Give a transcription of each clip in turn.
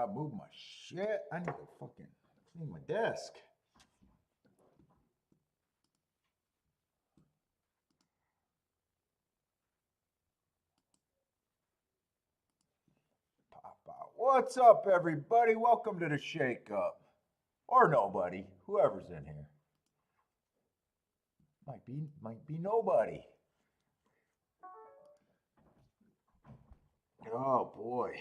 gotta move my shit. I need to fucking clean my desk. Pop out. What's up, everybody? Welcome to the Shake Up. Or nobody, whoever's in here. Might be nobody. Oh boy.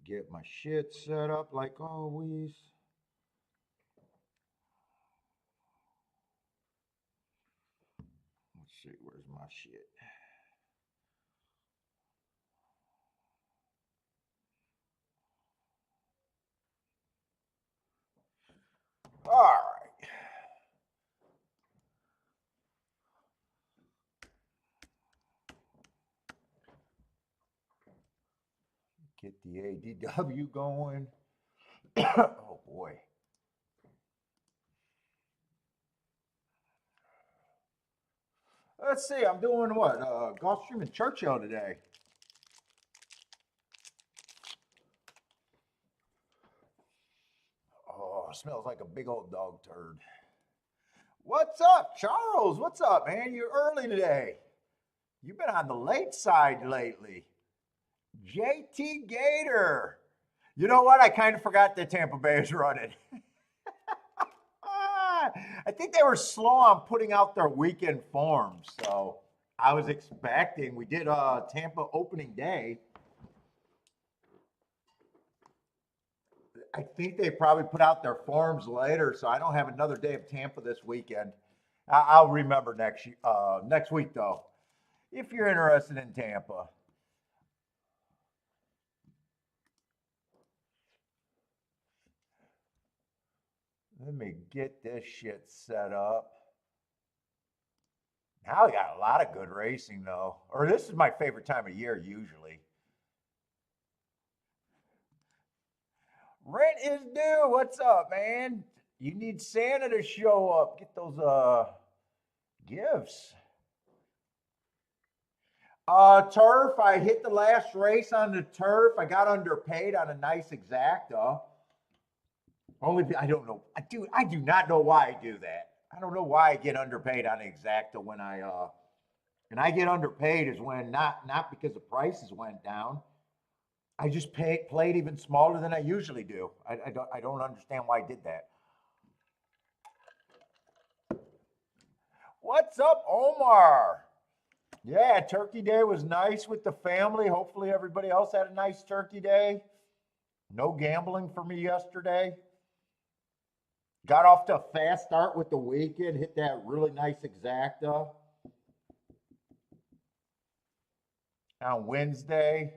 Get my shit set up like always. Let's see, where's my shit? All right. Get the ADW going. Oh boy. Let's see, I'm doing what? Gulfstream and Churchill today. Oh, smells like a big old dog turd. What's up, Charles? What's up, man? You're early today. You've been on the late side lately. JT Gator. You know what? I kind of forgot that Tampa Bay is running. I think they were slow on putting out their weekend forms. So I was expecting, we did Tampa opening day. I think they probably put out their forms later, so I don't have another day of Tampa this weekend. I'll remember next week, though, if you're interested in Tampa. Let me get this shit set up. Now we got a lot of good racing, though. Or this is my favorite time of year, usually. Rent is due. What's up, man? You need Santa to show up. Get those gifts. Turf. I hit the last race on the turf. I got underpaid on a nice exacta. Only I don't know. I do not know why I do that. I don't know why I get underpaid on exacta when and I get underpaid is when not because the prices went down. I just played even smaller than I usually do. I don't understand why I did that. What's up, Omar? Yeah, Turkey Day was nice with the family. Hopefully everybody else had a nice Turkey Day. No gambling for me yesterday. Got off to a fast start with the weekend. Hit that really nice exacta on Wednesday.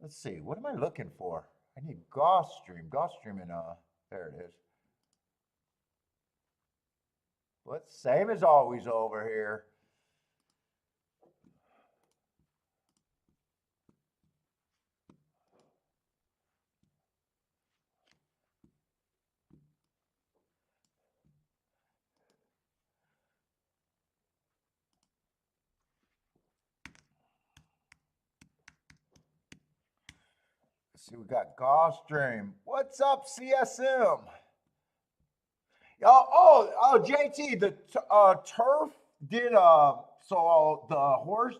Let's see, what am I looking for? I need Gulfstream. Gulfstream and there it is. Well, it's same as always over here. Let's see, we got Gulfstream. What's up, CSM? Oh, JT, the turf did so the horse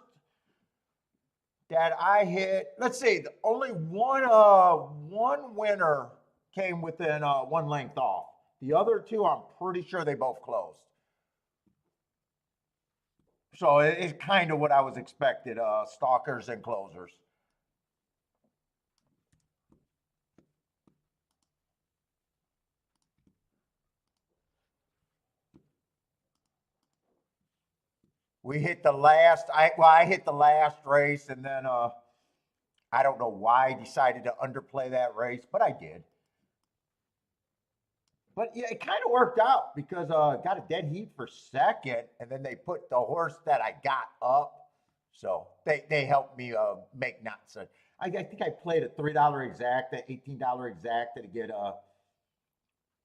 that I hit. Let's see, only one winner came within one length off. The other two, I'm pretty sure they both closed. So it's kind of what I was expected. Stalkers and closers. We hit the last. I hit the last race, and then I don't know why I decided to underplay that race, but I did. But yeah, it kind of worked out because got a dead heat for second, and then they put the horse that I got up. So they helped me make nuts. I think I played a $3 exacta, $18 exacta to get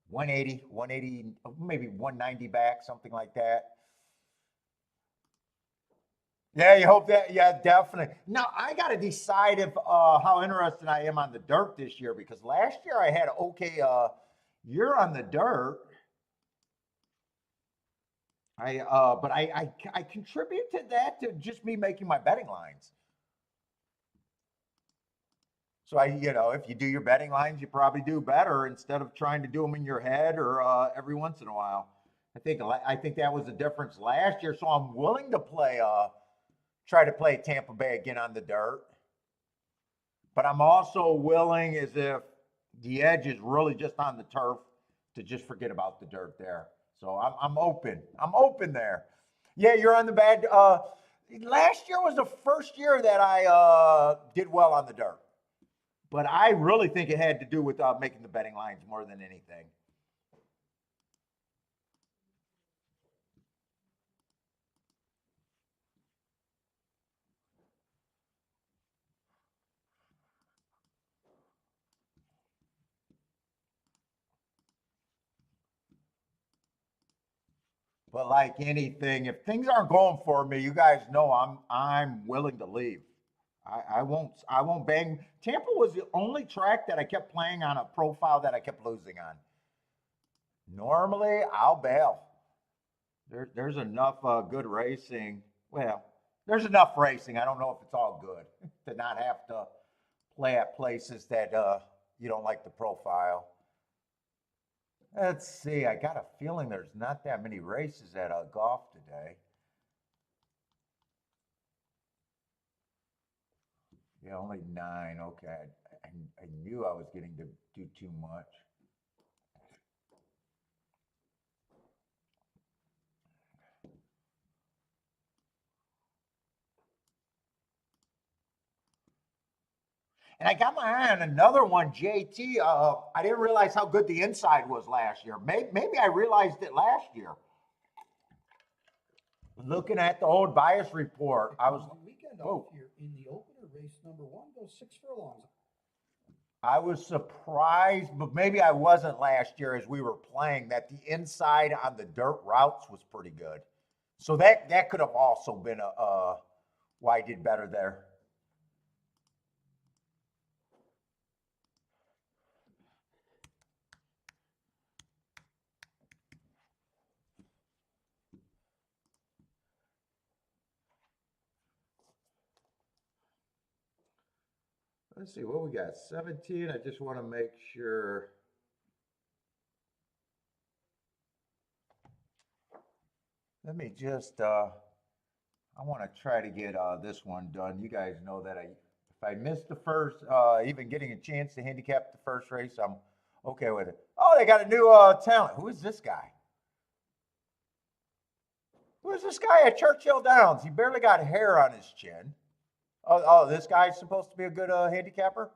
180, maybe 190 back, something like that. Yeah, you hope that. Yeah, definitely. Now I got to decide if how interested I am on the dirt this year because last year I had okay year on the dirt. But I contribute to that to just me making my betting lines. So if you do your betting lines, you probably do better instead of trying to do them in your head or every once in a while. I think that was the difference last year. So I'm willing to try to play Tampa Bay again on the dirt, but I'm also willing, as if the edge is really just on the turf, to just forget about the dirt there. So I'm open. I'm open there. Yeah, you're on the bad. Last year was the first year that I did well on the dirt. But I really think it had to do with making the betting lines more than anything. But like anything, if things aren't going for me, you guys know I'm willing to leave. I won't bang. Tampa was the only track that I kept playing on a profile that I kept losing on. Normally, I'll bail. There's enough good racing. Well, there's enough racing. I don't know if it's all good to not have to play at places that you don't like the profile. Let's see. I got a feeling there's not that many races at golf today. Yeah, only 9. Okay. I knew I was getting to do too much. And I got my eye on another one, JT. I didn't realize how good the inside was last year. Maybe I realized it last year. Looking at the old bias report, I was weekend whoa. off here in the opener race number 1 goes 6 furlongs. I was surprised, but maybe I wasn't last year as we were playing that the inside on the dirt routes was pretty good. So that could have also been a why I did better there. Let's see what we got. 17. I just want to make sure. Let me just I want to try to get this one done. You guys know that if I miss the first, even getting a chance to handicap the first race, I'm okay with it. Oh, they got a new talent. Who is this guy? Who is this guy at Churchill Downs? He barely got hair on his chin. Oh, this guy's supposed to be a good handicapper.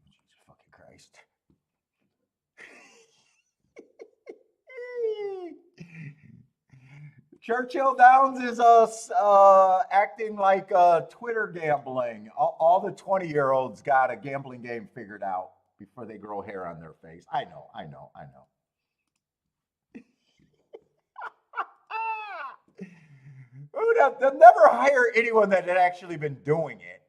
Jesus fucking Christ. Churchill Downs is acting like Twitter gambling. All the 20-year-olds got a gambling game figured out before they grow hair on their face. I know, I know, I know. They'll never hire anyone that had actually been doing it.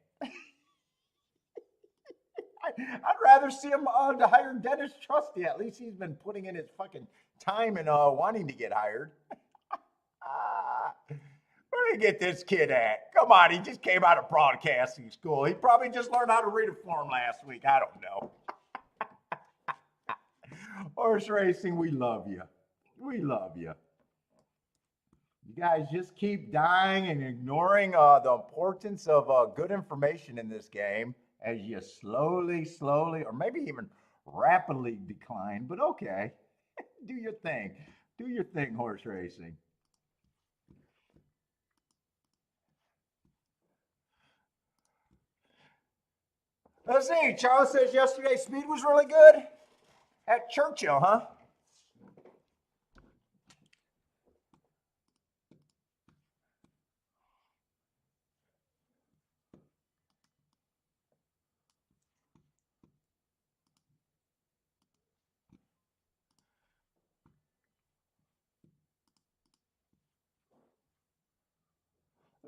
I'd rather see him to hire Dennis Trusty. At least he's been putting in his fucking time and wanting to get hired. Where did he get this kid at? Come on, he just came out of broadcasting school. He probably just learned how to read a form last week. I don't know. Horse racing, we love you. We love you. You guys just keep dying and ignoring the importance of good information in this game as you slowly, or maybe even rapidly decline. But okay, do your thing. Do your thing, horse racing. Let's see. Charles says yesterday speed was really good at Churchill, huh?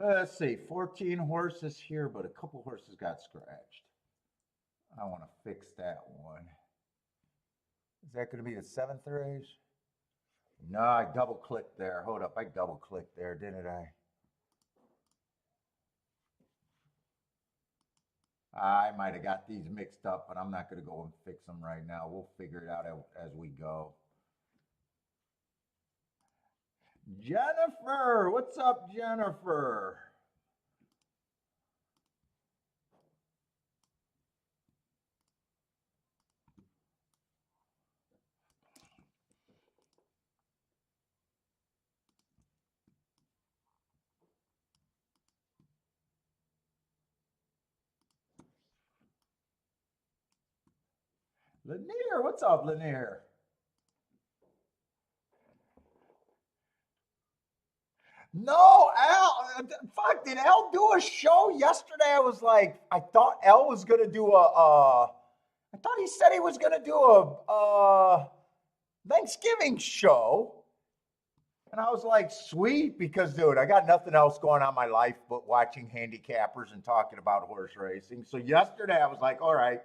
Let's see, 14 horses here, but a couple horses got scratched. I want to fix that one. Is that going to be the 7th race? No, I double clicked there. Hold up, I double clicked there, didn't I? I might have got these mixed up, but I'm not going to go and fix them right now. We'll figure it out as we go. Jennifer, what's up, Jennifer? Lanier, what's up, Lanier? No, Al, fuck, did Al do a show yesterday? I was like, I thought Al was going to do I thought he said he was going to do a Thanksgiving show. And I was like, sweet, because, dude, I got nothing else going on in my life but watching handicappers and talking about horse racing. So yesterday I was like, all right,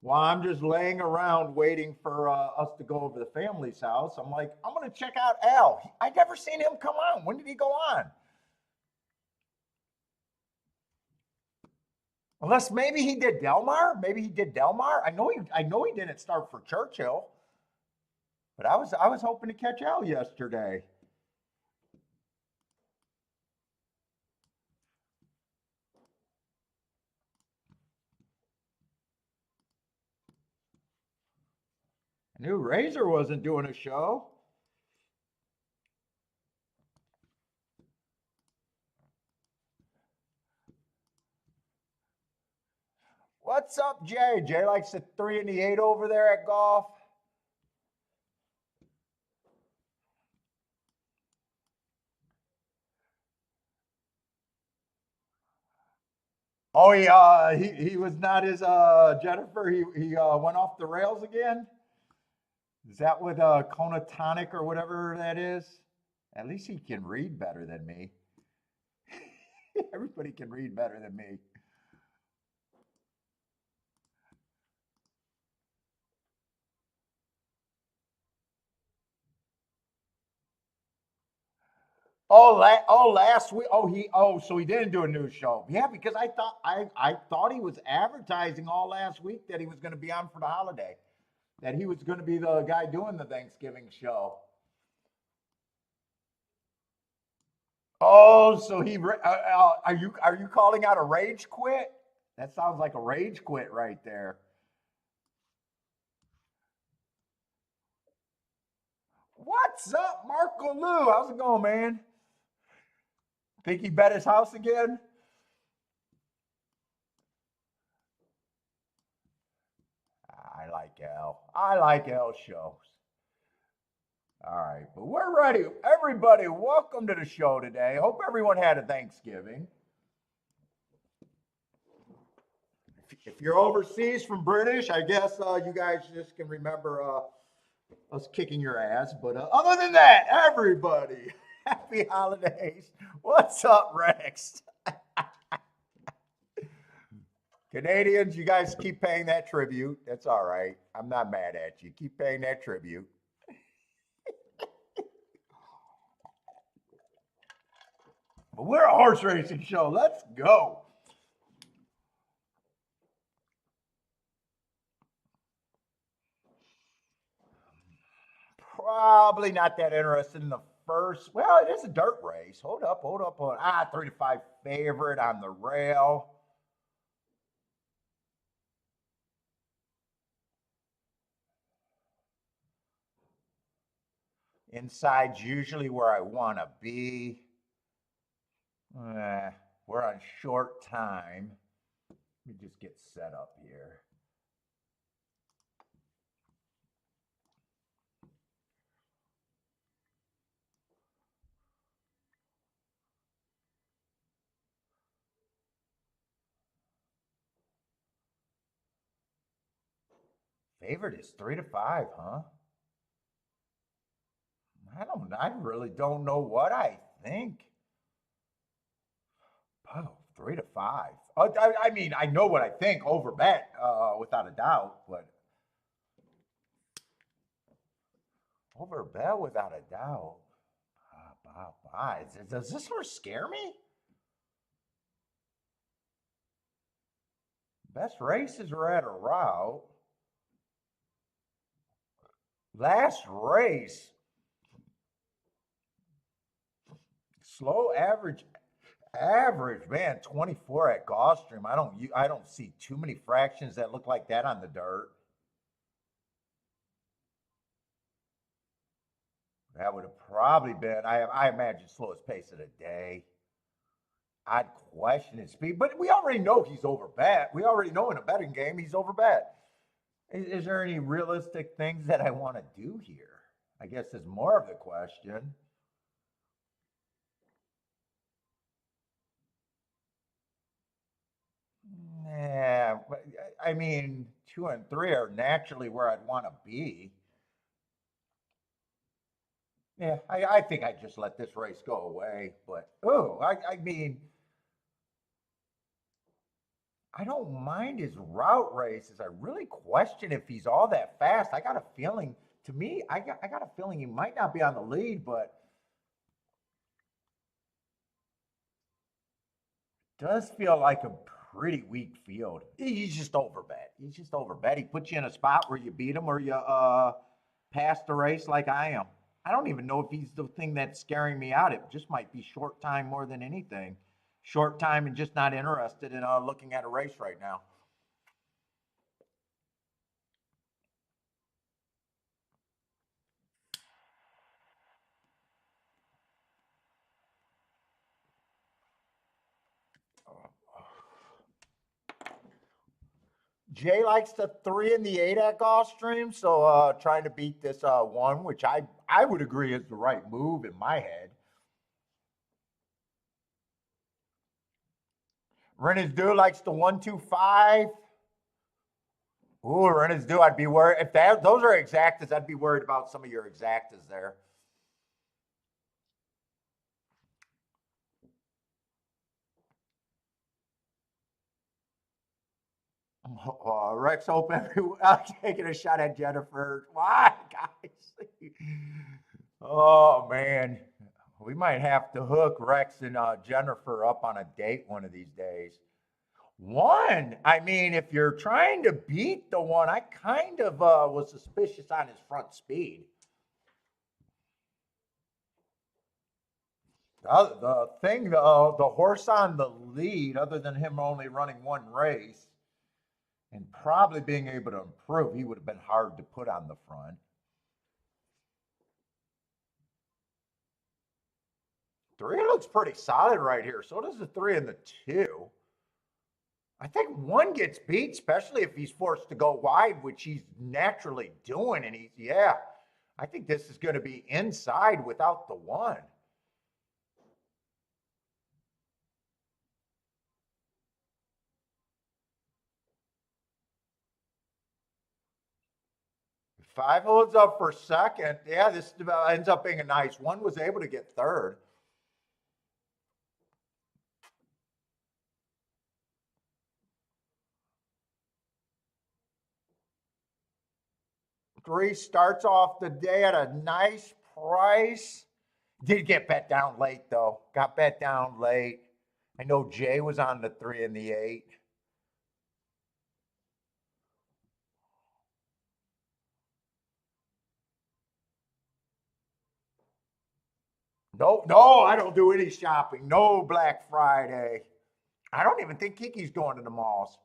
well, I'm just laying around waiting for us to go over to the family's house. I'm like, I'm going to check out Al. I'd never seen him come on. When did he go on? Unless maybe he did Delmar. Maybe he did Delmar. I know he didn't start for Churchill. But I was hoping to catch Al yesterday. I knew Razor wasn't doing a show. What's up, Jay? Jay likes the 3 and the 8 over there at golf. Oh, he was not his Jennifer. He went off the rails again. Is that with Conatonic or whatever that is? At least he can read better than me. Everybody can read better than me. Last week. So he didn't do a new show. Yeah, because I thought he was advertising all last week that he was going to be on for the holiday, that he was going to be the guy doing the Thanksgiving show. Oh, so are you calling out a rage quit? That sounds like a rage quit right there. What's up, Marco Lou? How's it going, man? Think he bet his house again? I like L. I like L shows. All right, but we're ready. Everybody, welcome to the show today. Hope everyone had a Thanksgiving. If you're overseas from British, I guess you guys just can remember us kicking your ass. But other than that, everybody, happy holidays. What's up, Rex? Canadians, you guys keep paying that tribute. That's all right. I'm not mad at you. Keep paying that tribute. But we're a horse racing show. Let's go. Probably not that interested in the first. Well, it is a dirt race. Hold up. 3-5 favorite on the rail. Inside's usually where I want to be. We're on short time. Let me just get set up here. Favorite is 3-5, huh? I really don't know what I think. Oh, 3 to 5. I mean, I know what I think over bet, without a doubt, but over bet without a doubt. Does this horse scare me? Best races are at a route. Last race, slow average, man, 24 at Gulfstream. I don't see too many fractions that look like that on the dirt. That would have probably been, I imagine, slowest pace of the day. I'd question his speed, but we already know he's over bet. We already know in a betting game he's over bet. Is there any realistic things that I want to do here? I guess is more of the question. Yeah, I mean, 2 and 3 are naturally where I'd want to be. Yeah, I think I just let this race go away. But I mean, I don't mind his route races. I really question if he's all that fast. I got a feeling. To me, I got a feeling he might not be on the lead, but does feel like a pretty weak field. He's just overbet. He's just overbet. He puts you in a spot where you beat him or you pass the race like I am. I don't even know if he's the thing that's scaring me out. It just might be short time more than anything. Short time and just not interested in looking at a race right now. Jay likes the 3 and the 8 at Gulfstream, so trying to beat this 1, which I would agree is the right move in my head. Rennes Due likes the 1-2-5. Ooh, Rennes Due, I'd be worried if those are exactas. I'd be worried about some of your exactas there. Rex Hope, I'm taking a shot at Jennifer. Why, guys? Oh man, we might have to hook Rex and Jennifer up on a date one of these days. 1, I mean, if you're trying to beat the 1, I kind of was suspicious on his front speed. The horse on the lead, other than him only running 1 race and probably being able to improve, he would have been hard to put on the front. 3 looks pretty solid right here. So does the 3 and the 2. I think 1 gets beat, especially if he's forced to go wide, which he's naturally doing. And I think this is going to be inside without the 1. Five holds up for second. Yeah, this ends up being a nice one. Was able to get third. Three starts off the day at a nice price. Did get bet down late though. Got bet down late. I know Jay was on the 3 and the 8. No, I don't do any shopping. No Black Friday. I don't even think Kiki's going to the malls.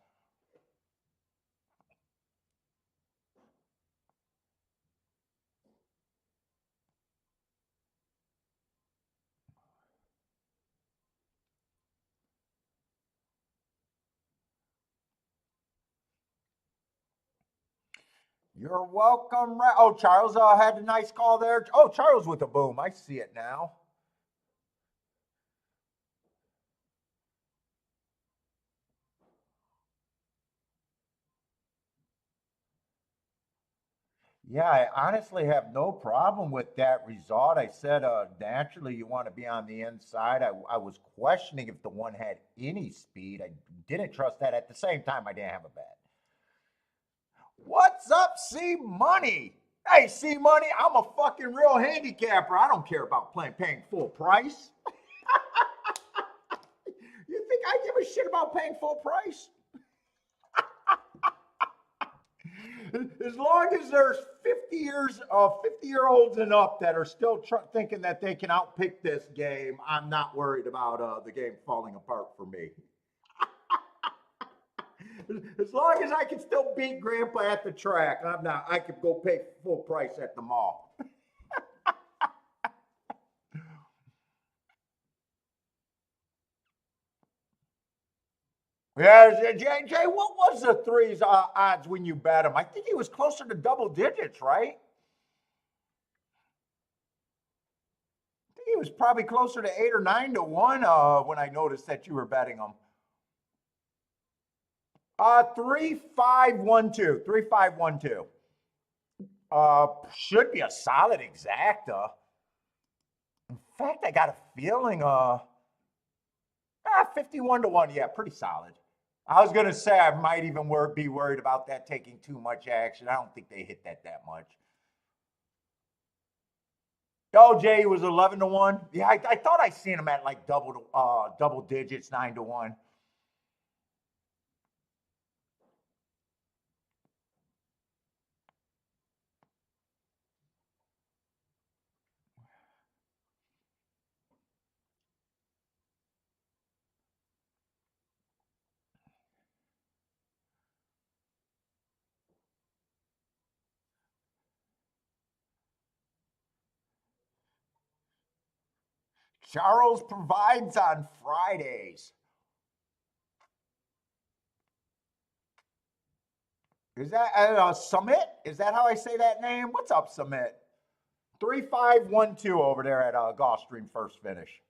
You're welcome. Oh, Charles had a nice call there. Oh, Charles with a boom. I see it now. Yeah, I honestly have no problem with that result. I said, naturally, you want to be on the inside. I was questioning if the one had any speed. I didn't trust that. At the same time, I didn't have a bet. What's up, C Money? Hey, C Money, I'm a fucking real handicapper. I don't care about paying full price. You think I give a shit about paying full price? As long as there's 50-year-olds and up that are still thinking that they can outpick this game, I'm not worried about the game falling apart for me. As long as I can still beat Grandpa at the track, I could go pay full price at the mall. Yeah, Jay, what was the threes odds when you bet him? I think he was closer to double digits, right? I think he was probably closer to 8 or 9 to 1 when I noticed that you were betting him. 3-5-1-2. 3-5-1-2. Should be a solid exacta. In fact, I got a feeling 51 to 1. Yeah, pretty solid. I was gonna say I might even be worried about that taking too much action. I don't think they hit that much. Oh, Jay was 11 to 1. Yeah, I thought I seen him at like double digits, 9 to 1. Charles provides on Fridays. Is that Summit? Is that how I say that name? What's up, Summit? 3-5-1-2 over there at Gulfstream first finish.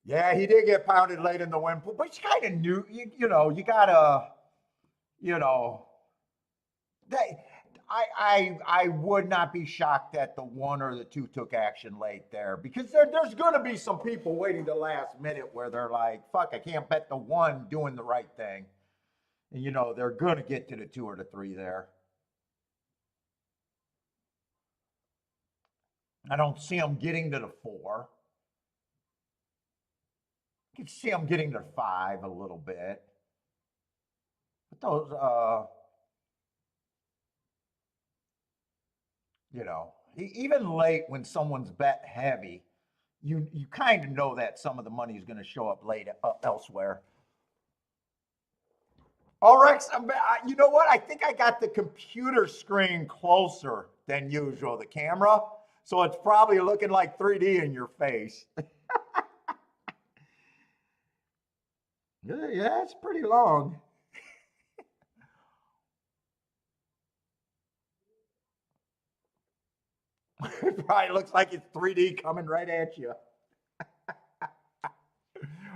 Yeah, he did get pounded late in the wind pool, but you kind of knew, you gotta, you know, they, I would not be shocked that the one or the two took action late there because there's going to be some people waiting the last minute where they're like, fuck, I can't bet the one doing the right thing. And, they're going to get to the two or the three there. I don't see them getting to the four. You can see them getting to five a little bit. But those, even late when someone's bet heavy, you kind of know that some of the money is going to show up late elsewhere. Oh, Rex, you know what? I think I got the computer screen closer than usual, the camera. So it's probably looking like 3D in your face. Yeah, it's pretty long. It probably looks like it's 3D coming right at you.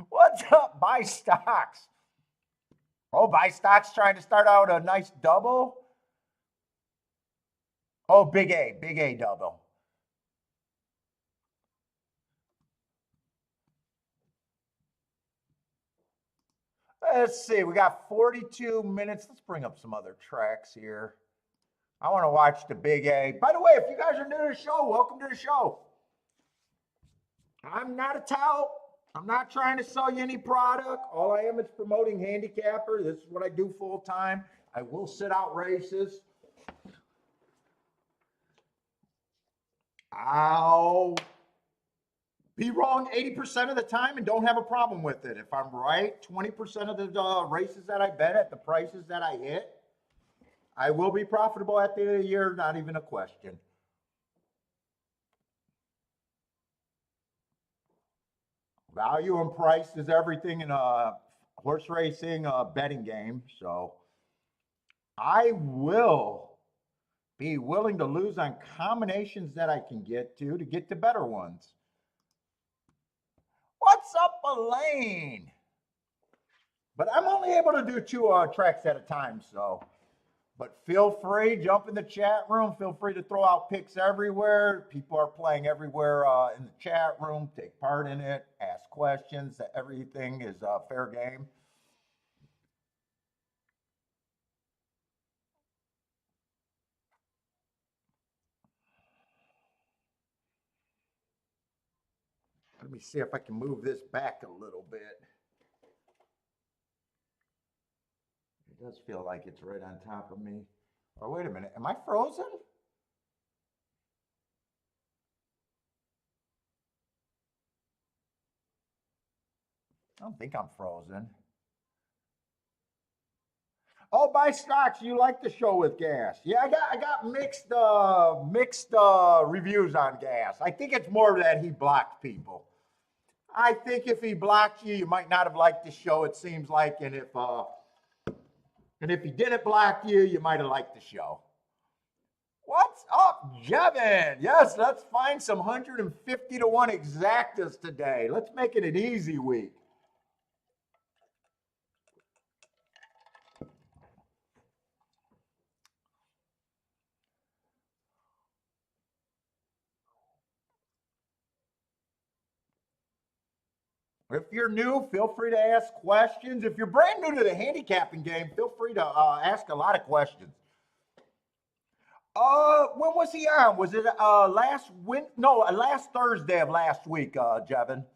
What's up? Buy stocks. Oh, buy stocks trying to start out a nice double. Oh, big A double. Let's see, we got 42 minutes. Let's bring up some other tracks here. I want to watch the big A. By the way, if you guys are new to the show, welcome to the show. I'm not a tout. I'm not trying to sell you any product. All I am is promoting handicapper. This is what I do full time. I will sit out races. I'll be wrong 80% of the time and don't have a problem with it. If I'm right 20% of the races that I bet at the prices that I hit, I will be profitable at the end of the year, not even a question. Value and price is everything in a horse racing betting game. So I will be willing to lose on combinations that I can get to better ones. What's up, Elaine? But I'm only able to do 2 tracks at a time, so. But feel free, jump in the chat room. Feel free to throw out picks everywhere. People are playing everywhere in the chat room. Take part in it. Ask questions. Everything is fair game. Let me see if I can move this back a little bit. It does feel like it's right on top of me. Oh, wait a minute. Am I frozen? I don't think I'm frozen. Oh, buy stocks. You like the show with gas? Yeah, I got mixed reviews on gas. I think it's more that he blocked people. I think if he blocked you, you might not have liked the show. It seems like, and if he didn't block you, you might have liked the show. What's up, Jevin? Yes, let's find some 150 to 1 exactas today. Let's make it an easy week. If you're new, feel free to ask questions. If you're brand new to the handicapping game, feel free to ask a lot of questions. When was he on? Was it last Thursday of last week, Jevin?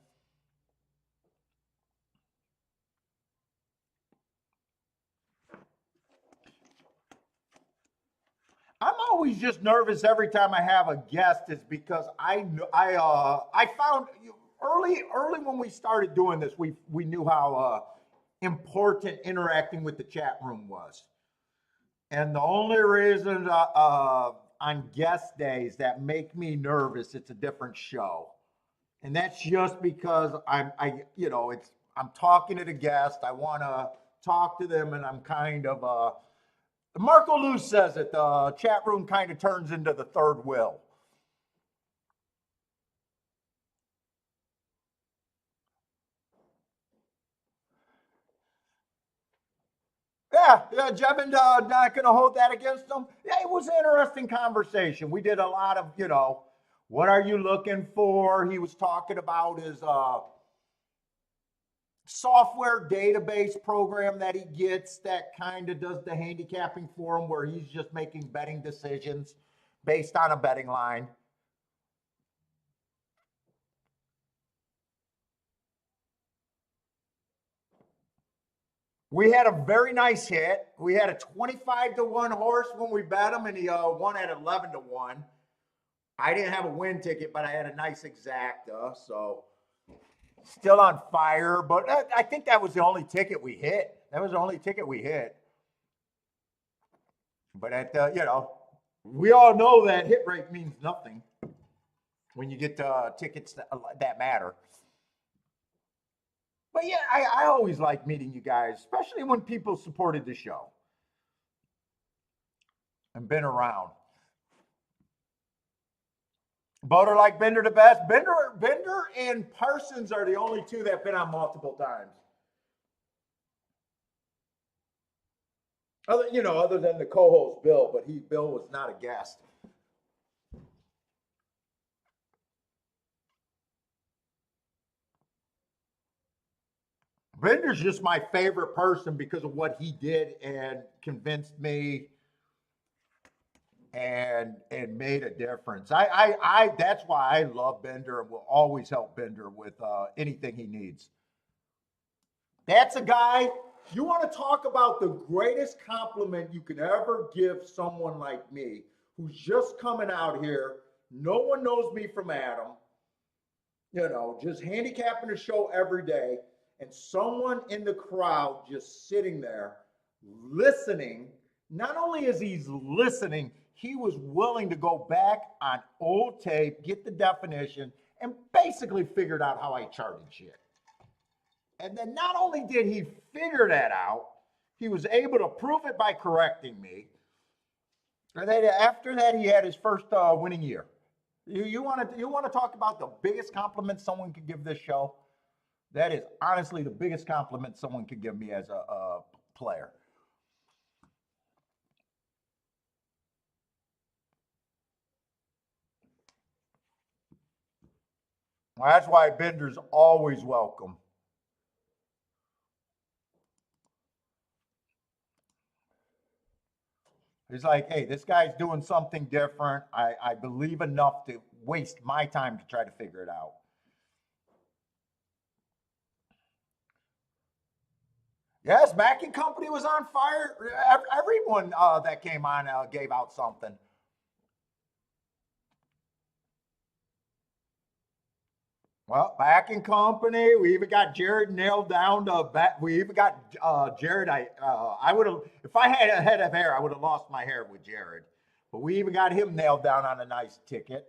I'm always just nervous every time I have a guest, is because I found early when we started doing this, we knew how important interacting with the chat room was. And the only reason on guest days that make me nervous, it's a different show. And that's just because I'm talking to the guest. I want to talk to them, and I'm kind of Marco Lou says it. The chat room kind of turns into the third wheel. Yeah, Jevin, not going to hold that against him. Yeah, it was an interesting conversation. We did a lot of, what are you looking for? He was talking about his software database program that he gets that kind of does the handicapping for him, where he's just making betting decisions based on a betting line. We had a very nice hit. We had a 25 to 1 horse when we bet him, and he won at 11 to 1. I didn't have a win ticket, but I had a nice exacta, so still on fire. But I think that was the only ticket we hit. But we all know that hit rate means nothing when you get tickets that matter. But yeah, I always like meeting you guys, especially when people supported the show and been around. Boater like Bender the best. Bender and Parsons are the only two that have been on multiple times. Other than the co-host Bill, but Bill was not a guest. Bender's just my favorite person because of what he did and convinced me and made a difference. I that's why I love Bender and will always help Bender with anything he needs. That's a guy, you want to talk about the greatest compliment you could ever give someone like me, who's just coming out here. No one knows me from Adam, just handicapping the show every day. And someone in the crowd just sitting there listening. Not only is he listening, he was willing to go back on old tape, get the definition, and basically figured out how I charted shit. And then not only did he figure that out, he was able to prove it by correcting me. And then after that, he had his first winning year. You want to talk about the biggest compliment someone could give this show? That is honestly the biggest compliment someone could give me as a player. Well, that's why Bender's always welcome. He's like, hey, this guy's doing something different. I believe enough to waste my time to try to figure it out. Yes, Mac and Company was on fire. Everyone that came on gave out something. Well, Back in Company. We even got Jared nailed down to back. We even got Jared. I would have, if I had a head of hair, I would have lost my hair with Jared. But we even got him nailed down on a nice ticket.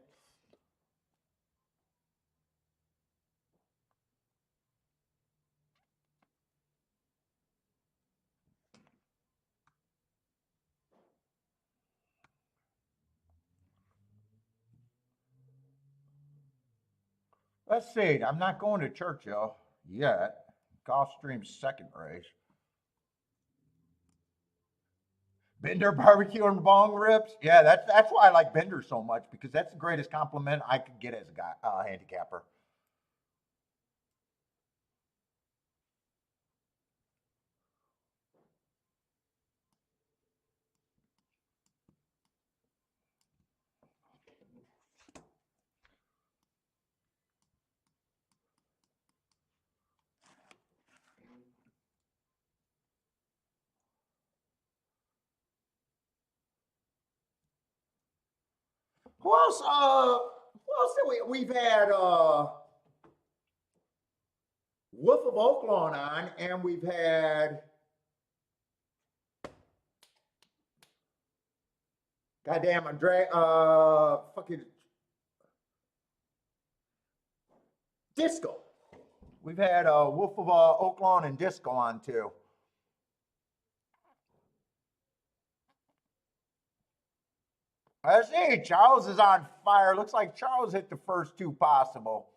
Let's see. I'm not going to Churchill yet. Gulfstream's second race. Bender barbecue and bong ribs. Yeah, that's why I like Bender so much, because that's the greatest compliment I could get as a guy, handicapper. Who else? Who else did we've had? Wolf of Oaklawn on, and we've had. Goddamn, Andre, fucking Disco. We've had Wolf of Oaklawn and Disco on too. I see Charles is on fire. Looks like Charles hit the first two possible.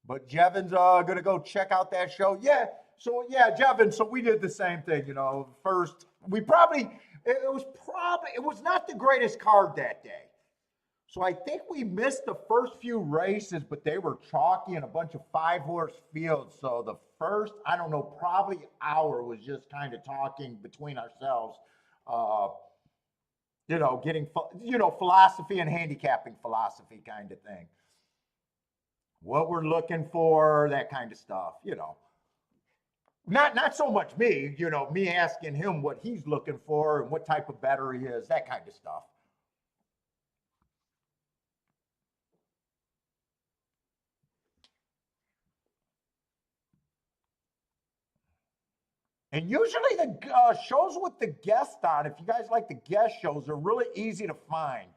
But Jevin's gonna go check out that show. Yeah. So yeah, Jevin. So we did the same thing. You know, first we probably it was not the greatest card that day. So I think we missed the first few races, but they were chalky and a bunch of 5-horse fields. So the first, I don't know, probably hour was just kind of talking between ourselves. You know, getting philosophy and handicapping philosophy kind of thing. What we're looking for, that kind of stuff. You know, not so much me. You know, me asking him what he's looking for and what type of better he is, that kind of stuff. And usually the shows with the guest on, if you guys like the guest shows, they're really easy to find,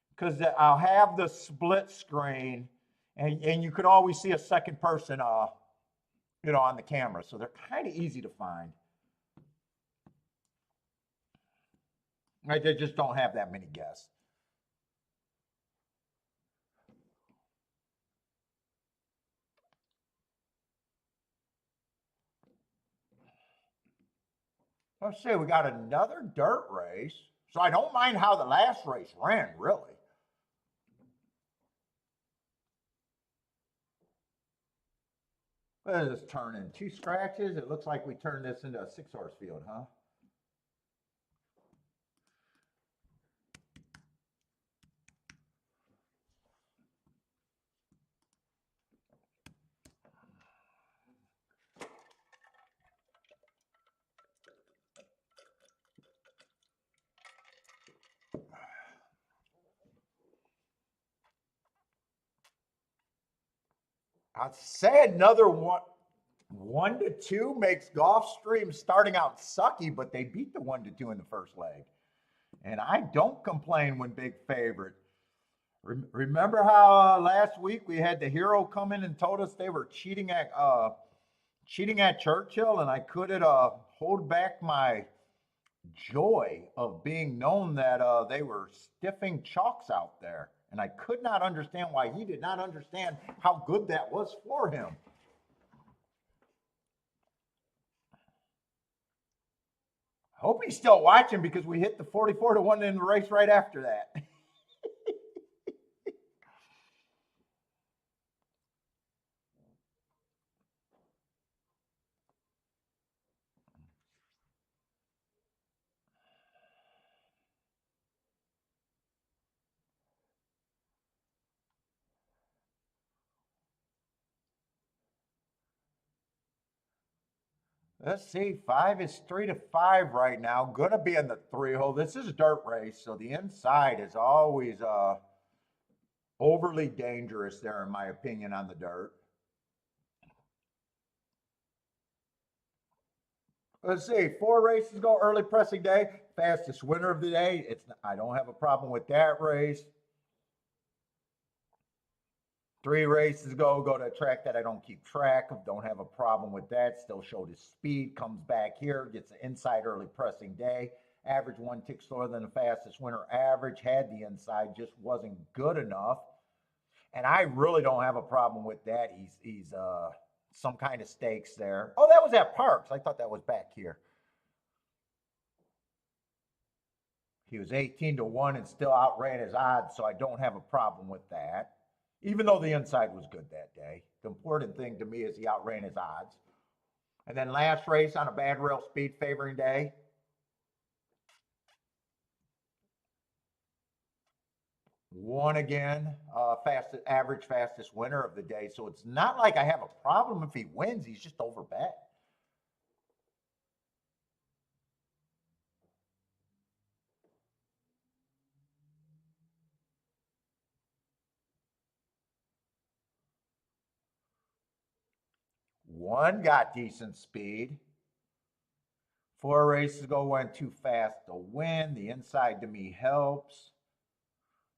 because I'll have the split screen, and you could always see a second person, on the camera. So they're kind of easy to find. Right? They just don't have that many guests. Let's see, we got another dirt race. So I don't mind how the last race ran, really. What is this turning? 2 scratches? It looks like we turned this into a 6-horse field, huh? I'd say another 1-2 makes Gulfstream starting out sucky, but they beat the 1-2 in the first leg. And I don't complain when big favorite. Remember how last week we had the hero come in and told us they were cheating at Churchill, and I couldn't hold back my joy of being known that they were stiffing chalks out there. And I could not understand why he did not understand how good that was for him. Hope he's still watching because we hit the 44-1 in the race right after that. Let's see, 5 is 3-5 right now. Gonna be in the 3-hole. This is a dirt race, so the inside is always overly dangerous there, in my opinion, on the dirt. Let's see, 4 races go, early pressing day, fastest winner of the day. I don't have a problem with that race. 3 races go to a track that I don't keep track of, don't have a problem with that. Still showed his speed, comes back here, gets an inside early pressing day. Average 1 tick slower than the fastest winner average, had the inside, just wasn't good enough. And I really don't have a problem with that. He's some kind of stakes there. Oh, that was at Parks. I thought that was back here. He was 18-1 and still outran his odds, so I don't have a problem with that. Even though the inside was good that day. The important thing to me is he outran his odds. And then last race on a bad rail speed favoring day. Won again, fastest winner of the day. So it's not like I have a problem if he wins. He's just overbet. One got decent speed. 4 races ago went too fast to win. The inside to me helps.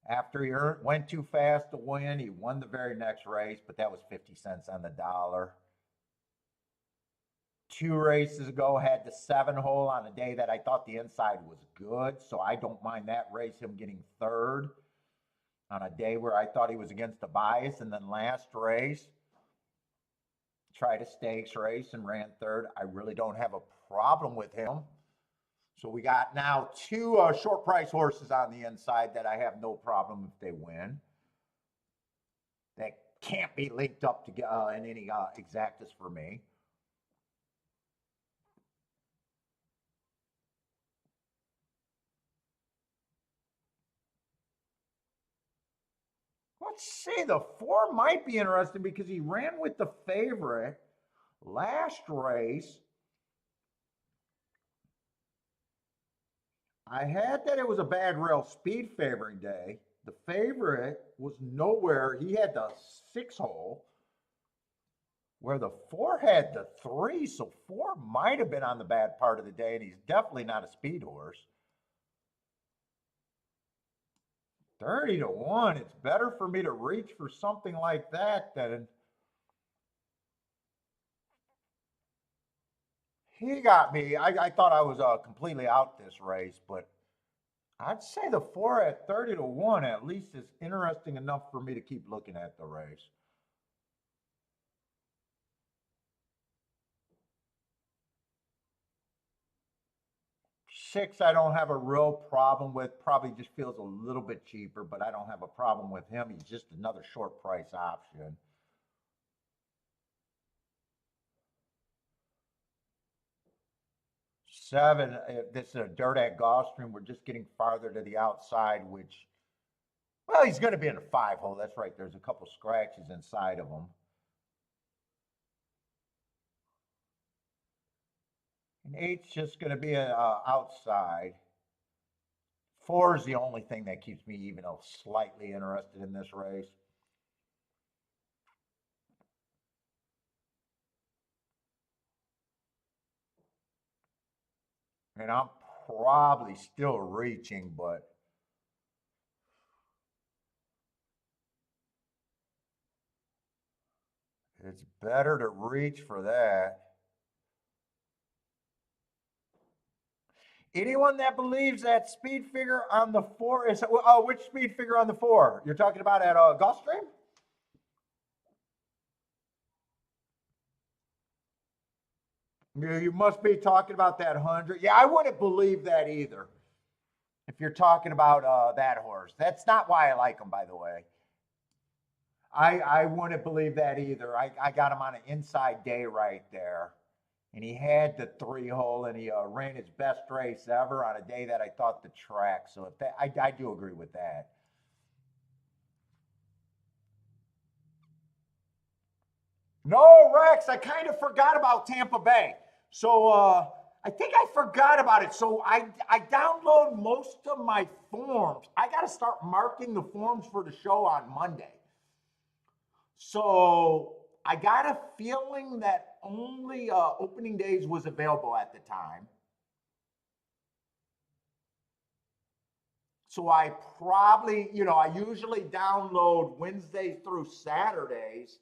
After he went too fast to win, he won the very next race, but that was 50 cents on the dollar. 2 races ago, had the 7-hole on a day that I thought the inside was good, so I don't mind that race, him getting 3rd on a day where I thought he was against the bias. And then last race, tried a stakes race and ran 3rd. I really don't have a problem with him. So we got now 2 short price horses on the inside that I have no problem if they win. That can't be linked up to in any exactas for me. Let's see, the 4 might be interesting because he ran with the favorite last race. I had that it was a bad rail speed favoring day. The favorite was nowhere. He had the 6-hole where the 4 had the 3. So 4 might have been on the bad part of the day, and he's definitely not a speed horse. 30-1. It's better for me to reach for something like that than he got me. I thought I was completely out this race, but I'd say the 4 at 30-1 at least is interesting enough for me to keep looking at the race. 6, I don't have a real problem with. Probably just feels a little bit cheaper, but I don't have a problem with him. He's just another short price option. 7, this is a dirt at Gulfstream. We're just getting farther to the outside, which, well, he's going to be in a 5-hole. That's right. There's a couple scratches inside of him. And 8's just going to be outside. 4 is the only thing that keeps me even slightly interested in this race. And I'm probably still reaching, but it's better to reach for that. Anyone that believes that speed figure on the 4 is, which speed figure on the 4? You're talking about at Gulfstream? You must be talking about that 100. Yeah, I wouldn't believe that either. If you're talking about that horse, that's not why I like him, by the way. I wouldn't believe that either. I got him on an inside day right there. And he had the 3-hole, and he ran his best race ever on a day that I thought the track. So if that, I do agree with that. No, Rex, I kind of forgot about Tampa Bay. So I think I forgot about it. So I download most of my forms. I got to start marking the forms for the show on Monday. So I got a feeling that only opening days was available at the time. So I probably, I usually download Wednesdays through Saturdays.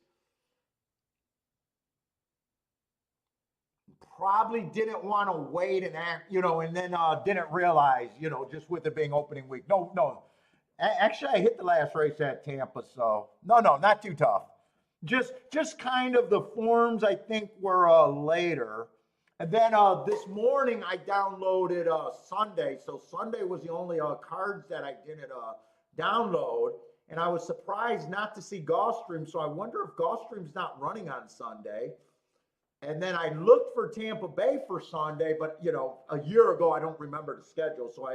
Probably didn't want to wait and act, and then didn't realize, just with it being opening week. No. Actually, I hit the last race at Tampa, so no, not too tough. Just kind of the forms I think were later. And then this morning I downloaded Sunday. So Sunday was the only cards that I didn't download. And I was surprised not to see Gulfstream. So I wonder if Gulfstream's not running on Sunday. And then I looked for Tampa Bay for Sunday, but a year ago I don't remember the schedule, so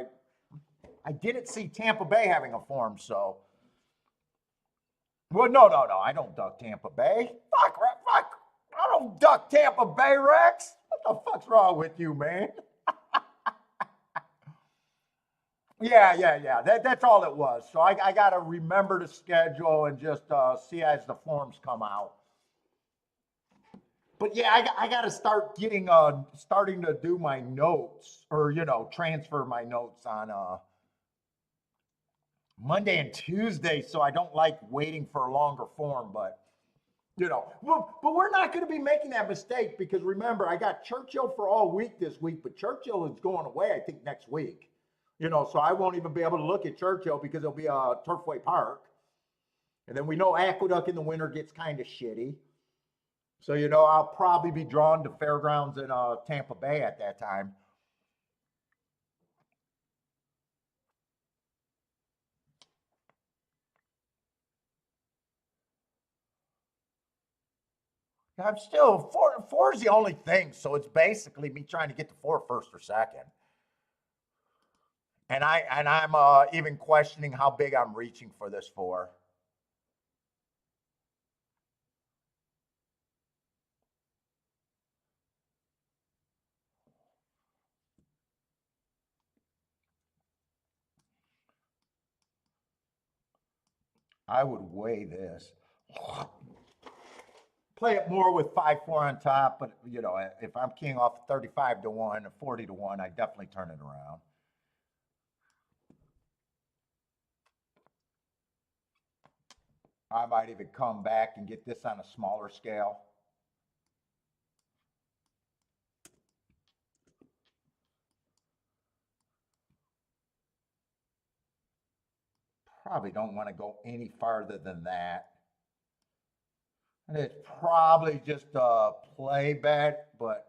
I didn't see Tampa Bay having a form. So, well, no, I don't duck Tampa Bay. Fuck, I don't duck Tampa Bay, Rex. What the fuck's wrong with you, man? Yeah. That's all it was. So I got to remember the schedule and just see as the forms come out. But yeah, I got to start starting to do my notes or, transfer my notes on Monday and Tuesday. So I don't like waiting for a longer form, but but we're not going to be making that mistake because remember, I got Churchill for all week this week, but Churchill is going away, I think, next week. So I won't even be able to look at Churchill because it'll be a Turfway Park. And then we know Aqueduct in the winter gets kind of shitty. So, I'll probably be drawn to Fairgrounds in Tampa Bay at that time. I'm still, four is the only thing. So it's basically me trying to get to 4 first or second. And I'm even questioning how big I'm reaching for this 4. I would weigh this. Play it more with 5-4 on top, but if I'm keying off 35 to 1 or 40 to 1, I definitely turn it around. I might even come back and get this on a smaller scale. Probably don't want to go any farther than that. And it's probably just a play bet, but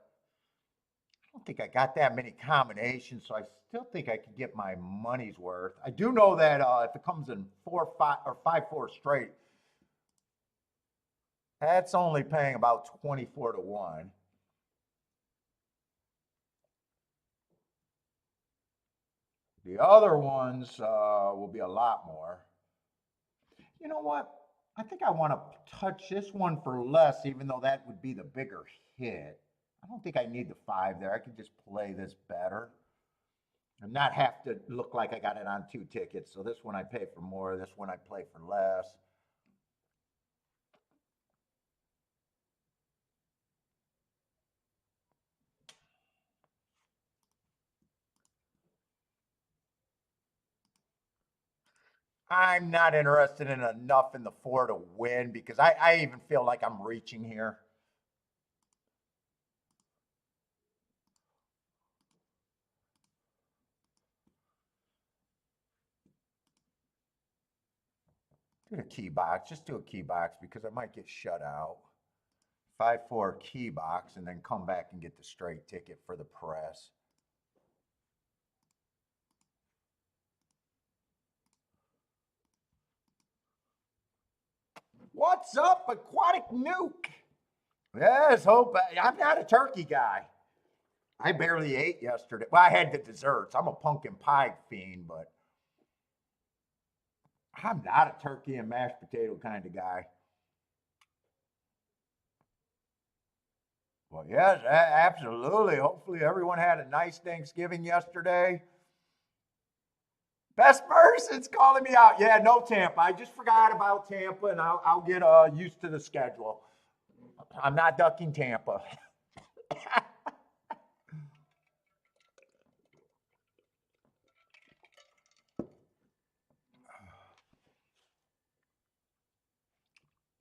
I don't think I got that many combinations, so I still think I could get my money's worth. I do know that if it comes in 4-5 or 5-4 straight, that's only paying about 24 to 1. The other ones will be a lot more. You know what? I think I want to touch this one for less, even though that would be the bigger hit. I don't think I need the 5 there. I could just play this better and not have to look like I got it on 2 tickets. So this one I pay for more. This one I play for less. I'm not interested in enough in the 4 to win because I even feel like I'm reaching here. Do a key box. Just do a key box because I might get shut out. 5-4 key box and then come back and get the straight ticket for the press. What's up, Aquatic Nuke? Yes, hope. I'm not a turkey guy. I barely ate yesterday. Well, I had the desserts. I'm a pumpkin pie fiend, but I'm not a turkey and mashed potato kind of guy. Well, yes, absolutely. Hopefully everyone had a nice Thanksgiving yesterday. Best person's calling me out. Yeah, no Tampa. I just forgot about Tampa, and I'll get used to the schedule. I'm not ducking Tampa.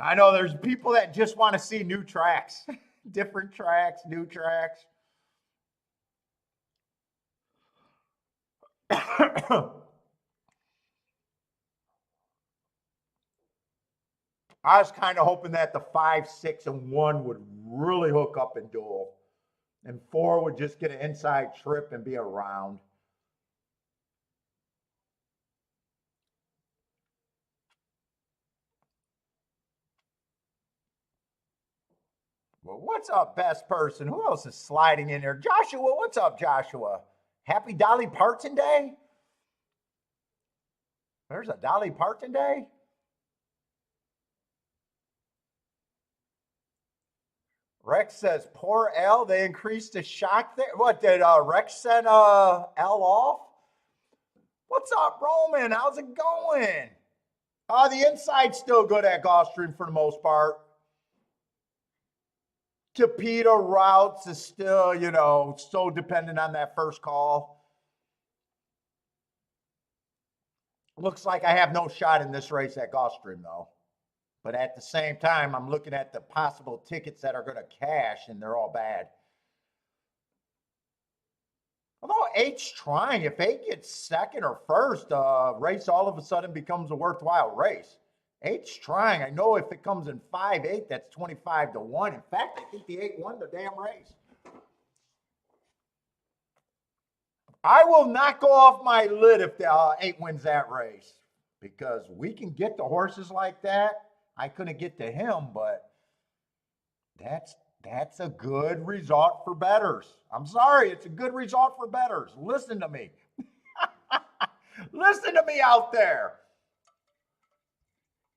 I know there's people that just want to see new tracks, different tracks, new tracks. I was kind of hoping that the 5, 6, and 1 would really hook up and duel, and 4 would just get an inside trip and be around. Well, what's up, best person? Who else is sliding in there? Joshua, what's up, Joshua? Happy Dolly Parton Day? There's a Dolly Parton Day? Rex says, poor L, they increased the shock there. What, did Rex send L off? What's up, Roman? How's it going? The inside's still good at Gulfstream for the most part. Torpedo routes is still, so dependent on that first call. Looks like I have no shot in this race at Gulfstream, though. But at the same time, I'm looking at the possible tickets that are going to cash, and they're all bad. Although 8's trying, if 8 gets second or first, race all of a sudden becomes a worthwhile race. 8's trying. I know if it comes in 5-8, that's 25-1. In fact, I think the 8 won the damn race. I will not go off my lid if the 8 wins that race, because we can get the horses like that. I couldn't get to him, but that's a good result for bettors. I'm sorry, it's a good result for bettors. Listen to me. Listen to me out there.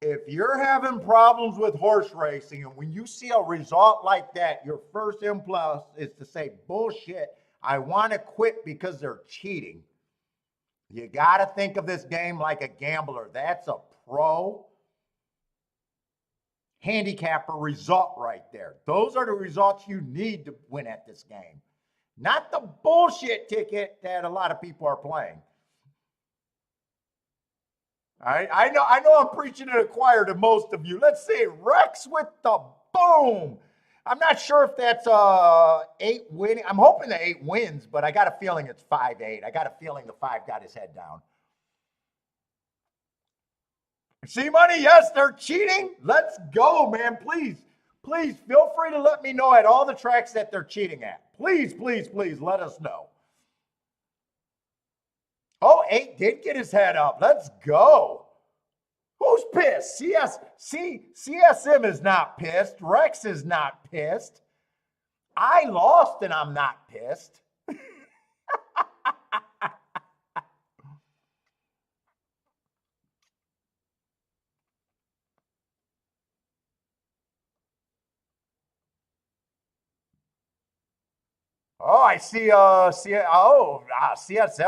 If you're having problems with horse racing, and when you see a result like that, your first impulse is to say, bullshit, I want to quit because they're cheating. You got to think of this game like a gambler. That's a pro handicapper result right there. Those are the results you need to win at this game. Not the bullshit ticket that a lot of people are playing. All right, I know I'm preaching to the choir to most of you. Let's see, Rex with the boom. I'm not sure if that's 8 winning. I'm hoping the 8 wins, but I got a feeling it's 5-8. I got a feeling the 5 got his head down. See money? Yes, they're cheating. Let's go, man. Please feel free to let me know at all the tracks that they're cheating at. Please let us know. Oh, 8 did get his head up. Let's go. Who's pissed? CSM is not pissed. Rex is not pissed. I lost and I'm not pissed. Oh, I see. CSM.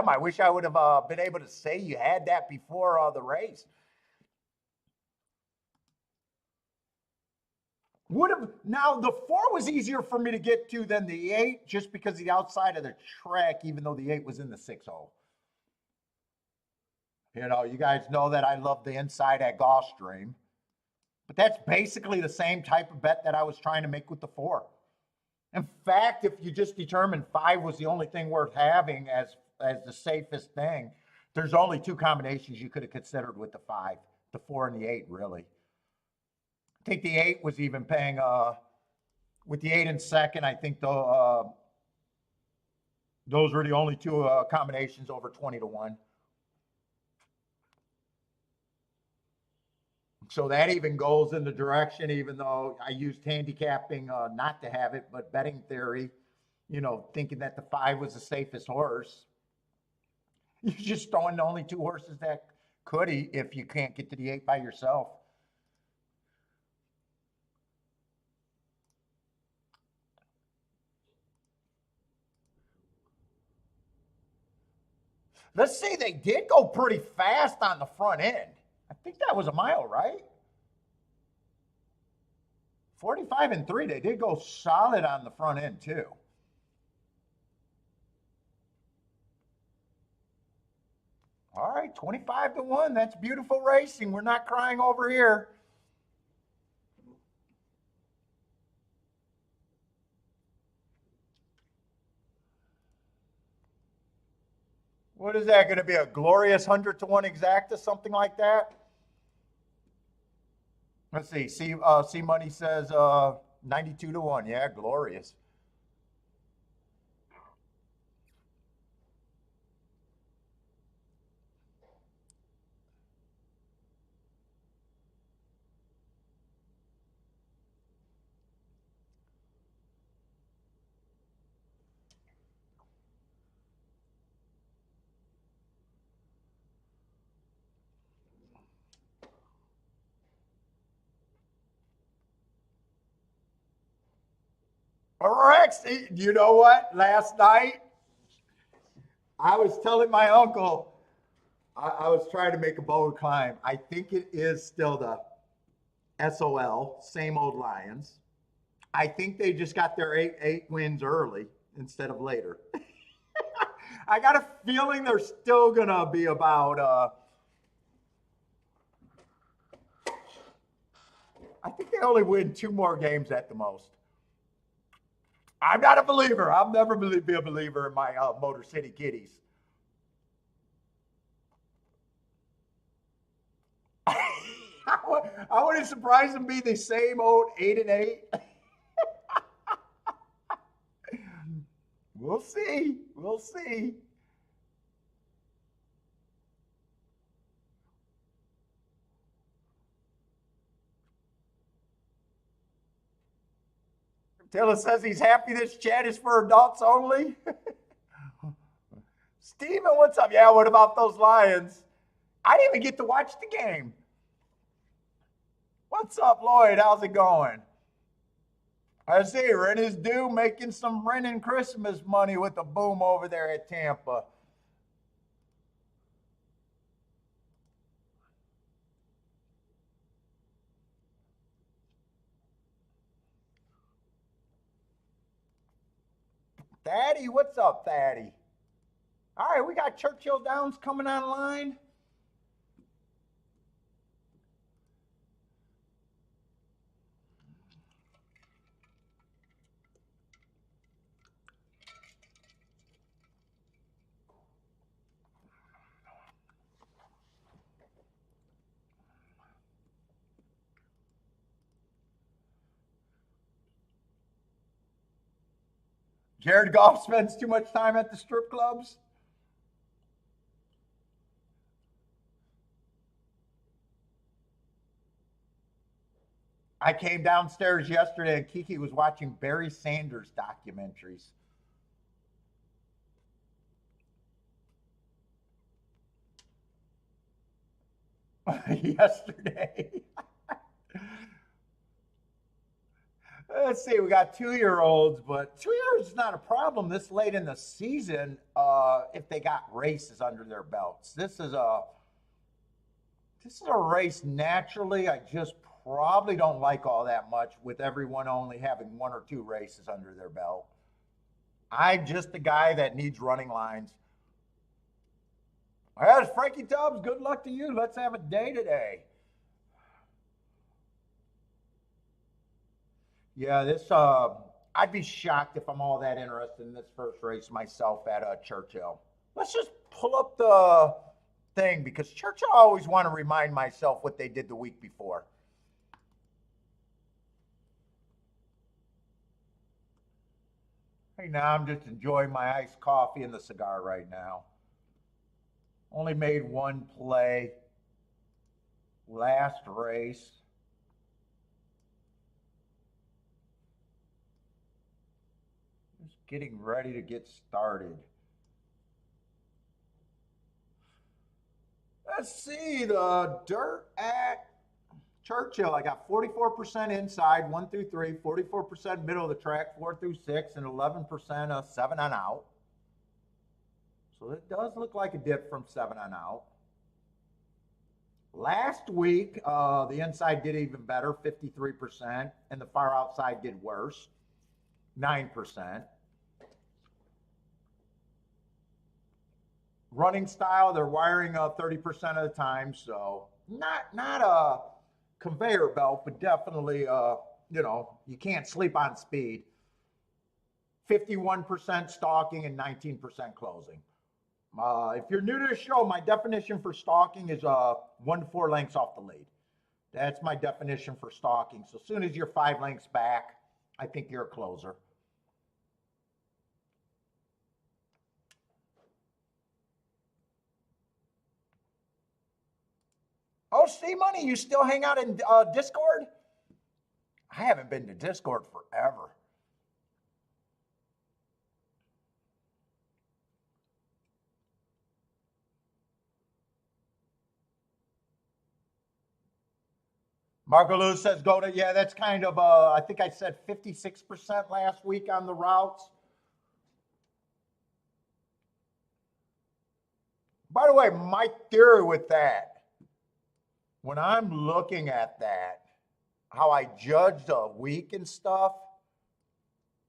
I wish I would have been able to say you had that before the race. Now the 4 was easier for me to get to than the 8, just because the outside of the track, even though the 8 was in the 6-0. You guys know that I love the inside at Gulfstream, but that's basically the same type of bet that I was trying to make with the 4. In fact, if you just determined 5 was the only thing worth having as the safest thing, there's only 2 combinations you could have considered with the 5. The 4 and the 8, really. I think the 8 was even paying, with the 8 in second, I think those were the only two combinations over 20 to 1. So that even goes in the direction, even though I used handicapping not to have it, but betting theory, you know, thinking that the 5 was the safest horse. You're just throwing the only 2 horses that could if you can't get to the 8 by yourself. Let's see, they did go pretty fast on the front end. I think that was a mile, right? 45 and 3, they did go solid on the front end too. All right, 25 to 1. That's beautiful racing. We're not crying over here. What is that going to be? A glorious 100 to 1 exacta, something like that? Let's see. C Money says 92 to 1. Yeah, glorious. Rex, you know what? Last night, I was telling my uncle, I was trying to make a bold climb. I think it is still the SOL, same old Lions. I think they just got their eight wins early instead of later. I got a feeling they're still going to be about, I think they only win 2 more games at the most. I'm not a believer. I'll never be a believer in my Motor City Kitties. I wouldn't surprise them be the same old 8 and 8. We'll see. We'll see. Taylor says he's happy this chat is for adults only. Steven, what's up? Yeah, what about those Lions? I didn't even get to watch the game. What's up, Lloyd? How's it going? I see Ren is due making some Ren Christmas money with the boom over there at Tampa. Thaddy, what's up, Thaddy? All right, we got Churchill Downs coming online. Jared Goff spends too much time at the strip clubs. I came downstairs yesterday and Kiki was watching Barry Sanders documentaries. Yesterday. Let's see, we got 2-year-olds, but 2 years is not a problem this late in the season if they got races under their belts. This is a race naturally I just probably don't like all that much with everyone only having 1 or 2 races under their belt. I'm just the guy that needs running lines. Well, it's Frankie Tubbs. Good luck to you. Let's have a day today. Yeah, this I'd be shocked if I'm all that interested in this first race myself at Churchill. Let's just pull up thing because Churchill always want to remind myself what they did the week before. Hey, now I'm just enjoying my iced coffee and the cigar right now. Only made one play last race. Just getting ready to get started. Let's see the dirt at Churchill. I got 44% inside, 1 through 3, 44% middle of the track, 4 through 6, and 11% 7 on out. So it does look like a dip from 7 on out. Last week, the inside did even better, 53%, and the far outside did worse, 9%. Running style, they're wiring 30% of the time, so not a conveyor belt, but definitely, you can't sleep on speed. 51% stalking and 19% closing. If you're new to the show, my definition for stalking is 1 to 4 lengths off the lead. That's my definition for stalking. So as soon as you're 5 lengths back, I think you're a closer. Oh, C-Money, you still hang out in Discord? I haven't been to Discord forever. Marco Lewis says go to, yeah, that's kind of, I think I said 56% last week on the routes. By the way, my theory with that, when I'm looking at that, how I judged a week and stuff,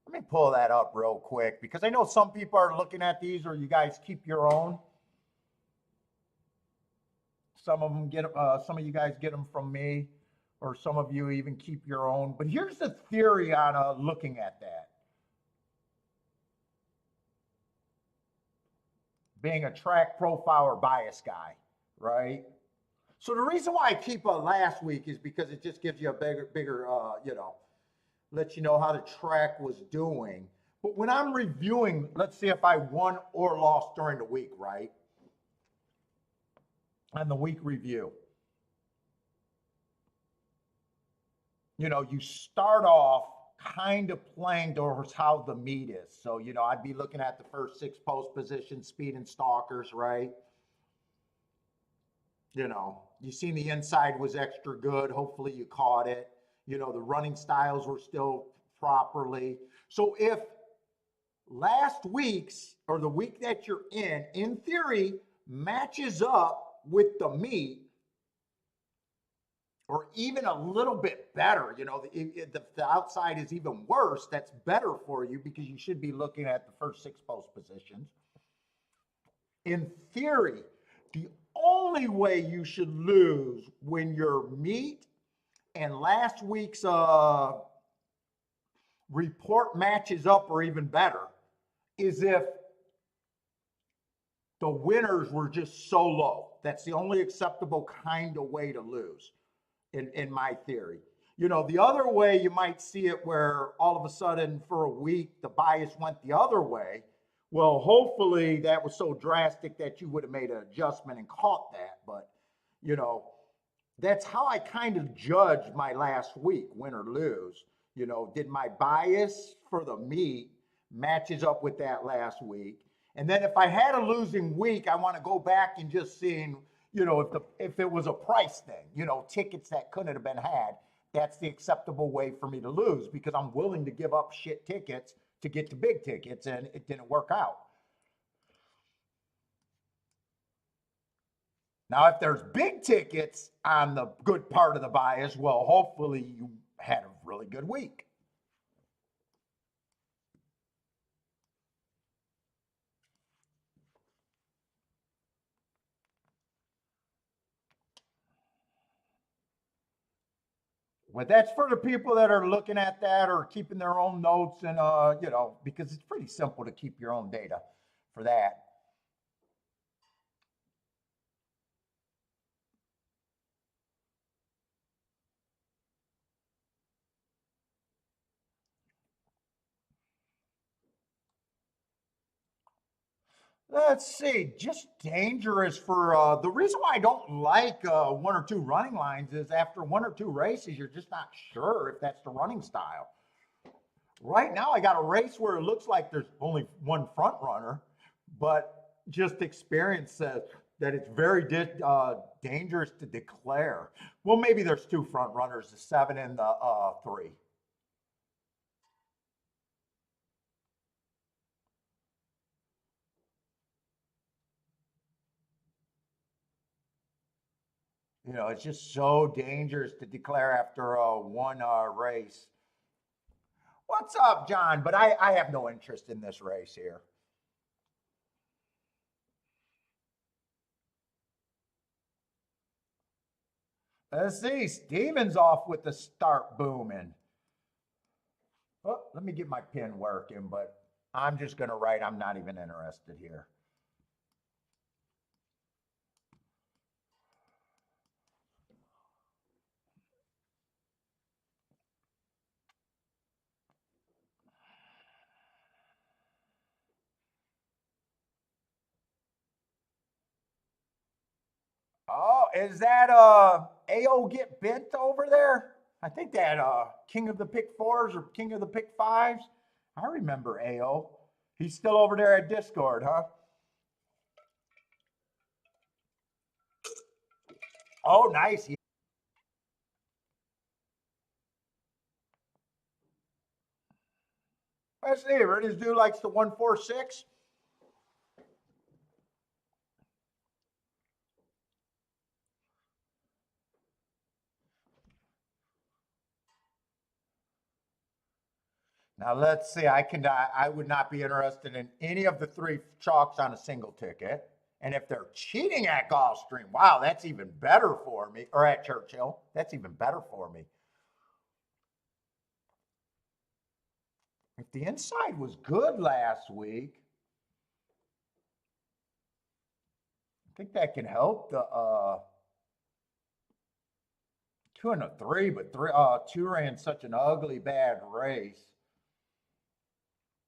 let me pull that up real quick because I know some people are looking at these or you guys keep your own. Some of them get, some of you guys get them from me, or some of you even keep your own. But here's the theory on looking at that. Being a track profile or bias guy, right? So the reason why I keep a last week is because it just gives you a bigger, lets you know how the track was doing. But when I'm reviewing, let's see if I won or lost during the week, right? On the week review. You start off kind of playing towards how the meet is. So, I'd be looking at the first 6 post positions, speed and stalkers, right? You seen the inside was extra good. Hopefully you caught it. The running styles were still properly. So if last week's or the week that you're in theory, matches up with the meet, or even a little bit better, if the outside is even worse, that's better for you because you should be looking at the first 6 post positions. In theory, the only way you should lose when your meet and last week's report matches up or even better is if the winners were just so low. That's the only acceptable kind of way to lose in my theory. The other way you might see it where all of a sudden for a week the bias went the other way. Well, hopefully that was so drastic that you would have made an adjustment and caught that. But, that's how I kind of judged my last week, win or lose. Did my bias for the meet matches up with that last week? And then if I had a losing week, I want to go back and just seeing, if it was a price thing, tickets that couldn't have been had, that's the acceptable way for me to lose because I'm willing to give up shit tickets to get to big tickets, and it didn't work out. Now, if there's big tickets on the good part of the bias, well, hopefully you had a really good week. But that's for the people that are looking at that or keeping their own notes and, because it's pretty simple to keep your own data for that. Let's see, just dangerous for the reason why I don't like one or two running lines is after one or two races, you're just not sure if that's the running style. Right now, I got a race where it looks like there's only one front runner, but just experience says that it's very dangerous to declare. Well, maybe there's two front runners, the 7 and the 3. You know, it's just so dangerous to declare after one race. What's up, John? But I have no interest in this race here. Let's see. Steven's off with the start booming. Oh, let me get my pen working, but I'm just going to write. I'm not even interested here. Oh, is that AO get bent over there? I think that King of the Pick Fours or King of the Pick Fives. I remember AO. He's still over there at Discord, huh? Oh, nice. Let's see. This dude likes the 146. Now let's see. I would not be interested in any of the 3 chalks on a single ticket. And if they're cheating at Gulfstream, wow, that's even better for me. Or at Churchill, that's even better for me. If the inside was good last week, I think that can help the 2 and a 3, but 2 ran such an ugly bad race.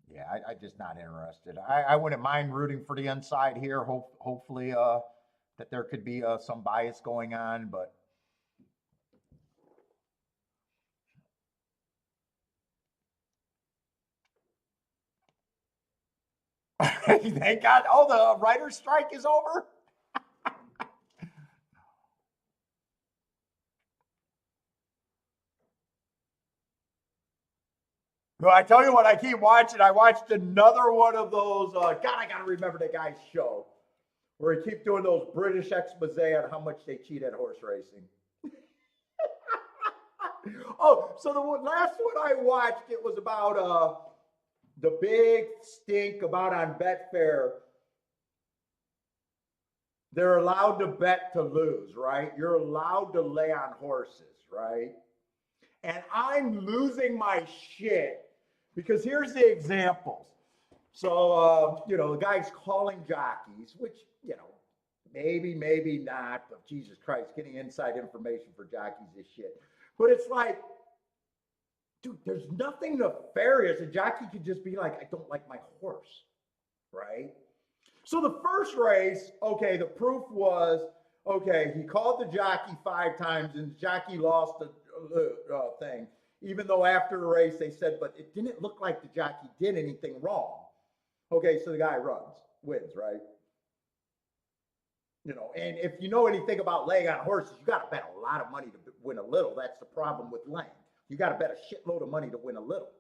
Yeah, I just not interested. I wouldn't mind rooting for the inside here. Hopefully that there could be some bias going on, but thank God. Oh, the writer's strike is over. No, I tell you what, I keep watching. I watched another one of those. God, I got to remember the guy's show where he keep doing those British expose on how much they cheat at horse racing. Oh, so the last one I watched, it was about the big stink about on Betfair. They're allowed to bet to lose, right? You're allowed to lay on horses, right? And I'm losing my shit because here's the examples. So, the guy's calling jockeys, which, maybe not, but Jesus Christ, getting inside information for jockeys is shit. But it's like, dude, there's nothing nefarious. A jockey could just be like, I don't like my horse, right? So the first race, okay, the proof was, okay, he called the jockey 5 times and the jockey lost the thing. Even though after the race they said, but it didn't look like the jockey did anything wrong. Okay, so the guy wins, right? And if you know anything about laying on horses, you got to bet a lot of money to win a little. That's the problem with laying. You got to bet a shitload of money to win a little.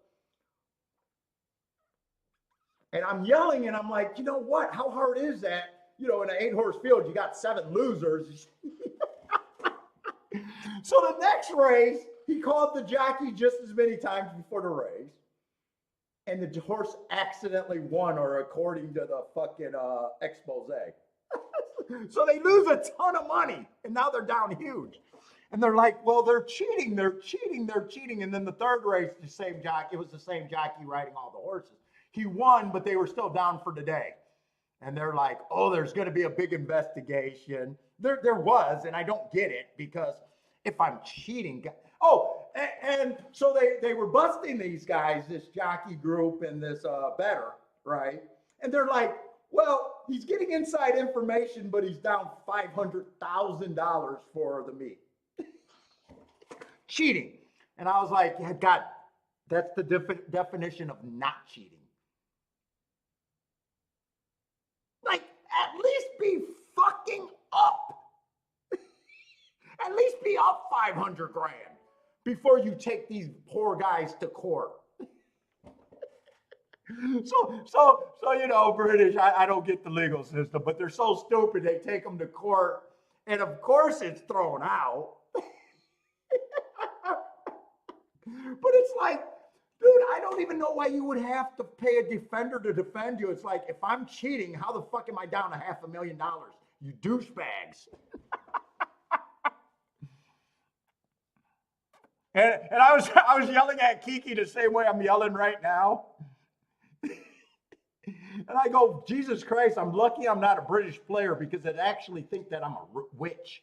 And I'm yelling and I'm like, you know what? How hard is that? In an 8-horse field, you got 7 losers. So the next race, he called the jockey just as many times before the race. And the horse accidentally won, or according to the fucking expose. So they lose a ton of money, and now they're down huge. And they're like, well, they're cheating. And then the third race, it was the same jockey riding all the horses. He won, but they were still down for the day. And they're like, oh, there's going to be a big investigation. There was, and I don't get it, because if I'm cheating. Oh, and so they were busting these guys, this jockey group and this bettor, right? And they're like, well, he's getting inside information, but he's down $500,000 for the meet. Cheating. And I was like, yeah, God, that's the definition of not cheating. Like, at least be fucking up. At least be up 500 grand before you take these poor guys to court. So you know, British, I don't get the legal system, but they're so stupid they take them to court, and of course it's thrown out. But it's like, dude, I don't even know why you would have to pay a defender to defend you. It's like, if I'm cheating, how the fuck am I down $500,000? You douchebags. And I was yelling at Kiki the same way I'm yelling right now. And I go, Jesus Christ, I'm lucky I'm not a British player because I'd actually think that I'm a witch.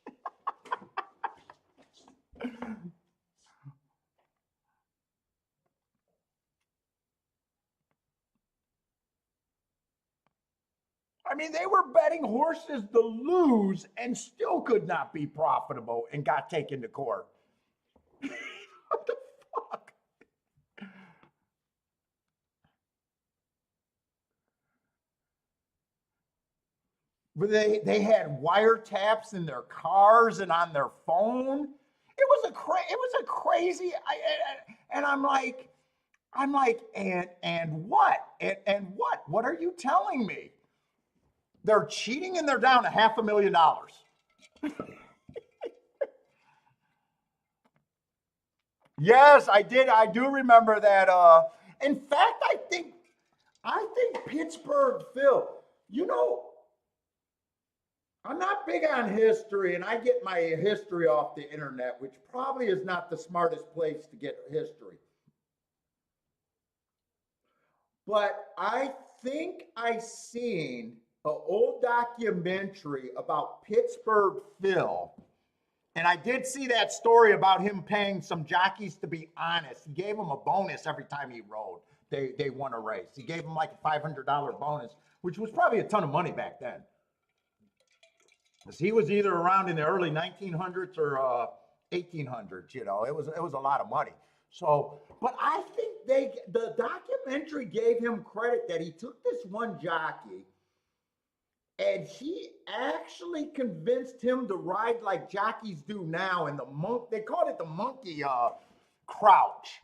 I mean, they were betting horses to lose and still could not be profitable and got taken to court. What the fuck? They had wiretaps in their cars and on their phone. It was a crazy. And I'm like, and what? And what? What are you telling me? They're cheating and they're down $500,000. Yes, I did. I do remember that. In fact, I think Pittsburgh, Phil, you know, I'm not big on history, and I get my history off the internet, which probably is not the smartest place to get history. But I think I seen an old documentary about Pittsburgh Phil, and I did see that story about him paying some jockeys to be honest. He gave them a bonus every time he rode. They won a race. He gave them like a $500 bonus, which was probably a ton of money back then. Because he was either around in the early 1900s or 1800s. You know, it was a lot of money. So, but I think the documentary gave him credit that he took this one jockey and he actually convinced him to ride like jockeys do now in they called it the monkey crouch.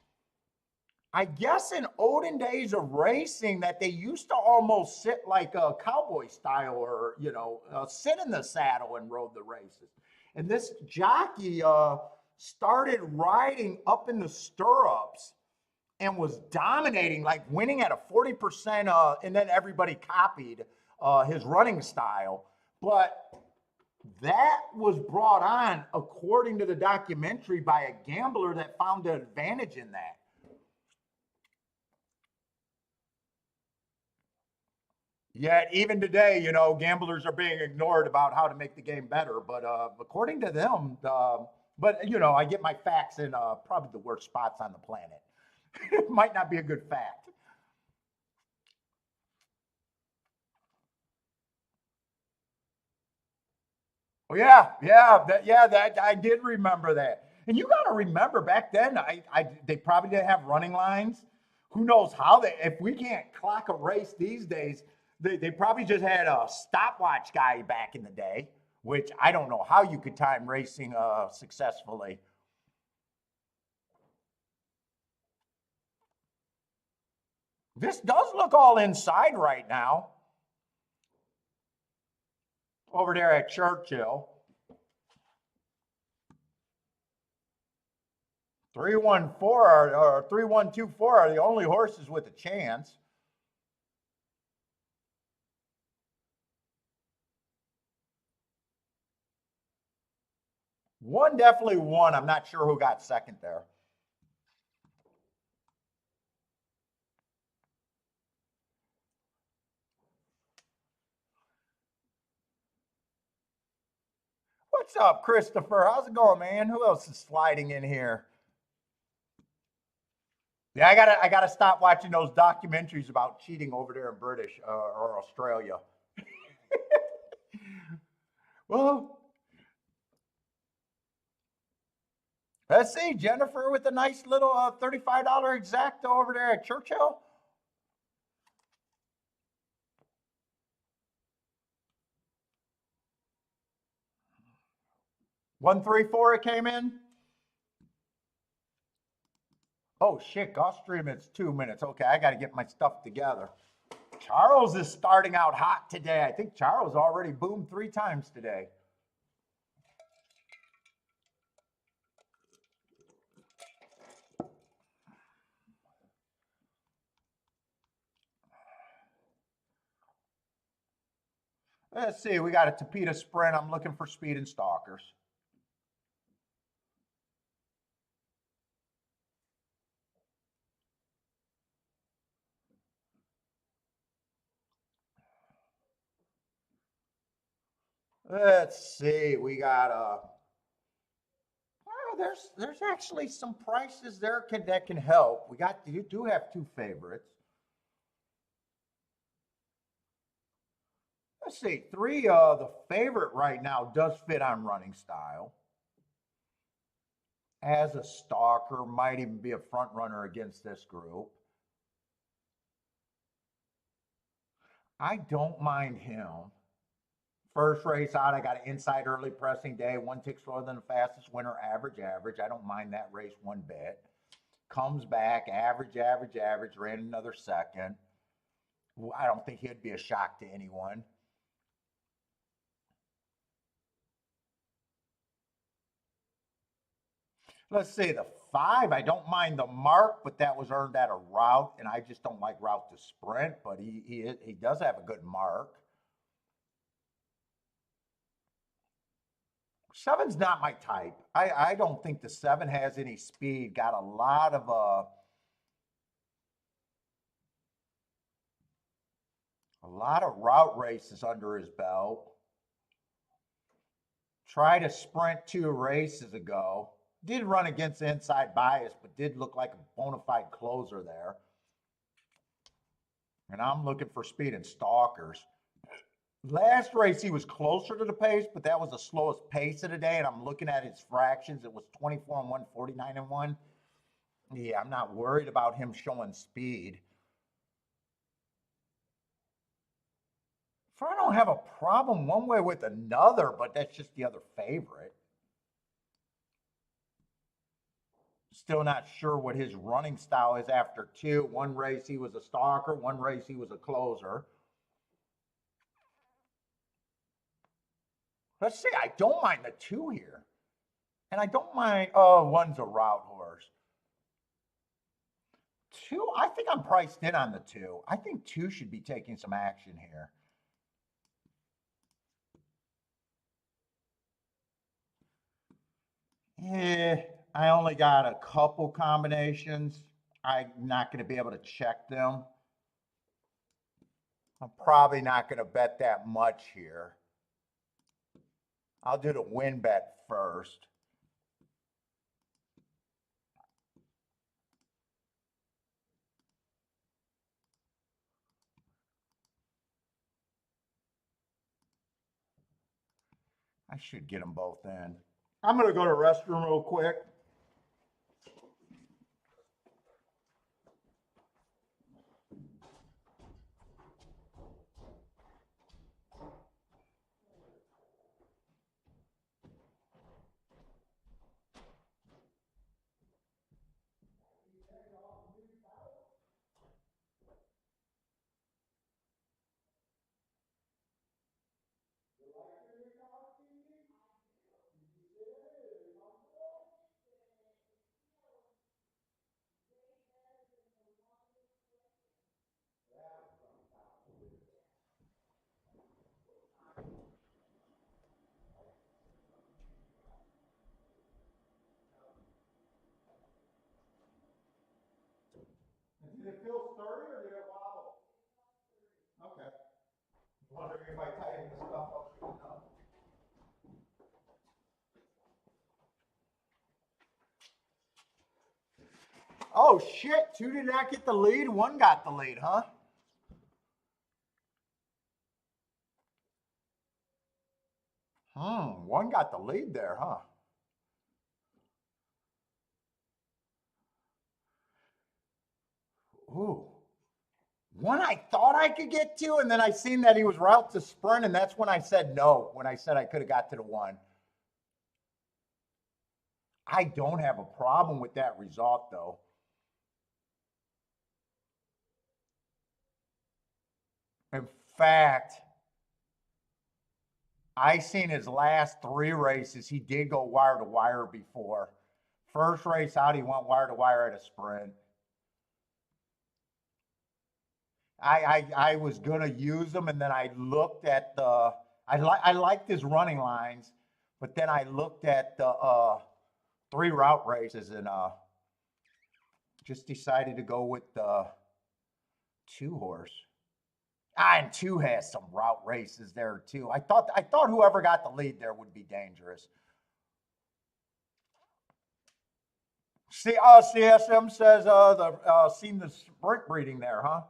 I guess in olden days of racing that they used to almost sit like a cowboy style or, you know, sit in the saddle and rode the races. And this jockey started riding up in the stirrups and was dominating, like winning at a 40%, and then everybody copied his running style. But that was brought on, according to the documentary, by a gambler that found an advantage in that. Yet even today, you know, gamblers are being ignored about how to make the game better. But according to them, but you know, I get my facts in probably the worst spots on the planet. It might not be a good fact. Oh that I did remember that. And you got to remember back then, they probably didn't have running lines. Who knows how if we can't clock a race these days. They probably just had a stopwatch guy back in the day, which I don't know how you could time racing successfully. This does look all inside right now. Over there at Churchill. 314 or 3124 are the only horses with a chance. One definitely won. I'm not sure who got second there. What's up, Christopher? How's it going, man? Who else is sliding in here? Yeah, I gotta stop watching those documentaries about cheating over there in British or Australia. Well, let's see, Jennifer with a nice little $35 exacto over there at Churchill. 134 it came in. Oh shit, Gulfstream, it's 2 minutes. Okay, I got to get my stuff together. Charles is starting out hot today. I think Charles already boomed 3 times today. Let's see, we got a Tapeta Sprint. I'm looking for speed and stalkers. Let's see, we got well, there's actually some prices there that can help. You do have 2 favorites. Let's see, 3 the favorite right now does fit on running style. As a stalker, might even be a front runner against this group. I don't mind him. First race out, I got an inside early pressing day, 1 tick slower than the fastest winner, average. I don't mind that race one bit. Comes back, average, ran another second. I don't think he'd be a shock to anyone. Let's see, the 5, I don't mind the mark, but that was earned at a route, and I just don't like route to sprint, but he does have a good mark. 7's not my type. I don't think the 7 has any speed. Got a lot of route races under his belt. Tried to sprint 2 races ago. Did run against inside bias, but did look like a bona fide closer there. And I'm looking for speed and stalkers. Last race, he was closer to the pace, but that was the slowest pace of the day. And I'm looking at his fractions. It was 24 and 1, 49 and 1. Yeah, I'm not worried about him showing speed. So I don't have a problem one way with another, but that's just the other favorite. Still not sure what his running style is after 2. 1 race, he was a stalker. 1 race, he was a closer. Let's see, I don't mind the 2 here. And I don't mind, 1's a route horse. 2, I think I'm priced in on the 2. I think 2 should be taking some action here. I only got a couple combinations. I'm not going to be able to check them. I'm probably not going to bet that much here. I'll do the win bet first. I should get them both in. I'm going to go to the restroom real quick. Did it feel sturdy or did it wobble? Okay. Wondering if I tighten the stuff up good enough. Oh shit, 2 did not get the lead, 1 got the lead, huh? got the lead there, huh? Ooh. One I thought I could get to, and then I seen that he was route to sprint, and that's when I said no, when I said I could have got to the one. I don't have a problem with that result, though. In fact, I seen his last 3 races. He did go wire to wire before. First race out, he went wire to wire at a sprint. I was gonna use him, and then I looked at the. I liked his running lines, but then I looked at the 3 route races and just decided to go with the 2 horse. And 2 has some route races there too. I thought whoever got the lead there would be dangerous. See, CSM says seen the sprint breeding there, huh?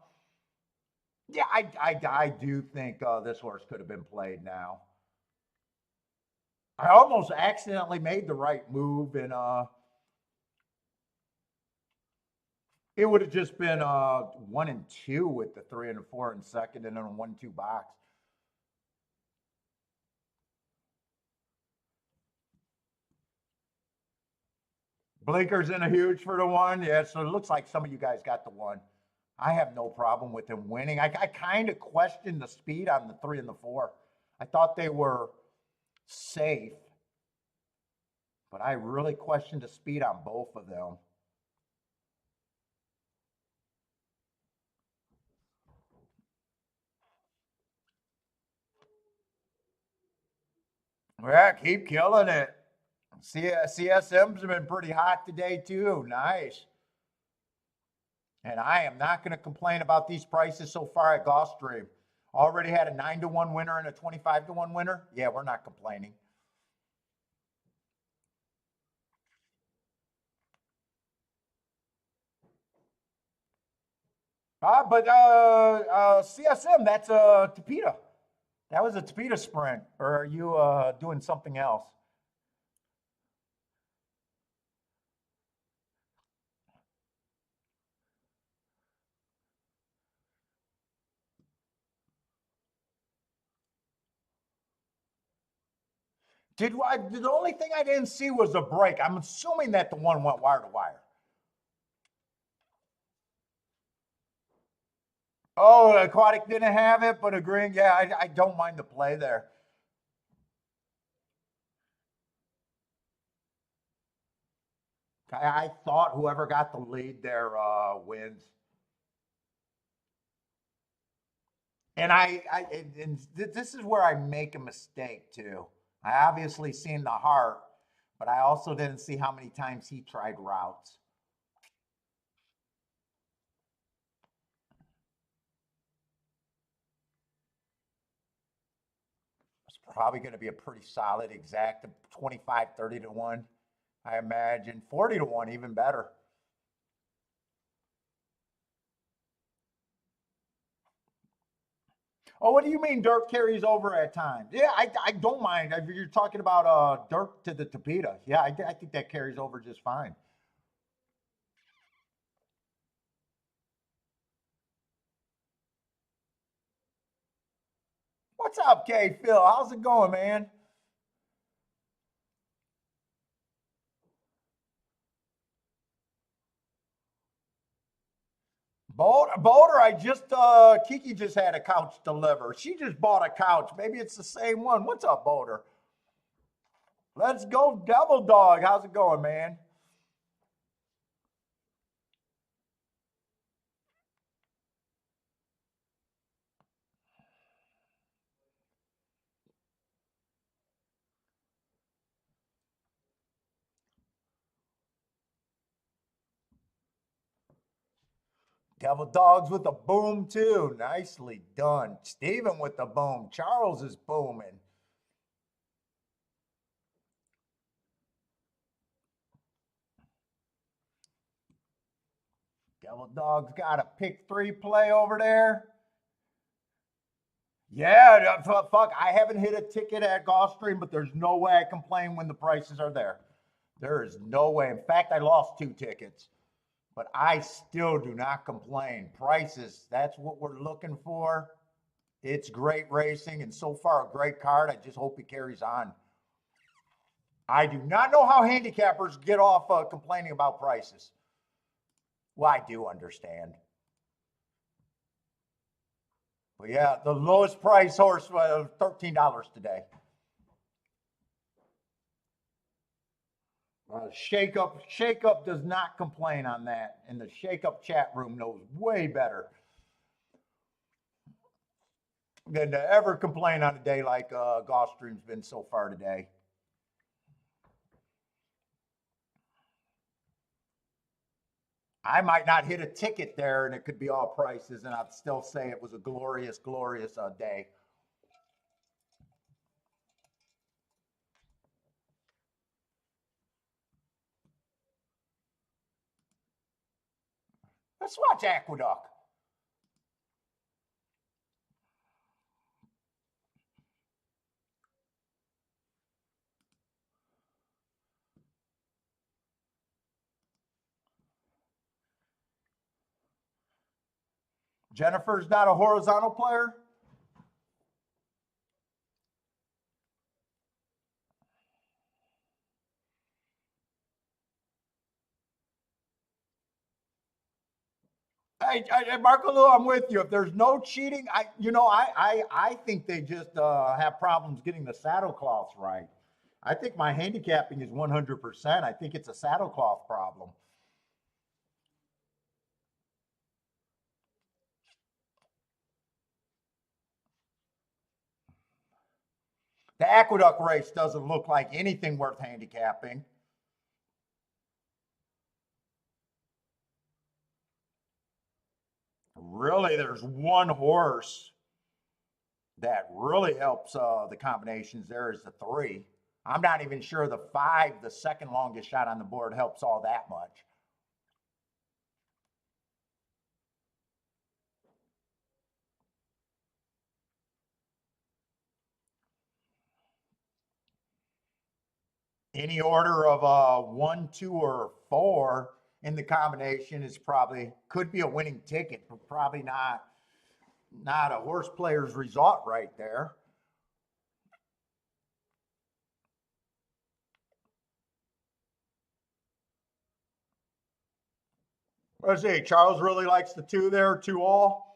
Yeah, I do think this horse could have been played now. I almost accidentally made the right move, and it would have just been 1 and 2 with the 3 and 4 in second, and then a 1-2 box. Blinkers in a huge for the 1. Yeah, so it looks like some of you guys got the 1. I have no problem with him winning. I kind of questioned the speed on the 3 and the 4. I thought they were safe, but I really questioned the speed on both of them. Yeah, keep killing it. CSM's been pretty hot today too. Nice. And I am not going to complain about these prices so far at Gulfstream. Already had a 9-to-1 winner and a 25-to-1 winner. Yeah, we're not complaining. But CSM, that's a Tapeta. That was a Tapeta sprint. Or are you doing something else? The only thing I didn't see was a break. I'm assuming that the 1 went wire to wire. Oh, Aquatic didn't have it, but agreeing, yeah, I don't mind the play there. I thought whoever got the lead there wins. And this is where I make a mistake too. I obviously seen the heart, but I also didn't see how many times he tried routes. It's probably going to be a pretty solid exact 25, 30 to 1. I imagine 40 to 1, even better. Oh, what do you mean dirt carries over at times? Yeah, I don't mind. If you're talking about dirt to the Tapeta, yeah, I think that carries over just fine. What's up, K Phil? How's it going, man? Boulder, I just Kiki just had a couch delivered. She just bought a couch. Maybe it's the same one. What's up, Boulder? Let's go, Devil Dog. How's it going, man? Devil Dogs with the boom too. Nicely done. Steven with the boom. Charles is booming. Devil Dog's got a pick 3 play over there. Yeah, fuck. I haven't hit a ticket at Gulfstream, but there's no way I complain when the prices are there. There is no way. In fact, I lost 2 tickets, but I still do not complain. Prices, that's what we're looking for. It's great racing, and so far a great card. I just hope it carries on. I do not know how handicappers get off complaining about prices. Well, I do understand. But yeah, the lowest price horse was $13 today. Shake Up does not complain on that, and the Shake Up chat room knows way better than to ever complain on a day like Gulfstream's been so far today. I might not hit a ticket there, and it could be all prices, and I'd still say it was a glorious, glorious day. Let's watch Aqueduct. Jennifer's not a horizontal player. Marco Lou, I'm with you. If there's no cheating, I think they just have problems getting the saddlecloths right. I think my handicapping is 100%. I think it's a saddlecloth problem. The Aqueduct race doesn't look like anything worth handicapping. Really, there's one horse that really helps the combinations. There is the 3. I'm not even sure the 5, the second longest shot on the board, helps all that much. Any order of 1, 2, or 4 in the combination is probably could be a winning ticket, but probably not a horse player's result right there. Let's see. Charles really likes the 2 there, 2 all.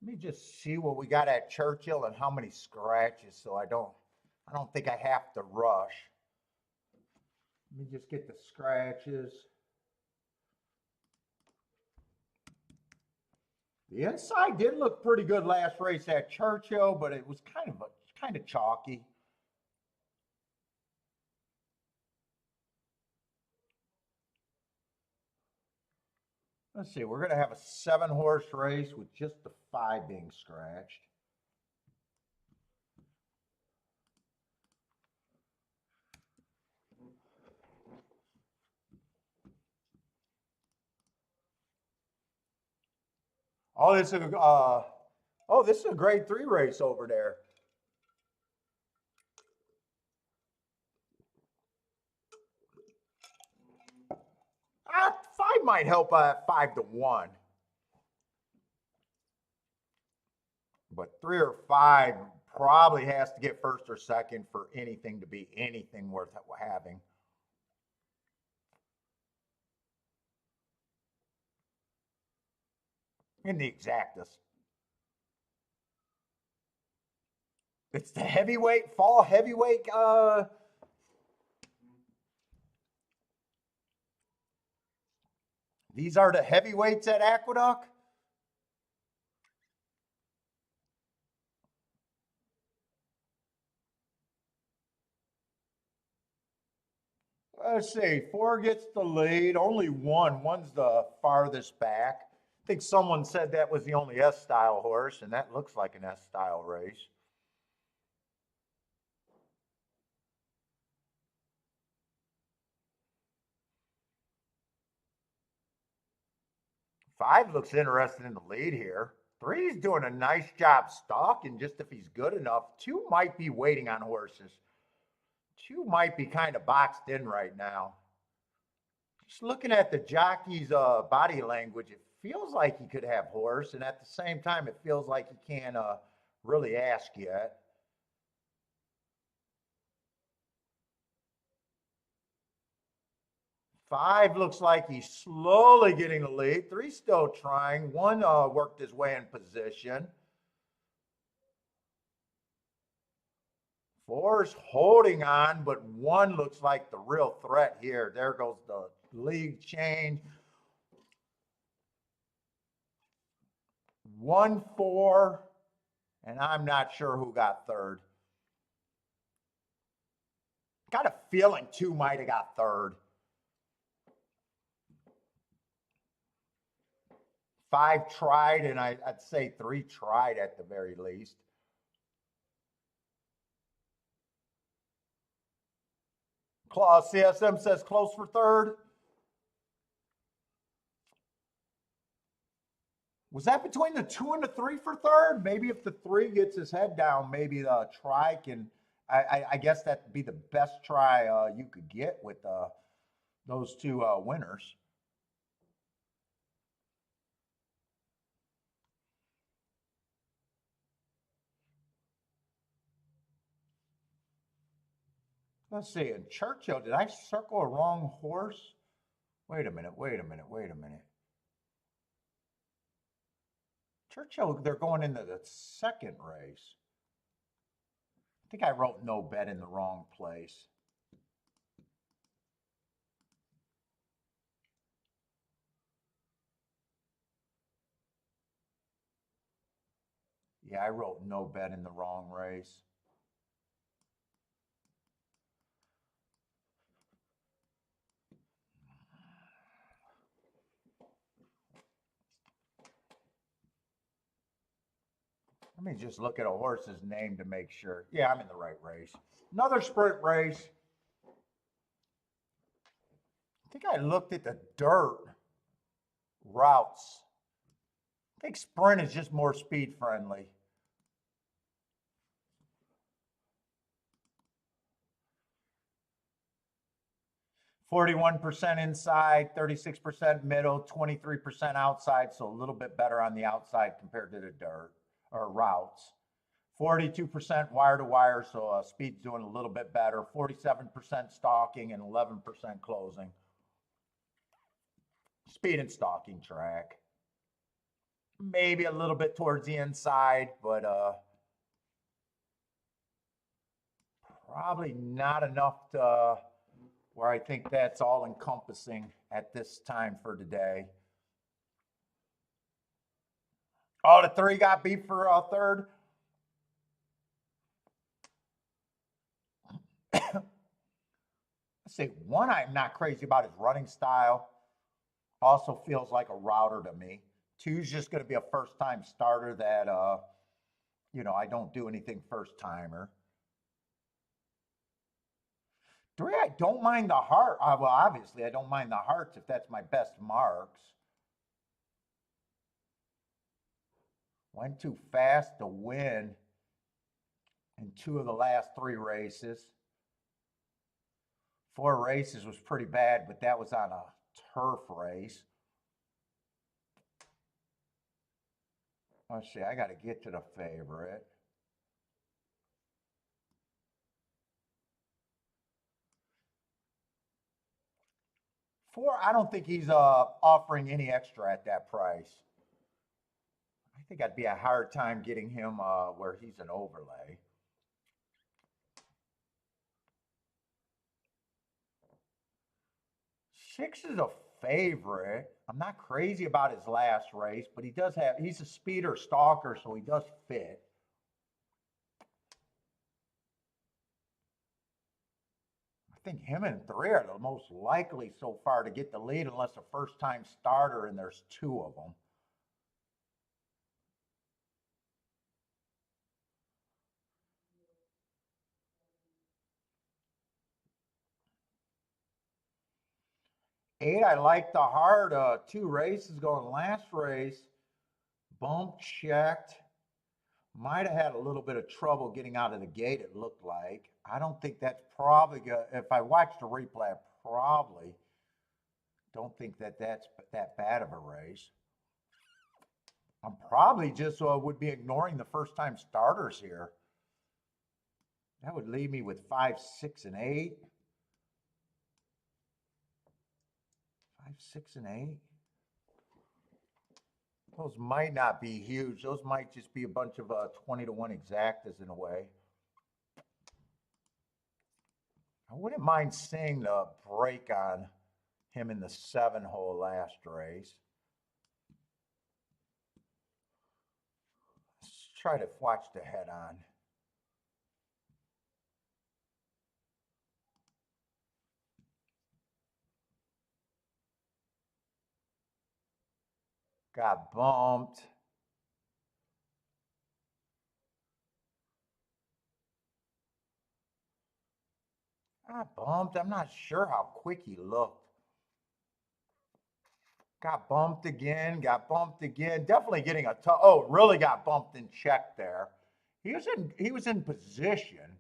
Let me just see what we got at Churchill and how many scratches, so I don't think I have to rush. Let me just get the scratches. The inside did look pretty good last race at Churchill, but it was kind of chalky. Let's see, we're going to have a 7-horse race with just the 5 being scratched. Oh, this is a grade 3 race over there. Ah, 5 might help at 5-1. But 3 or 5 probably has to get first or second for anything to be anything worth having. In the exactus. It's the heavyweight, fall heavyweight. These are the heavyweights at Aqueduct. Let's see, 4 gets the lead, only 1. 1's the farthest back. I think someone said that was the only S-style horse, and that looks like an S-style race. Five looks interested in the lead here. 3's doing a nice job stalking, just if he's good enough. 2 might be waiting on horses. 2 might be kind of boxed in right now. Just looking at the jockey's body language, it feels like he could have horse, and at the same time, it feels like he can't really ask yet. 5 looks like he's slowly getting the lead. 3's still trying. 1 worked his way in position. 4's holding on, but 1 looks like the real threat here. There goes the lead change. 1, 4, and I'm not sure who got third. Got a feeling 2 might have got third. 5 tried, and I'd say 3 tried at the very least. CSM says close for third. Was that between the 2 and the 3 for third? Maybe if the 3 gets his head down, maybe the try can, I guess that'd be the best try you could get with those 2 winners. Let's see, in Churchill, did I circle a wrong horse? Wait a minute. Churchill, they're going into the second race. I think I wrote no bet in the wrong place. Yeah, I wrote no bet in the wrong race. Let me just look at a horse's name to make sure. Yeah, I'm in the right race. Another sprint race. I think I looked at the dirt routes. I think sprint is just more speed friendly. %41 inside, 36% middle, 23% outside, so a little bit better on the outside compared to the dirt or routes. 42% wire to wire, so speed's doing a little bit better. 47% stalking and 11% closing. Speed and stalking track. Maybe a little bit towards the inside, but probably not enough to where I think that's all encompassing at this time for today. Oh, the 3 got beat for third. Let's see, 1, I'm not crazy about his running style. Also feels like a router to me. 2's just going to be a first-time starter that, I don't do anything first-timer. 3, I don't mind the heart. Well, obviously, I don't mind the hearts if that's my best marks. Went too fast to win in 2 of the last 3 races. 4 races was pretty bad, but that was on a turf race. Let's see, I got to get to the favorite. Four, I don't think he's offering any extra at that price. I think I'd be a hard time getting him where he's an overlay. Six is a favorite. I'm not crazy about his last race, but he's a speeder stalker, so he does fit. I think him and 3 are the most likely so far to get the lead unless a first-time starter and there's 2 of them. Eight, I like the heart. 2 races going last race. Bump checked. Might have had a little bit of trouble getting out of the gate, it looked like. I don't think that's probably good. If I watched the replay, I probably don't think that that's that bad of a race. I'm probably just would be ignoring the first-time starters here. That would leave me with 5, 6, and 8. 5, 6, and 8. Those might not be huge. Those might just be a bunch of 20-to-1 exactas in a way. I wouldn't mind seeing the break on him in the 7-hole last race. Let's try to watch the head on. Got bumped. Got bumped. I'm not sure how quick he looked. Got bumped again. Got bumped again. Definitely getting a tough. Oh, really got bumped in check there. He was in position.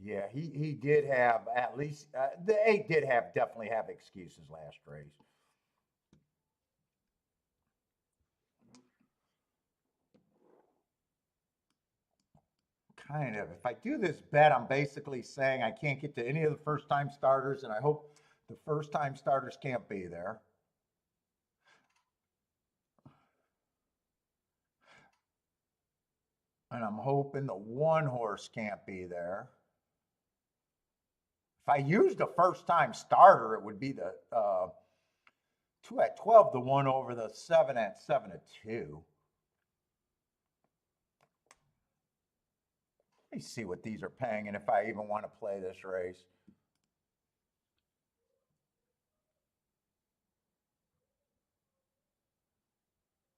Yeah, he did have at least the 8 did definitely have excuses last race. Kind of. If I do this bet, I'm basically saying I can't get to any of the first-time starters, and I hope the first-time starters can't be there. And I'm hoping the 1 horse can't be there. If I used a first-time starter, it would be the 2 at 12 to 1 over the 7 at 7 to 2. Let me see what these are paying and if I even want to play this race.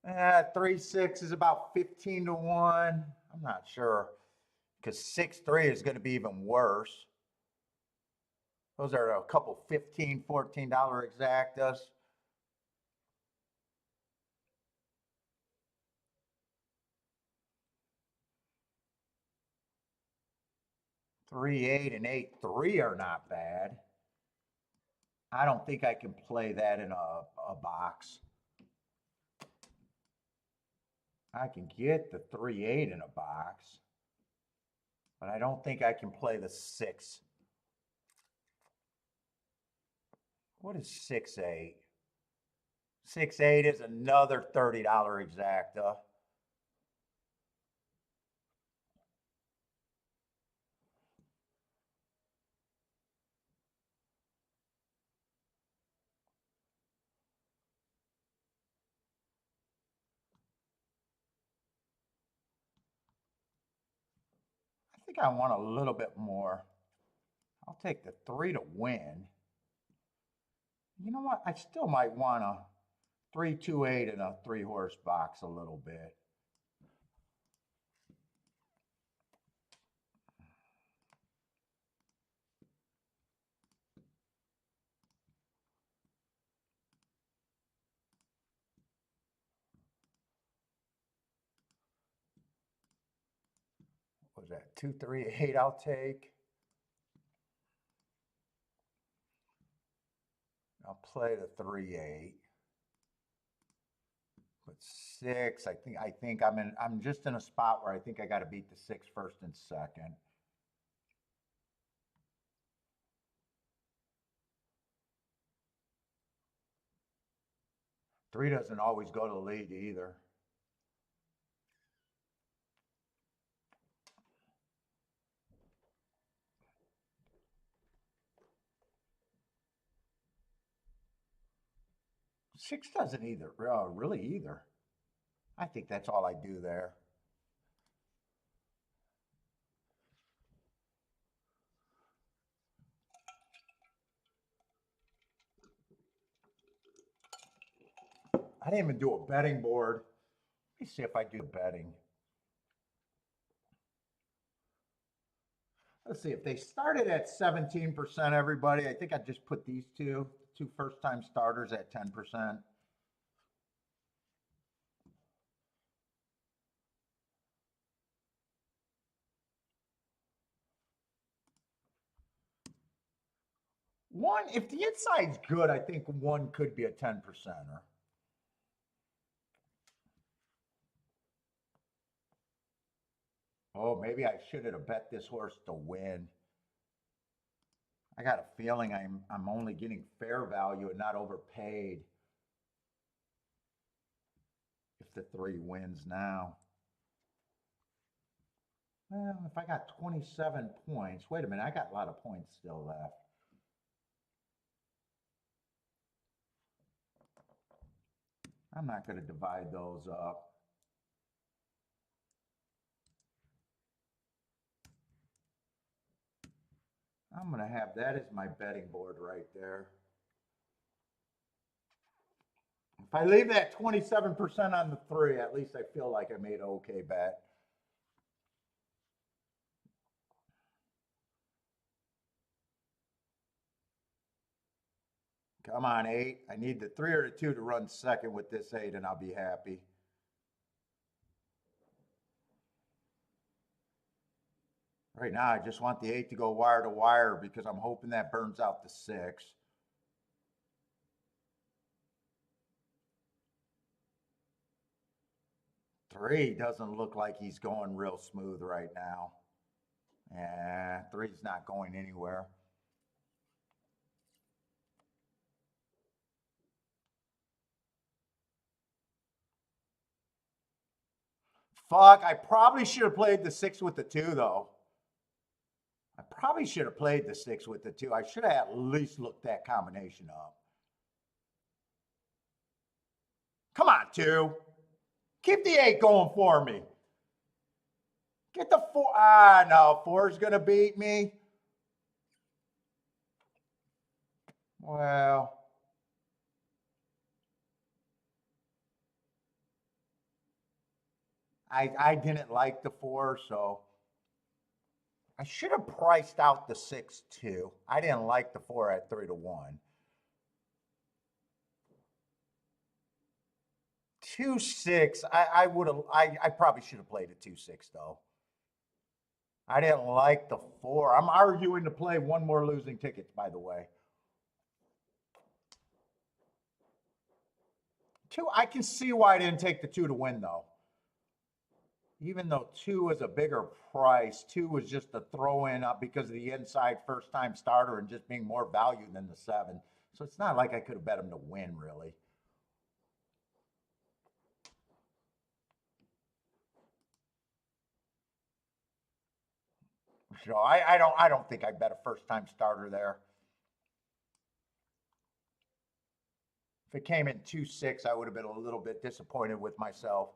Eh, 3-6 is about 15 to 1. I'm not sure because 6-3 is going to be even worse. Those are a couple $15, $14 exactas. 3-8 and 8-3 are not bad. I don't think I can play that in a box. I can get the 3-8 in a box, but I don't think I can play the 6. What is 6-8? 6-8 is another $30 exacta. I think I want a little bit more. I'll take the 3 to win. You know what? I still might want a 3-2-8 in a 3-horse box a little bit. What was that? 2-3-8 I'll take. I'll play the 3-8. But 6, I think I'm just in a spot where I think I got to beat the 6 first and second. Three doesn't always go to the lead either. Six doesn't either, really either. I think that's all I do there. I didn't even do a betting board. Let me see if I do betting. Let's see, if they started at 17%, everybody, I think I'd just put these two first-time starters at 10%. One, if the inside's good, I think one could be a 10%er. Oh, maybe I should have bet this horse to win. I got a feeling I'm only getting fair value and not overpaid if the 3 wins now. Well, if I got 27 points, wait a minute, I got a lot of points still left. I'm not going to divide those up. I'm going to have that as my betting board right there. If I leave that 27% on the 3, at least I feel like I made an okay bet. Come on, 8. I need the 3 or the 2 to run second with this 8, and I'll be happy. Right now, I just want the 8 to go wire to wire because I'm hoping that burns out the 6. Three doesn't look like he's going real smooth right now. Yeah, 3's not going anywhere. Fuck, I probably should have played the 6 with the 2, though. I probably should have played the 6 with the 2. I should have at least looked that combination up. Come on, 2. Keep the 8 going for me. Get the 4. Ah, no, 4's going to beat me. Well, I didn't like the 4, so I should have priced out the 6 too. I didn't like the 4 at 3 to 1. 2-6. I would have. I probably should have played a 2-6 though. I didn't like the 4. I'm arguing to play one more losing tickets, by the way. 2. I can see why I didn't take the 2 to win though. Even though 2 is a bigger price, 2 was just a throw in up because of the inside first time starter and just being more value than the 7. So it's not like I could have bet him to win really. So I don't think I bet a first time starter there. If it came in 2-6, I would have been a little bit disappointed with myself.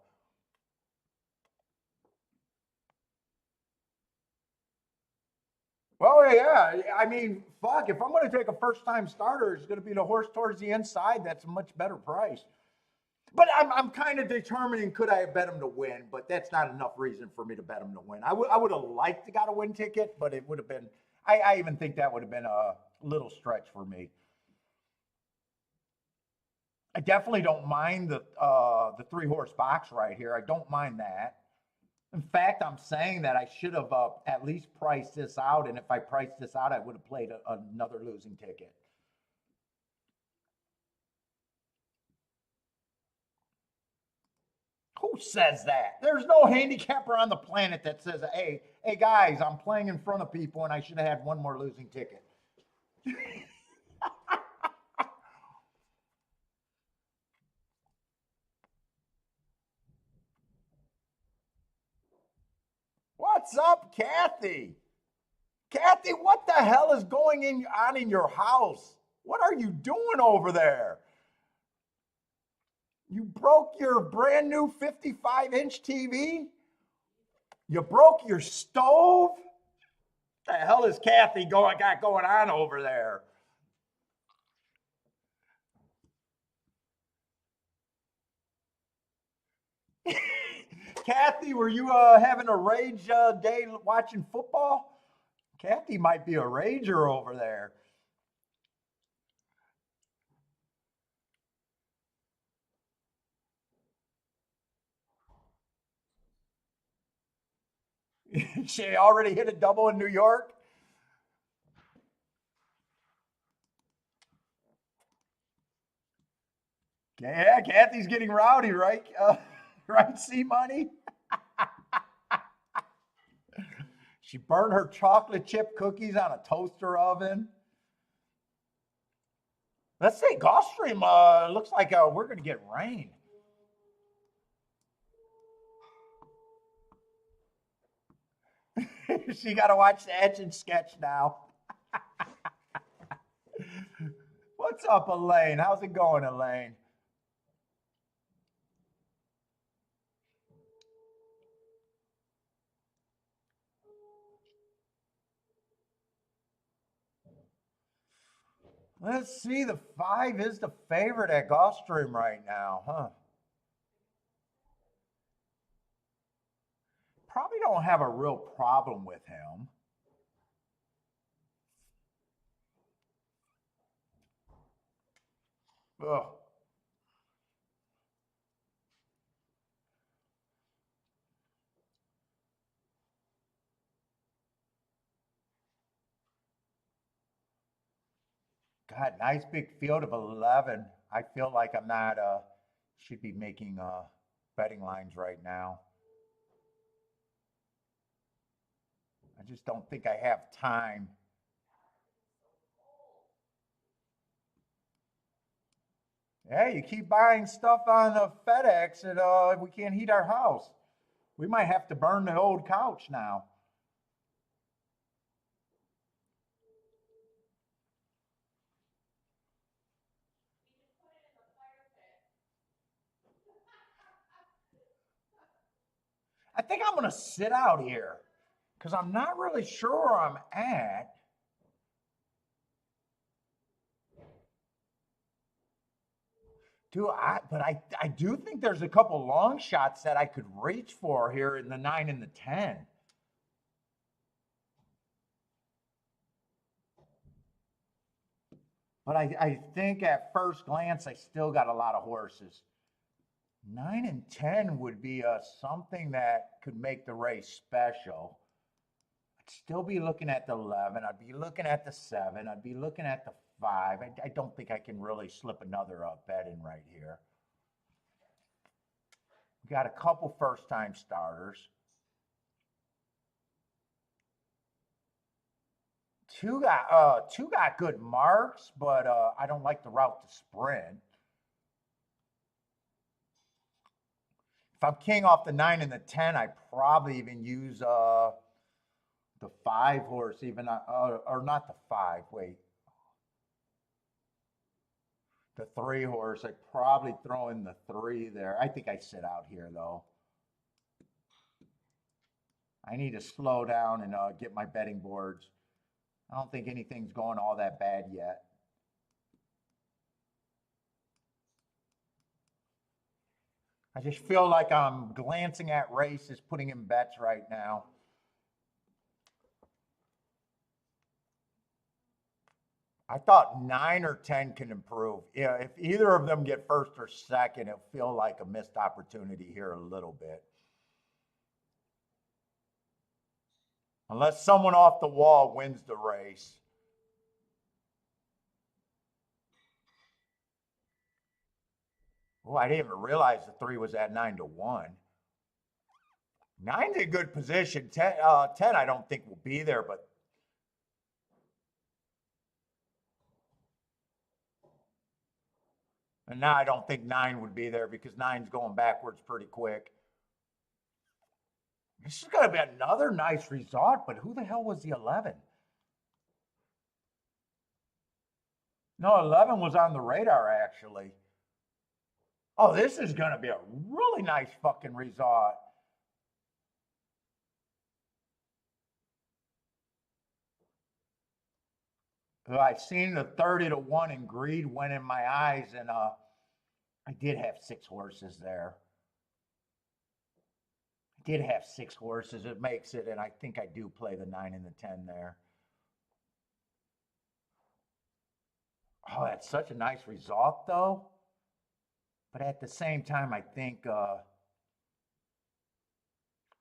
Well, yeah, I mean, fuck, if I'm going to take a first-time starter, it's going to be the horse towards the inside. That's a much better price. But I'm kind of determining, could I have bet him to win? But that's not enough reason for me to bet him to win. I would have liked to got a win ticket, but it would have been, I even think that would have been a little stretch for me. I definitely don't mind the 3-horse box right here. I don't mind that. In fact, I'm saying that I should have at least priced this out. And if I priced this out, I would have played another losing ticket. Who says that? There's no handicapper on the planet that says, hey guys, I'm playing in front of people and I should have had one more losing ticket. What's up, Kathy? Kathy, what the hell is going on in your house? What are you doing over there? You broke your brand new 55-inch TV? You broke your stove? What the hell is Kathy got going on over there? Kathy, were you having a rage day watching football? Kathy might be a rager over there. She already hit a double in New York. Yeah, Kathy's getting rowdy, right? Right, C Money? She burned her chocolate chip cookies on a toaster oven. Let's say Gulfstream looks like we're going to get rain. She got to watch the Etch and Sketch now. What's up, Elaine? How's it going, Elaine? Let's see. The 5 is the favorite at Gulfstream right now, huh? Probably don't have a real problem with him. Ugh. God, nice big field of 11. I feel like I'm not, should be making betting lines right now. I just don't think I have time. Hey, you keep buying stuff on FedEx and we can't heat our house. We might have to burn the old couch now. I think I'm going to sit out here because I'm not really sure where I'm at. I do think there's a couple long shots that I could reach for here in the 9 and the 10. But I think at first glance, I still got a lot of horses. 9 and 10 would be something that could make the race special. I'd still be looking at the 11. I'd be looking at the 7. I'd be looking at the 5. I don't think I can really slip another bet in right here. We got a couple first-time starters. Two got good marks, but I don't like the route to sprint. If I'm king off the 9 and the 10, I probably even use the 5 horse, even or not the 5. Wait, the 3 horse. I probably throw in the 3 there. I think I sit out here though. I need to slow down and get my betting boards. I don't think anything's going all that bad yet. I just feel like I'm glancing at races, putting in bets right now. I thought 9 or 10 can improve. Yeah, if either of them get first or second, it'll feel like a missed opportunity here a little bit. Unless someone off the wall wins the race. Oh, I didn't even realize the 3 was at 9-1. 9's a good position. 10, 10 I don't think will be there, but and now I don't think 9 would be there because 9's going backwards pretty quick. This is going to be another nice result, but who the hell was the 11? No, 11 was on the radar, actually. Oh, this is going to be a really nice fucking result. I seen the 30-1 and greed went in my eyes, and I did have 6 horses there. Did have 6 horses. It makes it, and I think I do play the 9 and the 10 there. Oh, that's such a nice result, though. But at the same time, I think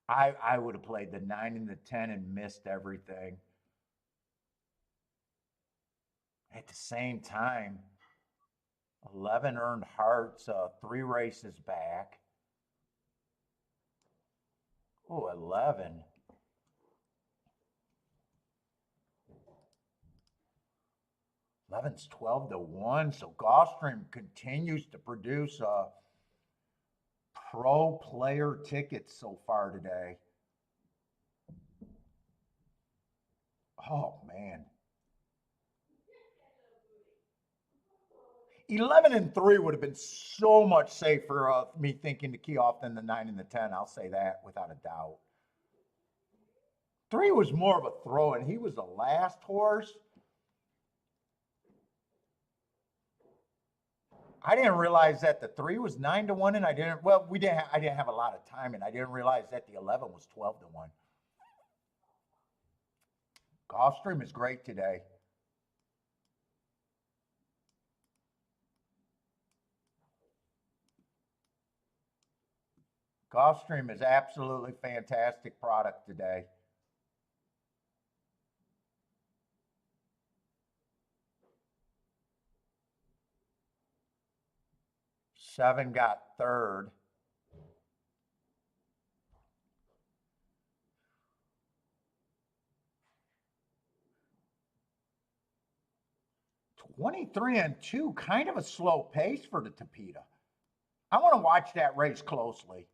I would have played the 9 and the 10 and missed everything. At the same time, 11 earned hearts, 3 races back. Oh, 11. 11's 12-1. So Gulfstream continues to produce pro player tickets so far today. Oh, man. 11 and 3 would have been so much safer me thinking to key off than the 9 and the 10. I'll say that without a doubt. 3 was more of a throw, and he was the last horse. I didn't realize that the 3 was 9-1, and I didn't have a lot of time, and I didn't realize that the 11 was 12-1. Gulfstream is great today. Gulfstream is absolutely fantastic product today. Seven got third. (23-2), kind of a slow pace for the Tapeta. I want to watch that race closely.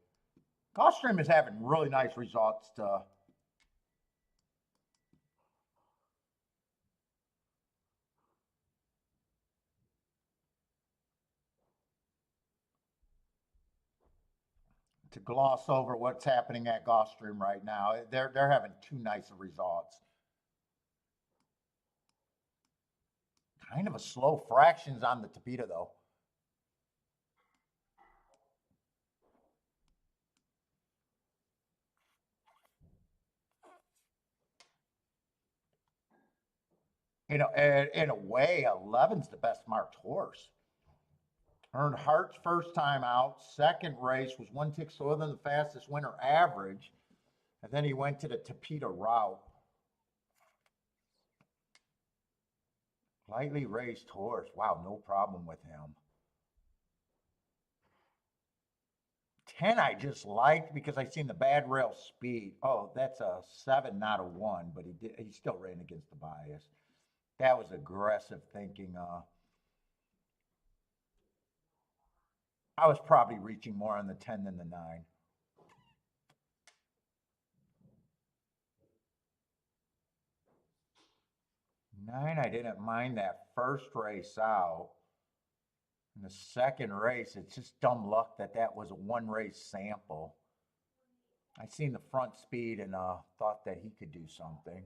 Gulfstream is having really nice results to gloss over what's happening at Gulfstream right now. They're having 2 nice results. Kind of a slow fractions on the Tapeta though. In a way, 11's the best marked horse. Earned Hearts first time out. Second race was 1 tick slower than the fastest winner average. And then he went to the Tapeta route. Lightly raced horse. Wow, no problem with him. 10 I just liked because I seen the bad rail speed. Oh, that's a 7, not a 1, but he still ran against the bias. That was aggressive thinking. I was probably reaching more on the 10 than the 9. 9, I didn't mind that first race out. In the second race, it's just dumb luck that was a 1 race sample. I seen the front speed and thought that he could do something.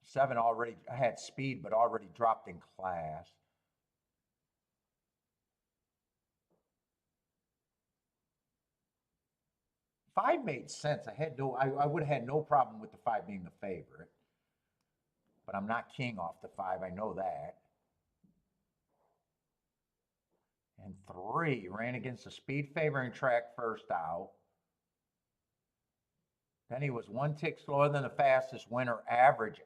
7 already had speed, but already dropped in class. 5 made sense. I would have had no problem with the 5 being the favorite. But I'm not king off the 5. I know that. And 3 ran against the speed favoring track first out. Then he was 1 tick slower than the fastest winner average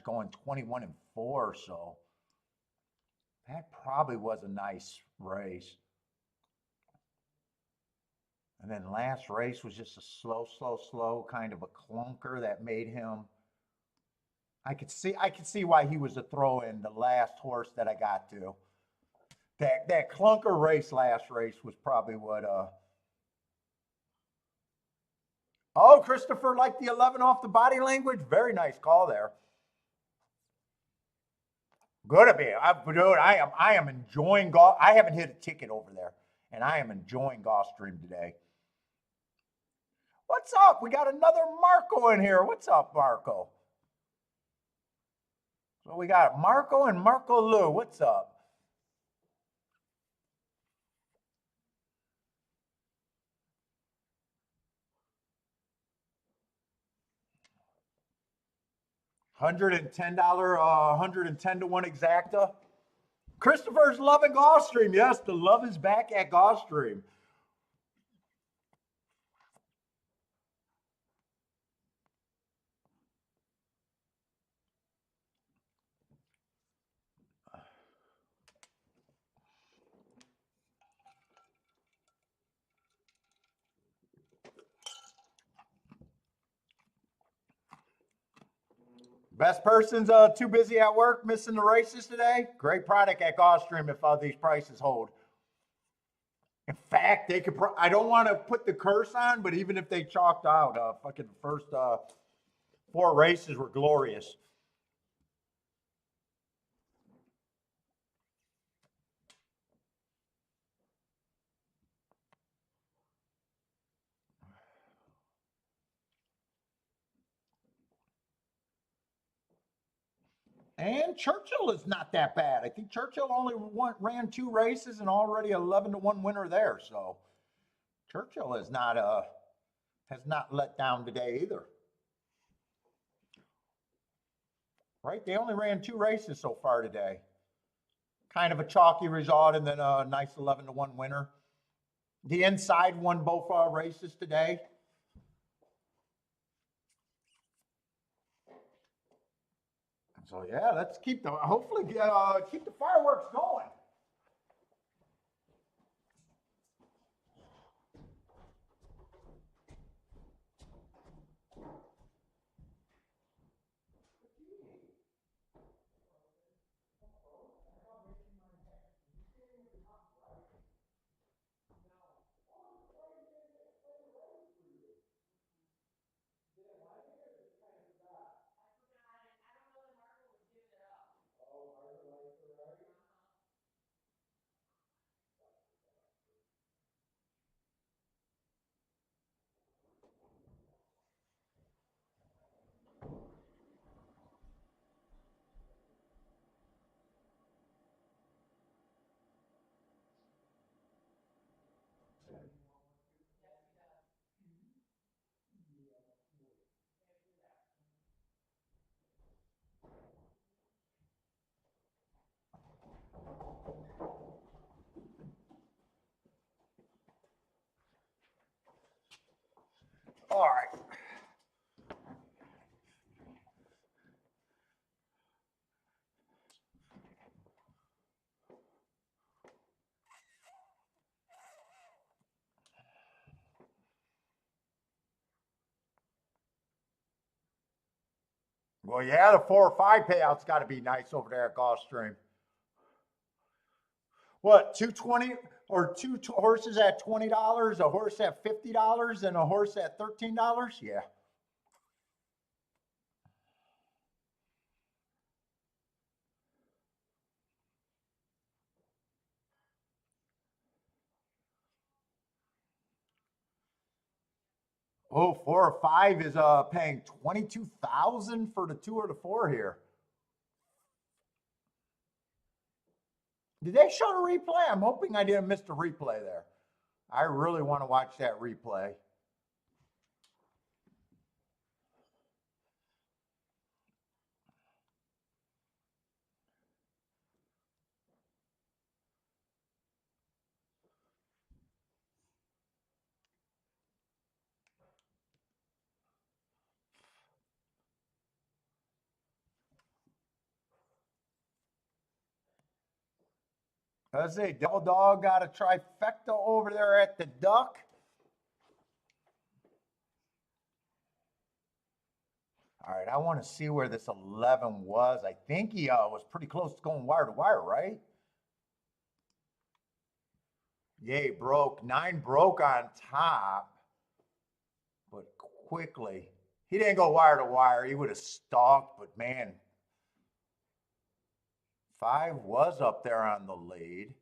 going 21-4. So that probably was a nice race. And then last race was just a slow kind of a clunker that made him. I could see why he was a throw in the last horse that I got to. That clunker race last race was probably what Oh, Christopher liked the 11 off the body language. Very nice call there. Good to be. Dude, I am enjoying golf. I haven't hit a ticket over there, and I am enjoying Gulfstream today. What's up? We got another Marco in here. What's up, Marco? So we got Marco and Marco Lou. What's up? $110, 110 to 1 exacta. Christopher's loving Gulfstream. Yes, the love is back at Gulfstream. Best person's too busy at work, missing the races today. Great product at Gulfstream if these prices hold. In fact, they could. I don't want to put the curse on, but even if they chalked out, fucking first 4 races were glorious. And Churchill is not that bad. I think Churchill only ran 2 races and already 11 to 1 winner there. So Churchill has not let down today either. Right? They only ran 2 races so far today. Kind of a chalky result and then a nice 11 to 1 winner. The inside won both races today. So yeah, let's hopefully keep the fireworks going. All right. Well, yeah, the 4 or 5 payouts got to be nice over there at Gulfstream. What, 220 or two horses at $20, a horse at $50, and a horse at $13? Yeah. Oh, 4 or 5 is paying 22,000 for the 2 or the 4 here. Did they show the replay? I'm hoping I didn't miss the replay there. I really want to watch that replay. Let's see, Double Dog got a trifecta over there at the Duck. All right, I want to see where this 11 was. I think he was pretty close to going wire to wire, right? Yeah, he broke. 9 broke on top, but quickly. He didn't go wire to wire. He would have stalked, but man, 5 was up there on the lead.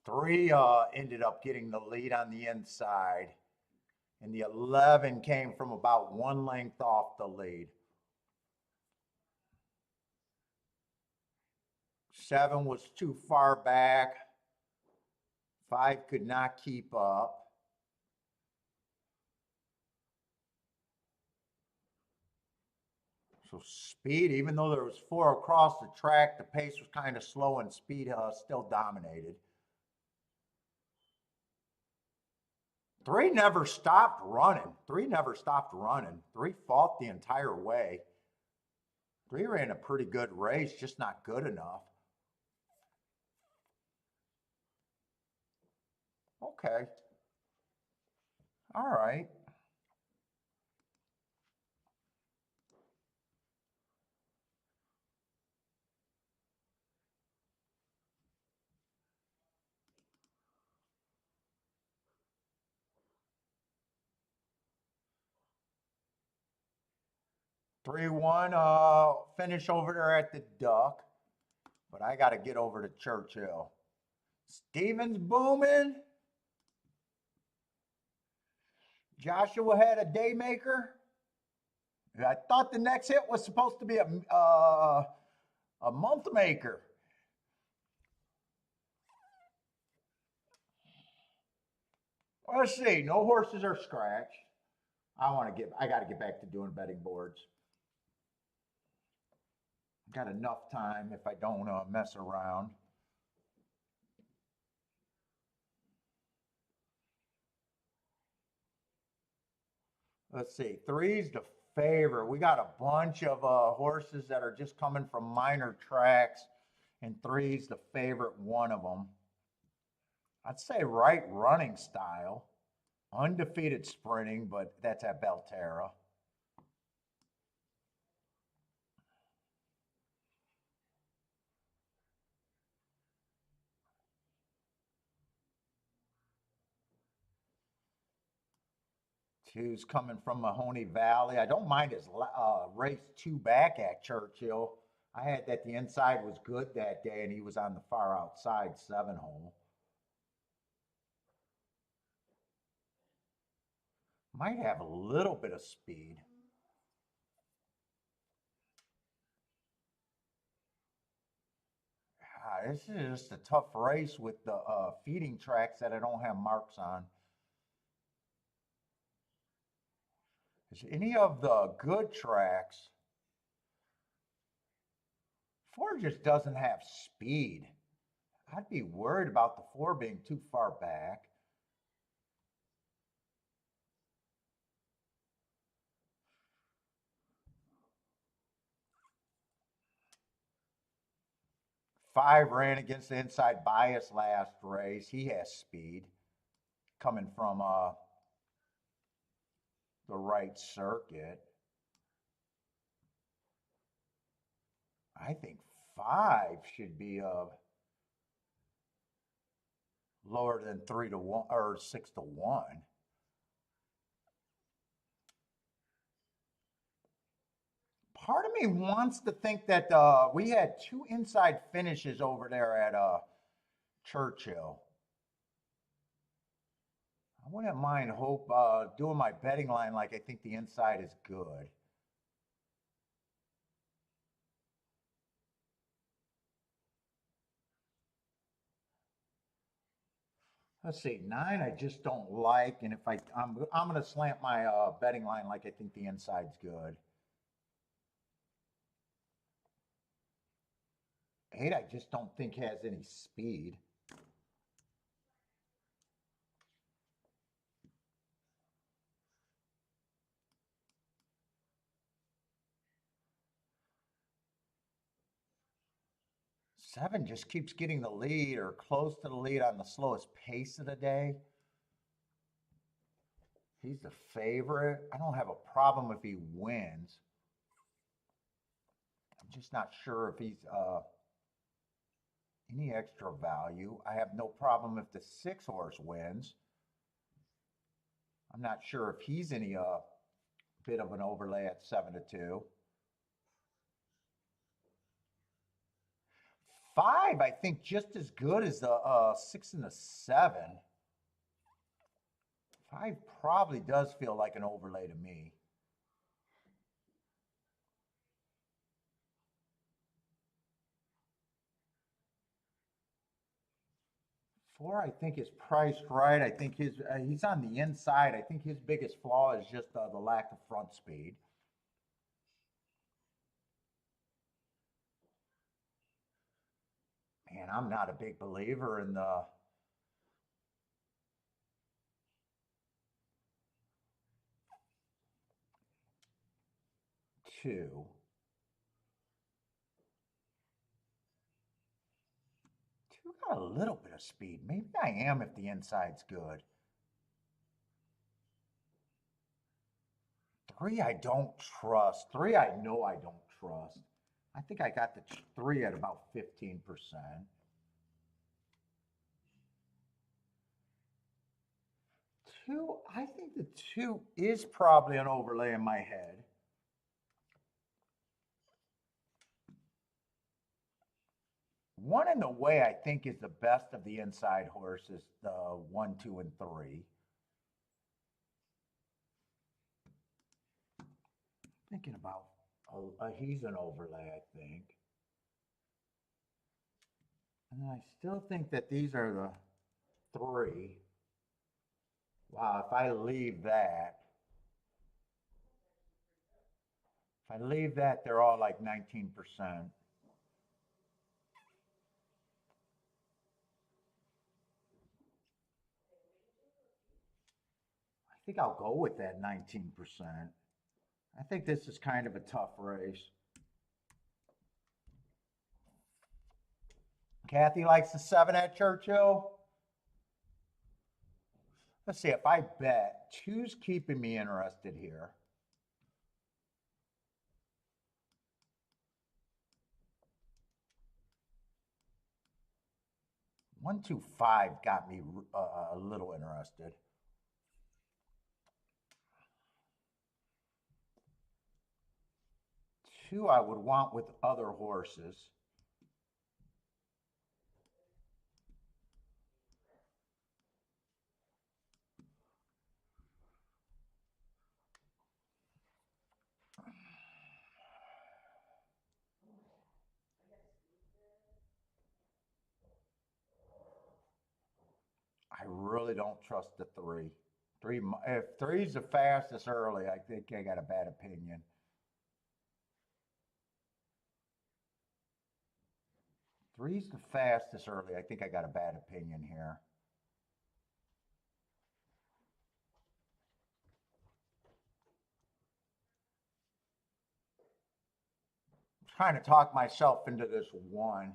3 ended up getting the lead on the inside, and the 11 came from about 1 length off the lead. 7 was too far back. 5 could not keep up. So speed, even though there was 4 across the track, the pace was kind of slow and speed still dominated. 3 never stopped running. 3 never stopped running. 3 fought the entire way. 3 ran a pretty good race, just not good enough. Okay. All right. Three one. Finish over there at the Duck, but I got to get over to Churchill. Stevens booming. Joshua had a day maker. I thought the next hit was supposed to be a month maker. Let's see. No horses are scratched. I got to get back to doing betting boards. Got enough time if I don't mess around. Let's see. 3's the favorite. We got a bunch of horses that are just coming from minor tracks, and 3's the favorite one of them. I'd say right running style. Undefeated sprinting, but that's at Belterra. Two's coming from Mahoney Valley. I don't mind his race 2 back at Churchill. I had that the inside was good that day, and he was on the far outside 7 hole. Might have a little bit of speed. This is just a tough race with the feeding tracks that I don't have marks on. Is any of the good tracks? 4 just doesn't have speed. I'd be worried about the 4 being too far back. Five ran against the inside bias last race. He has speed coming from the right circuit. I think 5 should be lower than 3 to 1 or 6 to 1. Part of me wants to think that we had 2 inside finishes over there at Churchill. I wouldn't mind doing my betting line like I think the inside is good. Let's see, 9 I just don't like, and if I'm going to slant my betting line like I think the inside's good. 8 I just don't think has any speed. Seven just keeps getting the lead or close to the lead on the slowest pace of the day. He's the favorite. I don't have a problem if he wins. I'm just not sure if he's any extra value. I have no problem if the 6 horse wins. I'm not sure if he's any bit of an overlay at 7 to 2. 5, I think, just as good as the 6 and the 7. 5 probably does feel like an overlay to me. Four, I think, is priced right. I think he's on the inside. I think his biggest flaw is just the lack of front speed. And I'm not a big believer in the two. Two got a little bit of speed. Maybe I am if the inside's good. Three I don't trust. Three I know I don't trust. I think I got the three at about 15%. Two, I think the two is probably an overlay in my head. One in the way I think is the best of the inside horses, the 1, 2, and 3. Thinking about, he's an overlay, I think. And I still think that these are the 3. Wow, if I leave that, they're all like 19%. I think I'll go with that 19%. I think this is kind of a tough race. Kathy likes the 7 at Churchill. Let's see, if I bet, two's keeping me interested here. One, 2, 5 got me a little interested. Two I would want with other horses. I really don't trust the 3. If 3's the fastest early, I think I got a bad opinion. Three's the fastest early. I think I got a bad opinion here. I'm trying to talk myself into this 1.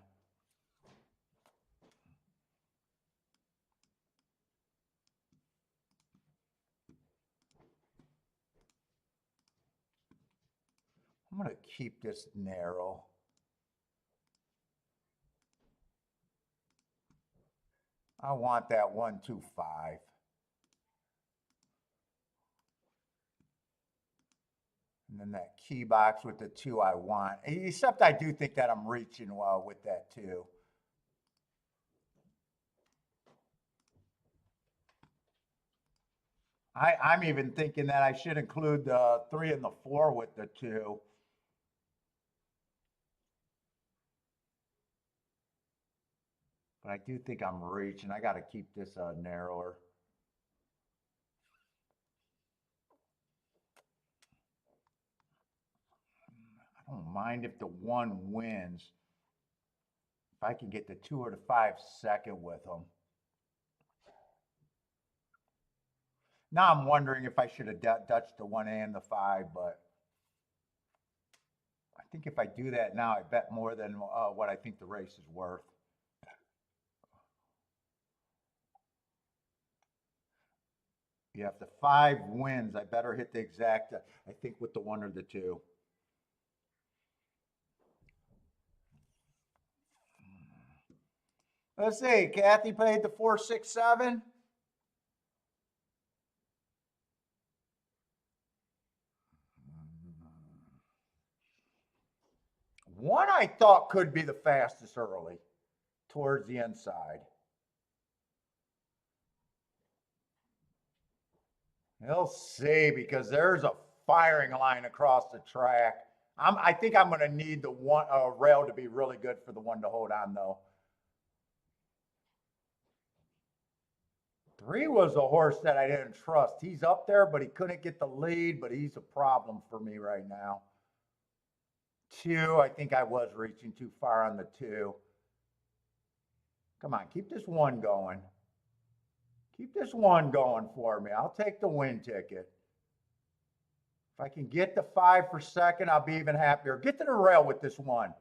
I'm going to keep this narrow. I want that 1, 2, 5. And then that key box with the 2 I want. Except I do think that I'm reaching well with that 2. I'm even thinking that I should include the 3 and the 4 with the 2. But I do think I'm reaching. I got to keep this narrower. I don't mind if the 1 wins. If I can get the 2 or the 5 second with them. Now I'm wondering if I should have Dutched the 1 and the 5, but I think if I do that now, I bet more than what I think the race is worth. Yeah, if the 5 wins, I better hit the exact, I think with the 1 or the 2. Let's see, Kathy played the 4, 6, 7. One I thought could be the fastest early towards the inside. We'll see, because there's a firing line across the track. I think I'm going to need the rail to be really good for the 1 to hold on, though. 3 was a horse that I didn't trust. He's up there, but he couldn't get the lead, but he's a problem for me right now. 2, I think I was reaching too far on the 2. Come on, keep this one going. Keep this one going for me. I'll take the win ticket. If I can get the 5 per second, I'll be even happier. Get to the rail with this one.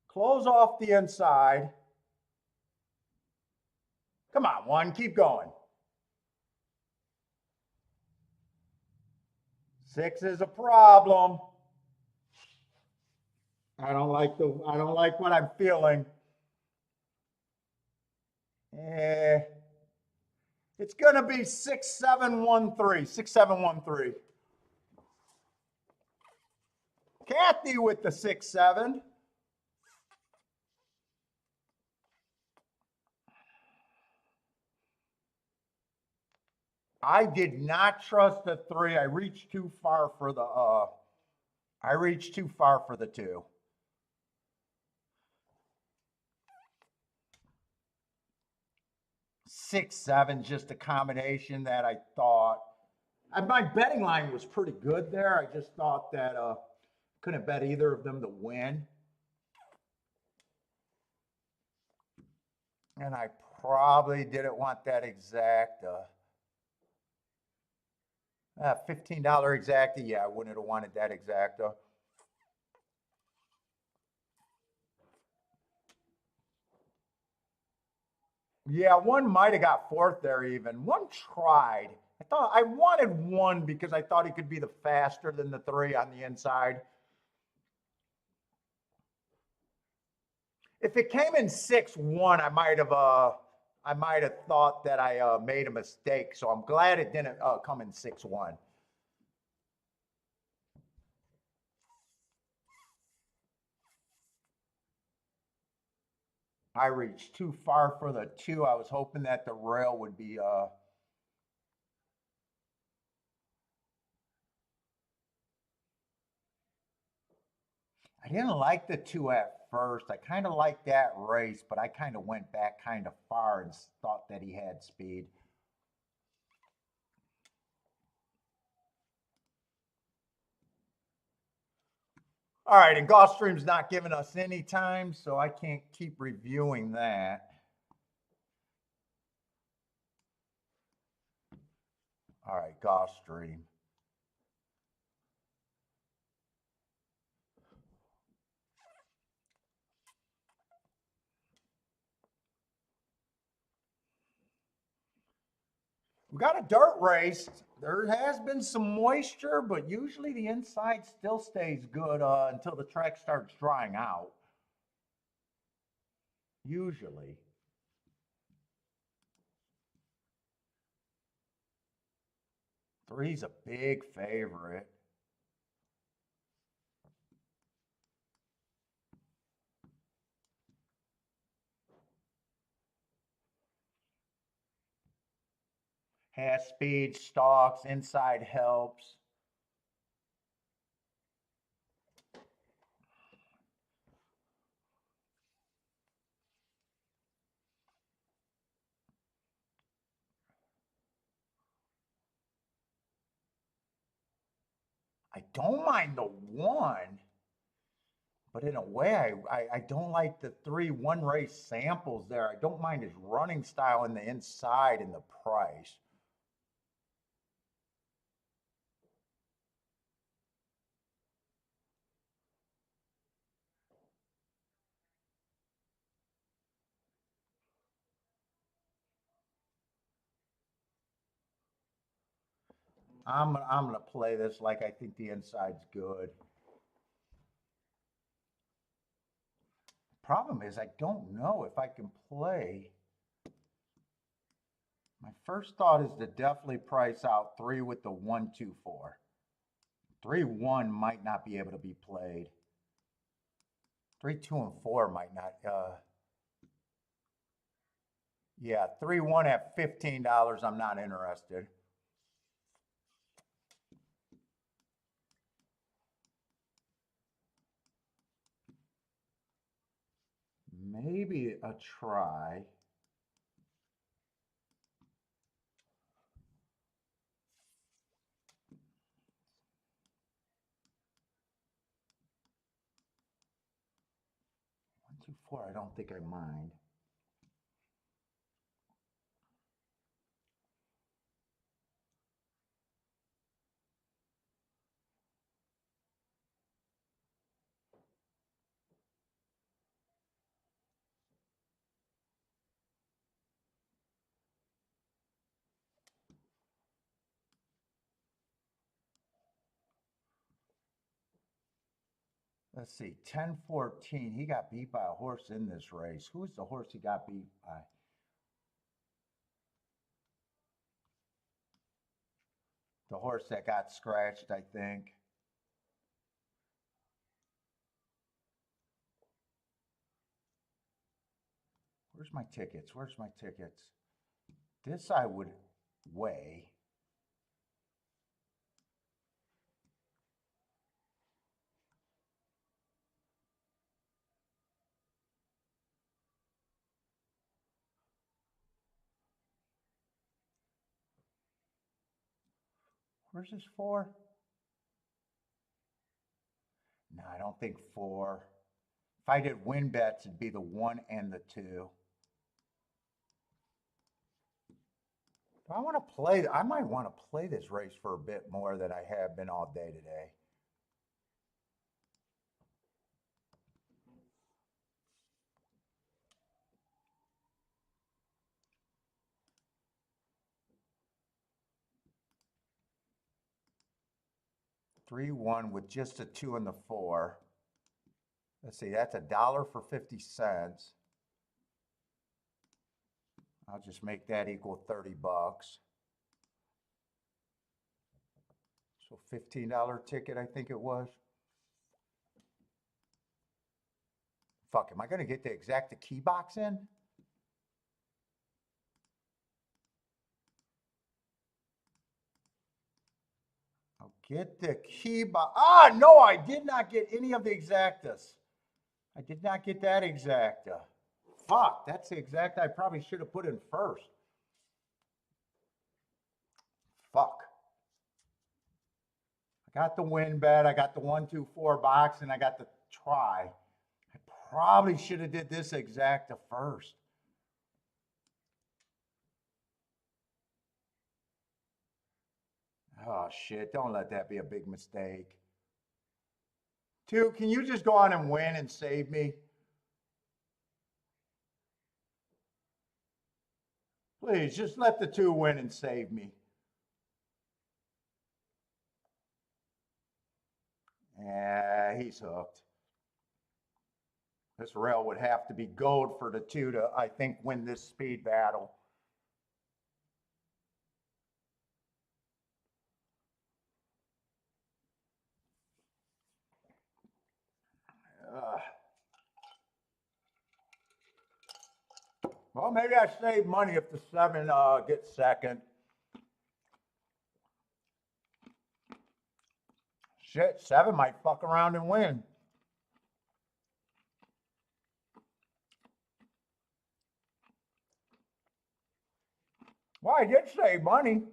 Close off the inside. Come on, one, keep going. 6 is a problem. I don't like what I'm feeling. It's gonna be 6713. 6713. Kathy with the 6-7. I did not trust the 3. I reached too far for the 2. 6-7, just a combination that I thought. My betting line was pretty good there. I just thought that couldn't bet either of them to win. And I probably didn't want that exact $15 exacta. Yeah, I wouldn't have wanted that exacta. Yeah, one might have got 4th there even. One tried. I wanted 1 because I thought he could be the faster than the 3 on the inside. If it came in 6-1, I might have thought that I made a mistake. So I'm glad it didn't come in 6-1. I reached too far for the 2. I was hoping that the rail would be I didn't like the 2 at first. I kind of liked that race, but I kind of went back kind of far and thought that he had speed. All right, and Gulfstream's not giving us any time, so I can't keep reviewing that. All right, Gulfstream. We got a dirt race. There has been some moisture, but usually the inside still stays good until the track starts drying out. Usually. Three's a big favorite. Has speed, stalks, inside helps. I don't mind the 1, but in a way, I don't like the 3 one-race samples there. I don't mind his running style in the inside and the price. I'm gonna play this like I think the inside's good. Problem is, I don't know if I can play. My first thought is to definitely price out 3 with the 1-2-4. 3-1 might not be able to be played. 3, 2, and 4 might not. Yeah, 3-1 at $15. I'm not interested. Maybe a try. One, two, four. I don't think I mind. Let's see, 10-14. He got beat by a horse in this race. Who's the horse he got beat by? The horse that got scratched, I think. Where's my tickets? Where's my tickets? This I would weigh. Where's this 4? No, I don't think 4. If I did win bets, it'd be the 1 and the 2. Do I want to play? I might want to play this race for a bit more than I have been all day today. $3-1 with just a 2 and the 4. Let's see, that's $1 for 50 cents. I'll just make that equal 30 bucks. So $15 ticket, I think it was. Fuck, am I going to get the exact key box in? I'll get the key box. Ah, no, I did not get any of the exactas. I did not get that exacta. Fuck, that's the exact I probably should have put in first. Fuck. I got the win bet, I got the 1, 2, 4 box, and I got the try. I probably should have did this exacta first. Oh shit, don't let that be a big mistake. 2, can you just go on and win and save me? Please, just let the 2 win and save me. Yeah, he's hooked. This rail would have to be gold for the 2 to, I think, win this speed battle. Well, maybe I save money if the 7 gets second. Shit, 7 might fuck around and win. Well, I did save money.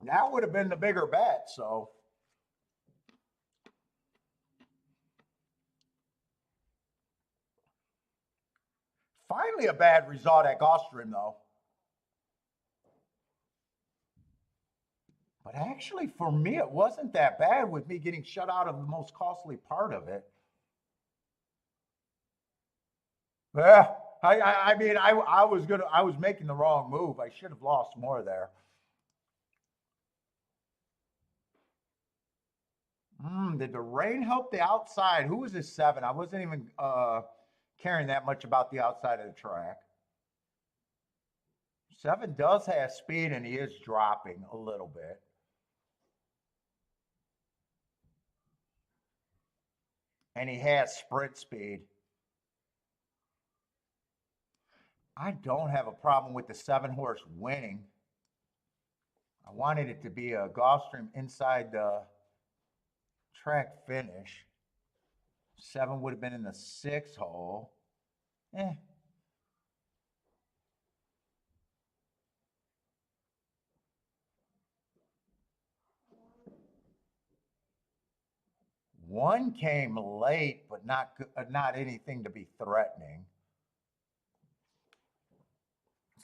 That would have been the bigger bet, so. Finally a bad result at Gulfstream, though. But actually, for me, it wasn't that bad with me getting shut out of the most costly part of it. Yeah, I mean, I was making the wrong move. I should have lost more there. Did the rain help the outside? Who was this 7? I wasn't even caring that much about the outside of the track. 7 does have speed, and he is dropping a little bit. And he has sprint speed. I don't have a problem with the 7 horse winning. I wanted it to be a Gulfstream inside the track finish. 7 would have been in the 6th hole. Eh. One came late, but not anything to be threatening.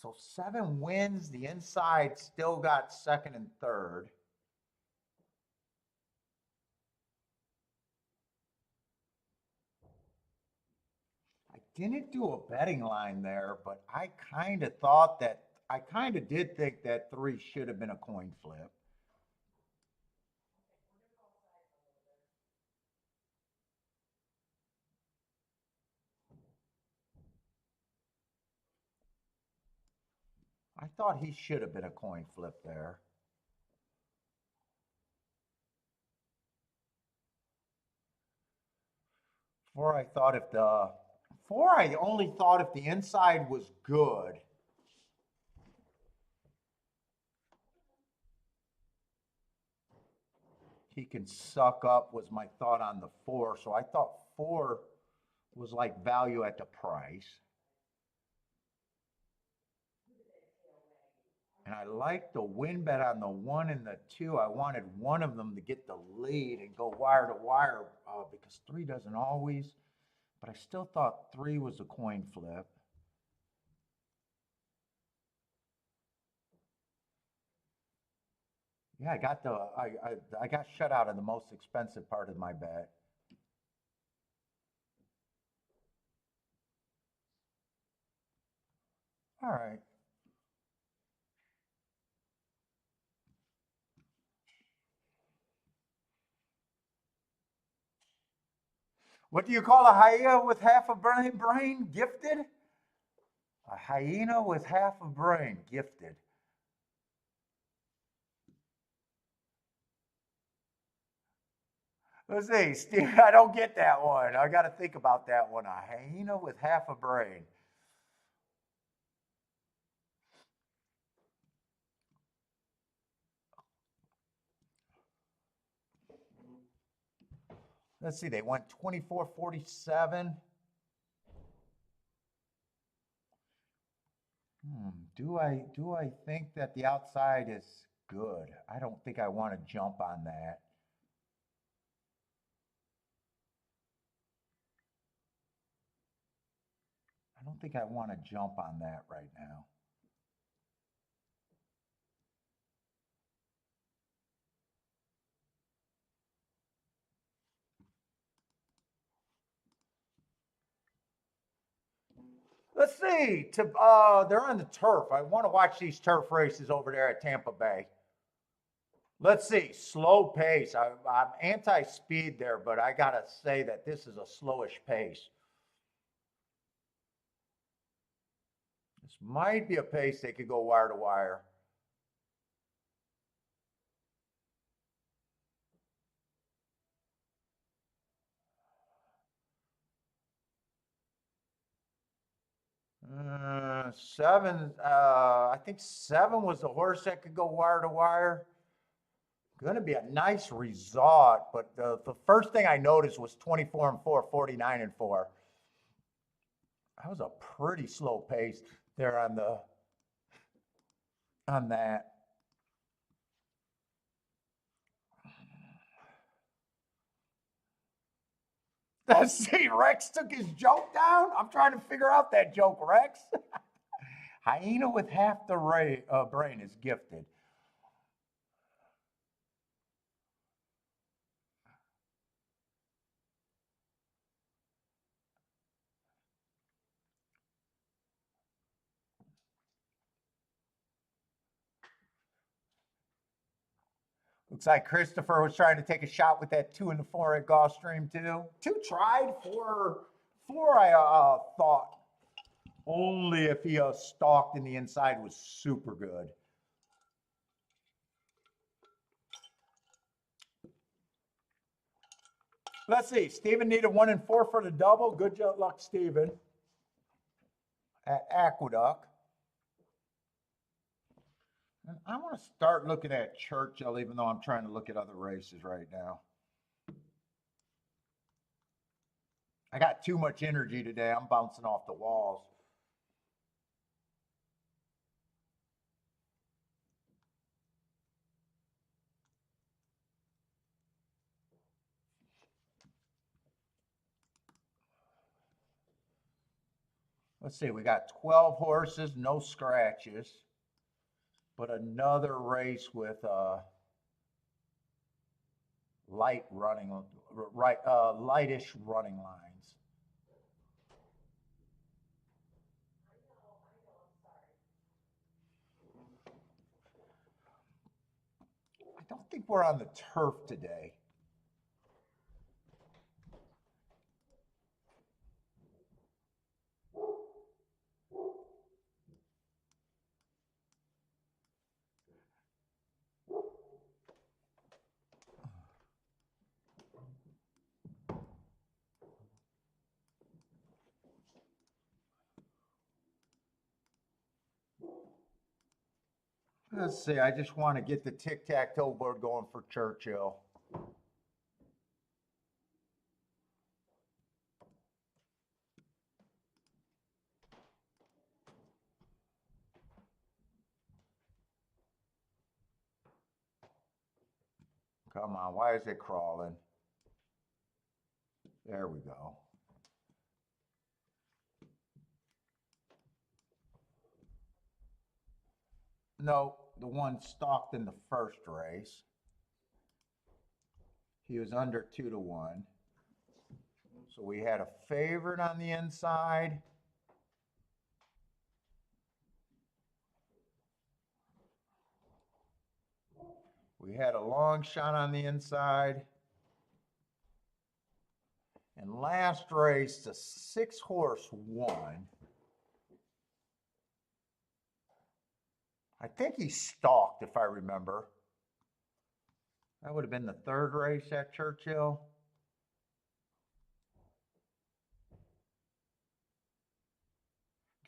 So 7 wins. The inside still got 2nd and 3rd. I didn't do a betting line there, but I kind of did think that 3 should have been a coin flip. I thought he should have been a coin flip there. Four, I only thought if the inside was good. He can suck up was my thought on the four. So I thought four was like value at the price. And I like the win bet on the one and the two. I wanted one of them to get the lead and go wire to wire because three doesn't always. But I still thought three was a coin flip. Yeah, I got shut out of the most expensive part of my bet. All right. What do you call a hyena with half a brain? Gifted? A hyena with half a brain. Gifted. Let's see, Steve, I don't get that one. I got to think about that one. A hyena with half a brain. Let's see, they went 24-47. Do I think that the outside is good? I don't think I want to jump on that. I don't think I want to jump on that right now. Let's see. They're on the turf. I want to watch these turf races over there at Tampa Bay. Let's see. Slow pace. I'm anti-speed there, but I gotta say that this is a slowish pace. This might be a pace they could go wire to wire. Seven. I think seven was the horse that could go wire to wire. Going to be a nice result, but the first thing I noticed was 24 and 4, 49 and 4. That was a pretty slow pace there on that. Let's see, Rex took his joke down. I'm trying to figure out that joke, Rex. Hyena with half the brain is gifted. Looks like Christopher was trying to take a shot with that 2 and the 4 at Gulfstream too. Two tried, four I thought only if he stalked in the inside was super good. Let's see. Steven needed 1 and 4 for the double. Good luck, Steven. At Aqueduct. And I want to start looking at Churchill, even though I'm trying to look at other races right now. I got too much energy today. I'm bouncing off the walls. Let's see, we got 12 horses, no scratches, but another race with lightish running lines. I don't think we're on the turf today. Let's see, I just want to get the tic-tac-toe board going for Churchill. Come on, why is it crawling? There we go. No, the one stalked in the first race. He was under 2-1. So we had a favorite on the inside. We had a long shot on the inside. And last race, the 6-horse won. I think he stalked, if I remember. That would have been the third race at Churchill.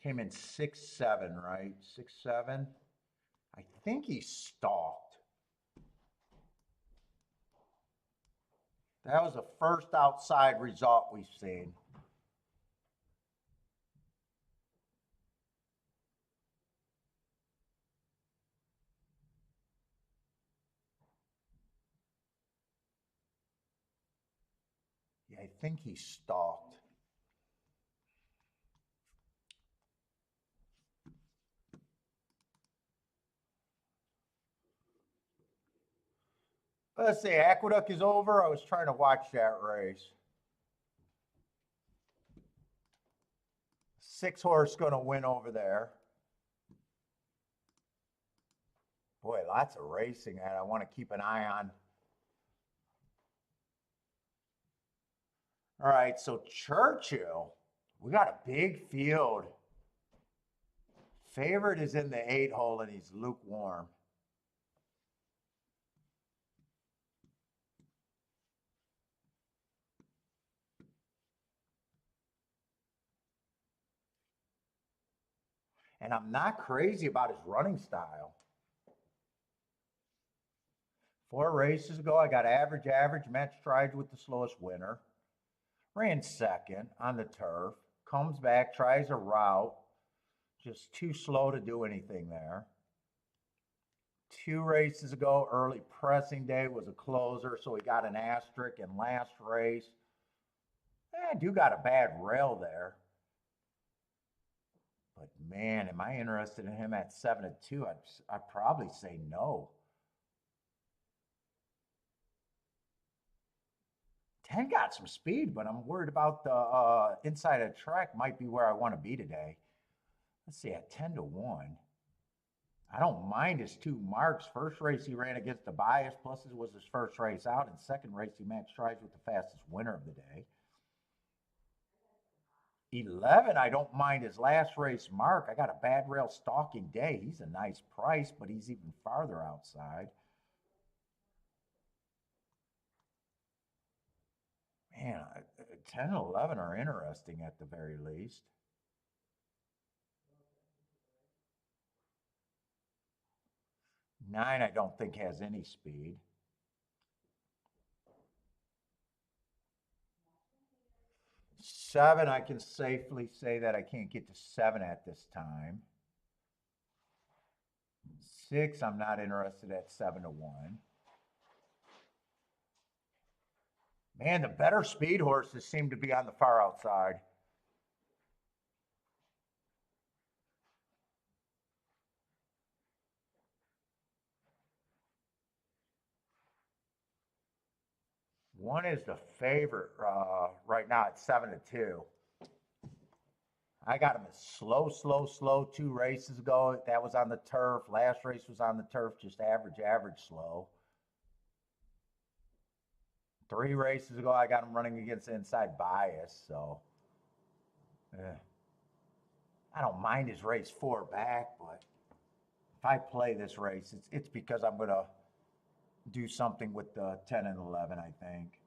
Came in 6-7, right? 6-7. I think he stalked. That was the first outside result we've seen. Yeah, I think he stalked. Let's see, Aqueduct is over. I was trying to watch that race. 6-horse going to win over there. Boy, lots of racing that I want to keep an eye on. All right, so Churchill, we got a big field. Favorite is in the 8-hole and he's lukewarm. And I'm not crazy about his running style. 4 races ago, I got average, match strides with the slowest winner. Ran second on the turf. Comes back, tries a route. Just too slow to do anything there. 2 races ago, early pressing day was a closer, so he got an asterisk in last race. I do got a bad rail there. But man, am I interested in him at 7-2? I'd probably say no. 10 got some speed, but I'm worried about the inside of the track might be where I want to be today. Let's see, at 10-1. I don't mind his 2 marks. First race he ran against the bias, plus it was his first race out. And second race he matched strides with the fastest winner of the day. 11, I don't mind his last race mark. I got a bad rail stalking day. He's a nice price, but he's even farther outside. Man, 10 and 11 are interesting at the very least. 9, I don't think has any speed. 7, I can safely say that I can't get to 7 at this time. 6, I'm not interested at 7-1. Man, the better speed horses seem to be on the far outside. One is the favorite right now at 7-2. I got him slow 2 races ago. That was on the turf. Last race was on the turf, just average slow. 3 races ago, I got him running against inside bias. So, I don't mind his race 4 back, but if I play this race, it's because I'm going to do something with the 10 and 11, I think.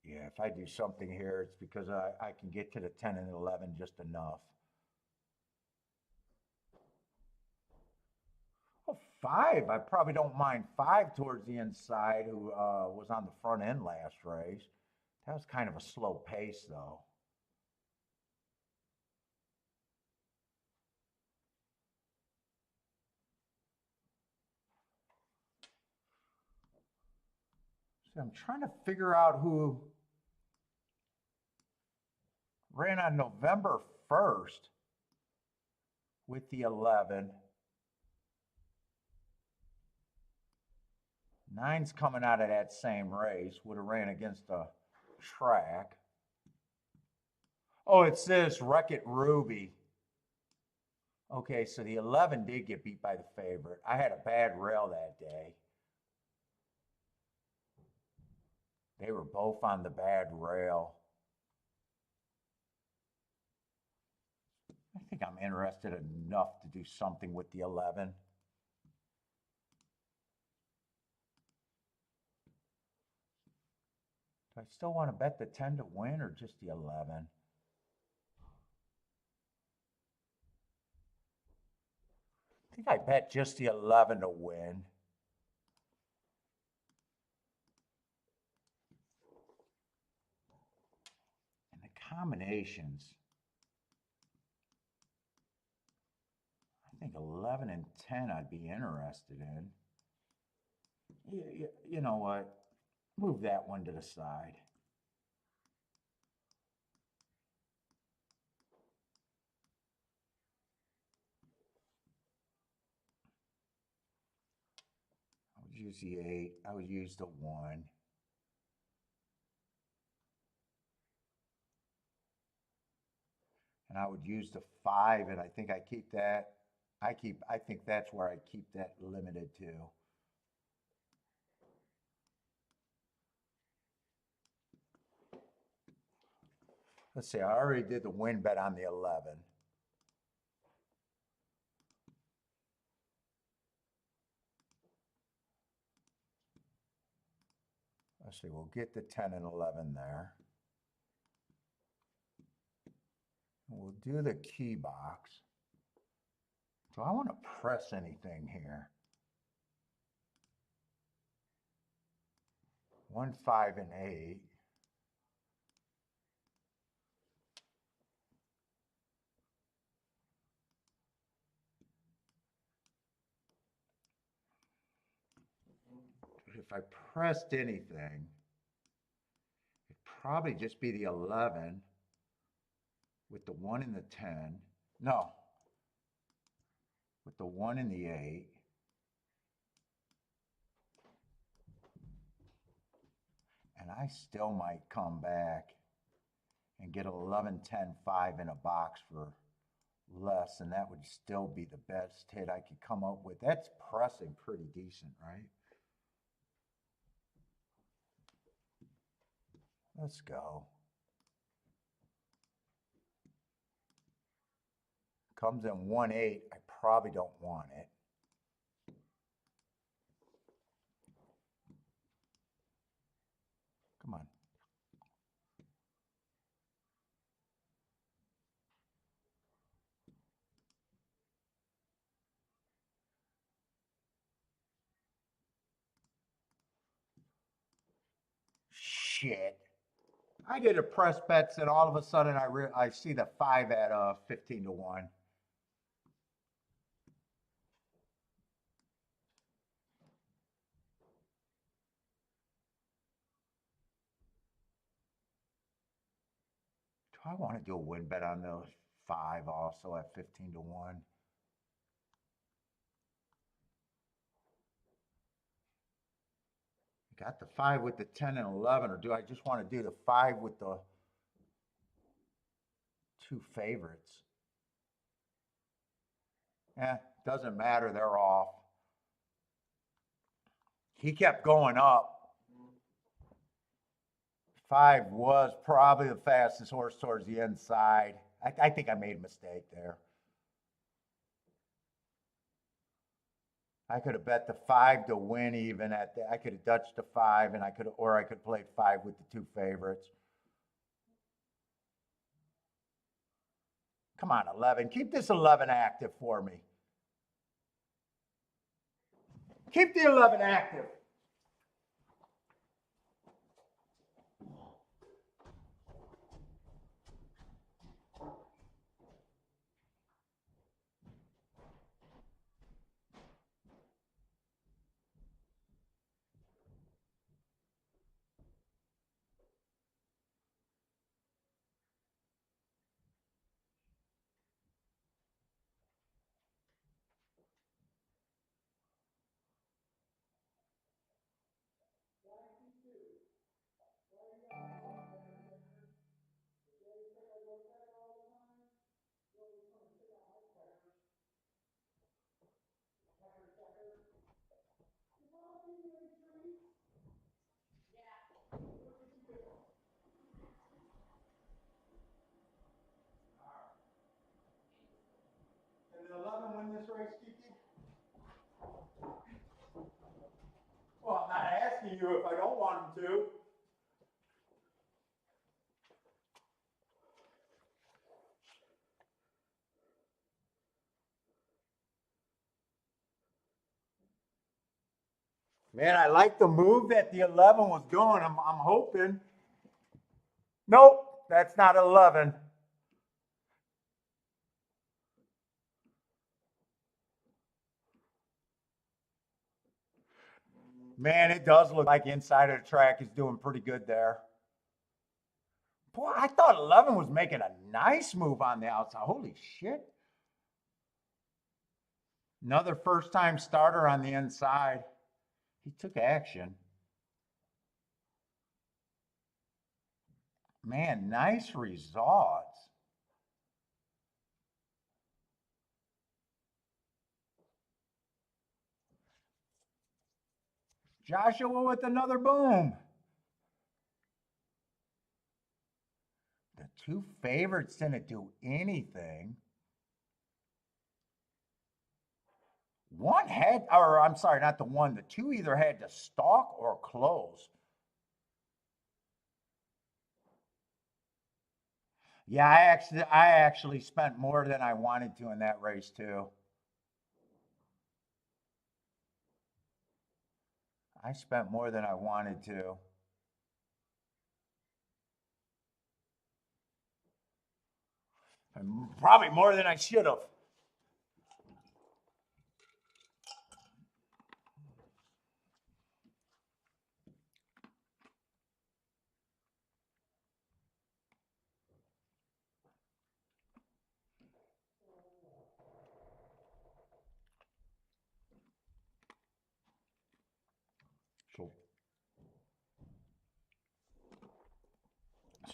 Yeah, if I do something here, it's because I can get to the 10 and 11 just enough. Well, 5, I probably don't mind 5 towards the inside, who was on the front end last race. That was kind of a slow pace, though. See, I'm trying to figure out who ran on November 1st with the 11. 9's coming out of that same race, would have ran against a track. Oh, it says Wreck-It Ruby. Okay, so the 11 did get beat by the favorite. I had a bad rail that day. They were both on the bad rail. I think I'm interested enough to do something with the 11. Do I still want to bet the 10 to win or just the 11? I think I bet just the 11 to win. And the combinations, I think 11 and 10 I'd be interested in. You know what? Move that one to the side. I would use the 8. I would use the 1. And I would use the 5, and I think I keep that. I think that's where I keep that limited to. Let's see, I already did the win bet on the 11. Let's see, we'll get the 10 and 11 there. We'll do the key box. Do I want to press anything here? 1, 5, and 8. If I pressed anything, it'd probably just be the 11 with the 1 and the 10. No, with the 1 and the 8. And I still might come back and get 11, 10, 5 in a box for less, and that would still be the best hit I could come up with. That's pressing pretty decent, right? Let's go. Comes in 1-8. I probably don't want it. Come on. Shit. I did a press bets and all of a sudden I see the 5 at 15 to 1. Do I want to do a win bet on the 5 also at 15 to 1? Got the 5 with the 10 and 11, or do I just want to do the 5 with the 2 favorites? Doesn't matter, they're off. He kept going up. 5 was probably the fastest horse towards the inside. I think I made a mistake there. I could have bet the 5 to win even at the, I could have Dutched the 5 and I could, or I could play 5 with the 2 favorites. Come on, 11. Keep this 11 active for me. Keep the 11 active. Can the 11 win this race, Kiki? Well, I'm not asking you if I don't want them to. Man, I like the move that the 11 was going. I'm hoping. Nope, that's not 11. Man, it does look like inside of the track is doing pretty good there. Boy, I thought 11 was making a nice move on the outside. Holy shit. Another first-time starter on the inside. He took action. Man, nice results. Joshua with another boom. The 2 favorites didn't do anything. One had, or I'm sorry, not the one. The 2 either had to stalk or close. Yeah, I actually spent more than I wanted to in that race too. I spent more than I wanted to. And probably more than I should have.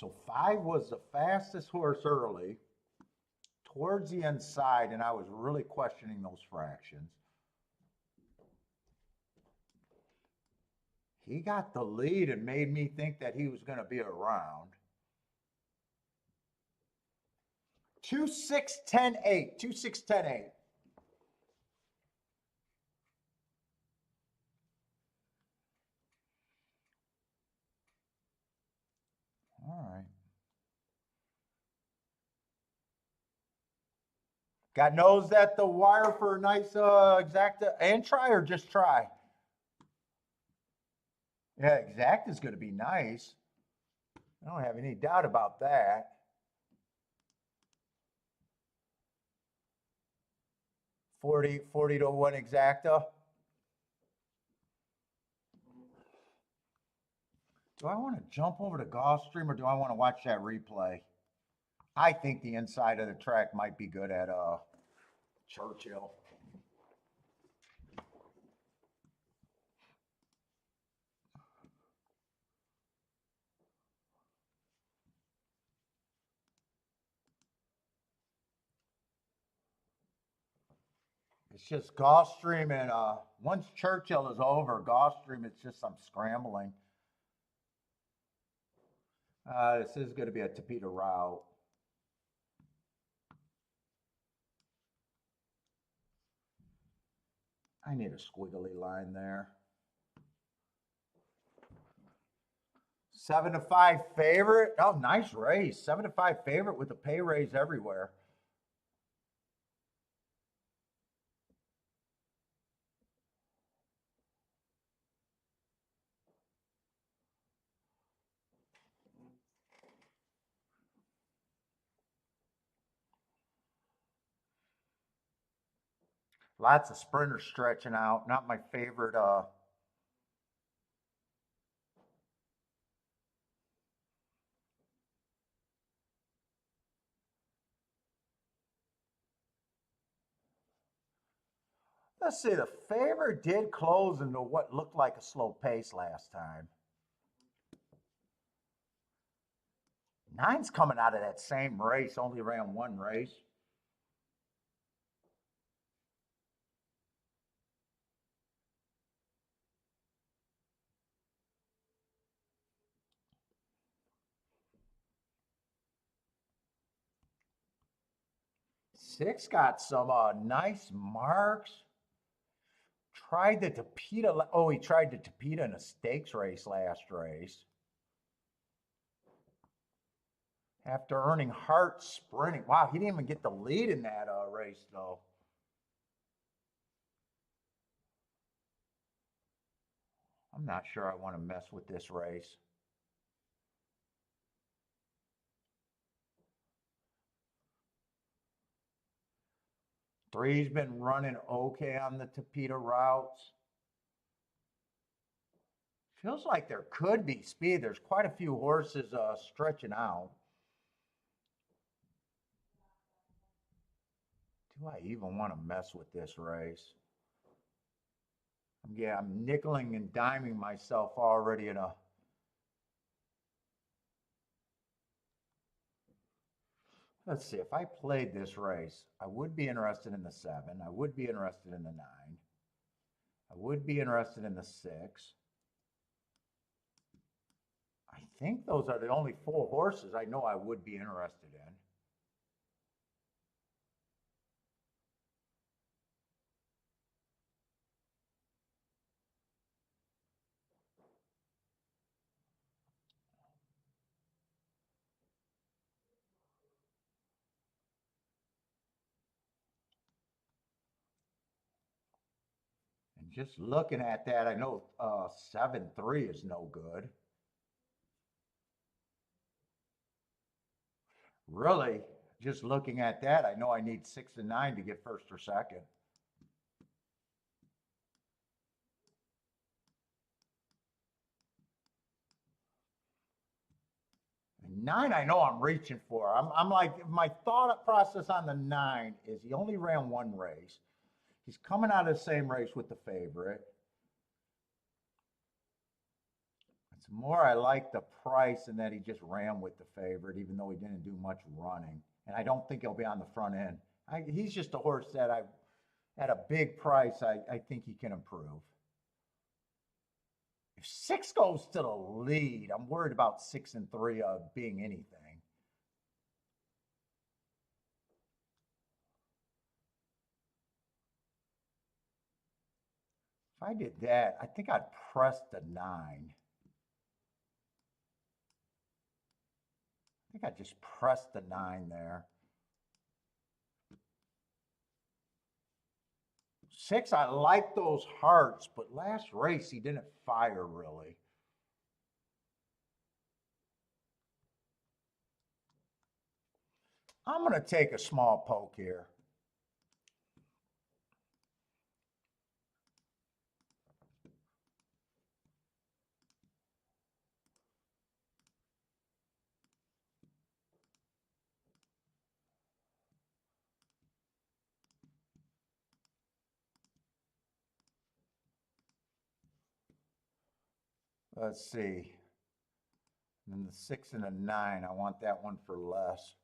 So 5 was the fastest horse early, towards the inside, and I was really questioning those fractions. He got the lead and made me think that he was going to be around. 2, 6, 10, 8. 2, 6, 10, 8. All right. Got nose at the wire for a nice exacta and try or just try? Yeah, exact is going to be nice. I don't have any doubt about that. 40 to 1 exacta. Do I want to jump over to Gulfstream or do I want to watch that replay? I think the inside of the track might be good at Churchill. It's just Gulfstream and once Churchill is over, Gulfstream, it's just some scrambling. This is going to be a Tapeta route. I need a squiggly line there. 7-5 favorite. Oh, nice raise. 7-5 favorite with a pay raise everywhere. Lots of sprinters stretching out. Not my favorite. Let's see. The favorite did close into what looked like a slow pace last time. 9's coming out of that same race. Only ran one race. Six got some nice marks. Tried the Tapeta. Oh, he tried the Tapeta in a stakes race last race. After earning heart sprinting. Wow, he didn't even get the lead in that race, though. I'm not sure I want to mess with this race. Three's been running okay on the Tapeta routes. Feels like there could be speed. There's quite a few horses stretching out. Do I even want to mess with this race? Yeah, I'm nickeling and diming myself already in a... Let's see, if I played this race, I would be interested in the 7. I would be interested in the 9. I would be interested in the 6. I think those are the only 4 horses I know I would be interested in. And just looking at that, I know 7-3 is no good. Really, just looking at that, I know I need 6 and 9 to get first or second. And 9, I know I'm reaching for. I'm like, my thought process on the 9 is he only ran one race. He's coming out of the same race with the favorite. It's more I like the price and that he just ran with the favorite, even though he didn't do much running. And I don't think he'll be on the front end. He's just a horse that at a big price, I think he can improve. If 6 goes to the lead, I'm worried about 6 and 3 being anything. If I did that, I think I'd press the 9. I think I'd just press the 9 there. 6, I like those hearts, but last race he didn't fire really. I'm going to take a small poke here. Let's see. And then the 6 and the 9, I want that one for less.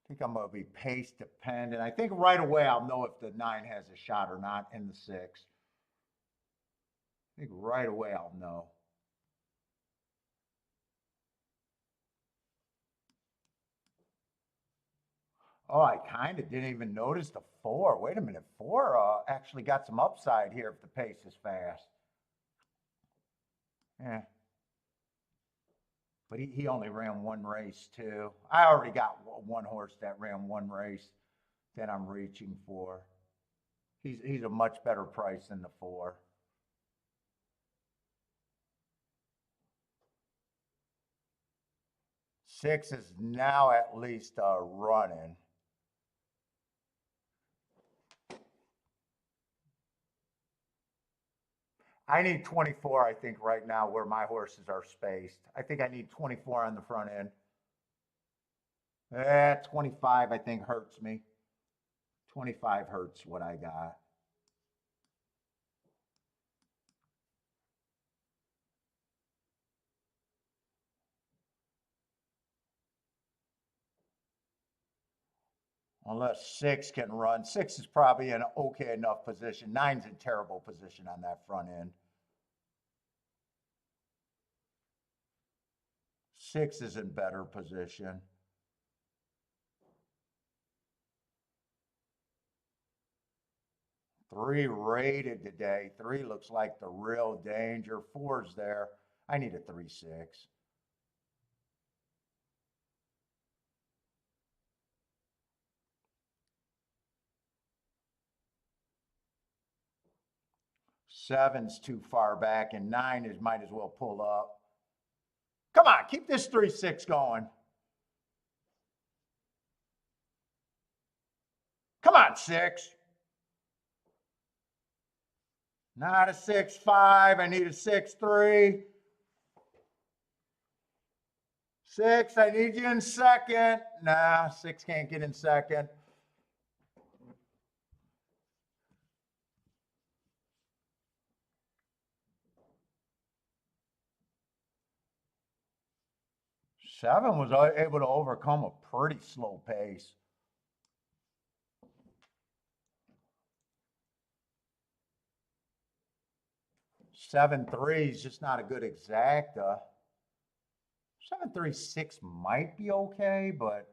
I think I'm going to be pace dependent. I think right away I'll know if the 9 has a shot or not in the 6. I think right away I'll know. Oh, I kind of didn't even notice the 4. Wait a minute. 4 actually got some upside here if the pace is fast. Yeah. But he only ran one race too. I already got one horse that ran one race that I'm reaching for. He's a much better price than the 4. 6 is now at least running. I need 24, I think, right now where my horses are spaced. I think I need 24 on the front end. 25, I think, hurts me. 25 hurts what I got. Unless 6 can run. 6 is probably in an okay enough position. 9's in terrible position on that front end. 6 is in better position. 3 rated today. 3 looks like the real danger. 4's there. I need a 3-6. 7's too far back, and 9 is might as well pull up. Come on, keep this 3-6 going. Come on, 6. Not a 6-5. I need a 6-3. 6, I need you in second. Nah, 6 can't get in second. Seven was able to overcome a pretty slow pace. 7-3 is just not a good exacta. 7-3-6 might be okay, but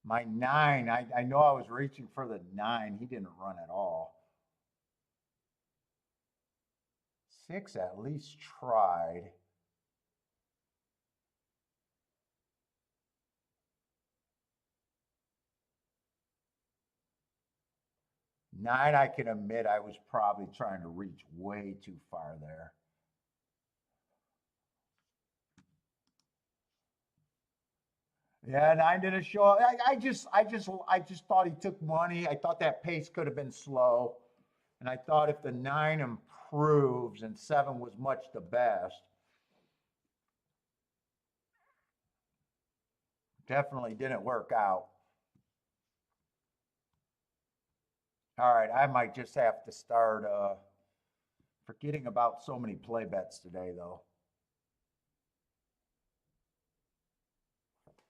my 9, I know I was reaching for the 9. He didn't run at all. 6 at least tried. Nine, I can admit I was probably trying to reach way too far there. Yeah, 9 didn't show up. I just thought he took money. I thought that pace could have been slow. And I thought if the 9 improves and 7 was much the best. Definitely didn't work out. All right, I might just have to start forgetting about so many play bets today, though.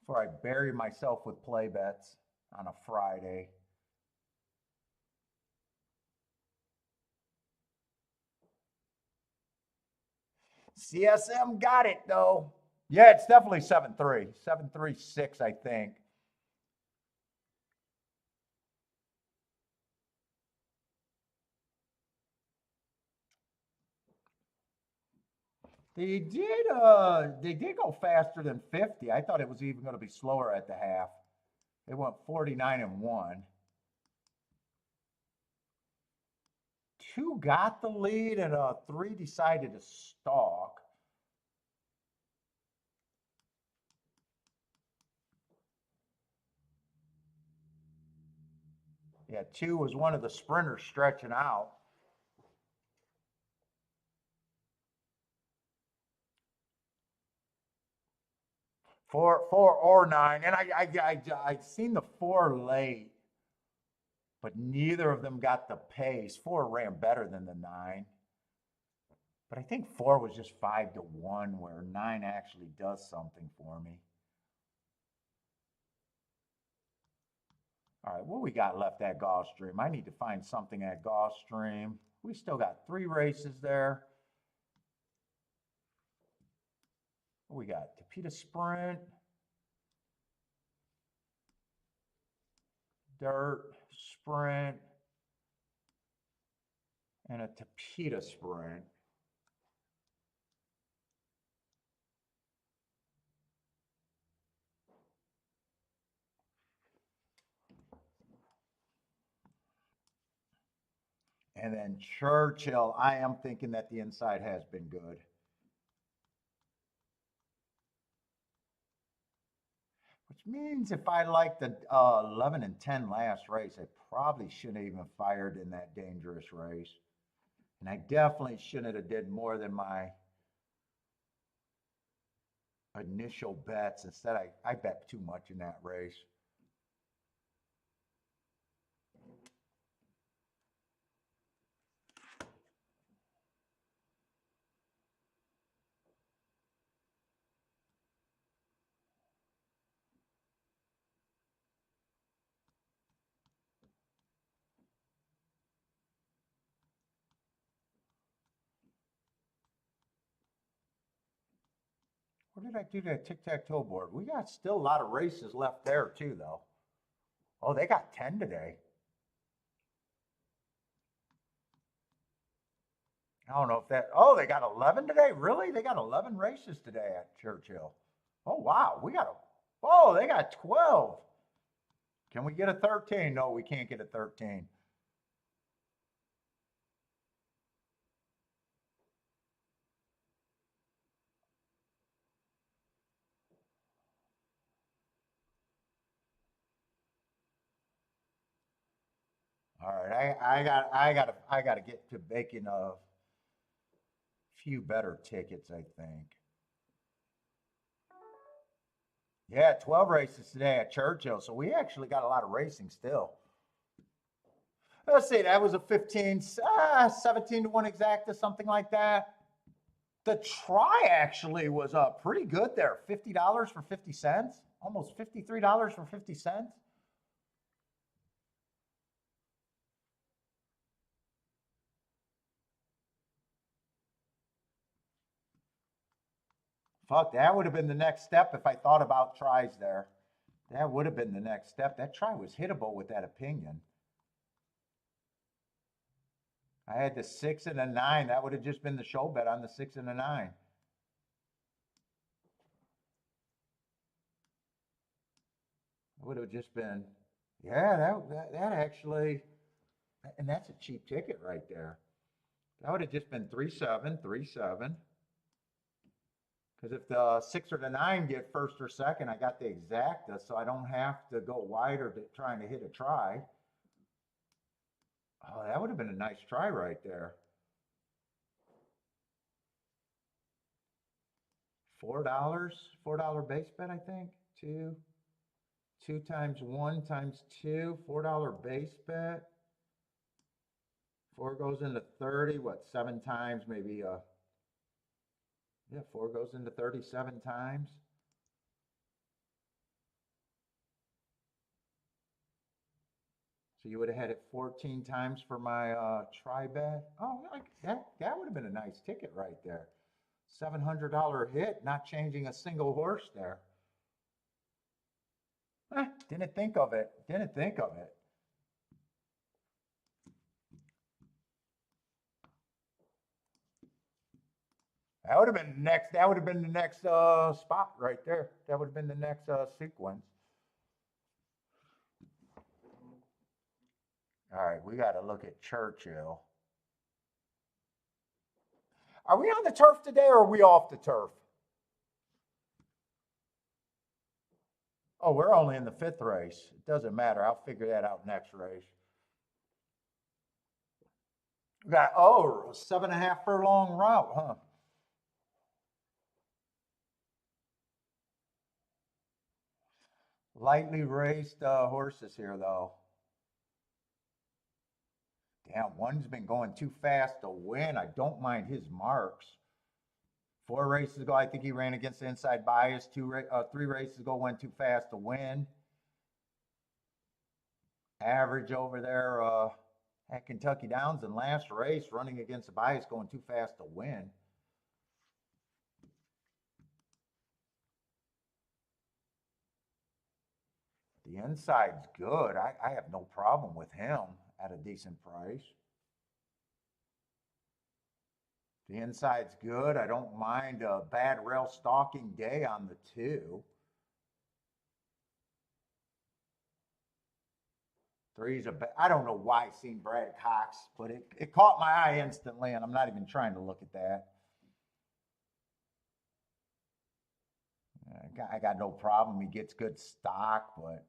Before I bury myself with play bets on a Friday. CSM got it, though. Yeah, it's definitely 7-3. 7-3-6, I think. They did go faster than 50. I thought it was even going to be slower at the half. They went 49-1. 2 got the lead and 3 decided to stalk. Yeah, 2 was one of the sprinters stretching out. 4 or 9, and I seen the 4 late, but neither of them got the pace. 4 ran better than the 9, but I think 4 was just 5-1, where 9 actually does something for me. All right, what we got left at Gulfstream? I need to find something at Gulfstream. We still got 3 races there. What we got? Tapeta Sprint. dirt, sprint, and a Tapeta sprint. And then Churchill, I am thinking that the inside has been good. Which means if I like the 11 and 10 last race, I probably shouldn't have even fired in that dangerous race. And I definitely shouldn't have did more than my initial bets. Instead, I bet too much in that race. What did I do to that tic-tac-toe board? We got still a lot of races left there too, though. Oh, they got 10 today. I don't know if that, oh, they got 11 today? Really? They got 11 races today at Churchill. Oh, wow. Oh, they got 12. Can we get a 13? No, we can't get a 13. All right, I got to get to making a few better tickets, I think. Yeah, 12 races today at Churchill, so we actually got a lot of racing still. Let's see, that was a 15, 17 to 1 exacta, something like that. The try actually was pretty good there. $50 for 50 cents, almost $53 for 50 cents. Fuck, that would have been the next step if I thought about tries there. That would have been the next step. That try was hittable with that opinion. I had the 6 and a 9. That would have just been the show bet on the 6 and a 9. It would have just been, yeah, that actually, and that's a cheap ticket right there. That would have just been 3-7, 3-7. Because if the 6 or the 9 get first or second, I got the exacta, so I don't have to go wider to trying to hit a try. Oh, that would have been a nice try right there. $4 base bet, I think. Two times 1 times 2, $4 base bet. 4 goes into 30, what, 7 times, maybe, yeah, 4 goes into 37 times. So you would have had it 14 times for my try bet. Oh, that would have been a nice ticket right there. $700 hit, not changing a single horse there. Didn't think of it. Didn't think of it. That would have been next. That would have been the next spot right there. That would have been the next sequence. All right, we got to look at Churchill. Are we on the turf today or are we off the turf? Oh, we're only in the 5th race. It doesn't matter. I'll figure that out next race. We got, oh, 7.5 furlong route, huh? Lightly raced horses here, though. Damn, one's been going too fast to win. I don't mind his marks. 4 races ago, I think he ran against the inside bias. 3 races ago, went too fast to win. Average over there at Kentucky Downs in last race, running against the bias, going too fast to win. The inside's good. I have no problem with him at a decent price. The inside's good. I don't mind a bad rail stalking day on the 2. 3's I don't know why I seen Brad Cox, but it caught my eye instantly, and I'm not even trying to look at that. I got no problem. He gets good stock, but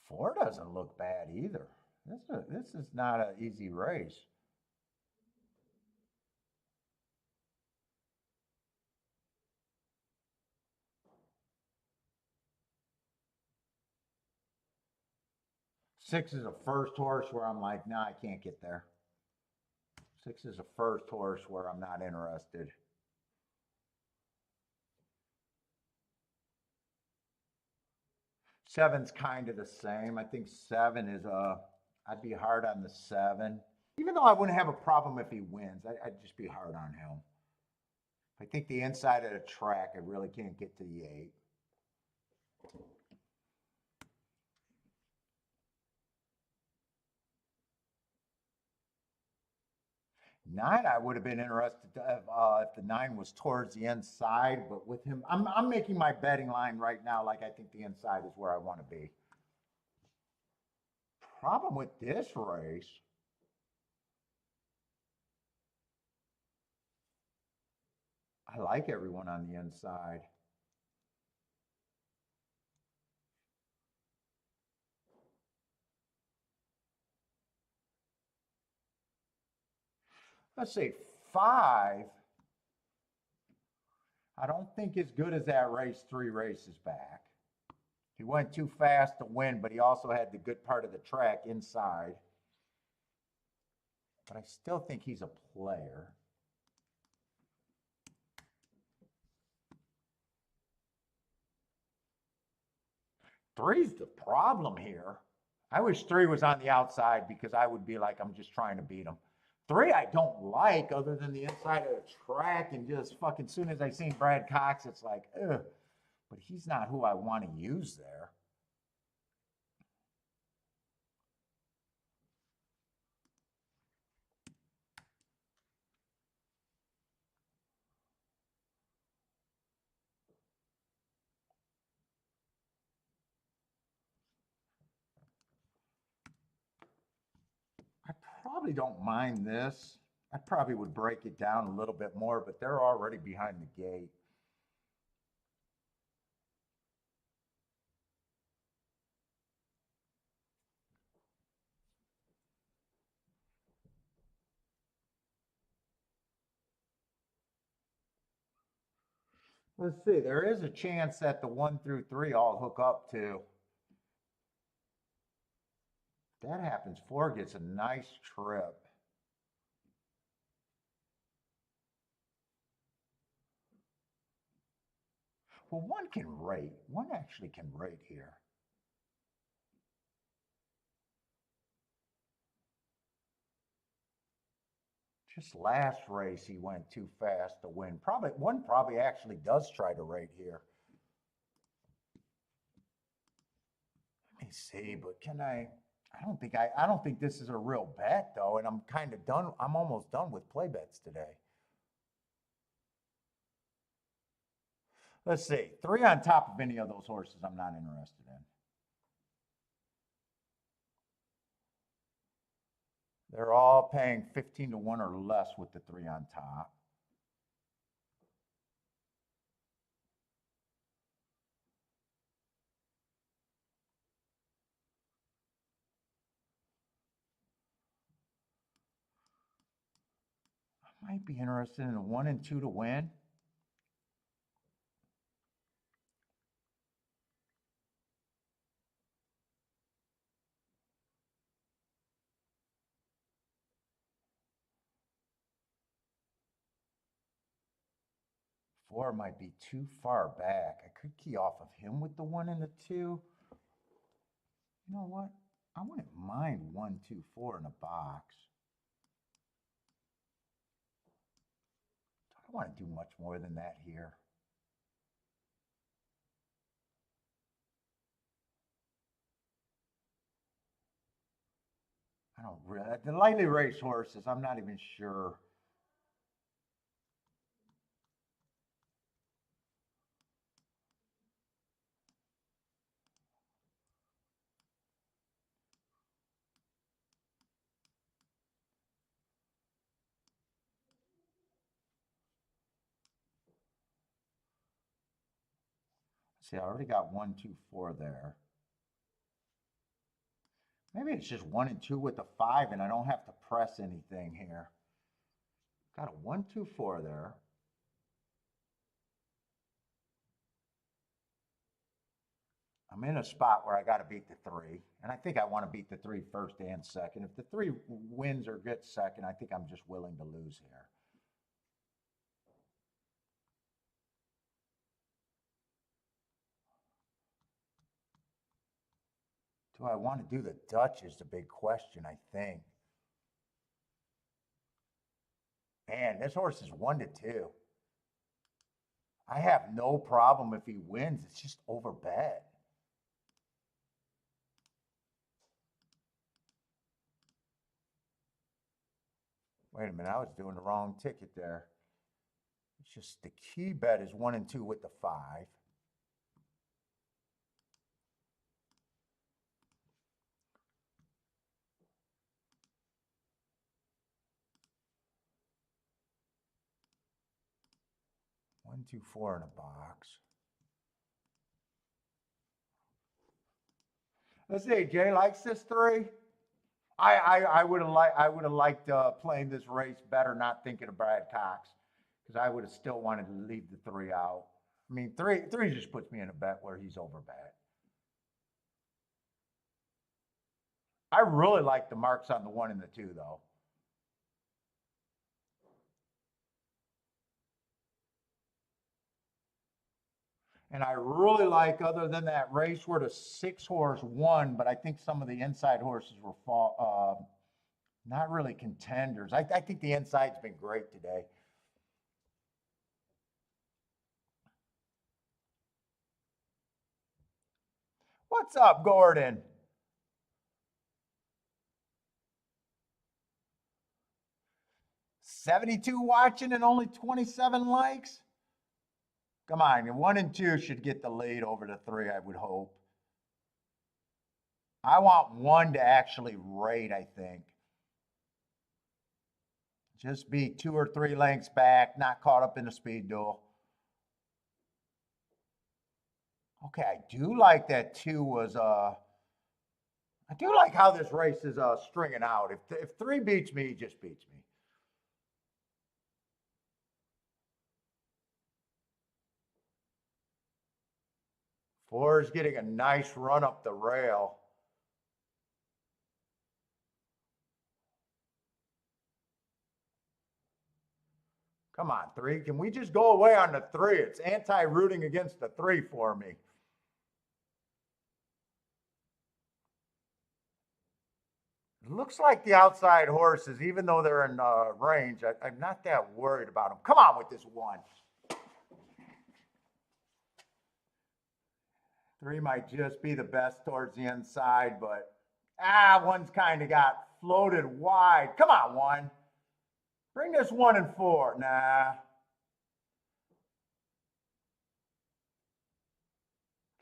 four doesn't look bad either. This is not an easy race. Six is a first horse where I'm like, nah, I can't get there. 6 is a first horse where I'm not interested. Seven's kind of the same. I think 7 is I'd be hard on the 7. Even though I wouldn't have a problem if he wins, I'd just be hard on him. I think the inside of the track, I really can't get to the 8. Nine, I would have been interested if the 9 was towards the inside, but with him, I'm making my betting line right now like I think the inside is where I want to be. Problem with this race, I like everyone on the inside. Let's say 5. I don't think as good as that race 3 races back. He went too fast to win, but he also had the good part of the track inside. But I still think he's a player. Three's the problem here. I wish 3 was on the outside because I would be like, I'm just trying to beat him. 3 I don't like other than the inside of the track, and just fucking soon as I seen Brad Cox, it's like, ugh. But he's not who I want to use there. I probably don't mind this. I probably would break it down a little bit more, but they're already behind the gate. Let's see, there is a chance that the 1 through 3 all hook up too. That happens. 4 gets a nice trip. Well, 1 can rate. 1 actually can rate here. Just last race, he went too fast to win. Probably 1 probably actually does try to rate here. Let me see, but can I don't think this is a real bet though, and I'm kind of done. I'm almost done with play bets today. Let's see. 3 on top of any of those horses I'm not interested in. They're all paying 15 to 1 or less with the 3 on top. I might be interested in a 1 and 2 to win. Four might be too far back. I could key off of him with the 1 and the 2. You know what? I wouldn't mind 1, 2, 4 in a box. want to do much more than that here. I don't really, the lightly raced horses, I'm not even sure. See, I already got 1, 2, 4 there. Maybe it's just 1 and 2 with the 5 and I don't have to press anything here. Got a 1, 2, 4 there. I'm in a spot where I got to beat the 3. And I think I want to beat the 3 first and second. If the 3 wins or gets second, I think I'm just willing to lose here. Do I want to do the Dutch is the big question, I think. Man, this horse is 1 to 2. I have no problem if he wins. It's just overbet. Wait a minute, I was doing the wrong ticket there. It's just the key bet is 1 and 2 with the 5. One, two, 4 in a box. Let's see. Jay likes this 3. I would have liked playing this race better, not thinking of Brad Cox, because I would have still wanted to leave the 3 out. I mean, three just puts me in a bet where he's over bet. I really like the marks on the 1 and the 2 though. And I really like, other than that race where the 6 horse won, but I think some of the inside horses were not really contenders. I think the inside's been great today. What's up, Gordon? $72 watching and only 27 likes? Come on, 1 and 2 should get the lead over the 3, I would hope. I want 1 to actually rate, I think. Just be 2 or 3 lengths back, not caught up in a speed duel. Okay, I do like that 2 was, I do like how this race is stringing out. If 3 beats me, he just beats me. Four is getting a nice run up the rail. Come on, 3. Can we just go away on the 3? It's anti-rooting against the 3 for me. It looks like the outside horses, even though they're in range, I'm not that worried about them. Come on with this 1. 3 might just be the best towards the inside, but 1's kind of got floated wide. Come on, 1. Bring this 1 and 4. Nah.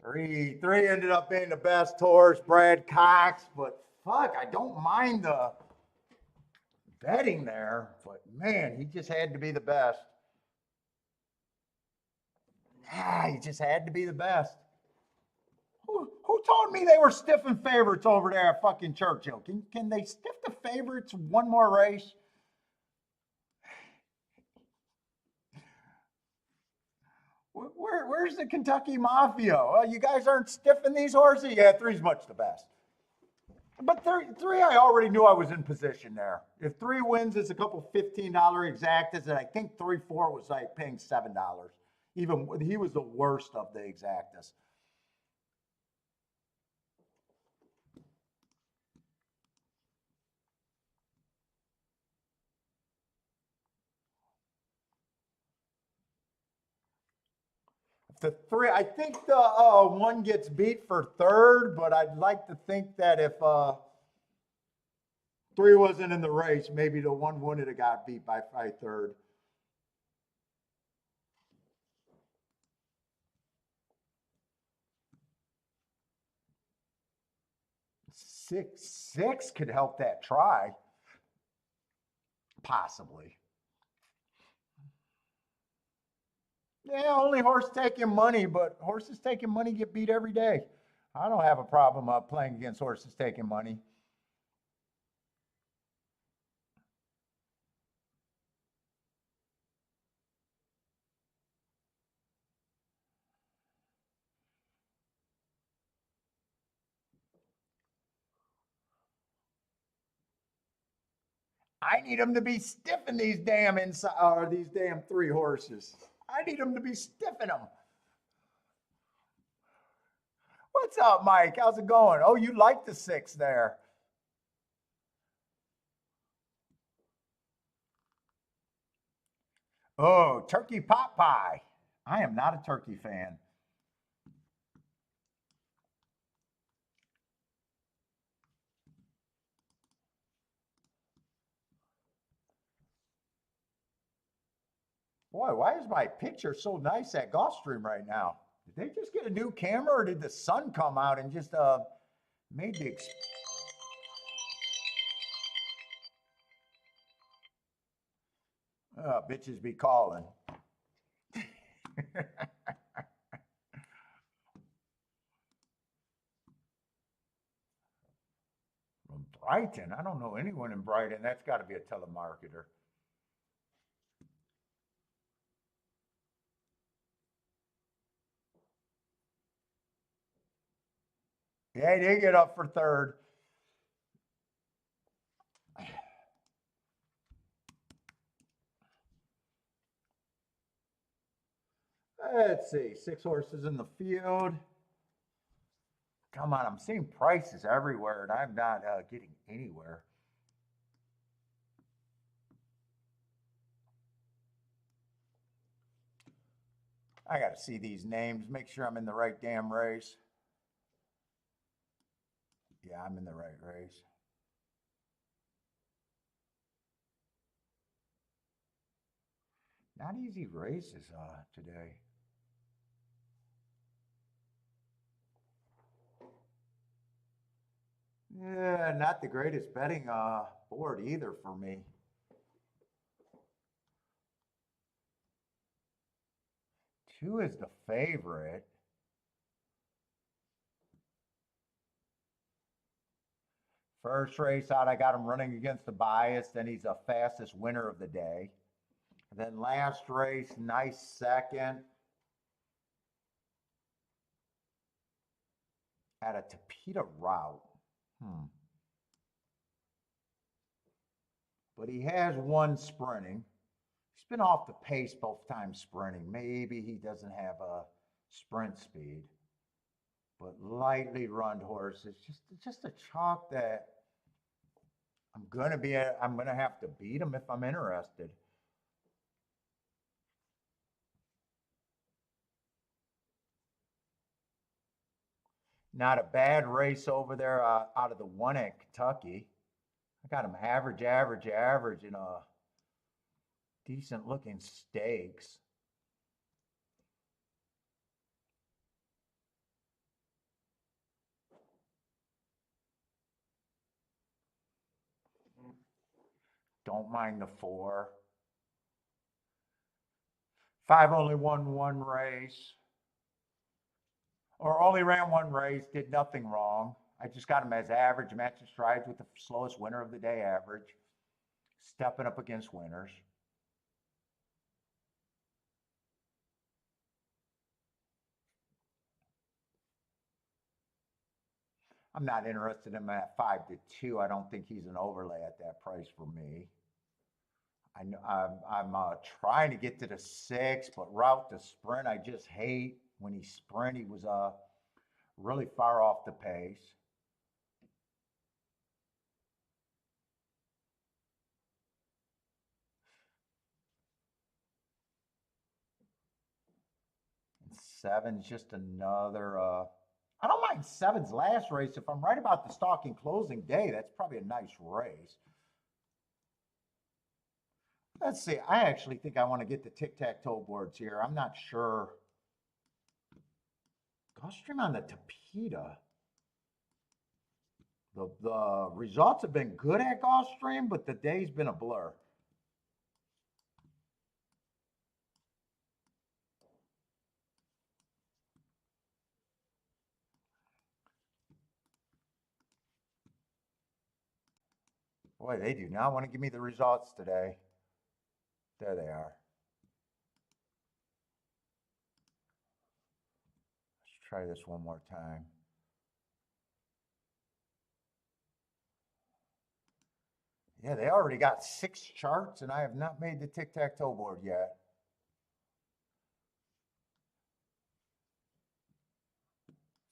3 ended up being the best horse, Brad Cox, but fuck, I don't mind the betting there, but man, he just had to be the best. He just had to be the best. Who told me they were stiffing favorites over there at fucking Churchill? Can they stiff the favorites 1 more race? Where's the Kentucky Mafia? You guys aren't stiffing these horses? Yeah, 3's much the best. But 3, I already knew I was in position there. If 3 wins, it's a couple $15 exactas, and I think 3, 4 was like paying $7. Even he was the worst of the exactas. the three, I think the one gets beat for third, but I'd like to think that if three wasn't in the race, maybe the one wouldn't have got beat by third. Six could help that try. Possibly. Yeah, only horse taking money, but horses taking money get beat every day. I don't have a problem playing against horses taking money. I need them to be stiffing these damn inside or these damn three horses. I need them to be stiffing them. What's up, Mike? How's it going? Oh, you like the six there. Oh, turkey pot pie. I am not a turkey fan. Boy, why is my picture so nice at Gulfstream right now? Did they just get a new camera or did the sun come out and just made the bitches be calling. From Brighton? I don't know anyone in Brighton. That's got to be a telemarketer. Yeah, they get up for third. Let's see, 6 horses in the field. Come on, I'm seeing prices everywhere and I'm not getting anywhere. I got to see these names, make sure I'm in the right damn race. Yeah, I'm in the right race. Not easy races today. Yeah, not the greatest betting board either for me. Two is the favorite. First race out, I got him running against the bias. Then he's the fastest winner of the day. And then last race, nice second. At a Tapeta route. But he has one sprinting. He's been off the pace both times sprinting. Maybe he doesn't have a sprint speed. But lightly run horses, just a chalk that I'm gonna have to beat him if I'm interested. Not a bad race over there out of the one at Kentucky. I got him average, in a decent looking stakes. Don't mind the 4. 5 only won one race. Or only ran one race, did nothing wrong. I just got him as average, matches strides with the slowest winner of the day average. Stepping up against winners. I'm not interested in him at 5-2. I don't think he's an overlay at that price for me. I'm trying to get to the 6, but route to sprint, I just hate. When he sprint, he was really far off the pace. Seven's just another, I don't mind seven's last race. If I'm right about the stalking closing day, that's probably a nice race. Let's see. I actually think I want to get the tic-tac-toe boards here. I'm not sure. Gulfstream on the Tapeta. The results have been good at Gulfstream, but the day's been a blur. Boy, they do not want to give me the results today. There they are. Let's try this one more time. Yeah, they already got 6 charts, and I have not made the tic-tac-toe board yet.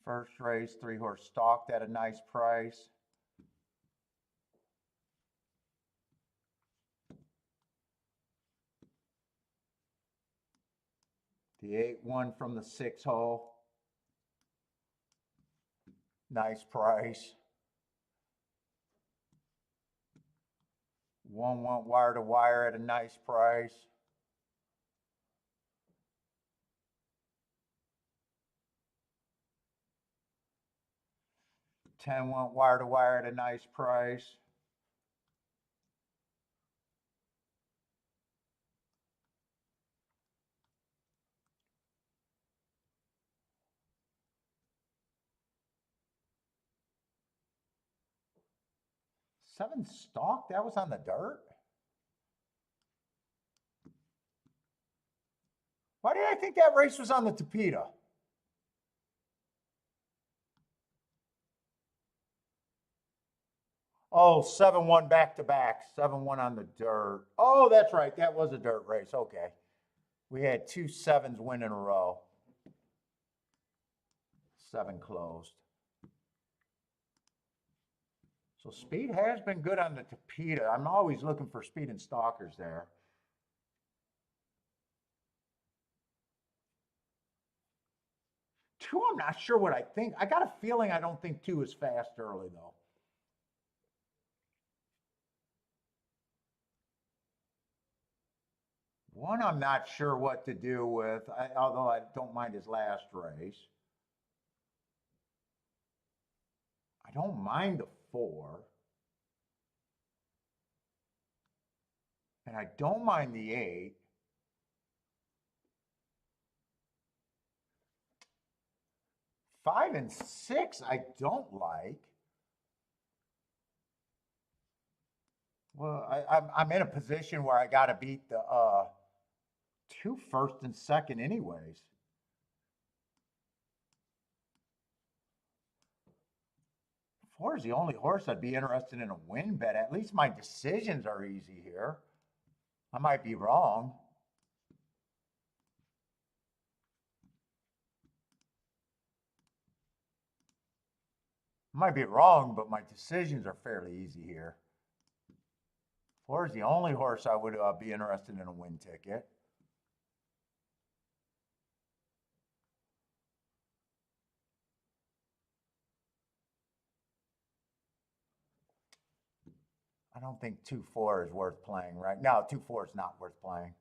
First race, 3-horse stalked at a nice price. The 8-1 from the 6 hole. Nice price. 1-1 wire to wire at a nice price. Ten went wire to wire at a nice price. Seven stalk, that was on the dirt? Why did I think that race was on the Tapeta? Oh, 7-1 back-to-back. 7-1 on the dirt. Oh, that's right. That was a dirt race. Okay. We had 2 7s win in a row. 7 closed. So speed has been good on the Tapeta. I'm always looking for speed and stalkers there. Two, I'm not sure what I think. I got a feeling I don't think 2 is fast early, though. One, I'm not sure what to do with, although I don't mind his last race. I don't mind the 4. And I don't mind the 8. Five and 6, I don't like. Well, I'm in a position where I got to beat the 2 first and second anyways. Four is the only horse I'd be interested in a win bet. At least my decisions are easy here. I might be wrong. I might be wrong, but my decisions are fairly easy here. 4 is the only horse I would be interested in a win ticket. I don't think 2-4 is worth playing right now. 2-4 is not worth playing.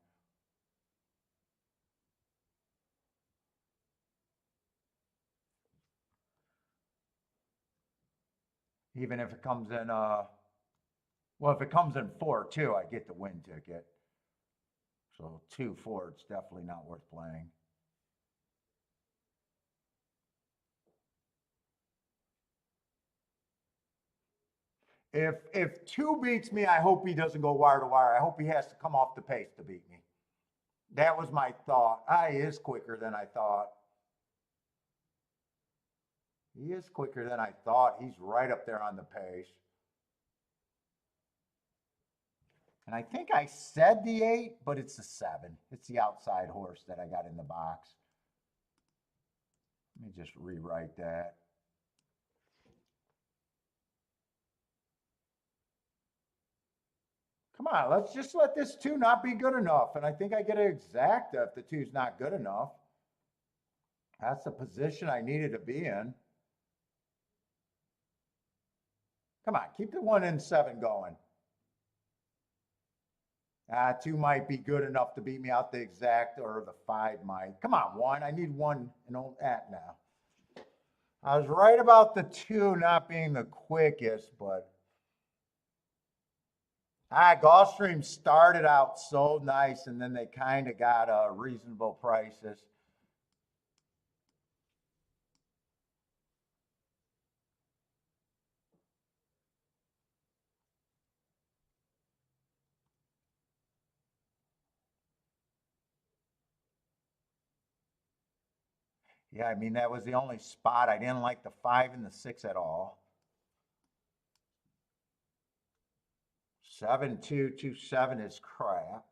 Even if it comes in, well, if it comes in 4-2, I get the win ticket. So 2-4, it's definitely not worth playing. If 2 beats me, I hope he doesn't go wire to wire. I hope he has to come off the pace to beat me. That was my thought. He is quicker than I thought. He is quicker than I thought. He's right up there on the pace. And I think I said the 8, but it's the 7. It's the outside horse that I got in the box. Let me just rewrite that. Come on, let's just let this 2 not be good enough. And I think I get an exacta if the 2's not good enough. That's the position I needed to be in. Come on, keep the 1 and 7 going. 2 might be good enough to beat me out the exact, or the 5 might. Come on, 1. I need 1 and all that now. I was right about the 2 not being the quickest, but Gulfstream started out so nice, and then they kind of got reasonable prices. Yeah, I mean, that was the only spot. I didn't like the 5 and the 6 at all. 7-2-2-7 is crap.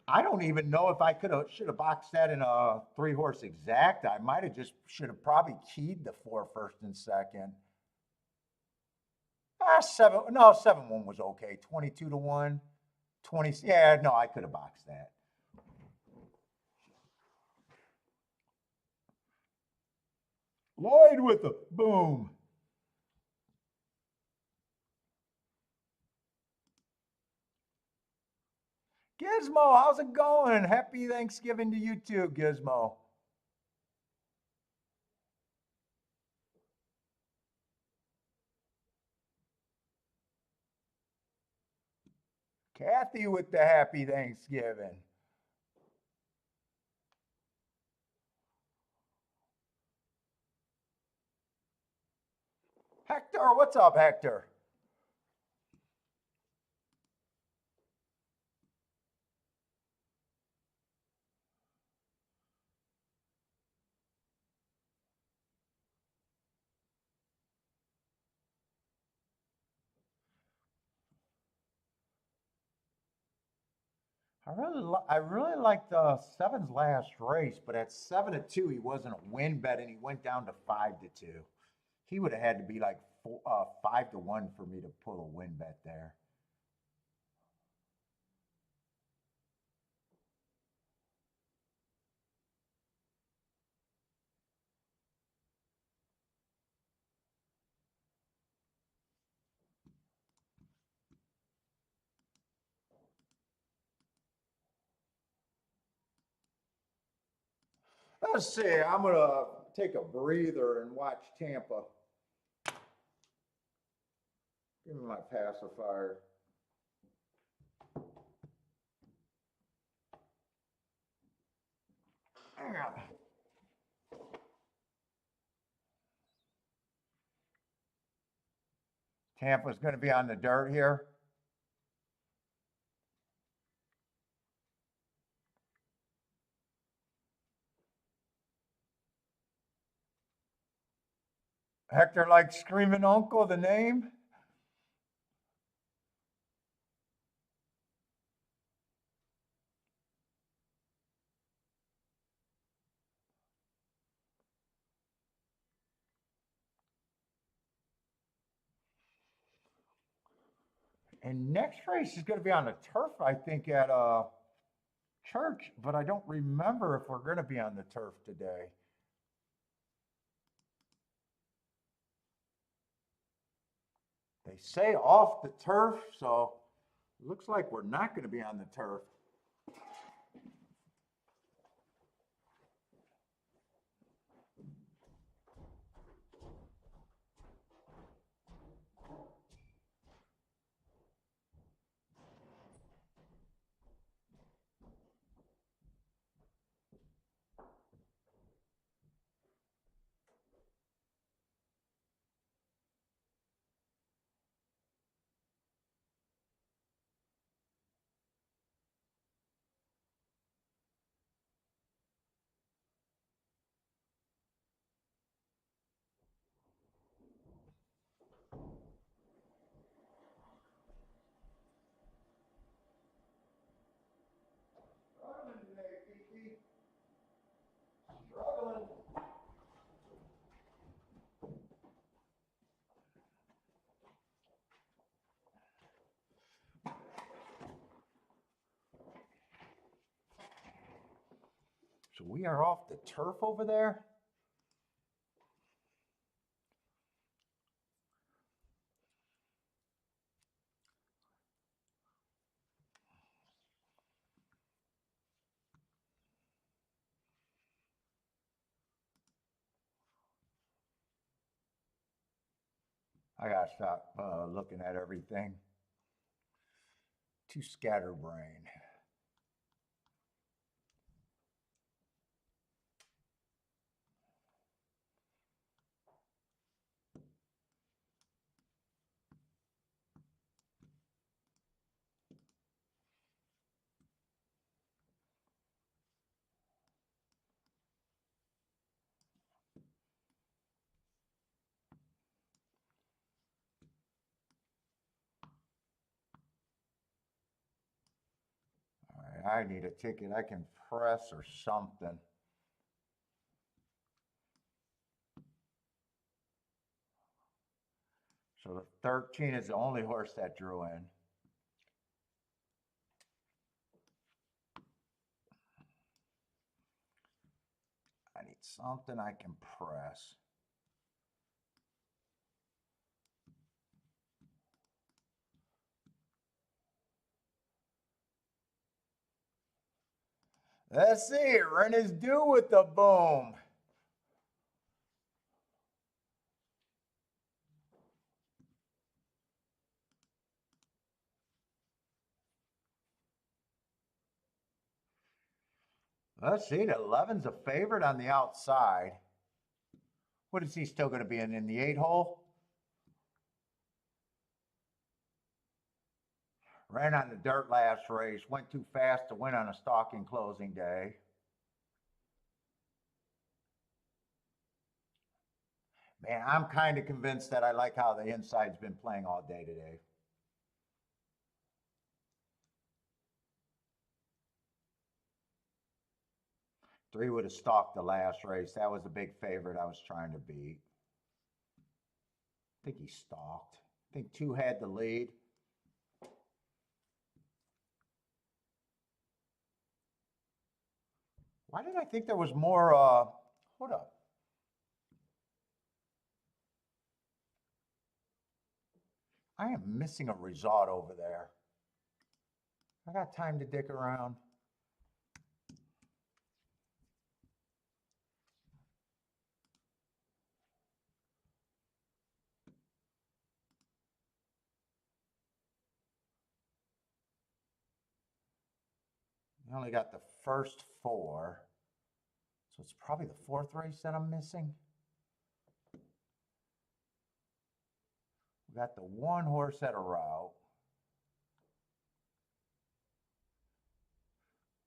I don't even know if I should have boxed that in a 3-horse exact. I might have should have probably keyed the 4 first and second. 7-1 was okay. 22-1, 20. Yeah, no, I could have boxed that. Lloyd with the boom. Gizmo, how's it going? Happy Thanksgiving to you too, Gizmo. Kathy with the happy Thanksgiving. Hector, what's up, Hector? I really liked 7's last race, but at 7-2, he wasn't a win bet, and he went down to 5-2. He would have had to be like 5-1 for me to pull a win bet there. Let's see. I'm gonna take a breather and watch Tampa. Give me my pacifier. Tampa's going to be on the dirt here. Hector like Screaming Uncle, the name. And next race is going to be on the turf, I think, at Church, but I don't remember if we're going to be on the turf today. They say off the turf, so it looks like we're not going to be on the turf. So we are off the turf over there. I gotta stop looking at everything. Too scatterbrained. All right, I need a ticket I can press or something. So the 13 is the only horse that drew in. I need something I can press. Let's see, Ren is due with the boom. Let's see, the 11's a favorite on the outside. What is he still going to be in the 8 hole? Ran on the dirt last race, went too fast to win on a stalking closing day. Man, I'm kind of convinced that I like how the inside's been playing all day today. Three would have stalked the last race. That was the big favorite I was trying to beat. I think he stalked. I think 2 had the lead. Why did I think there was more, hold up. I am missing a result over there. I got time to dick around. I only got the first 4. So it's probably the 4th race that I'm missing. We got the 1 horse at a route.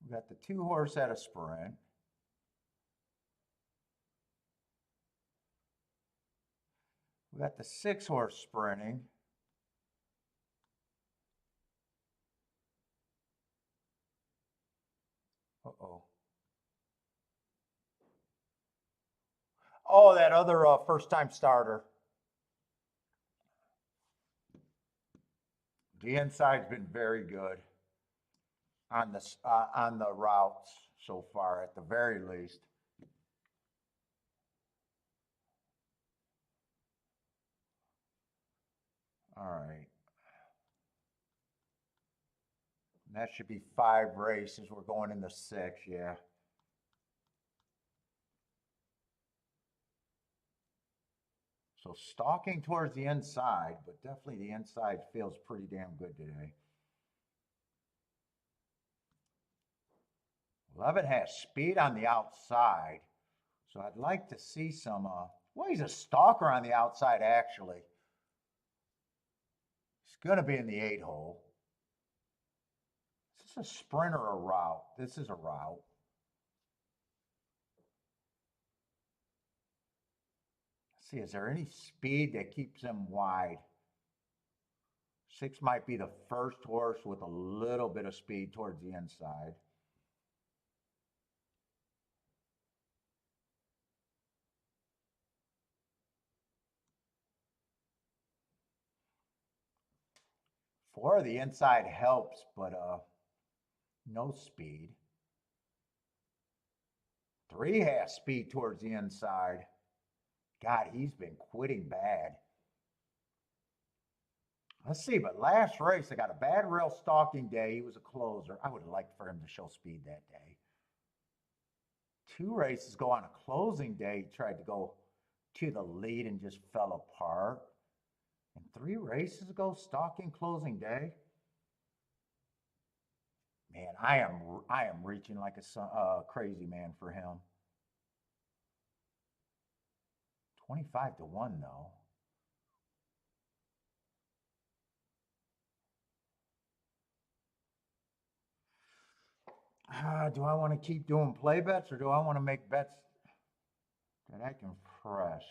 We got the 2 horse at a sprint. We got the 6 horse sprinting. Uh-oh. Oh, that other first-time starter. The inside's been very good on the routes so far, at the very least. All right. And that should be 5 races. We're going into 6, yeah. So stalking towards the inside, but definitely the inside feels pretty damn good today. 11 has speed on the outside. So I'd like to see some, well, he's a stalker on the outside, actually. He's going to be in the 8 hole. Is this a sprint or a route? This is a route. Let's see, is there any speed that keeps him wide? 6 might be the first horse with a little bit of speed towards the inside. Four of the inside helps, but no speed. 3 has speed towards the inside. God, he's been quitting bad. Let's see, but last race, I got a bad rail stalking day. He was a closer. I would have liked for him to show speed that day. 2 races go on a closing day. He tried to go to the lead and just fell apart. And 3 races ago, stalking closing day. Man, I am reaching like a crazy man for him. 25-1 though. Do I want to keep doing play bets or do I want to make bets that I can press?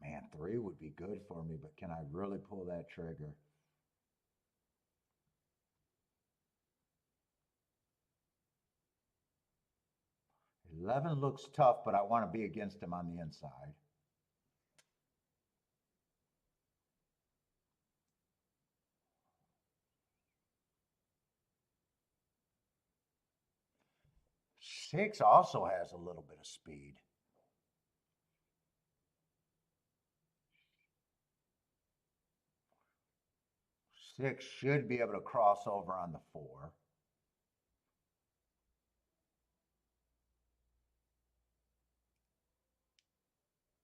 Man, 3 would be good for me, but can I really pull that trigger? $11 looks tough, but I want to be against him on the inside. $6 also has a little bit of speed. $6 should be able to cross over on the 4.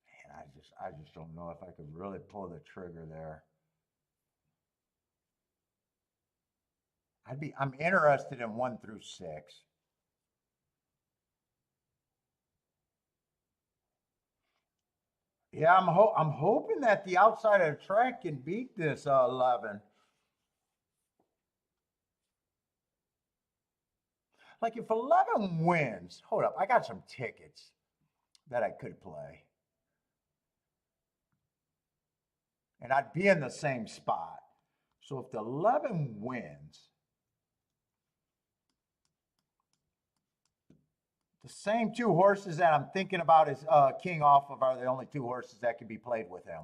Man, I just don't know if I could really pull the trigger there. I'm interested in 1 through 6. Yeah, I'm hoping that the outside of the track can beat this 11. Like if 11 wins, hold up, I got some tickets that I could play. And I'd be in the same spot. So if the 11 wins, the same 2 horses that I'm thinking about as king off of are the only 2 horses that can be played with him.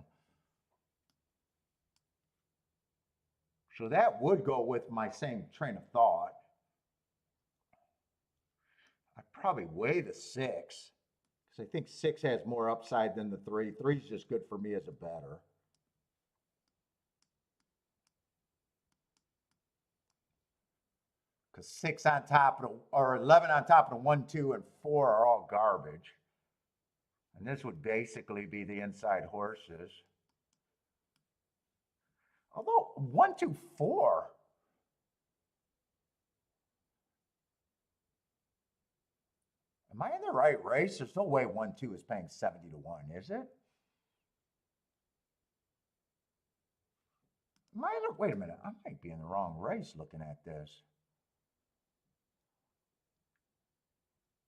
So that would go with my same train of thought. I'd probably weigh the 6 because I think 6 has more upside than the 3. 3 is just good for me as a better. Because 6 on top of or 11 on top of the 1, 2, and 4 are all garbage. And this would basically be the inside horses. Although 1, 2, 4. Am I in the right race? There's no way 1, 2 is paying 70-1, is it? Wait a minute. I might be in the wrong race looking at this.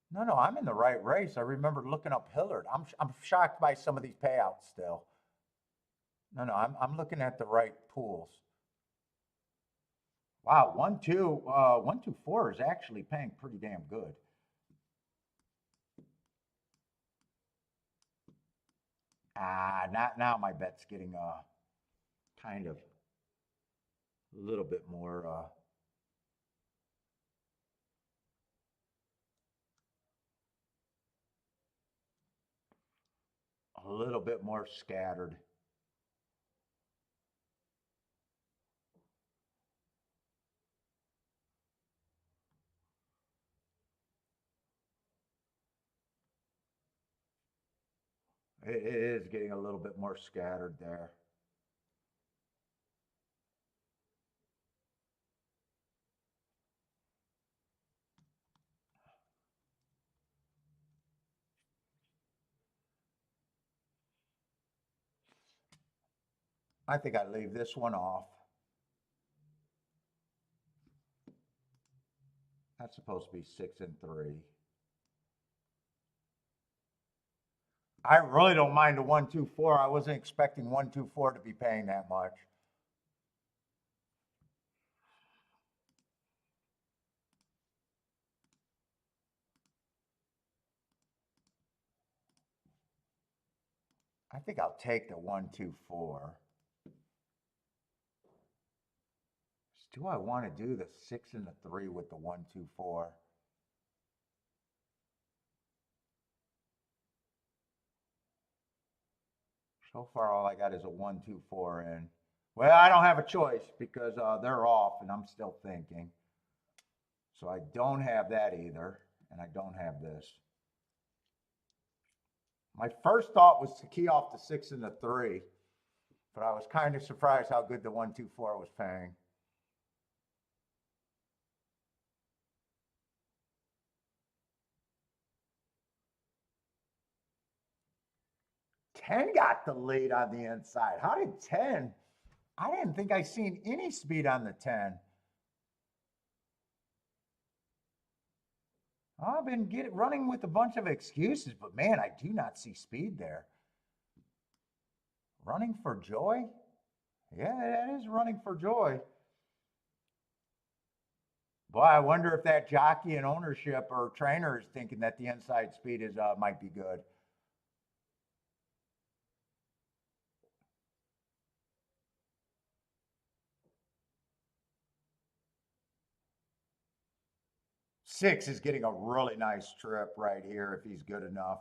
No, I'm in the right race. I remember looking up Hillard. I'm shocked by some of these payouts still. No, I'm looking at the right pools. Wow, 1, 2, 1, 2, 4 is actually paying pretty damn good. Now my bet's getting kind of a little bit more scattered. It is getting a little bit more scattered there. I think I leave this one off. That's supposed to be 6 and 3. I really don't mind the 1, 2, 4. I wasn't expecting 1, 2, 4 to be paying that much. I think I'll take the 1, 2, 4. Do I want to do the 6 and the 3 with the 1, 2, 4? So far, all I got is a 1, 2, 4 in. Well, I don't have a choice because they're off and I'm still thinking. So I don't have that either, and I don't have this. My first thought was to key off the 6 and the 3, but I was kind of surprised how good the 1, 2, 4 was paying. Ten got the lead on the inside. How did 10? I didn't think I seen any speed on the 10. I've been running with a bunch of excuses, but man, I do not see speed there. Running for joy? Yeah, that is running for joy. Boy, I wonder if that jockey and ownership or trainer is thinking that the inside speed is might be good. Six is getting a really nice trip right here if he's good enough.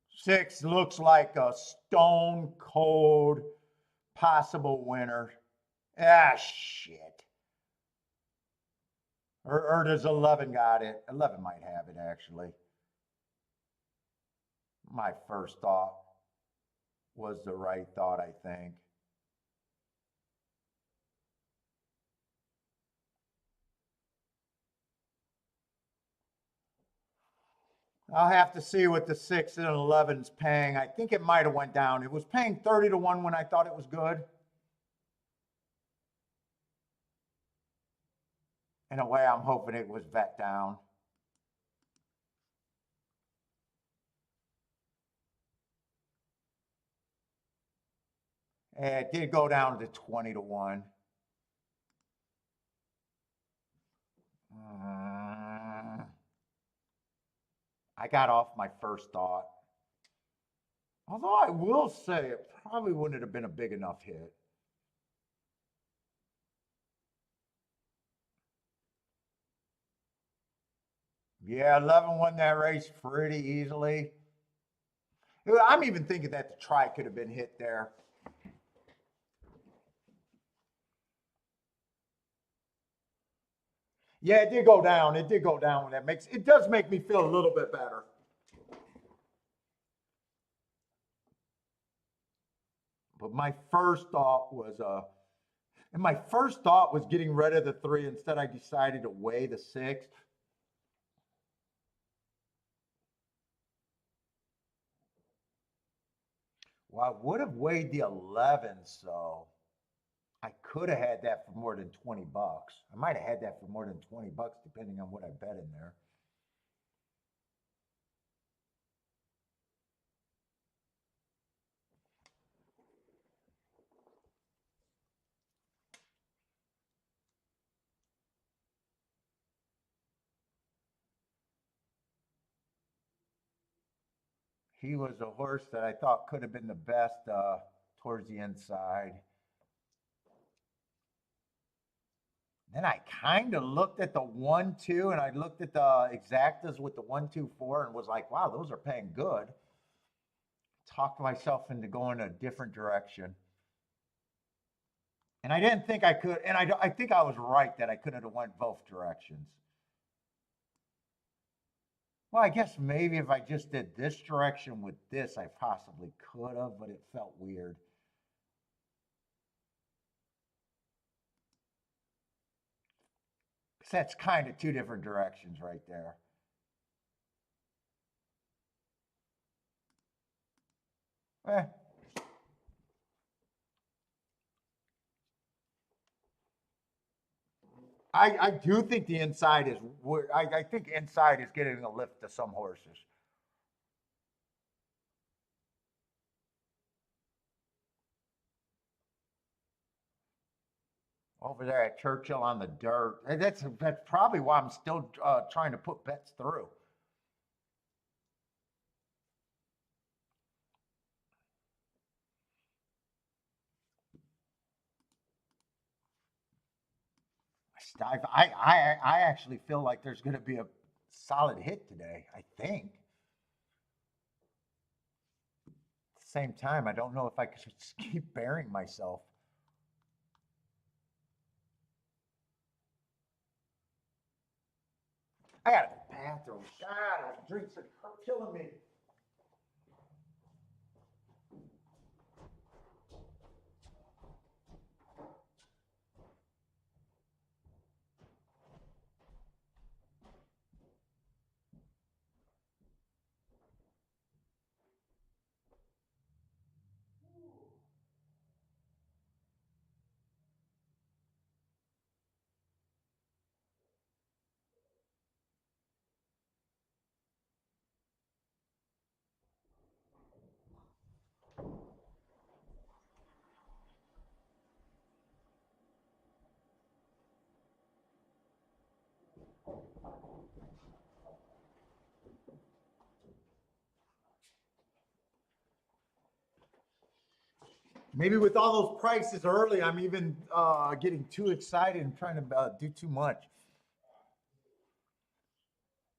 Six looks like a stone cold possible winner. Ah, shit. Or does 11 got it? 11 might have it, actually. My first thought was the right thought, I think. I'll have to see what the 6 and 11's paying. I think it might have went down. It was paying 30 to 1 when I thought it was good. In a way, I'm hoping it was bet down. It did go down to 20 to 1. I got off my first thought. Although I will say it probably wouldn't have been a big enough hit. Yeah, 11 won that race pretty easily. I'm even thinking that the try could have been hit there. Yeah, it did go down. It did go down. It does make me feel a little bit better. But my first thought was getting rid of the 3. Instead, I decided to weigh the 6. Well, I would have weighed the 11, so I could have had that for more than 20 bucks. I might have had that for more than 20 bucks, depending on what I bet in there. He was a horse that I thought could have been the best towards the inside. Then I kind of looked at the 1, 2, and I looked at the exactas with the 1, 2, 4, and was like, wow, those are paying good. Talked myself into going a different direction. And I didn't think I could, and I think I was right that I couldn't have went both directions. Well, I guess maybe if I just did this direction with this, I possibly could have, but it felt weird. Because that's kind of two different directions right there. Eh. I do think the inside is, I think inside is getting a lift to some horses. Over there at Churchill on the dirt. And that's probably why I'm still trying to put bets through. I actually feel like there's going to be a solid hit today. I think. At the same time, I don't know if I could just keep burying myself. I got to the bathroom. God, drinks are killing me. Maybe with all those prices early, I'm even getting too excited and trying to do too much.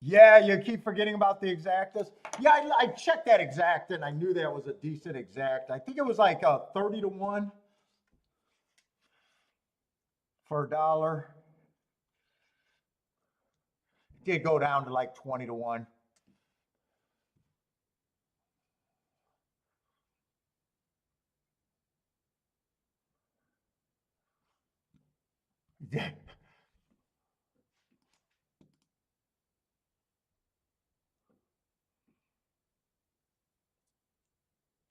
Yeah, you keep forgetting about the exactas. Yeah, I checked that exacta and I knew that was a decent exact. I think it was like 30 to 1 for $1. It did go down to like 20 to 1. Yeah.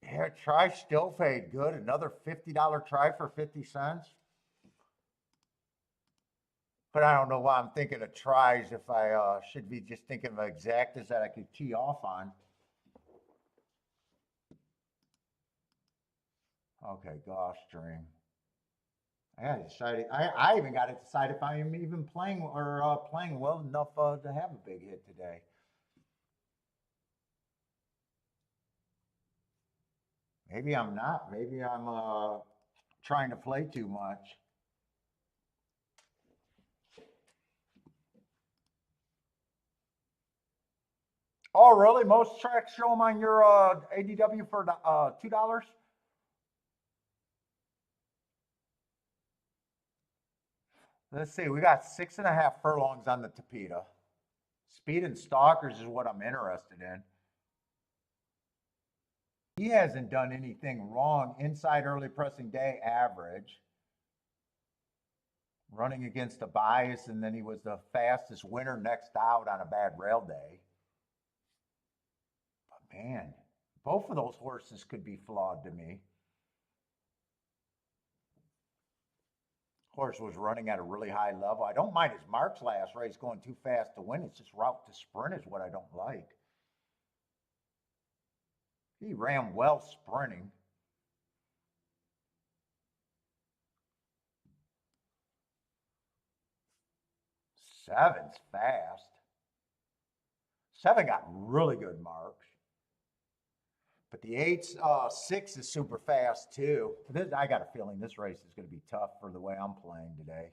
Yeah, try still fade. Good. Another $50 try for 50 cents. But I don't know why I'm thinking of tries if I should be just thinking of exactas that I could tee off on. Okay, Gulfstream. I got to decide. I even got to decide if I am even playing or playing well enough to have a big hit today. Maybe I'm not. Maybe I'm trying to play too much. Oh, really? Most tracks show them on your ADW for $2? Let's see. We got 6.5 furlongs on the Tapeta. Speed and stalkers is what I'm interested in. He hasn't done anything wrong. Inside early pressing day average. Running against a bias, and then he was the fastest winner next out on a bad rail day. But man, both of those horses could be flawed to me. Horse was running at a really high level. I don't mind his marks last race going too fast to win. It's just route to sprint is what I don't like. He ran well sprinting. Seven's fast. Seven got really good marks. But the 6 is super fast too. I got a feeling this race is going to be tough for the way I'm playing today.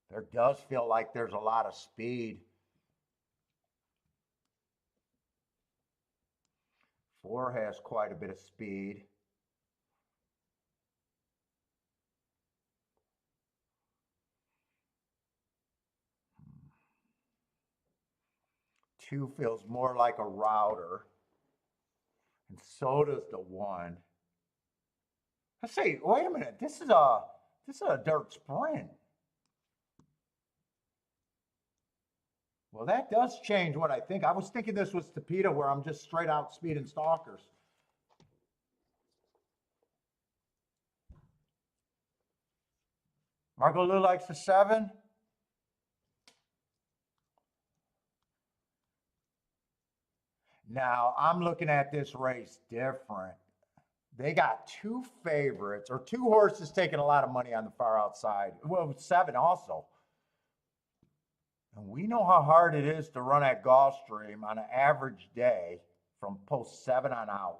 There does feel like there's a lot of speed. 4 has quite a bit of speed. Two feels more like a router. And so does the 1. Let's see, wait a minute. This is a dirt sprint. Well, that does change what I think. I was thinking this was Tapeta where I'm just straight out speed and stalkers. Marco Lou likes the 7. Now, I'm looking at this race different. They got 2 favorites, or 2 horses taking a lot of money on the far outside. Well, 7 also. And we know how hard it is to run at Gulfstream on an average day from post 7 on out.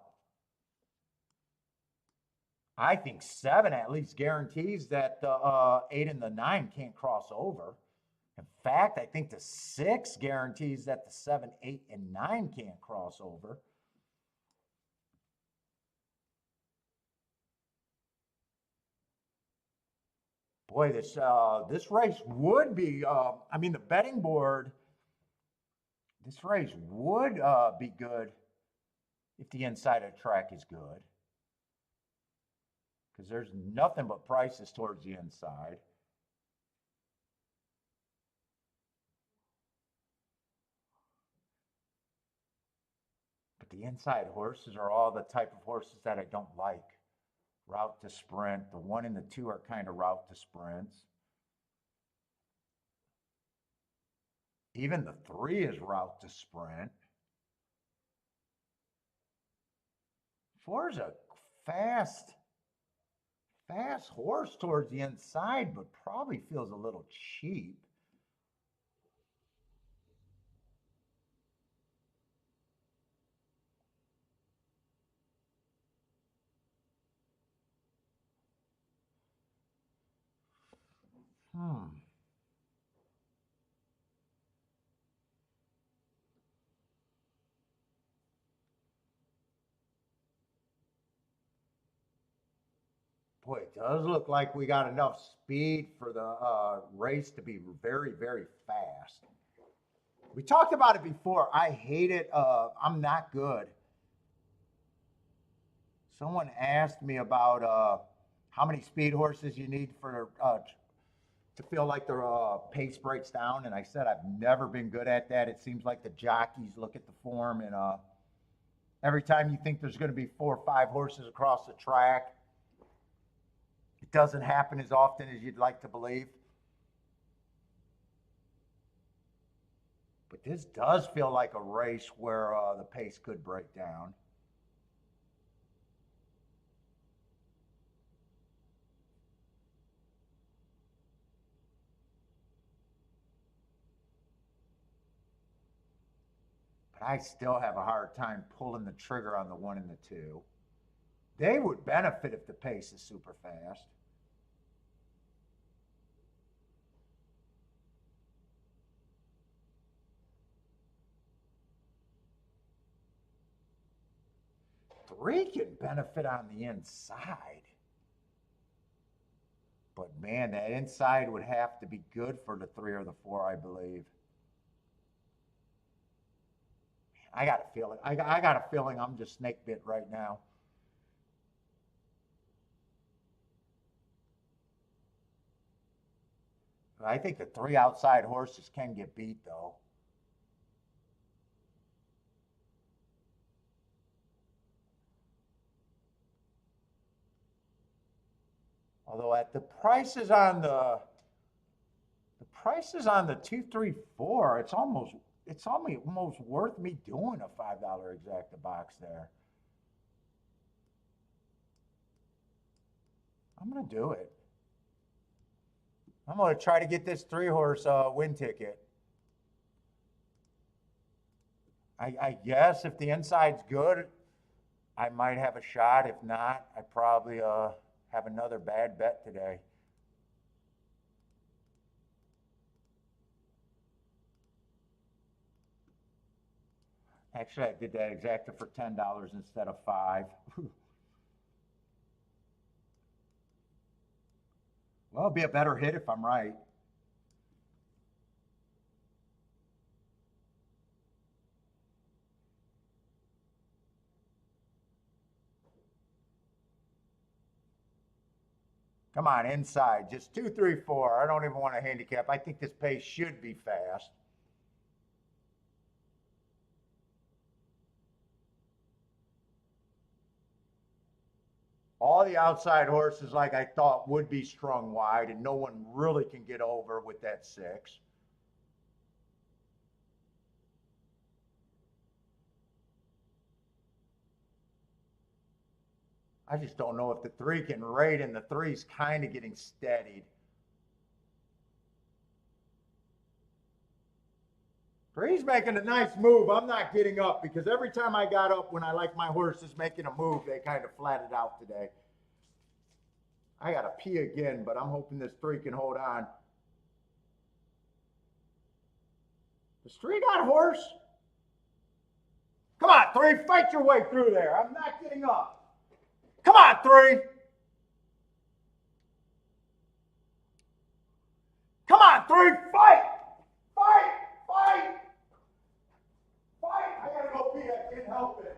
I think 7 at least guarantees that the 8 and the 9 can't cross over. In fact, I think the 6 guarantees that the 7, 8, and 9 can't cross over. Boy, this race would be. I mean, the betting board. This race would be good if the inside of the track is good, because there's nothing but prices towards the inside. But the inside horses are all the type of horses that I don't like. Route to sprint. The 1 and the 2 are kind of route to sprints. Even the 3 is route to sprint. 4 is a fast horse towards the inside, but probably feels a little cheap. Boy, it does look like we got enough speed for the race to be very, very fast. We talked about it before. I hate it. I'm not good. Someone asked me about how many speed horses you need for to feel like the pace breaks down, and I said I've never been good at that. It seems like the jockeys look at the form, and every time you think there's going to be 4 or 5 horses across the track, it doesn't happen as often as you'd like to believe. But this does feel like a race where the pace could break down. But I still have a hard time pulling the trigger on the 1 and the 2. They would benefit if the pace is super fast. Three can benefit on the inside. But man, that inside would have to be good for the 3 or the 4, I believe. I got a feeling. I got a feeling I'm just snake bit right now. I think the 3 outside horses can get beat, though. Although at the prices on the 2, 3, 4, it's almost worth me doing a $5 exacta box there. I'm gonna do it. I'm gonna try to get this 3-horse win ticket. I guess if the inside's good, I might have a shot. If not, I probably have another bad bet today. Actually, I did that exacta for $10 instead of $5. Well, it'll be a better hit if I'm right. Come on, inside. Just 2, 3, 4. I don't even want to handicap. I think this pace should be fast. All the outside horses, like I thought, would be strung wide, and no one really can get over with that 6. I just don't know if the 3 can rate, and the 3's kind of getting steadied. 3's making a nice move. I'm not getting up because every time I got up when I like my horses making a move, they kind of flatted out today. I got to pee again, but I'm hoping this 3 can hold on. Does 3 got horse? Come on, 3, fight your way through there. I'm not getting up. Come on, 3. Come on, 3, fight! Fight! Fight! Fight! I gotta go pee, I can't help it.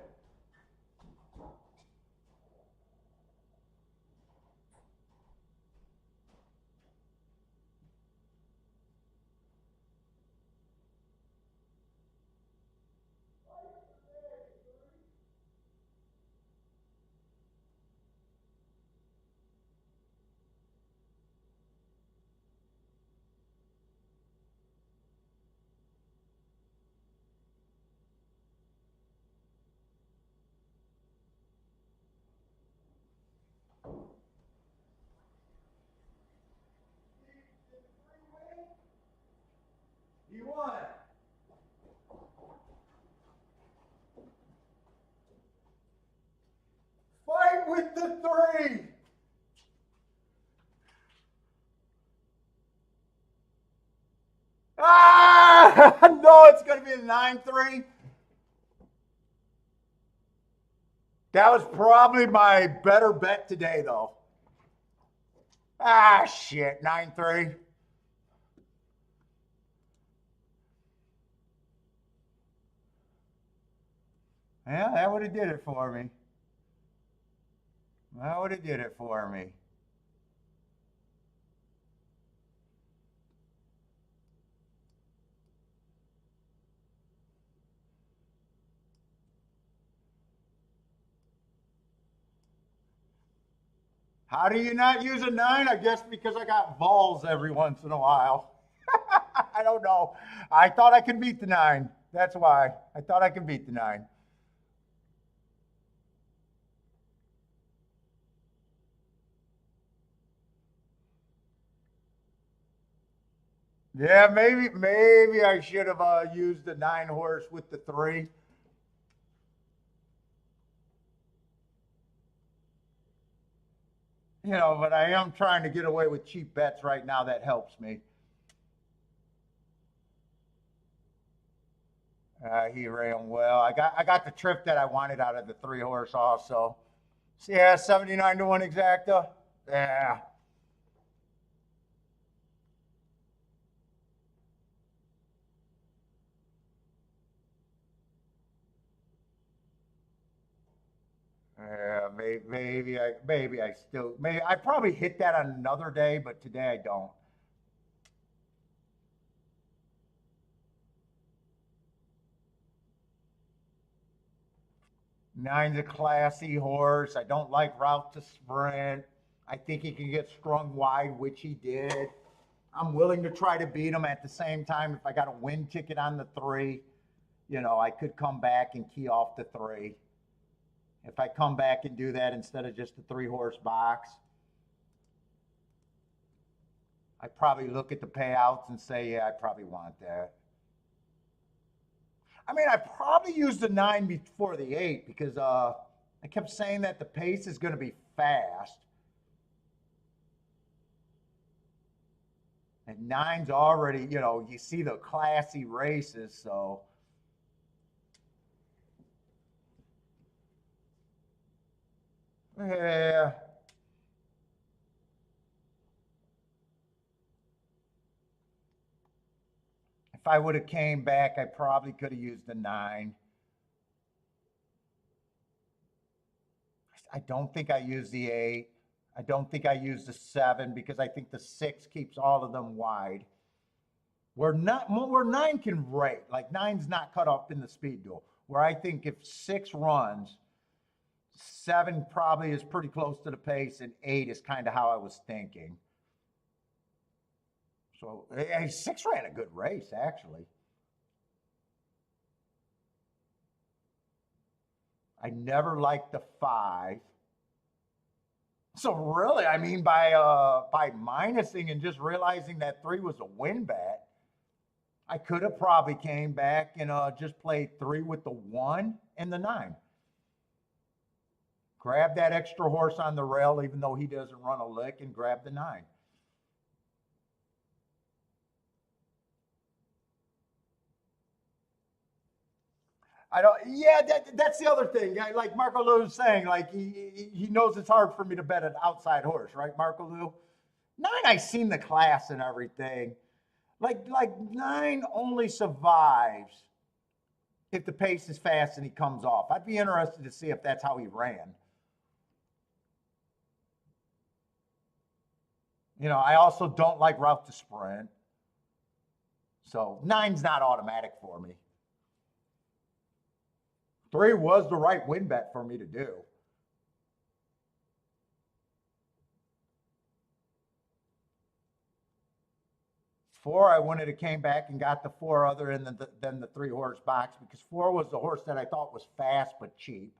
You won. Fight with the 3. Ah! No, it's going to be a 9-3. That was probably my better bet today, though. Ah, shit, 9-3. Yeah, that would have did it for me. That would have did it for me. How do you not use a 9? I guess because I got balls every once in a while. I don't know. I thought I could beat the 9. That's why. I thought I could beat the 9. Yeah, maybe I should have used the 9 horse with the 3. You know, but I am trying to get away with cheap bets right now. That helps me. He ran well. I got the trip that I wanted out of the 3 horse also. So yeah, 79-1 exacta. Yeah. Yeah, maybe I probably hit that on another day, but today I don't. Nine's a classy horse. I don't like route to sprint. I think he can get strung wide, which he did. I'm willing to try to beat him at the same time. If I got a win ticket on the 3, you know, I could come back and key off the 3. If I come back and do that instead of just the 3 horse box, I probably look at the payouts and say, yeah, I probably want that. I mean, I probably used the 9 before the 8 because I kept saying that the pace is going to be fast. And 9's already, you know, you see the classy races, so. Yeah. If I would have came back, I probably could have used the 9. I don't think I used the 8. I don't think I used the 7 because I think the 6 keeps all of them wide. Where 9 can rate, like 9's not cut up in the speed duel. Where I think if 6 runs, 7 probably is pretty close to the pace, and 8 is kind of how I was thinking. So 6 ran a good race, actually. I never liked the 5. So really, I mean, by minusing and just realizing that 3 was a win bet, I could have probably came back and just played 3 with the 1 and the 9. Grab that extra horse on the rail, even though he doesn't run a lick, and grab the 9. I don't. Yeah, that's the other thing. Like Marco Lou was saying, like he knows it's hard for me to bet an outside horse, right, Marco Lou? 9, I seen the class and everything. Like 9 only survives if the pace is fast and he comes off. I'd be interested to see if that's how he ran. You know, I also don't like route to sprint. So 9's not automatic for me. 3 was the right win bet for me to do. 4, I wanted to came back and got the 4 other than the 3 horse box, because 4 was the horse that I thought was fast but cheap.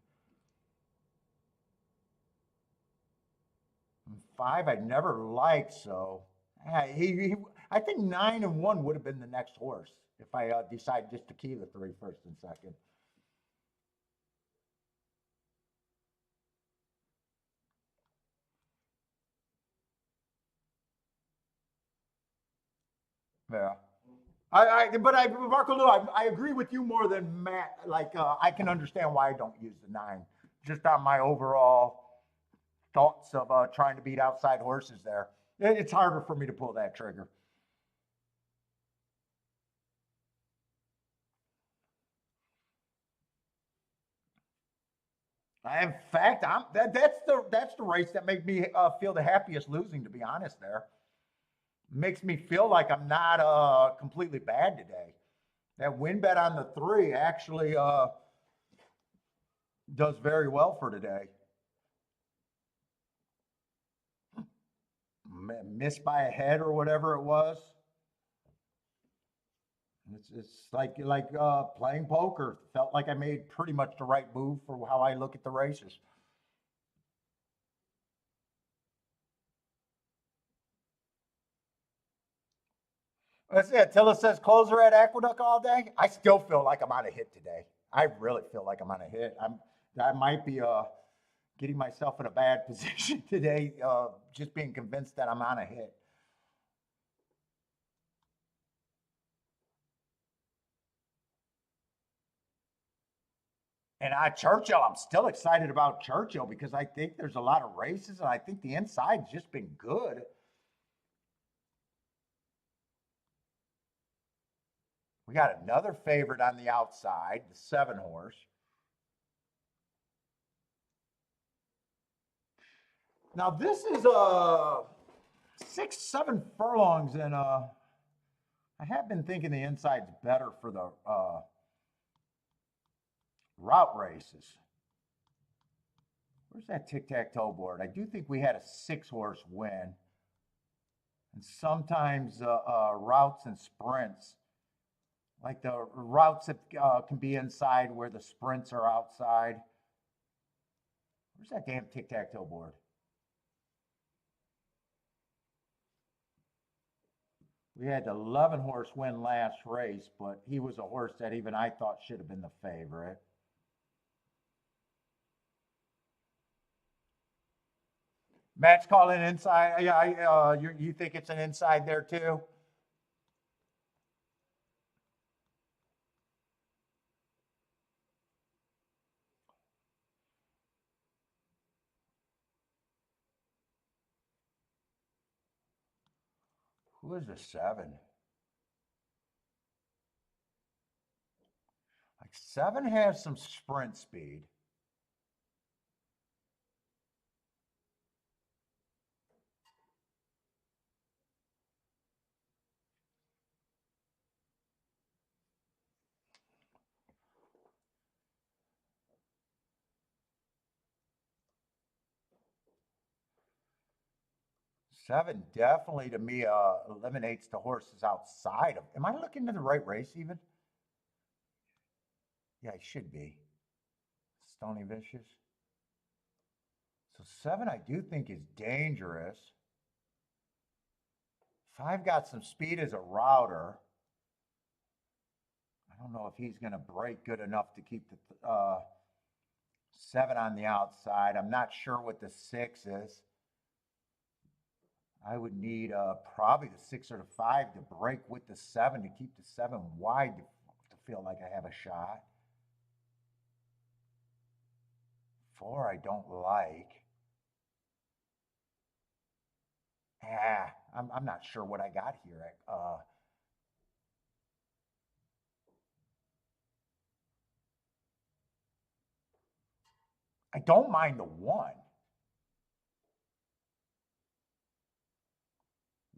And 5 I never liked, so I think 9 and 1 would have been the next horse if I decided just to key the 3 first and second. Yeah. Marco Lou, I agree with you more than Matt. Like, I can understand why I don't use the 9, just on my overall thoughts of trying to beat outside horses there. It's harder for me to pull that trigger. In fact, that's the race that made me feel the happiest losing. To be honest, there makes me feel like I'm not completely bad today. That win bet on the 3 actually does very well for today. Missed by a head or whatever it was. It's like playing poker. Felt like I made pretty much the right move for how I look at the races. That's it. Attila says closer at Aqueduct all day. I still feel like I'm on a hit today. I really feel like I'm on a hit. I might be getting myself in a bad position today, just being convinced that I'm on a hit. And Churchill, I'm still excited about Churchill because I think there's a lot of races, and I think the inside's just been good. We got another favorite on the outside, the 7 horse. Now this is 6, 7 furlongs, and I have been thinking the inside's better for the route races. Where's that tic-tac-toe board? I do think we had a 6 horse win. And sometimes routes and sprints, like the routes that can be inside where the sprints are outside. Where's that damn tic-tac-toe board? We had the 11 horse win last race, but he was a horse that even I thought should have been the favorite. Matt's calling inside. Yeah, you think it's an inside there too? Who is the 7? Like 7 has some sprint speed. Seven definitely to me eliminates the horses outside of. Am I looking at the right race even? Yeah, I should be. Stony Vicious. So 7 I do think is dangerous. 5 got some speed as a router. I don't know if he's going to break good enough to keep the 7 on the outside. I'm not sure what the 6 is. I would need probably the 6 or the 5 to break with the 7 to keep the 7 wide to feel like I have a shot. 4 I don't like. I'm not sure what I got here. I don't mind the 1.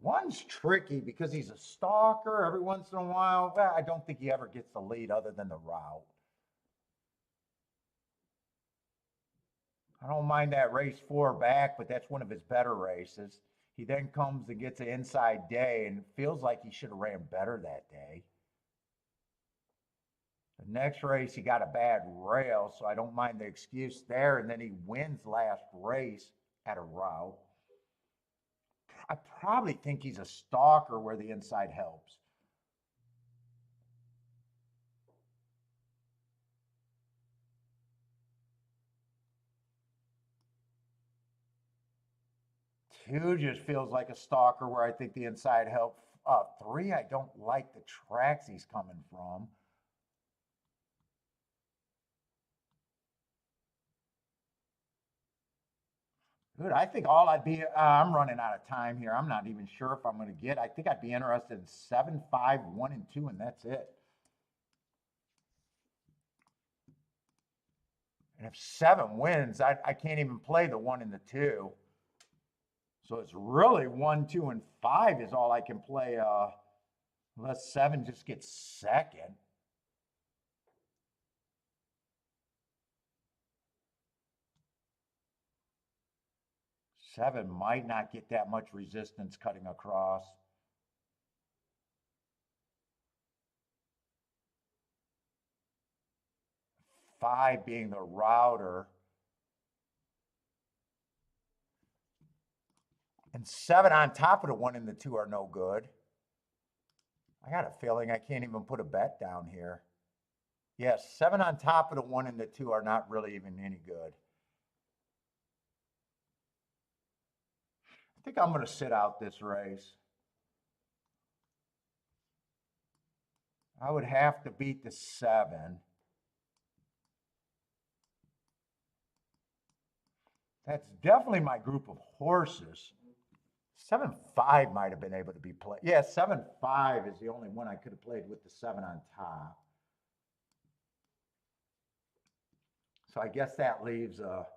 One's tricky because he's a stalker every once in a while. Well, I don't think he ever gets the lead other than the route. I don't mind that race 4 back, but that's one of his better races. He then comes and gets an inside day and feels like he should have ran better that day. The next race, he got a bad rail, so I don't mind the excuse there. And then he wins last race at a route. I probably think he's a stalker where the inside helps. Two just feels like a stalker where I think the inside help. 3, I don't like the tracks he's coming from. Good. I think all I'd be, I'm running out of time here. I'm not even sure if I'm going to get. I think I'd be interested in 7, 5, 1, and 2, and that's it. And if 7 wins, I can't even play the 1 and the 2. So it's really 1, 2, and 5 is all I can play, unless 7 just gets second. Seven might not get that much resistance cutting across. Five being the router. And 7 on top of the 1 and the 2 are no good. I got a feeling I can't even put a bet down here. Yes, 7 on top of the 1 and the 2 are not really even any good. I think I'm going to sit out this race. I would have to beat the 7. That's definitely my group of horses. 7-5 might have been able to be played. Yeah, 7-5 is the only one I could have played with the 7 on top. So I guess that leaves a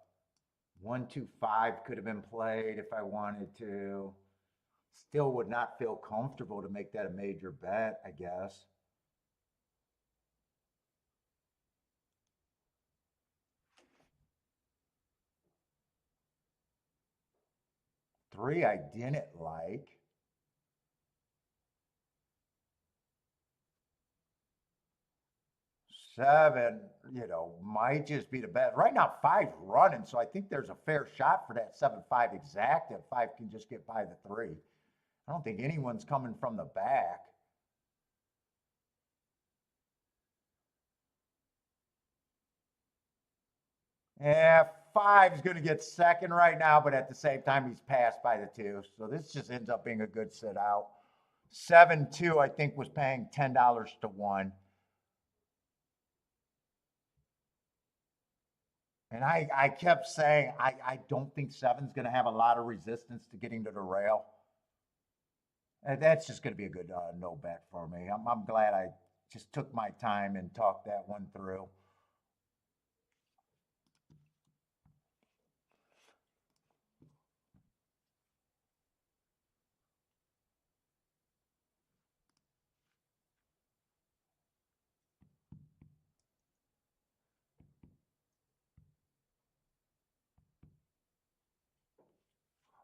1-2-5 could have been played if I wanted to. Still would not feel comfortable to make that a major bet, I guess. Three I didn't like. 7, might just be the bet. Right now, 5's running, so I think there's a fair shot for that 7-5 exact if 5 can just get by the 3. I don't think anyone's coming from the back. Yeah, 5's going to get second right now, but at the same time, he's passed by the 2. So this just ends up being a good sit out. 7-2, I think, was paying $10 to 1. And I kept saying, I don't think 7's going to have a lot of resistance to getting to the rail. And that's just going to be a good no bet for me. I'm glad I just took my time and talked that one through.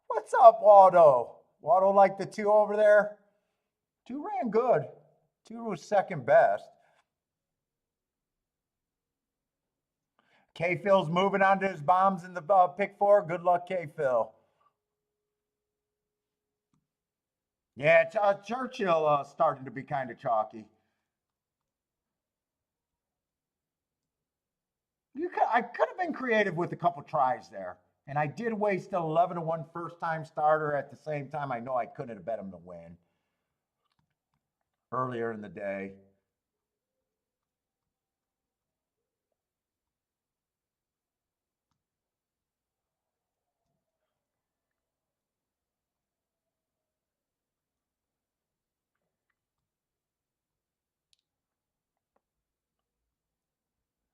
What's up, Waldo? Waldo like the 2 over there? 2 ran good. 2 was second best. K-Phil's moving on to his bombs in the pick 4. Good luck, K-Phil. Yeah, Churchill starting to be kind of chalky. I could have been creative with a couple tries there. And I did waste an 11-1 first time starter. At the same time, I know I couldn't have bet him to win earlier in the day.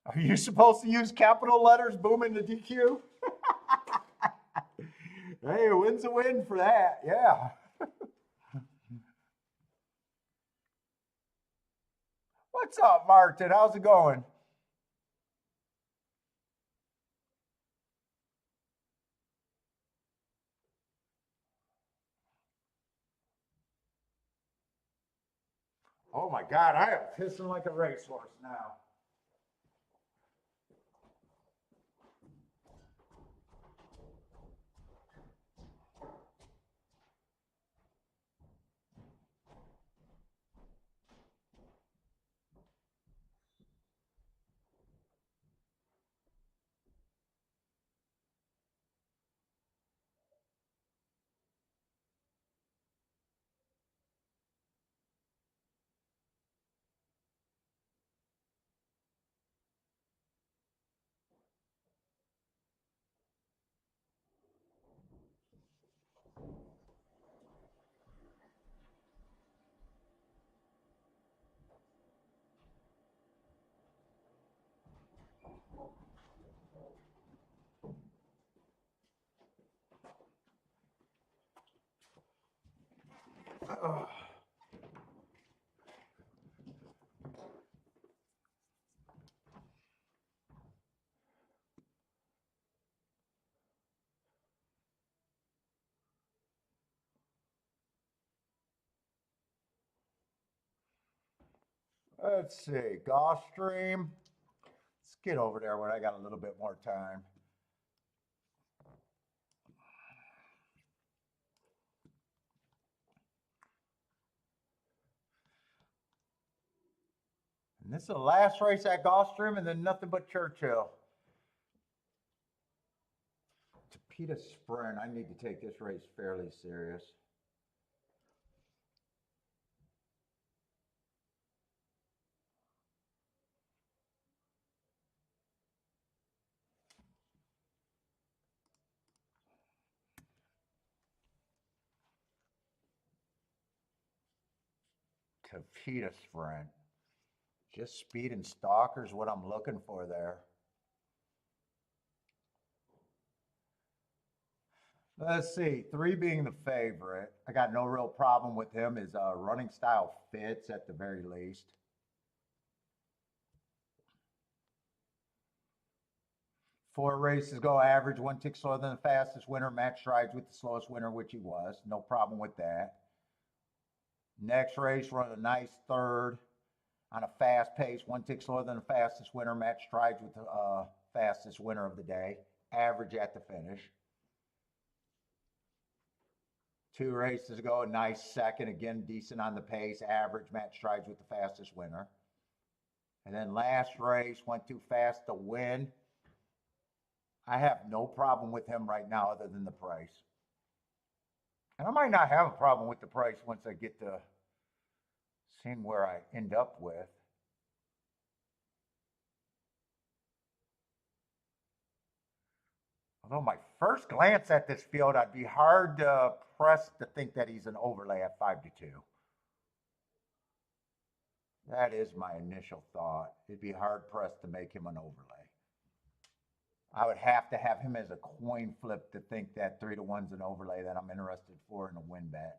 Are you supposed to use capital letters booming the DQ? Hey, a win's a win for that. Yeah. What's up, Martin? How's it going? Oh my God, I am pissing like a racehorse now. Ugh. Let's see, Gulfstream. Let's get over there when I got a little bit more time. And this is the last race at Gulfstream and then nothing but Churchill. Topita Sprint, I need to take this race fairly serious. Topita Sprint. Just speed and stalkers, what I'm looking for there. Let's see, 3 being the favorite. I got no real problem with him. His running style fits at the very least. Four races go average, 1 tick slower than the fastest winner, match strides with the slowest winner, which he was. No problem with that. Next race, run a nice third on a fast pace, 1 tick slower than the fastest winner, match strides with the fastest winner of the day. Average at the finish. 2 races ago, a nice second, again, decent on the pace, average, match strides with the fastest winner. And then last race, went too fast to win. I have no problem with him right now other than the price. And I might not have a problem with the price once I get to seeing where I end up with. Although my first glance at this field, I'd be hard pressed to think that he's an overlay at 5-2. That is my initial thought. It'd be hard pressed to make him an overlay. I would have to have him as a coin flip to think that 3-1's an overlay that I'm interested for in a win bet.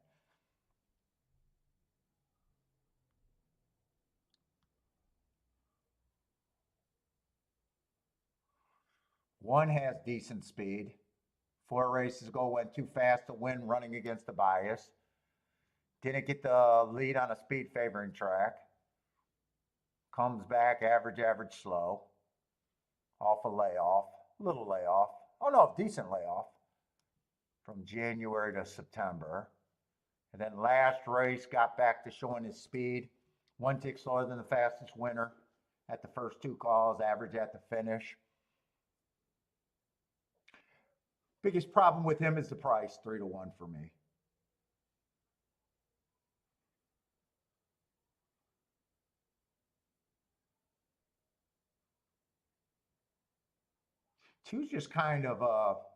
One has decent speed. 4 races ago, went too fast to win, running against the bias. Didn't get the lead on a speed favoring track. Comes back, average, average, slow. Off a layoff, little layoff. Oh no, decent layoff from January to September. And then last race, got back to showing his speed. 1 tick slower than the fastest winner at the first 2 calls, average at the finish. Biggest problem with him is the price, 3-1 for me. Two's just kind of well,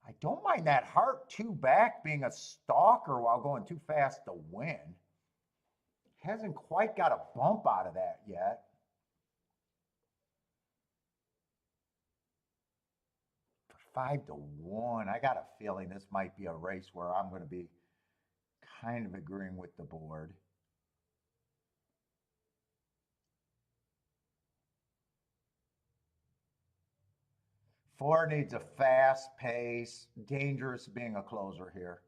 I don't mind that heart 2 back being a stalker while going too fast to win. Hasn't quite got a bump out of that yet. For 5-1, I got a feeling this might be a race where I'm going to be kind of agreeing with the board. Four needs a fast pace, dangerous being a closer here.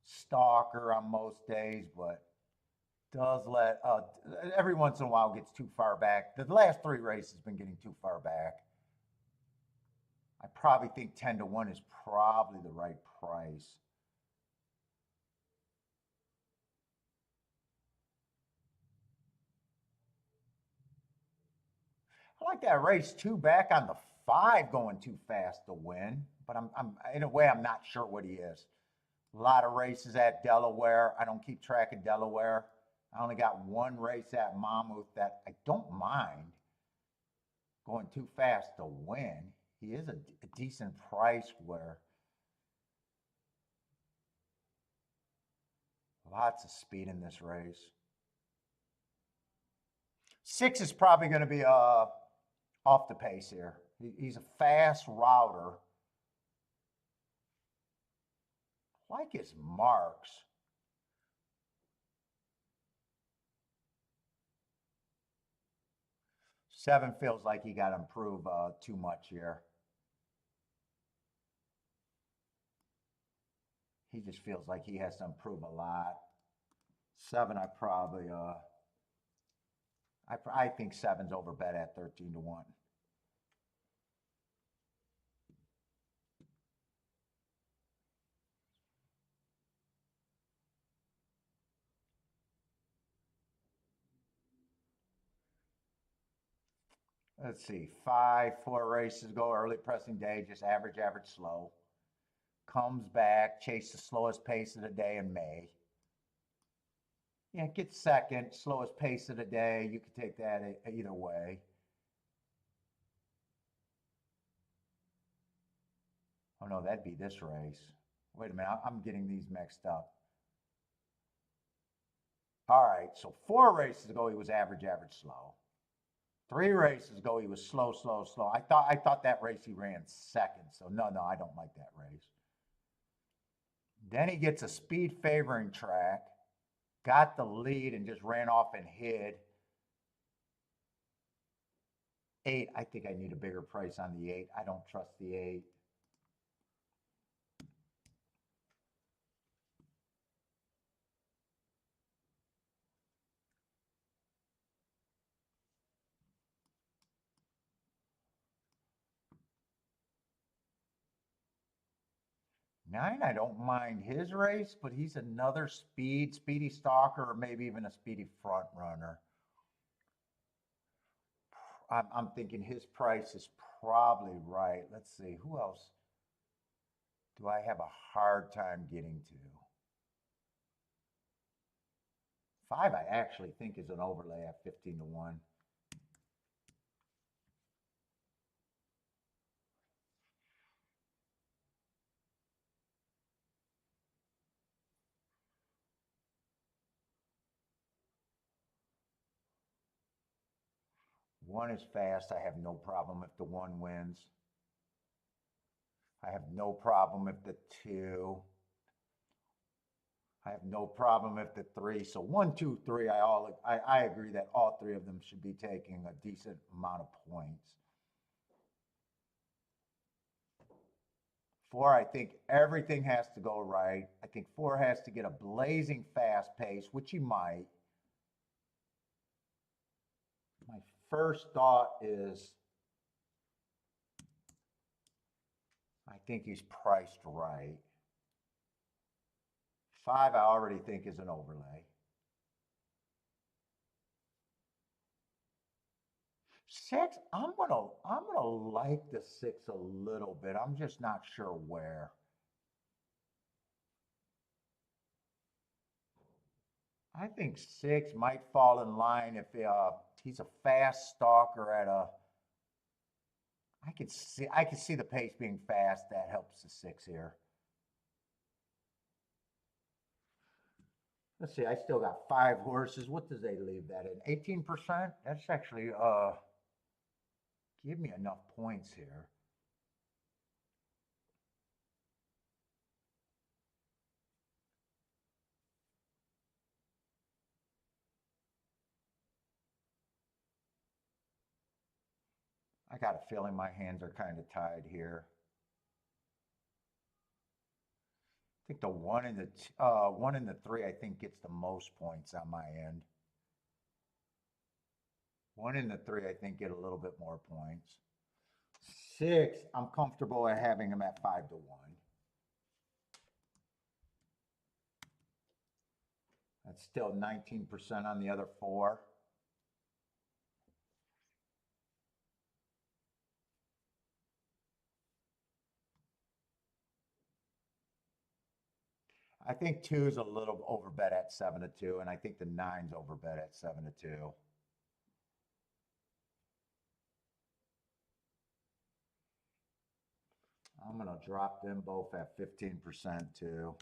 Stalker on most days, but does let every once in a while gets too far back. The last 3 races been getting too far back. I probably think 10-1 is probably the right price. I like that race 2 back on the 5 going too fast to win, but I'm in a way I'm not sure what he is. A lot of races at Delaware. I don't keep track of Delaware. I only got 1 race at Monmouth that I don't mind going too fast to win. He is a decent price where lots of speed in this race. 6 is probably going to be off the pace here. He's a fast router. Like his marks. Seven feels like he got to improve too much here. He just feels like he has to improve a lot. 7, I probably, I think 7's over bet at 13-1. Let's see, 5, 4 races go, early pressing day, just average, slow. Comes back, chase the slowest pace of the day in May. Yeah, gets second, slowest pace of the day. You could take that either way. Oh no, that'd be this race. Wait a minute, I'm getting these mixed up. All right, so 4 races ago he was average, slow. 3 races ago he was slow. I thought that race he ran second. So no, I don't like that race. Then he gets a speed favoring track, got the lead and just ran off and hid. 8, I think I need a bigger price on the 8. I don't trust the 8. Nine, I don't mind his race, but he's another speedy stalker, or maybe even a speedy front runner. I'm thinking his price is probably right. Let's see, who else do I have a hard time getting to? 5, I actually think is an overlay at 15-1. One is fast. I have no problem if the 1 wins. I have no problem if the 2. I have no problem if the 3. So 1, 2, 3, I agree that all 3 of them should be taking a decent amount of points. 4, I think everything has to go right. I think 4 has to get a blazing fast pace, which he might. My first thought is I think he's priced right. 5, I already think is an overlay. Six, I'm gonna like the six a little bit. I'm just not sure where. I think six might fall in line if he's a fast stalker at a. I could see the pace being fast. That helps the six here. Let's see. I still got five horses. What does they leave that in? 18%. That's actually give me enough points here. I got a feeling my hands are kind of tied here. I think the one and the three, I think gets the most points on my end. One and the three, I think get a little bit more points. Six, I'm comfortable at having him at 5-1. That's still 19% on the other four. I think two is a little overbet at 7-2, and I think the nine's overbet at 7-2. I'm gonna drop them both at 15% too.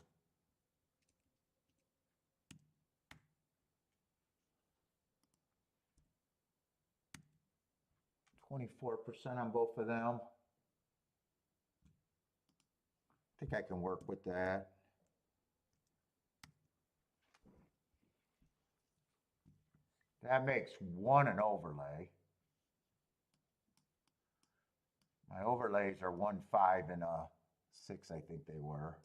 $24% on both of them. I think I can work with that. That makes one an overlay. My overlays are 1, 5, and 6, I think they were.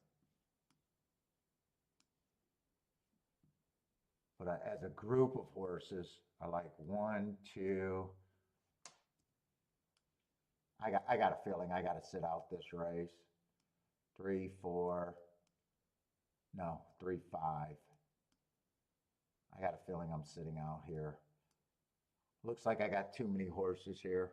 But as a group of horses, I like 1, 2. I got a feeling I got to sit out this race. 3, 4. No, 3, 5. I got a feeling I'm sitting out here. Looks like I got too many horses here.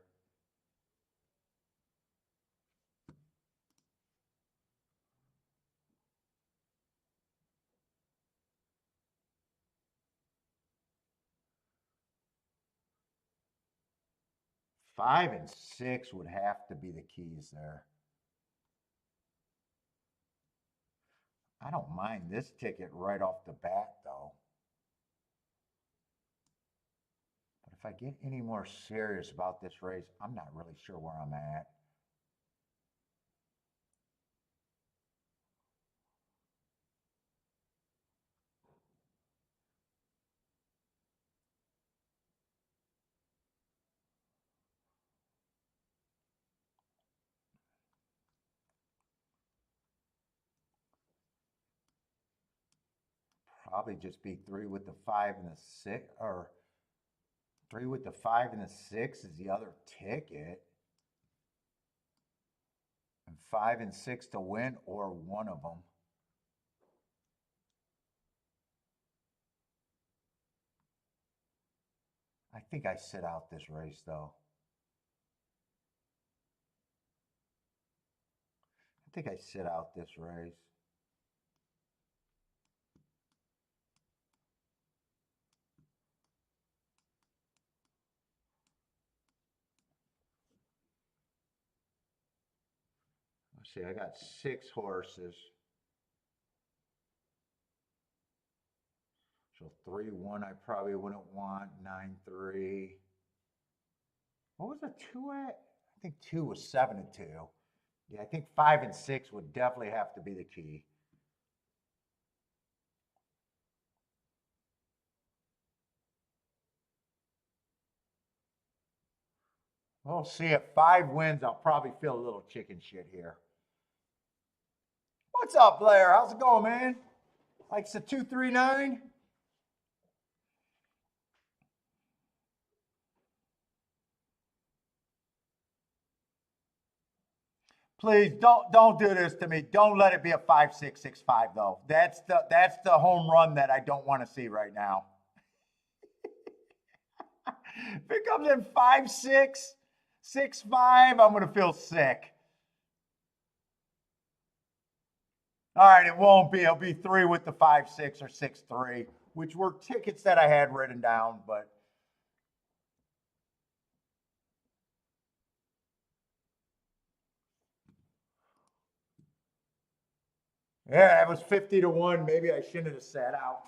Five and six would have to be the keys there. I don't mind this ticket right off the bat, though. But if I get any more serious about this race, I'm not really sure where I'm at. Probably just be 3 with the 5 and the 6, or 3 with the 5 and the 6 is the other ticket. And 5 and 6 to win, or one of them. I think I sit out this race, though. I think I sit out this race. Let's see, I got 6 horses. So 3-1 I probably wouldn't want. 9-3. What was the 2 at? I think 2 was 7-2. Yeah, I think 5 and 6 would definitely have to be the key. We'll see. If 5 wins, I'll probably feel a little chicken shit here. What's up, Blair? How's it going, man? Likes the 239? Please don't do this to me. Don't let it be a 5-6-6-5 though. That's the home run that I don't want to see right now. If it comes in 5-6, 6-5, I'm gonna feel sick. All right, it won't be. It'll be 3 with the 5-6 or 6-3, which were tickets that I had written down, but. Yeah, it was 50-1. Maybe I shouldn't have sat out.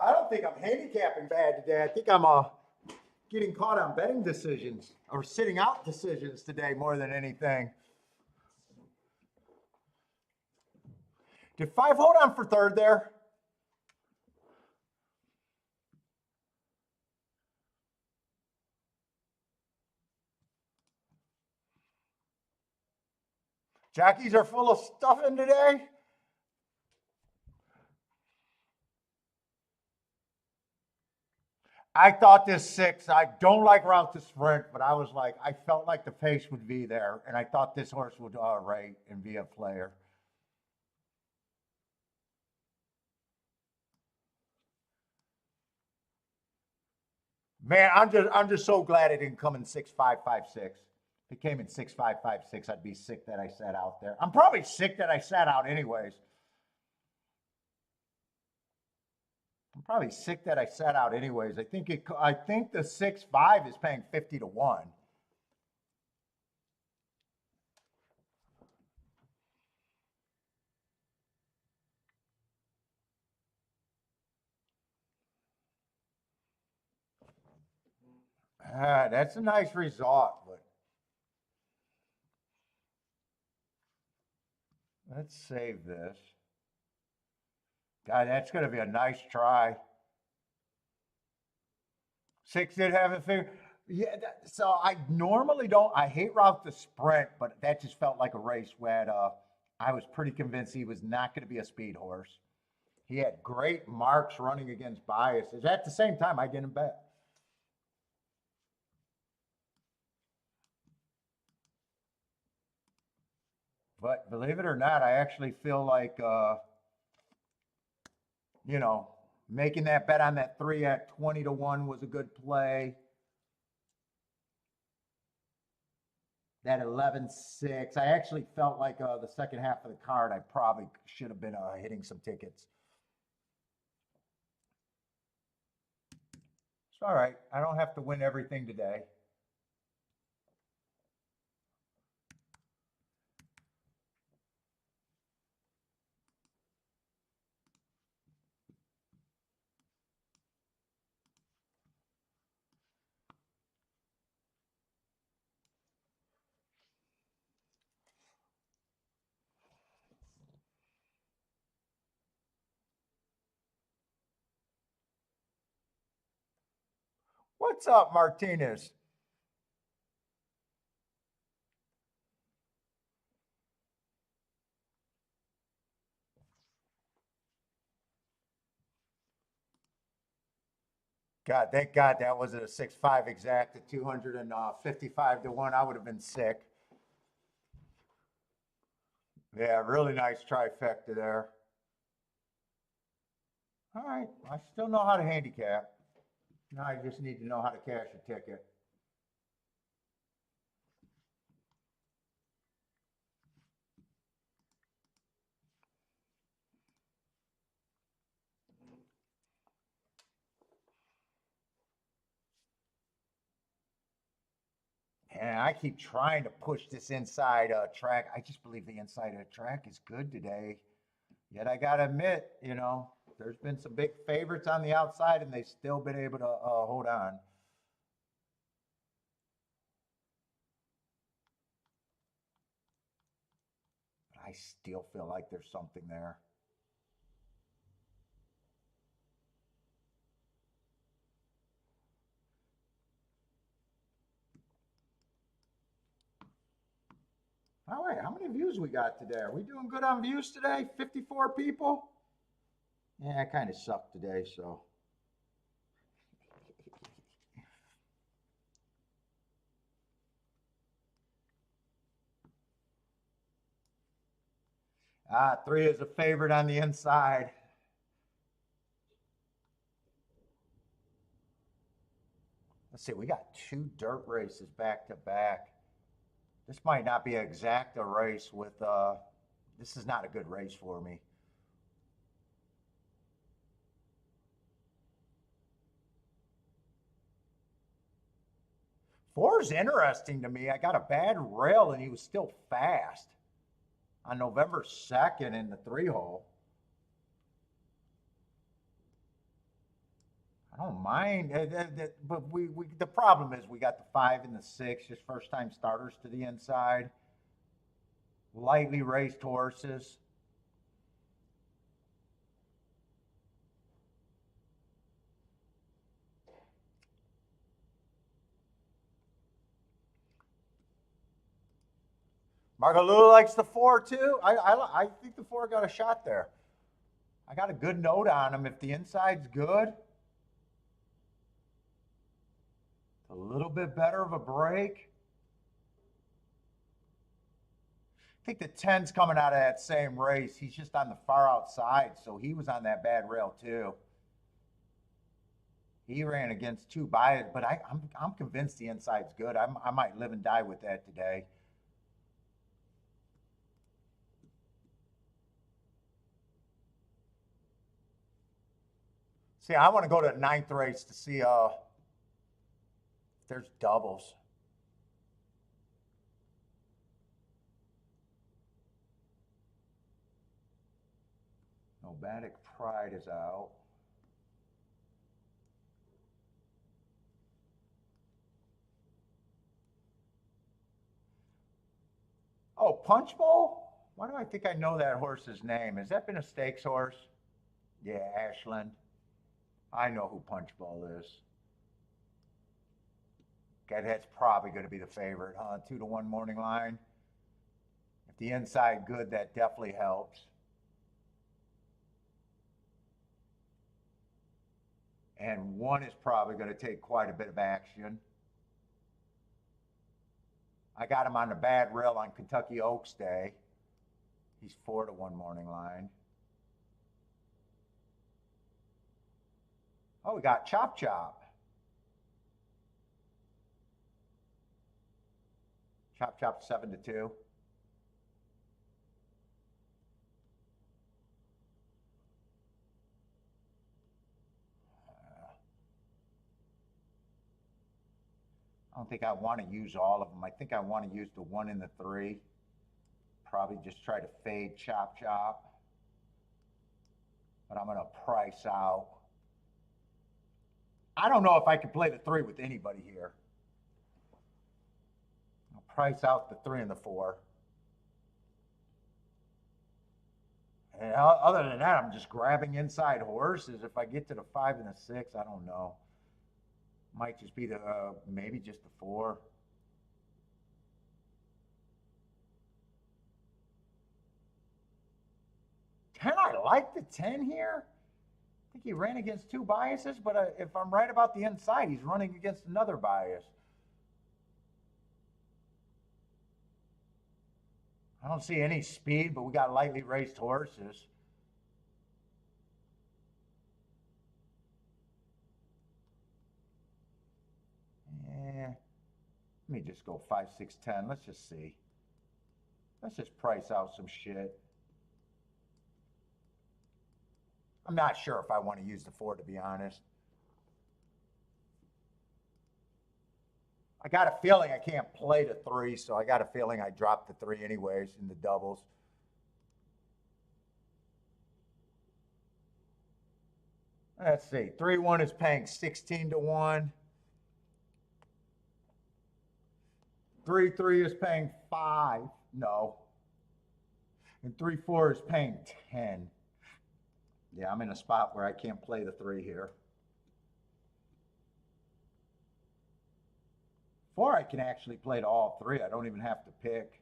I don't think I'm handicapping bad today. I think I'm getting caught on betting decisions or sitting out decisions today more than anything. Did 5 hold on for third there? Jockeys are full of stuffing today. I thought this 6, I don't like route to sprint, but I was like, I felt like the pace would be there, and I thought this horse would rate and be a player. Man, I'm just so glad it didn't come in 6-5-5-6. If it came in 6-5-5-6, I'd be sick that I sat out there. I'm probably sick that I sat out anyways. I'm probably sick that I sat out anyways. I think the 6-5 is paying 50-1. That's a nice result, but let's save this. God, that's going to be a nice try. 6 did have a figure. Yeah, so I normally don't. I hate route the sprint, but that just felt like a race where I was pretty convinced he was not going to be a speed horse. He had great marks running against biases. At the same time, I didn't bet. But believe it or not, I actually feel like, making that bet on that 3 at 20-1 was a good play. That 11-6, I actually felt like the second half of the card, I probably should have been hitting some tickets. It's all right. I don't have to win everything today. What's up, Martinez? God, thank God that wasn't a 6-5 exact at 255-1. I would have been sick. Yeah, really nice trifecta there. All right, I still know how to handicap. Now I just need to know how to cash a ticket. And I keep trying to push this inside track. I just believe the inside of the track is good today. Yet I got to admit, There's been some big favorites on the outside, and they've still been able to hold on. I still feel like there's something there. All right, how many views we got today? Are we doing good on views today? 54 people? Yeah, I kind of sucked today, so. Ah, 3 is a favorite on the inside. Let's see, we got 2 dirt races back to back. This might not be an exacta race with, this is not a good race for me. Four's interesting to me. I got a bad rail and he was still fast on November 2nd in the 3-hole. I don't mind, but the problem is we got the 5 and the 6, just first time starters to the inside. Lightly raced horses. Margalula likes the 4 too. I think the 4 got a shot there. I got a good note on him. If the inside's good, a little bit better of a break. I think the 10's coming out of that same race. He's just on the far outside, so he was on that bad rail too. He ran against 2 bias, but I'm convinced the inside's good. I might live and die with that today. See, I want to go to the 9th race to see if there's doubles. Nomadic Pride is out. Oh, Punch Bowl? Why do I think I know that horse's name? Has that been a stakes horse? Yeah, Ashland. I know who Punch Bowl is. Okay, that's probably going to be the favorite, huh? 2-1 morning line. If the inside good, that definitely helps. And 1 is probably going to take quite a bit of action. I got him on the bad rail on Kentucky Oaks Day. He's 4-1 morning line. Oh, we got Chop Chop. Chop Chop 7-2. I don't think I want to use all of them. I think I want to use the 1 and the 3. Probably just try to fade Chop Chop. But I'm going to price out. I don't know if I can play the 3 with anybody here. I'll price out the 3 and the 4. And other than that, I'm just grabbing inside horses. If I get to the 5 and the 6, I don't know. Might just be the, maybe just the 4. I like the 10 here. I think he ran against 2 biases, but if I'm right about the inside, he's running against another bias. I don't see any speed, but we got lightly raced horses. Let me just go 5, 6, 10. Let's just see. Let's just price out some shit. I'm not sure if I want to use the 4, to be honest. I got a feeling I can't play the 3, so I got a feeling I dropped the 3 anyways in the doubles. Let's see. 3-1 is paying 16 to 1. 3-3 is paying 5. No. And 3-4 is paying 10. Yeah, I'm in a spot where I can't play the 3 here. 4, I can actually play to all 3. I don't even have to pick.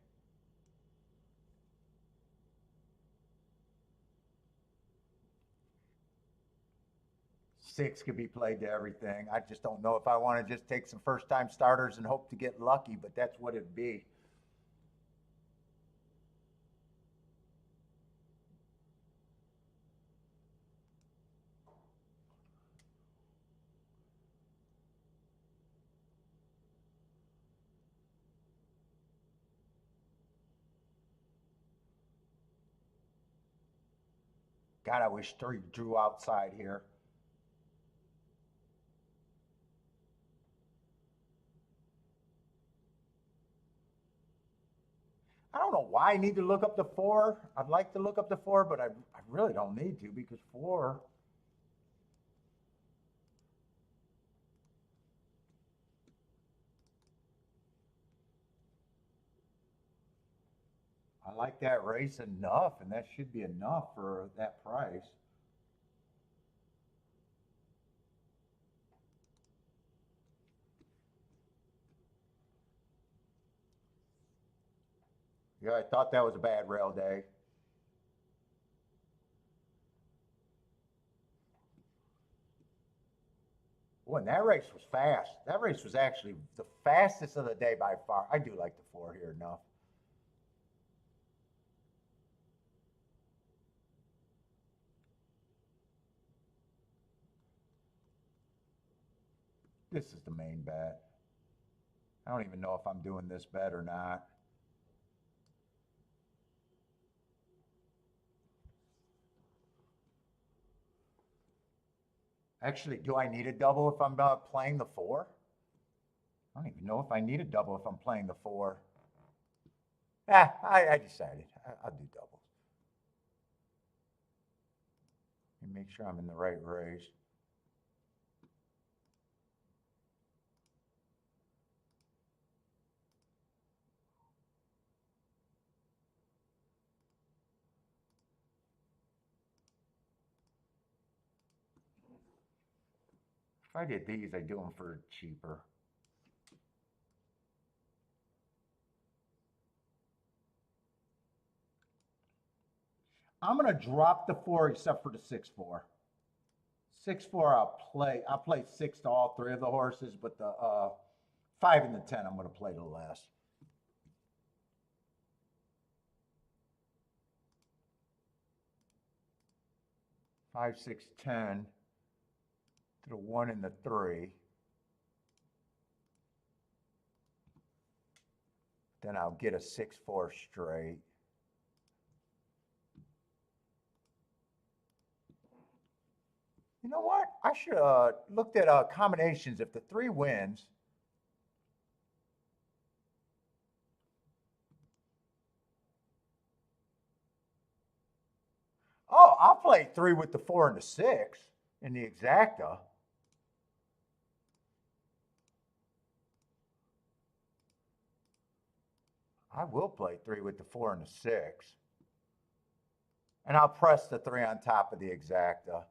Six could be played to everything. I just don't know if I want to just take some first-time starters and hope to get lucky, but that's what it'd be. God, I wish 3 drew outside here. I don't know why I need to look up the 4. I'd like to look up the 4, but I really don't need to because 4. I like that race enough, and that should be enough for that price. Yeah, I thought that was a bad rail day. Oh, and that race was fast. That race was actually the fastest of the day by far. I do like the 4 here enough. This is the main bet. I don't even know if I'm doing this bet or not. Actually, do I need a double if I'm playing the 4? I don't even know if I need a double if I'm playing the 4. I decided. I'll do doubles. And make sure I'm in the right race. If I did these, I'd do them for cheaper. I'm gonna drop the 4 except for the 6-4. 6-4, I'll play 6 to all 3 of the horses, but the 5 and the 10 I'm gonna play to less. 5, 6, 10 to the 1 and the 3. Then I'll get a 6-4 straight. You know what? I should have looked at combinations. If the 3 wins, oh, I'll play 3 with the 4 and the 6 in the exacta. I will play 3 with the 4 and the 6. And I'll press the 3 on top of the exacta.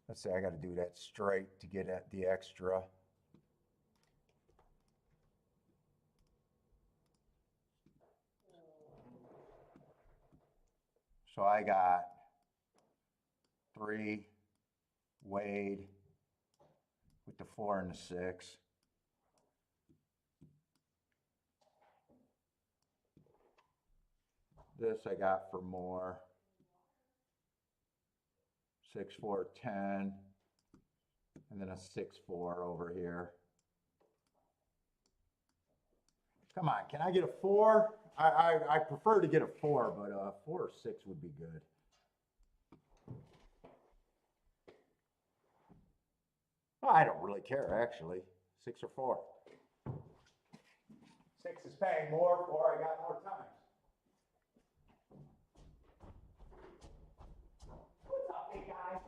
Let's say I got to do that straight to get at the extra. So I got 3 weighed with the 4 and the 6. This I got for more. 6, 4, 10. And then a 6, 4 over here. Come on, can I get a 4? I prefer to get a 4, but 4 or 6 would be good. Well, I don't really care, actually. 6 or 4. 6 is paying more, 4 I got more times. What's up, big guy?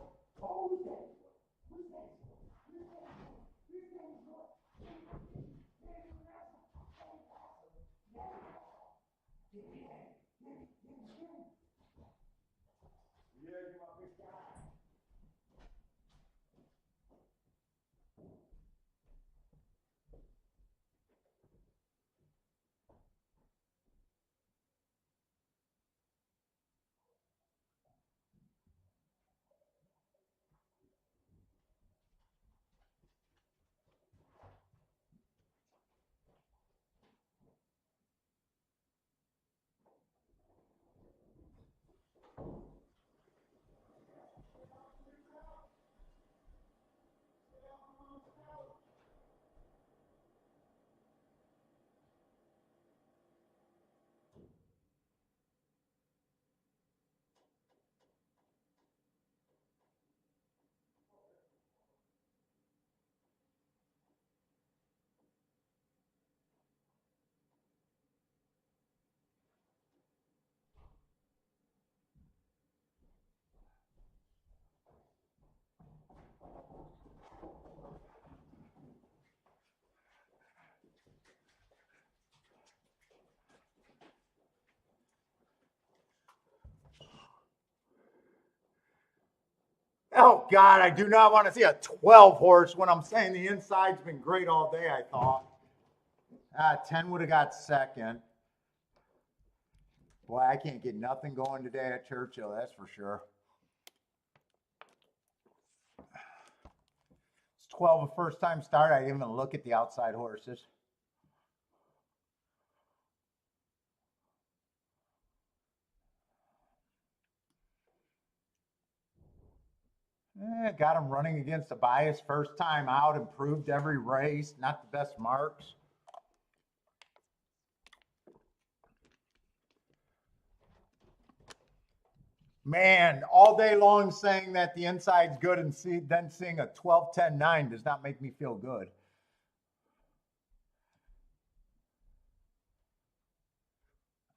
Oh God, I do not want to see a 12 horse when I'm saying the inside's been great all day, I thought. 10 would have got second. Boy, I can't get nothing going today at Churchill, that's for sure. It's 12 a first time start. I didn't even look at the outside horses. Got him running against the bias first time out, improved every race, not the best marks. Man, all day long saying that the inside's good and then seeing a 12-10-9 does not make me feel good.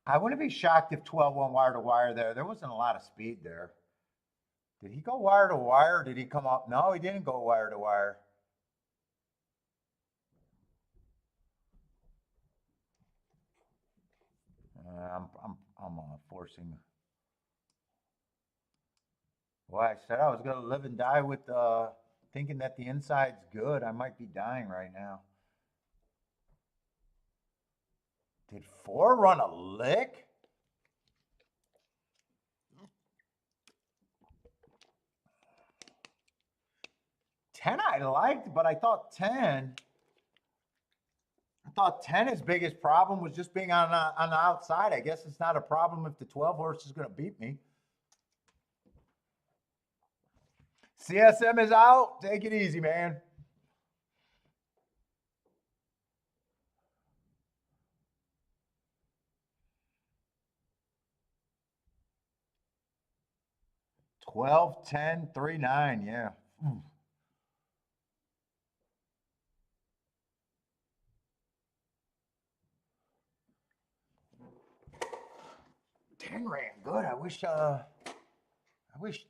I wouldn't be shocked if 12 went wire to wire there. There wasn't a lot of speed there. Did he go wire to wire? Or did he come up? No, he didn't go wire to wire. I'm forcing. Well, I said I was going to live and die with thinking that the inside's good. I might be dying right now. Did 4 run a lick? Ten I liked, but I thought 10. I thought 10, his biggest problem was just being on the outside. I guess it's not a problem if the 12 horse is going to beat me. CSM is out. Take it easy, man. $12, $10, $3, $9, yeah. 10 ran good. I wish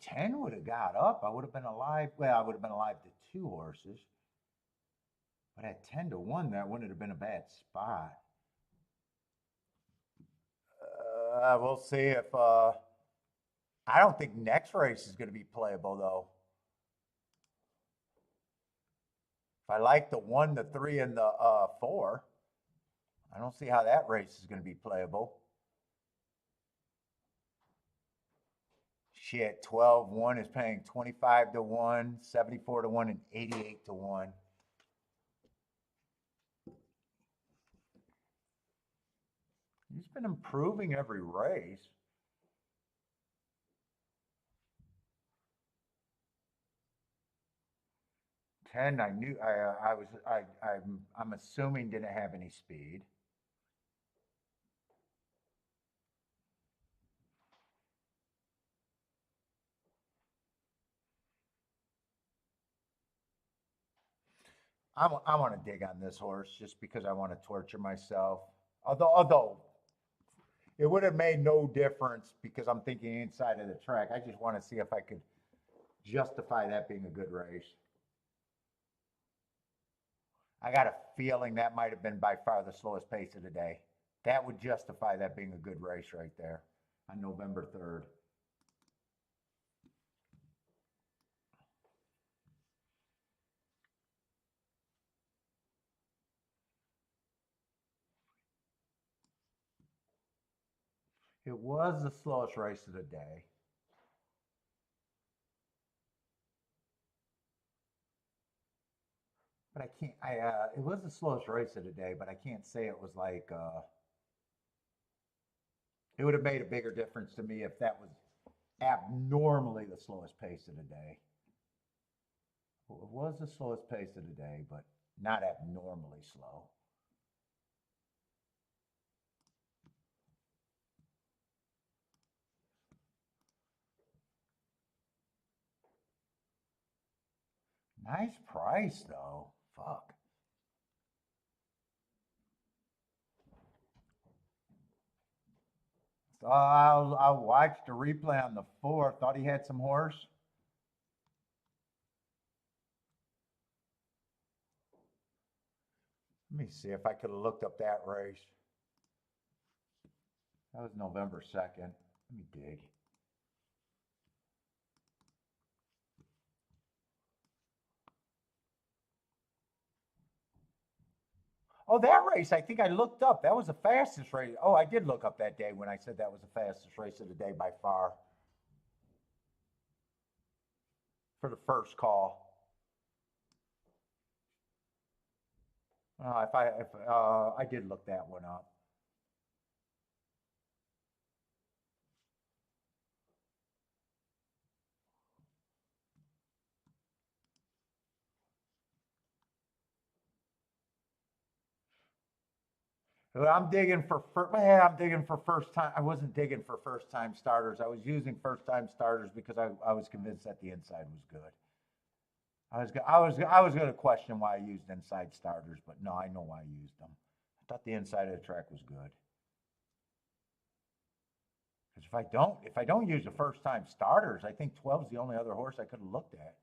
10 would have got up. I would have been alive. Well, I would have been alive to 2 horses. But at 10-1, that wouldn't have been a bad spot. We'll see if I don't think next race is going to be playable though. If I like the 1, the 3, and the 4, I don't see how that race is going to be playable. Shit, 12-1 is paying 25-1, 74-1, and 88-1. He's been improving every race. $10, I knew I'm assuming didn't have any speed. I want to dig on this horse just because I want to torture myself. Although it would have made no difference because I'm thinking inside of the track. I just want to see if I could justify that being a good race. I got a feeling that might have been by far the slowest pace of the day. That would justify that being a good race right there on November 3rd. It was the slowest race of the day. But I can't, it was the slowest race of the day, but I can't say it was like, it would have made a bigger difference to me if that was abnormally the slowest pace of the day. Well, it was the slowest pace of the day, but not abnormally slow. Nice price though. Fuck. So I watched the replay on the 4. Thought he had some horse. Let me see if I could have looked up that race. That was November 2nd. Let me dig. Oh, that race, I think I looked up. That was the fastest race. Oh, I did look up that day when I said that was the fastest race of the day by far for the first call. If I did look that one up. I'm digging for I'm digging for first time. I wasn't digging for first time starters. I was using first time starters because I was convinced that the inside was good. I was going to question why I used inside starters, but no, I know why I used them. I thought the inside of the track was good. Because if I don't use the first time starters, I think 12 is the only other horse I could have looked at.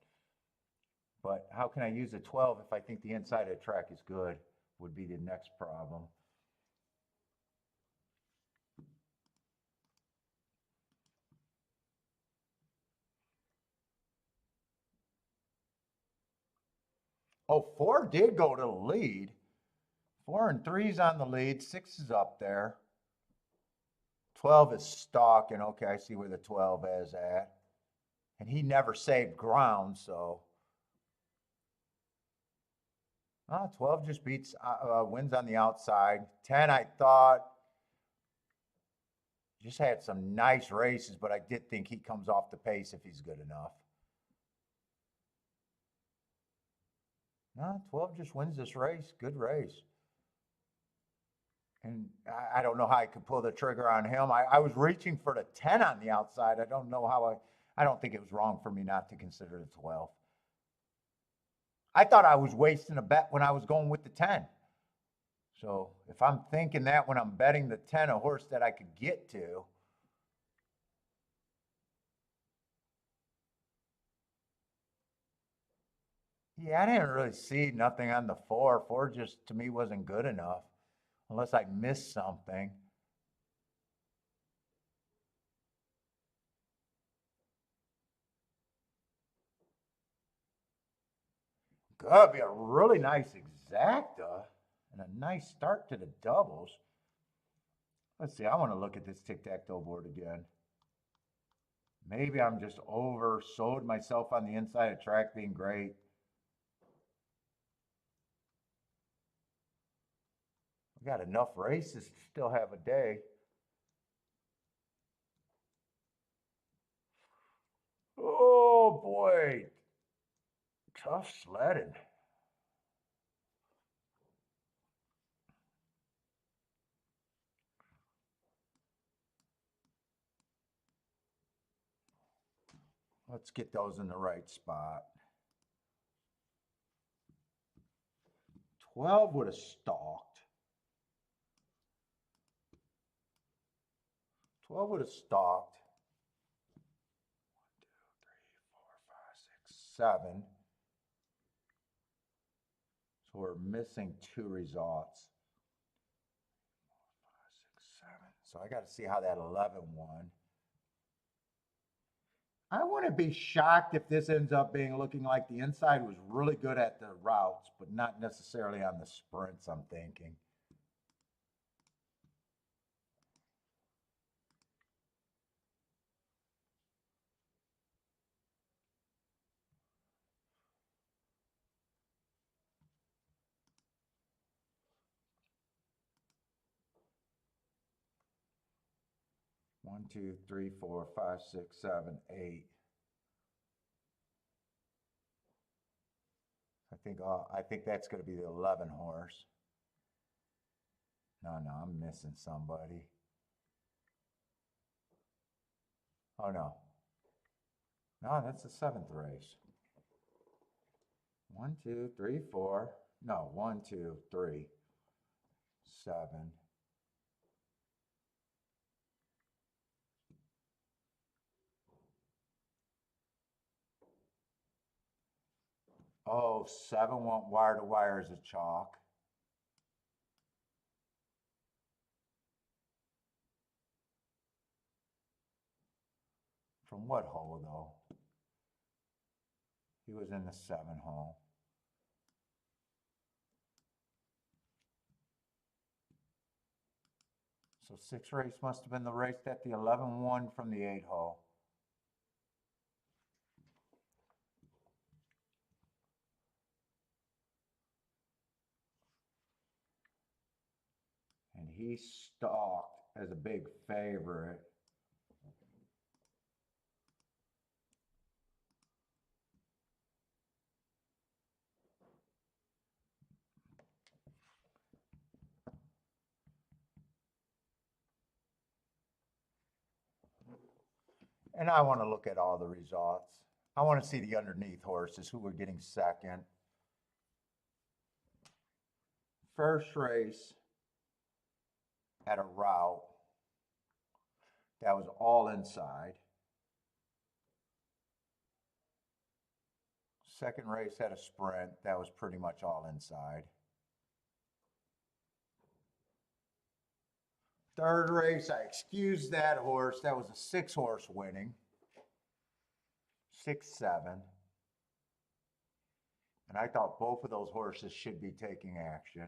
But how can I use a 12 if I think the inside of the track is good? Would be the next problem. Oh, 4 did go to the lead. 4 and 3's on the lead. 6 is up there. 12 is stalking. Okay, I see where the 12 is at. And he never saved ground, so. 12 just beats, wins on the outside. 10, I thought, just had some nice races, but I did think he comes off the pace if he's good enough. 12 just wins this race. Good race. And I don't know how I could pull the trigger on him. I was reaching for the 10 on the outside. I don't know how I don't think it was wrong for me not to consider the 12. I thought I was wasting a bet when I was going with the 10. So if I'm thinking that when I'm betting the 10, a horse that I could get to, yeah, I didn't really see nothing on the 4. 4 just, to me, wasn't good enough, unless I missed something. Could be a really nice exacta and a nice start to the doubles. Let's see, I want to look at this tic-tac-toe board again. Maybe I'm just oversold myself on the inside of track being great. We got enough races to still have a day. Oh boy, tough sledding. Let's get those in the right spot. 12 would have stalked. 12 would have stalked. 1, 2, 3, 4, 5, 6, 7. So we're missing 2 results. 4, 5, 6, 7. So I got to see how that 11 won. I wouldn't be shocked if this ends up being looking like the inside was really good at the routes, but not necessarily on the sprints, I'm thinking. One, 2, 3, 4, 5, 6, 7, 8. I think that's going to be the 11 horse. No, I'm missing somebody. Oh no. No, that's the 7th race. 1, 2, 3, 4. No, 1, 2, 3, 7. Oh, 7 went wire to wire as a chalk. From what hole though? He was in the 7 hole. So 6th race must have been the race that the 11 won from the 8 hole. And he stalked as a big favorite. And I want to look at all the results. I want to see the underneath horses, who were getting second. First race had a route that was all inside. Second race had a sprint that was pretty much all inside. Third race, I excused that horse. That was a 6-horse winning. 6-7. And I thought both of those horses should be taking action.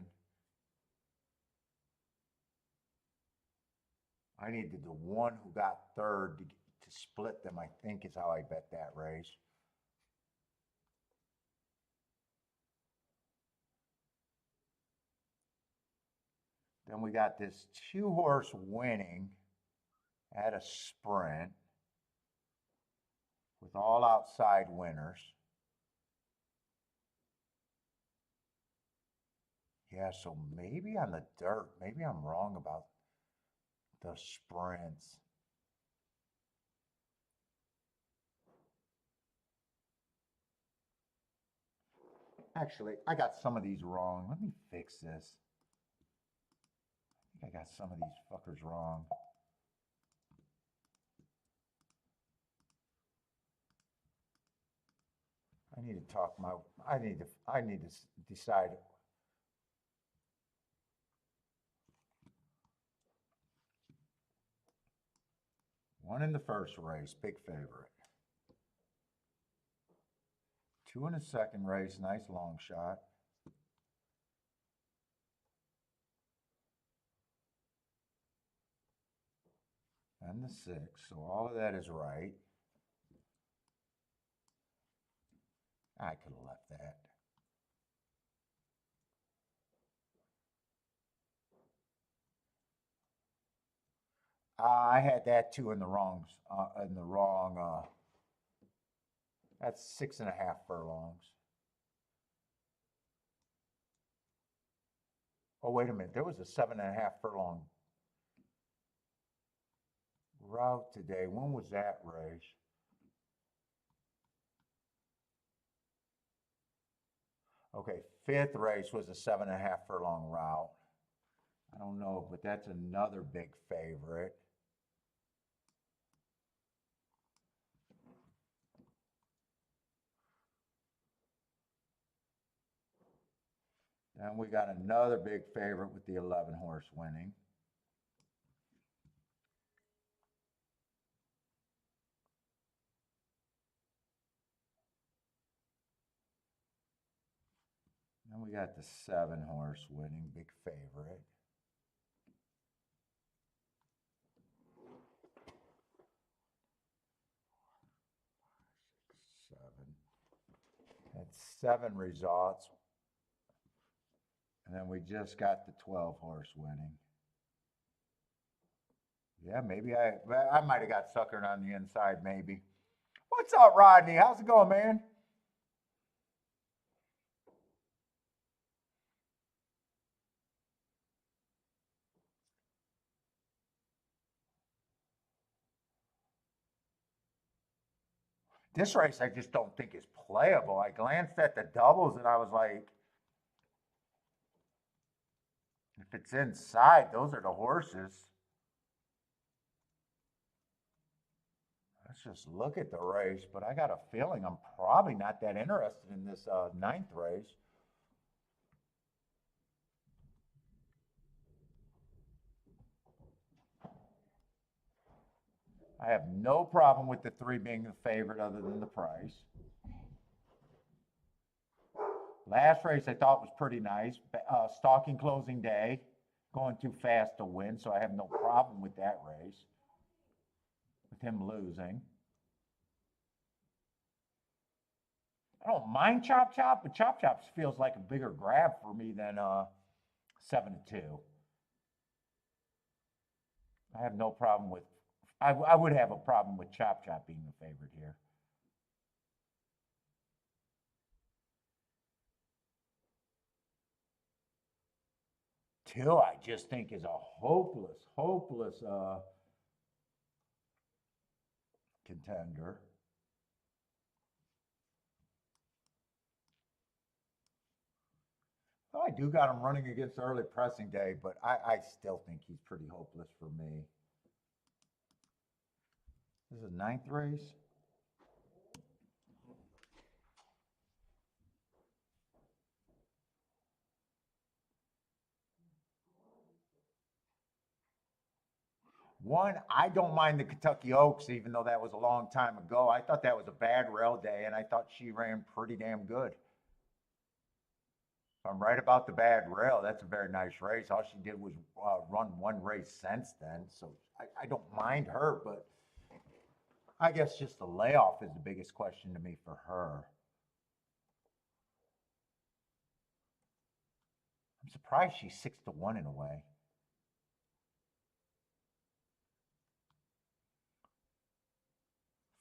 I needed the one who got third to split them, I think is how I bet that race. Then we got this 2-horse winning at a sprint with all outside winners. Yeah, so maybe on the dirt, maybe I'm wrong about the sprints. Actually, I got some of these wrong. Let me fix this. I think I got some of these fuckers wrong. I need to talk my, I need to decide. One in the first race, big favorite. 2 in the second race, nice long shot. And the 6, so all of that is right. I could have left that. I had that 2 in the wrong, that's 6.5 furlongs. Oh, wait a minute, there was a 7.5 furlong route today. When was that race? Okay, 5th race was a 7.5 furlong route. I don't know, but that's another big favorite. Then we got another big favorite with the 11-horse winning. Then we got the 7-horse winning, big favorite. That's 7 results. And then we just got the 12-horse winning. Yeah, maybe I might have got suckered on the inside, maybe. What's up, Rodney? How's it going, man? This race I just don't think is playable. I glanced at the doubles and I was like, if it's inside, those are the horses. Let's just look at the race, but I got a feeling I'm probably not that interested in this 9th race. I have no problem with the 3 being the favorite other than the price. Last race I thought was pretty nice. Stalking closing day. going too fast to win, so I have no problem with that race, with him losing. I don't mind Chop Chop, but Chop Chop feels like a bigger grab for me than 7-2. I have no problem with. I would have a problem with Chop Chop being the favorite here. Two, I just think is a hopeless contender. Well, I do got him running against early pressing day, but I still think he's pretty hopeless for me. This is 9th race. One, I don't mind the Kentucky Oaks, even though that was a long time ago. I thought that was a bad rail day, and I thought she ran pretty damn good. If I'm right about the bad rail, that's a very nice race. All she did was run one race since then, so I don't mind her, but I guess just the layoff is the biggest question to me for her. I'm surprised she's 6-1 in a way.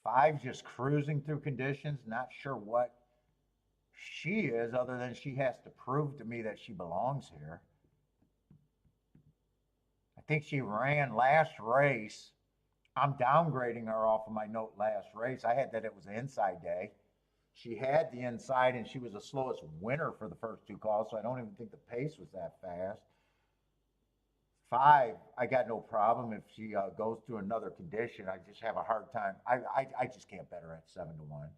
Five just cruising through conditions, not sure what she is other than she has to prove to me that she belongs here. I think she ran last race. I'm downgrading her off of my note last race. I had that it was an inside day. She had the inside and she was the slowest winner for the first 2 calls, so I don't even think the pace was that fast. 5, I got no problem if she goes through another condition. I just have a hard time. I just can't bet her at 7-1.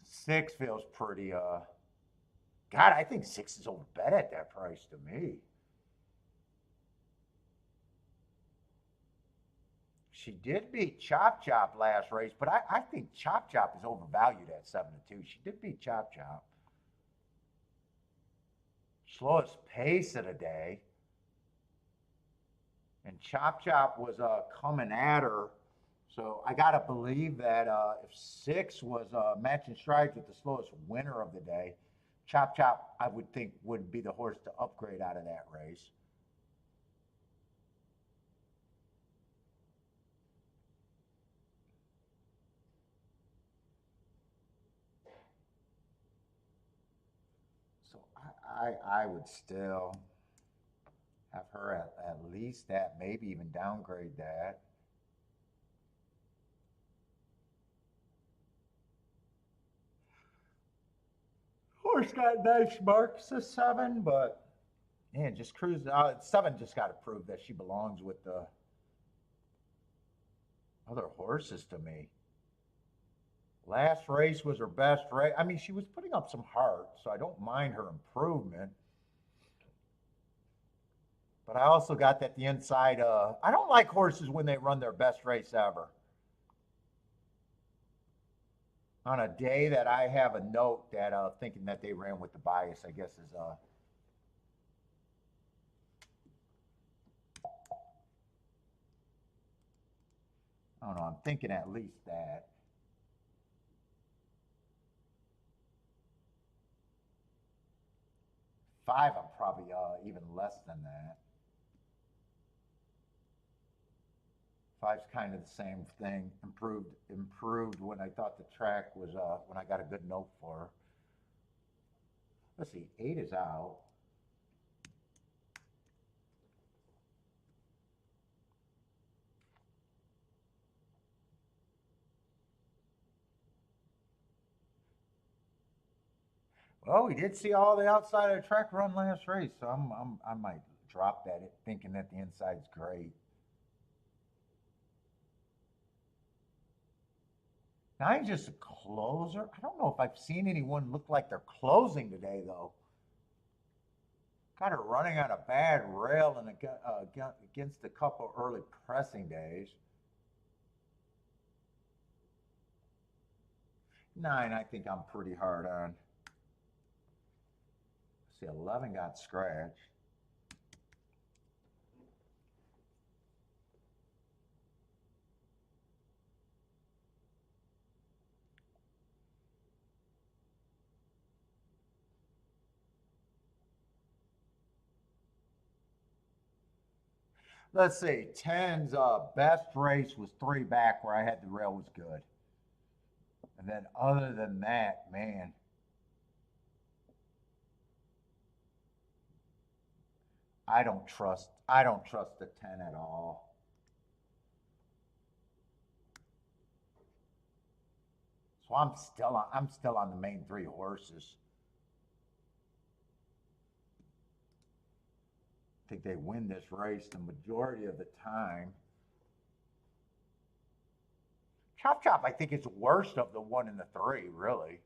6 feels pretty. God, I think 6 is overbet at that price to me. She did beat Chop Chop last race, but I think Chop Chop is overvalued at 7-2. She did beat Chop Chop. Slowest pace of the day. And Chop Chop was coming at her. So I got to believe that if 6 was matching strides with the slowest winner of the day, Chop Chop, I would think, would be the horse to upgrade out of that race. So I would still have her at least that, maybe even downgrade that. Horse got nice marks a 7, but man, just cruise. 7 just got to prove that she belongs with the other horses to me. Last race was her best race. I mean, she was putting up some heart, so I don't mind her improvement. But I also got that the inside. I don't like horses when they run their best race ever. On a day that I have a note that thinking that they ran with the bias, I guess is I don't know. I'm thinking at least that. 5, I'm probably even less than that. 5's kind of the same thing. Improved when I thought the track was when I got a good note for her. Let's see, 8 is out. Well, we did see all the outside of the track run last race, so I might drop that thinking that the inside's great. 9's just a closer. I don't know if I've seen anyone look like they're closing today, though. Got her running on a bad rail and against a couple early pressing days. 9, I think I'm pretty hard on. See, 11 got scratched. Let's see, 10's best race was 3 back where I had the rail was good. And then other than that, man, I don't trust the 10 at all. So I'm still on the main 3 horses. I think they win this race the majority of the time. Chop Chop, I think, is the worst of the 1 and the 3, really.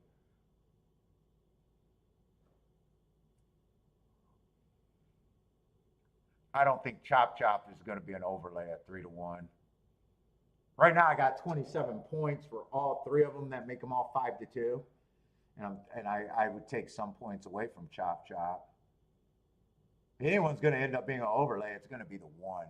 I don't think Chop Chop is going to be an overlay at 3-1. Right now, I got 27 points for all 3 of them that make them all 5-2. And I would take some points away from Chop Chop. If anyone's going to end up being an overlay, it's going to be the 1.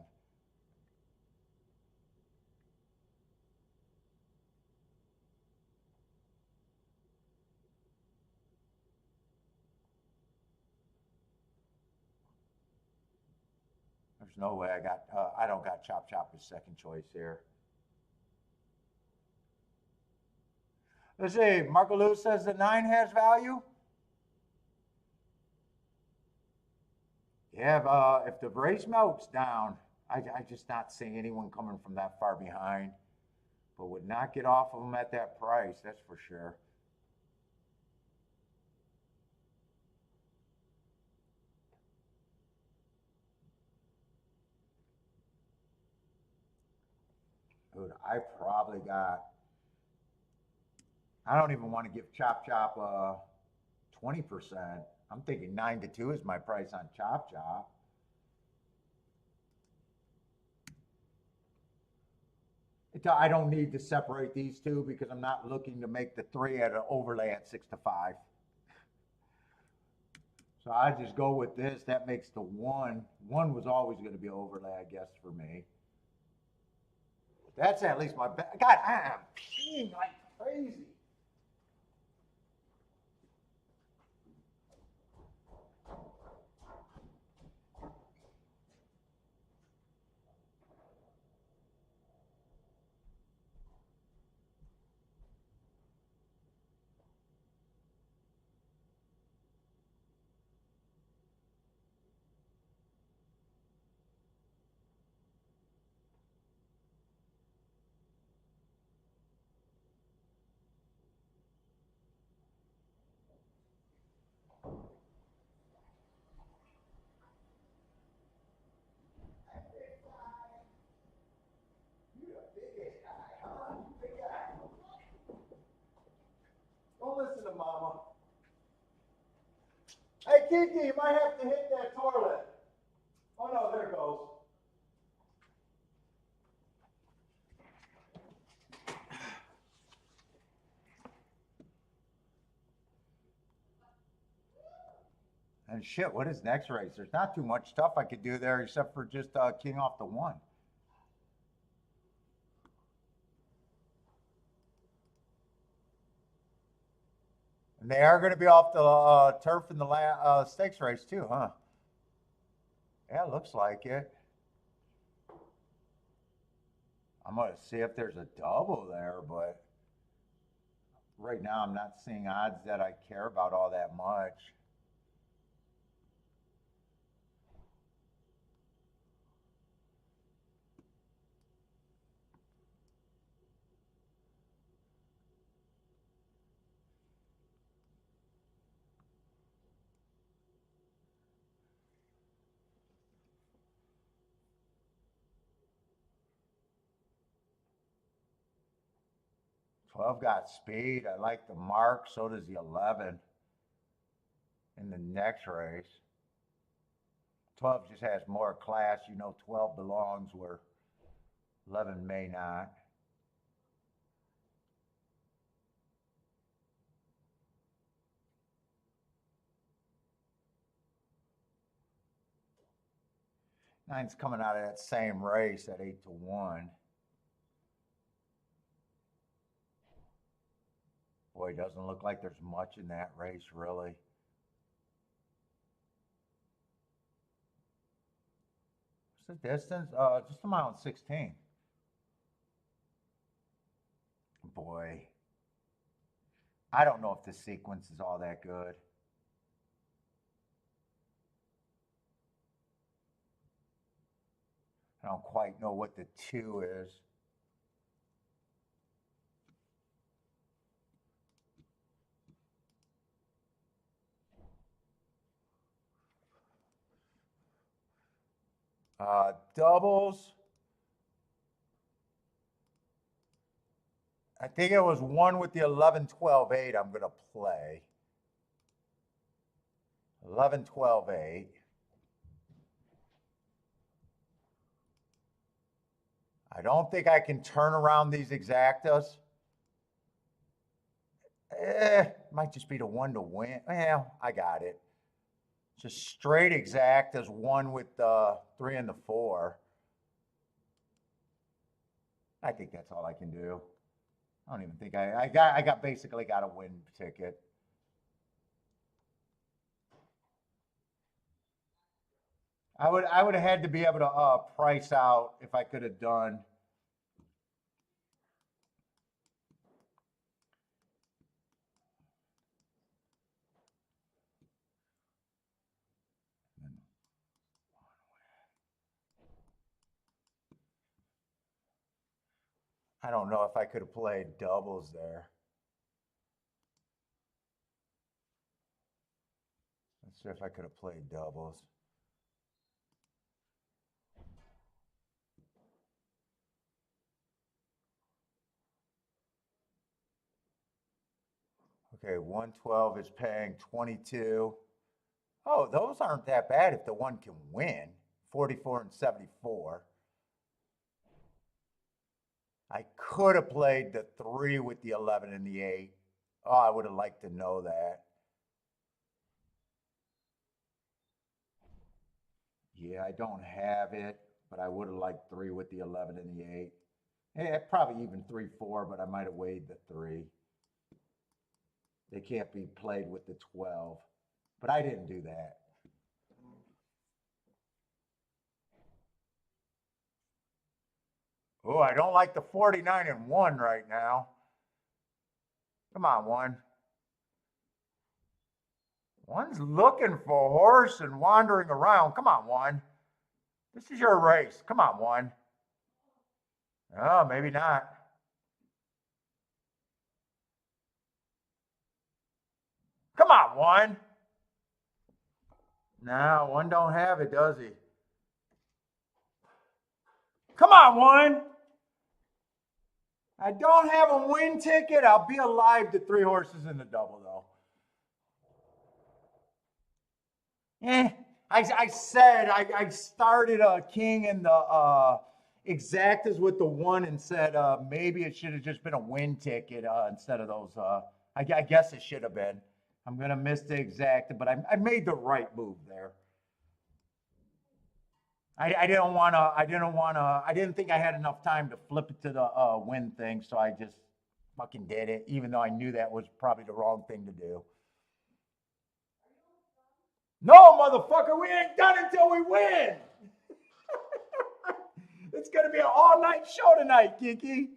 There's no way I don't got Chop Chop as second choice here. Let's see, Marco Lewis says the 9 has value. Yeah, if the race melts down, I just not seeing anyone coming from that far behind, but would not get off of them at that price, that's for sure. Dude, I don't even want to give Chop Chop 20%. I'm thinking 9-2 is my price on Chop Chop. I don't need to separate these two because I'm not looking to make the 3 at an overlay at 6-5. So I just go with this. That makes the 1. 1 was always going to be overlay, I guess, for me. That's at least my bet. God, I am peeing like crazy. Don't listen to mama. Hey, Kiki, you might have to hit that toilet. Oh, no, there it goes. And shit, what is next race? There's not too much stuff I could do there except for just king off the 1. And they are going to be off the turf in the stakes race too, huh? Yeah, looks like it. I'm going to see if there's a double there, but right now I'm not seeing odds that I care about all that much. Twelve got speed. I like the mark. So does the 11 in the next race. 12 just has more class. You know, 12 belongs where 11 may not. Nine's coming out of that same race at 8-1. Boy, it doesn't look like there's much in that race, really. What's the distance? Just a mile and 16. Boy, I don't know if this sequence is all that good. I don't quite know what the 2 is. Doubles. I think it was 1 with the 11-12-8 I'm going to play. 11-12-8. I don't think I can turn around these exactas. Might just be the 1 to win. Well, I got it. Just straight exactas, 1 with the 3 and the 4. I think that's all I can do. I don't even think I got basically got a win ticket. I would have had to be able to price out if I could have done. I don't know if I could have played doubles there. Let's see if I could have played doubles. Okay, 112 is paying 22. Oh, those aren't that bad if the 1 can win. 44 and 74. I could have played the 3 with the 11 and the 8. Oh, I would have liked to know that. Yeah, I don't have it, but I would have liked 3 with the 11 and the 8. Yeah, probably even 3-4, but I might have weighed the 3. They can't be played with the 12, but I didn't do that. Oh, I don't like the 49 and 1 right now. Come on, 1. 1's looking for a horse and wandering around. Come on, 1. This is your race. Come on, 1. Oh, maybe not. Come on, 1. No, 1 don't have it, does he? Come on, 1. I don't have a win ticket. I'll be alive to 3 horses in the double, though. I said I started a king in the exactas with the 1 and said maybe it should have just been a win ticket instead of those. I guess it should have been. I'm gonna miss the exacta, but I made the right move there. I didn't think I had enough time to flip it to the win thing, so I just fucking did it, even though I knew that was probably the wrong thing to do. No, motherfucker, we ain't done until we win. It's gonna be an all-night show tonight, Kiki.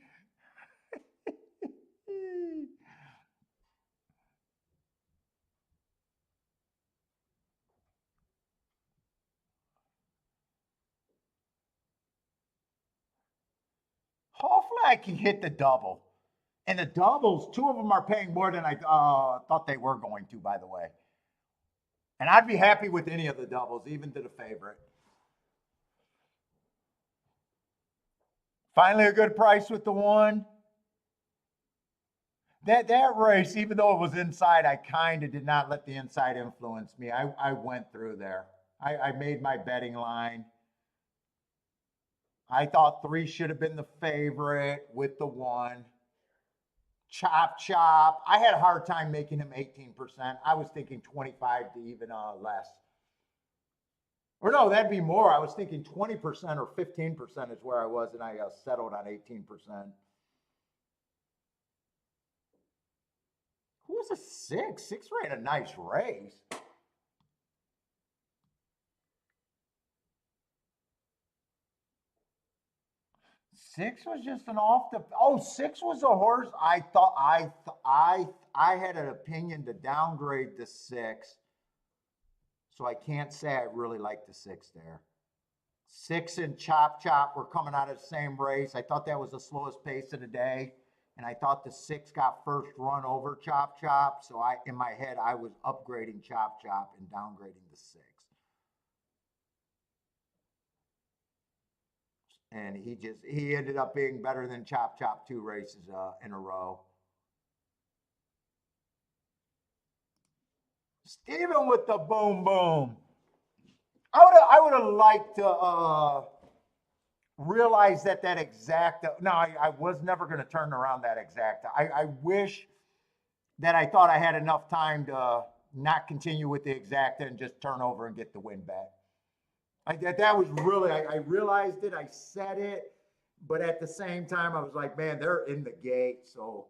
Hopefully I can hit the double. And the doubles, 2 of them are paying more than I thought they were going to, by the way. And I'd be happy with any of the doubles, even to the favorite. Finally a good price with the 1. That race, even though it was inside, I kind of did not let the inside influence me. I went through there. I made my betting line. I thought 3 should have been the favorite with the 1. Chop, chop. I had a hard time making him 18%. I was thinking 25 to even less. Or no, that'd be more. I was thinking 20% or 15% is where I was, and I settled on 18%. Who was a six? Six ran a nice race. Six was just an off the. Oh, six was a horse. I thought I had an opinion to downgrade the six, so I can't say I really like the six there. Six and Chop Chop were coming out of the same race. I thought that was the slowest pace of the day, and I thought the six got first run over Chop Chop. So in my head, I was upgrading Chop Chop and downgrading the six. And he ended up being better than Chop Chop 2 races in a row. Steven with the boom boom. I would have liked to realize that exacta. No, I was never going to turn around that exacta. I wish that I thought I had enough time to not continue with the exacta and just turn over and get the win back. That was really, I realized it, I said it, but at the same time, I was like, man, they're in the gate, so.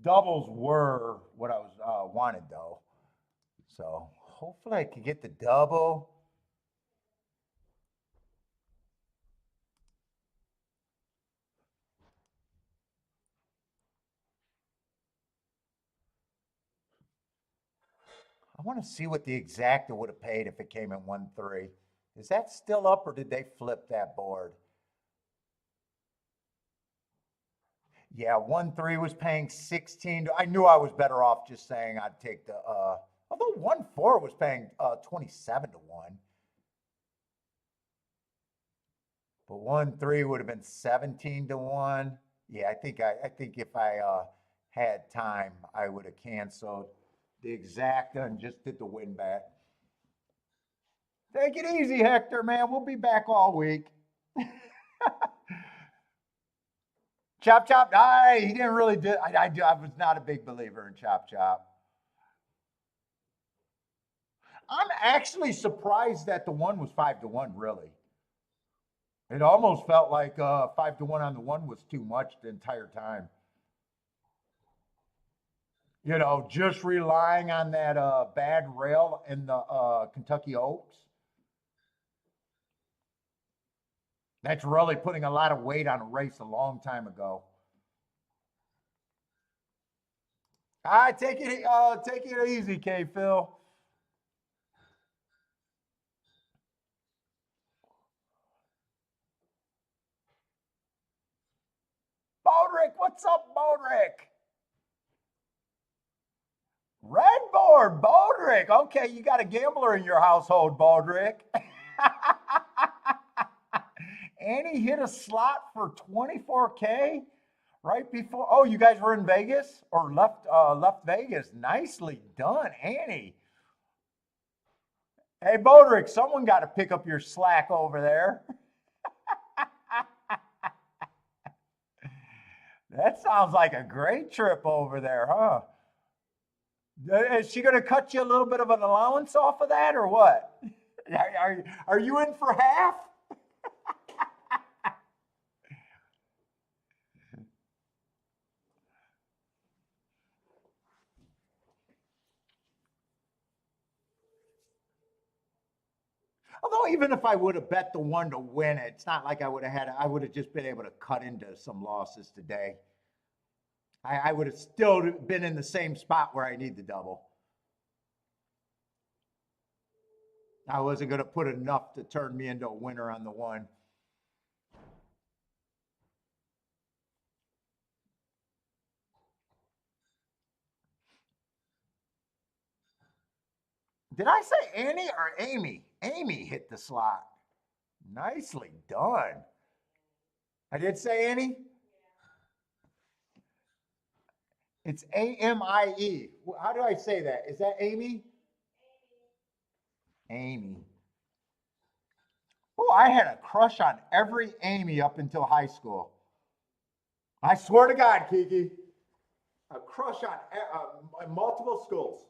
Doubles were what I was wanted, though. So hopefully I can get the double. I want to see what the exacta would have paid if it came in 1-3. Is that still up, or did they flip that board? Yeah, 1-3 was paying 16. I knew I was better off just saying I'd take the. Although 1-4 was paying 27 to 1. But 1-3 would have been 17 to 1. Yeah, I think if I had time, I would have canceled the exacta and just did the win back. Take it easy, Hector, man. We'll be back all week. Chop Chop, he didn't really do. I was not a big believer in Chop Chop. I'm actually surprised that the one was 5 to 1. Really, it almost felt like 5 to 1 on the one was too much the entire time. You know, just relying on that bad rail in the Kentucky Oaks. That's really putting a lot of weight on a race a long time ago. Take it easy, K. Phil. Bodrick, what's up, Bodrick? Red board, Bodrick. Okay, you got a gambler in your household, Bodrick. Annie hit a slot for 24K right before. Oh, you guys were in Vegas or left Vegas. Nicely done, Annie. Hey, Bodrick, someone got to pick up your slack over there. That sounds like a great trip over there, huh? Is she going to cut you a little bit of an allowance off of that or what? Are you in for half? Although even if I would have bet the one to win it, it's not like I would have just been able to cut into some losses today. I would have still been in the same spot where I need the double. I wasn't going to put enough to turn me into a winner on the one. Did I say Annie or Amy? Amy hit the slot. Nicely done. I did say Annie? It's A-M-I-E. How do I say that? Is that Amy? Amy. Oh, I had a crush on every Amy up until high school. I swear to God, Kiki. A crush on multiple schools.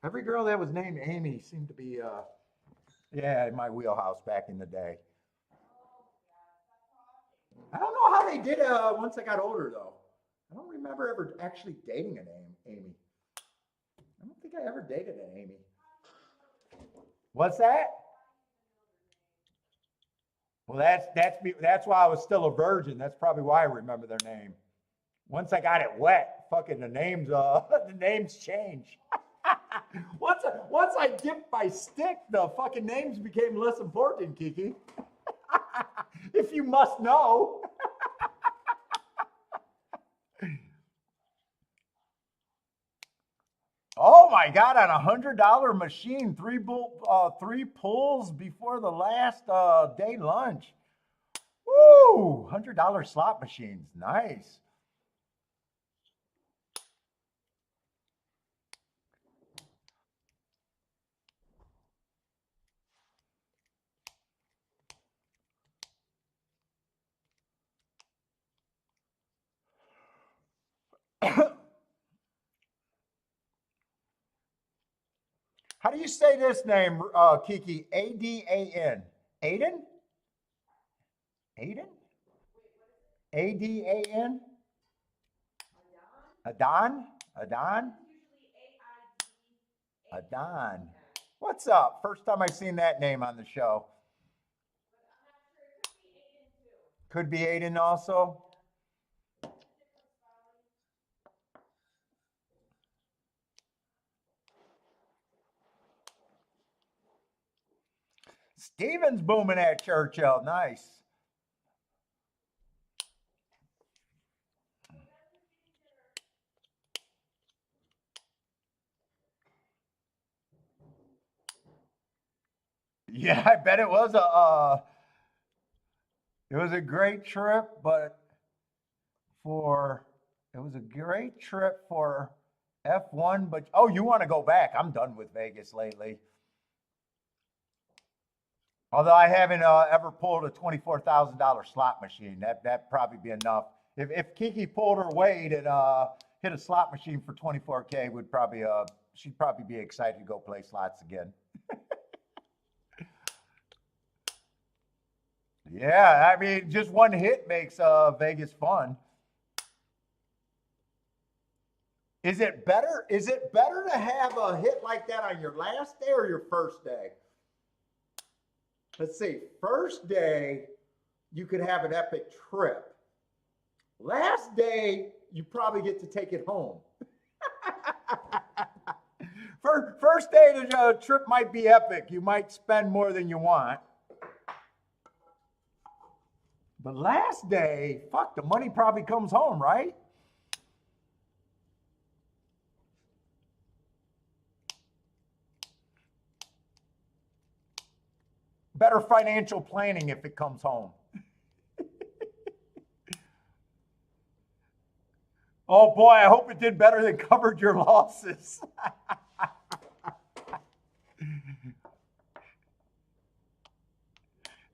Every girl that was named Amy seemed to be, yeah, in my wheelhouse back in the day. I don't know how they did once I got older, though. I don't remember ever actually dating an Amy. I don't think I ever dated an Amy. What's that? Well, that's why I was still a virgin. That's probably why I remember their name. Once I got it wet, fucking the names the names change. once I dipped my stick, the fucking names became less important, Kiki. If you must know. Oh my God! On $100 machine, three pulls before the last day lunch. Woo! $100 slot machines, nice. How do you say this name, Kiki? A-D-A-N. Aiden? Aiden? A-D-A-N? Adon? Adon? Adon. What's up? First time I've seen that name on the show. Could be Aiden also. Steven's booming at Churchill. Nice. Yeah, I bet it was a great trip, but it was a great trip for F1, but oh, you want to go back? I'm done with Vegas lately. Although I haven't ever pulled a $24,000 slot machine. That'd probably be enough. If Kiki pulled her weight and hit a slot machine for 24K, she'd probably be excited to go play slots again. Yeah, I mean, just one hit makes Vegas fun. Is it better to have a hit like that on your last day or your first day? Let's see, first day, you could have an epic trip. Last day, you probably get to take it home. First day, the trip might be epic. You might spend more than you want. But last day, fuck, the money probably comes home, right? Better financial planning if it comes home. Oh boy, I hope it did better than covered your losses.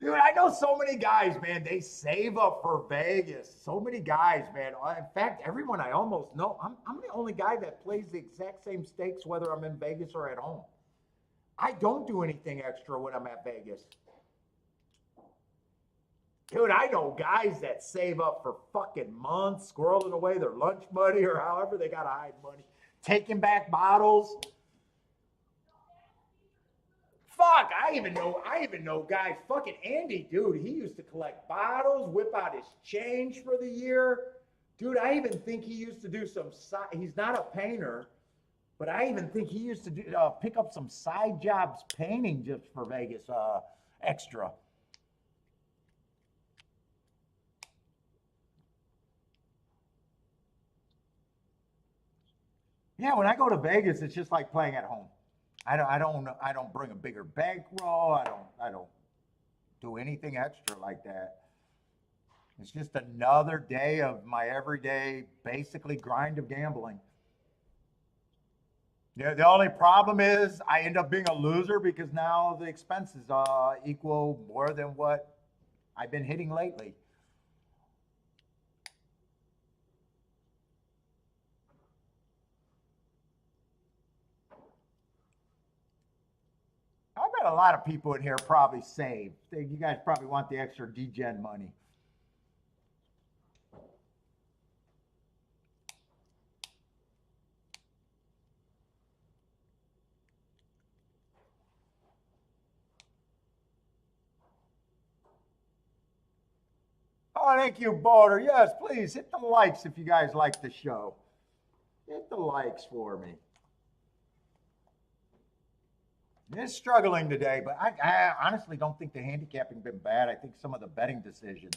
Dude, I know so many guys, man, they save up for Vegas. So many guys, man. In fact, everyone I almost know, I'm the only guy that plays the exact same stakes whether I'm in Vegas or at home. I don't do anything extra when I'm at Vegas. Dude, I know guys that save up for fucking months, squirreling away their lunch money or however they got to hide money, taking back bottles. Fuck, I even know guys. Fucking Andy, dude, he used to collect bottles, whip out his change for the year. Dude, I even think he used to do some he's not a painter, but I even think he used to do pick up some side jobs painting just for Vegas extra. Yeah, when I go to Vegas, it's just like playing at home. I don't bring a bigger bankroll. I don't do anything extra like that. It's just another day of my everyday, basically grind of gambling. Yeah, the only problem is I end up being a loser because now the expenses equal more than what I've been hitting lately. got a lot of people in here probably saved. You guys probably want the extra degen money. Oh, thank you, Boulder. Yes, please hit the likes if you guys like the show. Hit the likes for me. It's struggling today, but I honestly don't think the handicapping been bad. I think some of the betting decisions.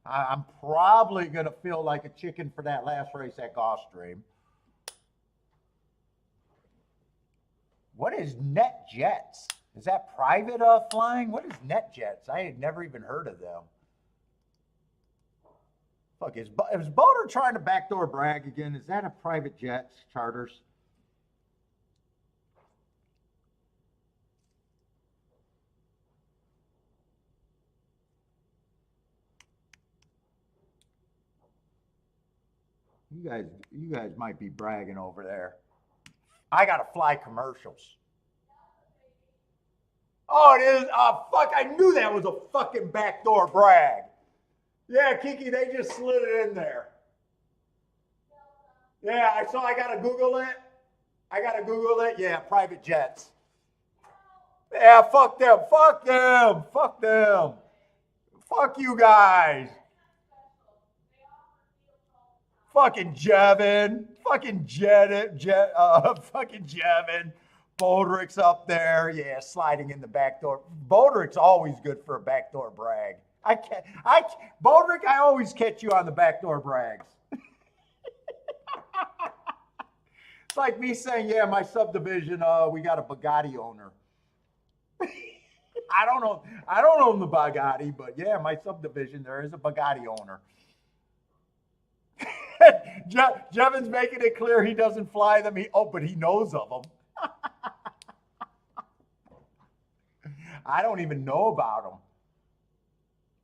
I'm probably going to feel like a chicken for that last race at Gulfstream. What is Net Jets? Is that private flying? What is Net Jets? I had never even heard of them. Fuck, is Boulder trying to backdoor brag again? Is that a private jet charters? You guys might be bragging over there. I gotta fly commercials. Oh, it is. Fuck! I knew that was a fucking backdoor brag. Yeah, Kiki, they just slid it in there. Yeah, I saw. I gotta Google it. Yeah, private jets. Yeah, fuck them. Fuck them. Fuck them. Fuck you guys. Fucking Jevin. Fucking fucking Jevin. Boldrick's up there. Yeah, sliding in the back door. Boldrick's always good for a backdoor brag. Boldrick, I always catch you on the backdoor brags. It's like me saying, yeah, my subdivision, we got a Bugatti owner. I don't own the Bugatti, but yeah, my subdivision, there is a Bugatti owner. Jevin's making it clear he doesn't fly them. But he knows of them. I don't even know about them.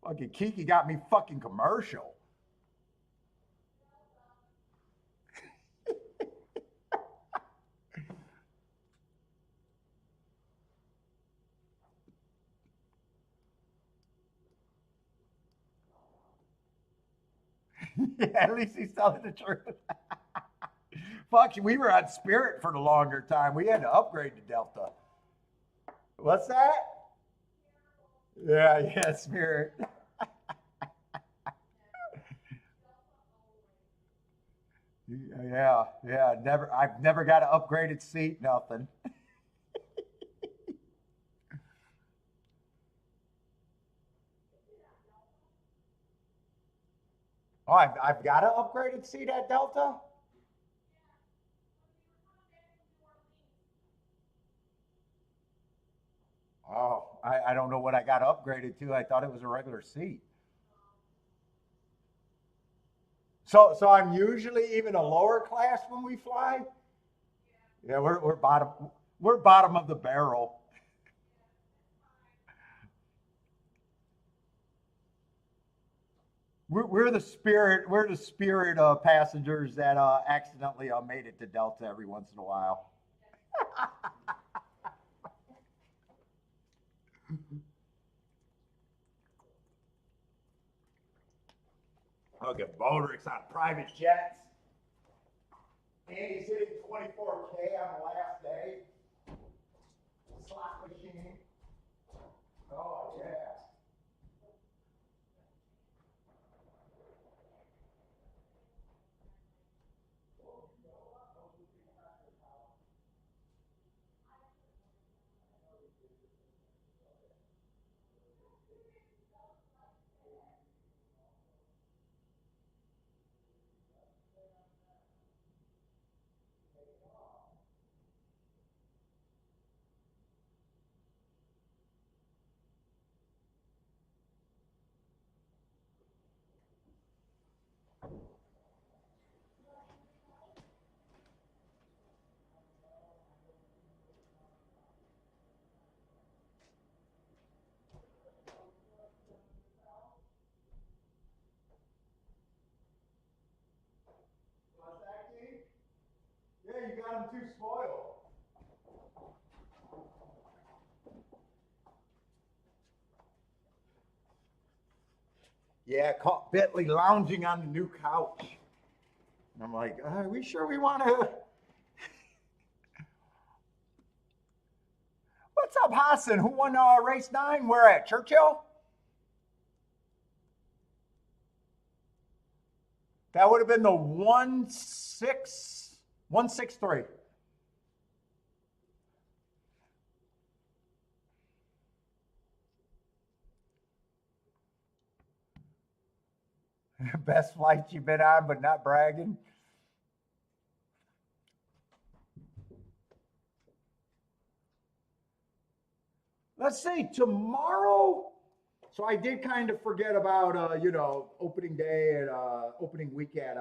Fucking Kiki got me fucking commercial. Yeah, at least he's telling the truth. Fuck, we were on Spirit for the longer time. We had to upgrade to Delta. What's that? Yeah, Spirit. Yeah. I've never got an upgraded seat, nothing. Oh, I've got an upgraded seat at Delta? Oh, I don't know what I got upgraded to. I thought it was a regular seat. So I'm usually even a lower class when we fly. Yeah, we're bottom of the barrel. We're the Spirit passengers that accidentally made it to Delta every once in a while. Okay, Boldrick's on private jets. Andy's hitting 24K on the last day. Slot machine. Oh, yeah. Yeah, you got him too spoiled. Yeah, caught Bentley lounging on the new couch. And I'm like, are we sure we want to? What's up, Hassan? Who won race 9? Where at? Churchill? That would have been the 163. Best flight you've been on, but not bragging. Let's see, tomorrow. So I did kind of forget about, opening day and opening week at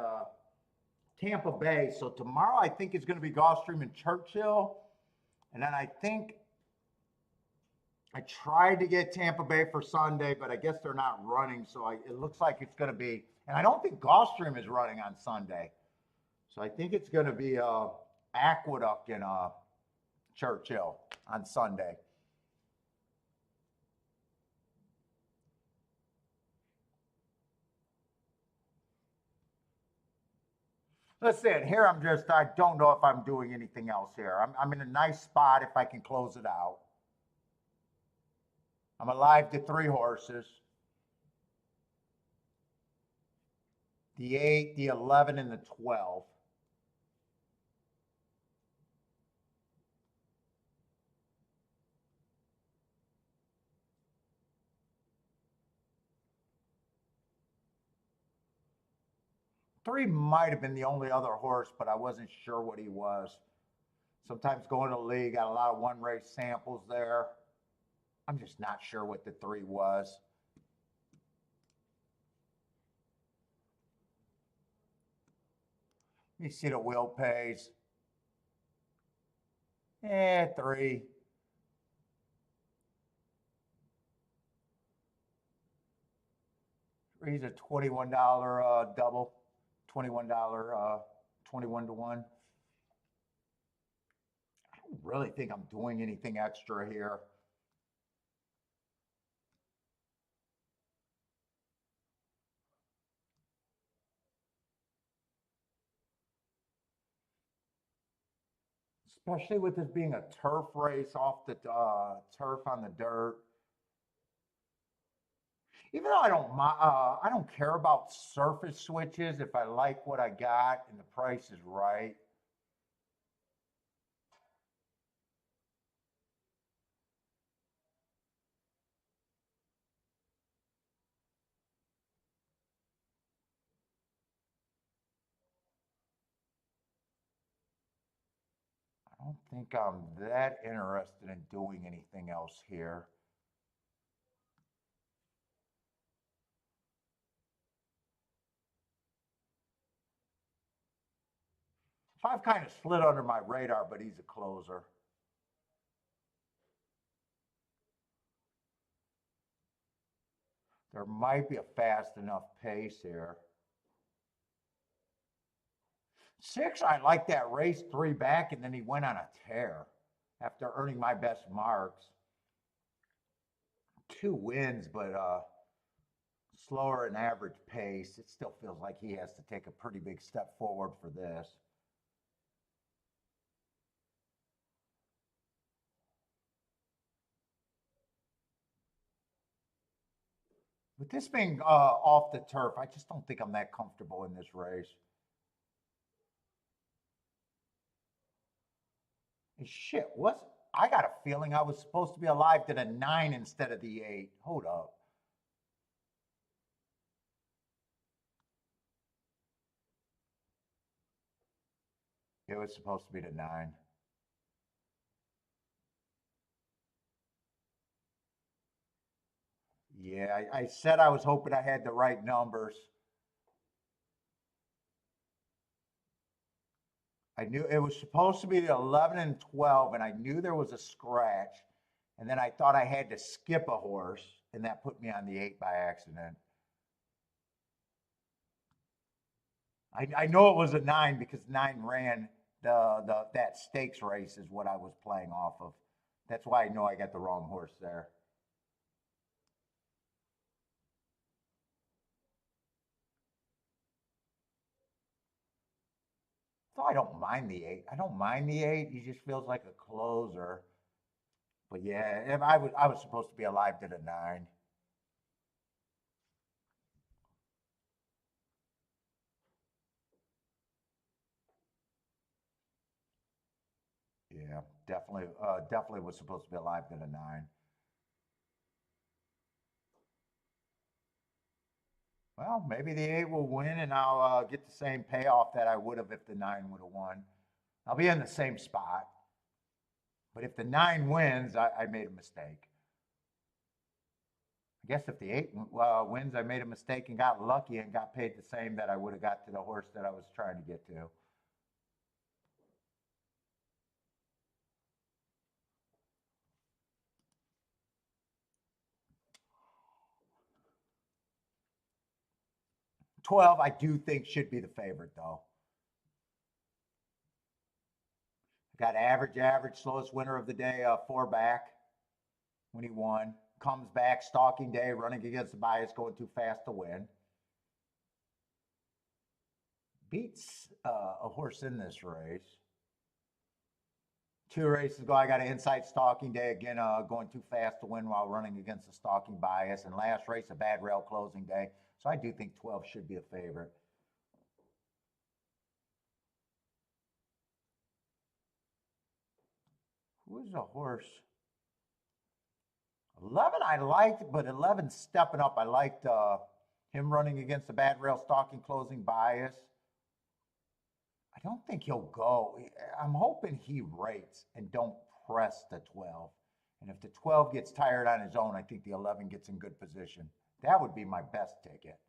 Tampa Bay. So tomorrow I think it's going to be Gulfstream and Churchill. And then I think I tried to get Tampa Bay for Sunday, but I guess they're not running. So it looks like it's going to be, and I don't think Gulfstream is running on Sunday. So I think it's going to be Aqueduct in Churchill on Sunday. Listen, here I don't know if I'm doing anything else here. I'm in a nice spot if I can close it out. I'm alive to 3 horses. The 8, the 11, and the 12. Three might have been the only other horse, but I wasn't sure what he was. Sometimes going to the league, got a lot of one race samples there. I'm just not sure what the 3 was. Let me see the wheel pays. 3. He's a $21 double. $21, 21 to 1. I don't really think I'm doing anything extra here. Especially with this being a turf race off the turf on the dirt. Even though I don't care about surface switches if I like what I got and the price is right. I don't think I'm that interested in doing anything else here. So I've kind of slid under my radar, but he's a closer. There might be a fast enough pace here. 6, I like that race 3 back, and then he went on a tear after earning my best marks. 2 wins, but slower and average pace. It still feels like he has to take a pretty big step forward for this. With this being off the turf, I just don't think I'm that comfortable in this race. And shit, I got a feeling I was supposed to be alive to the 9 instead of the 8. Hold up. It was supposed to be the 9. Yeah, I said I was hoping I had the right numbers. I knew it was supposed to be the 11 and 12, and I knew there was a scratch. And then I thought I had to skip a horse, and that put me on the 8 by accident. I know it was a 9 because 9 ran that stakes race is what I was playing off of. That's why I know I got the wrong horse there. So I don't mind the 8. I don't mind the 8. He just feels like a closer. But yeah, if I was supposed to be alive to the 9. Yeah, definitely was supposed to be alive to the 9. Well, maybe the 8 will win, and I'll get the same payoff that I would have if the 9 would have won. I'll be in the same spot. But if the 9 wins, I made a mistake. I guess if the 8 wins, I made a mistake and got lucky and got paid the same that I would have got to the horse that I was trying to get to. $12, I do think should be the favorite though. Got average, slowest winner of the day, 4 back when he won. Comes back, stalking day, running against the bias, going too fast to win. Beats a horse in this race. 2 races ago, I got an inside stalking day, again, going too fast to win while running against the stalking bias. And last race, a bad rail closing day. So I do think 12 should be a favorite. Who's a horse? 11 I liked, but 11 stepping up. I liked him running against the bad rail stalking closing bias. I don't think he'll go. I'm hoping he rates and don't press the 12. And if the 12 gets tired on his own, I think the 11 gets in good position. That would be my best ticket.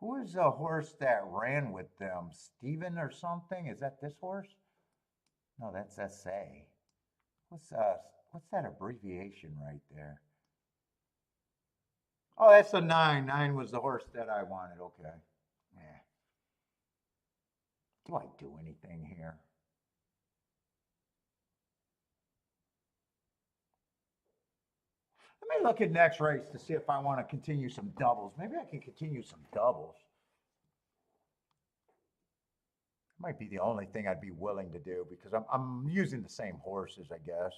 Who is the horse that ran with them? Steven or something? Is that this horse? No, that's SA. What's that abbreviation right there? Oh, that's a 9. 9 was the horse that I wanted. Okay. Yeah. Do I do anything here? Let me look at next race to see if I want to continue some doubles. Maybe I can continue some doubles. Might be the only thing I'd be willing to do because I'm using the same horses, I guess.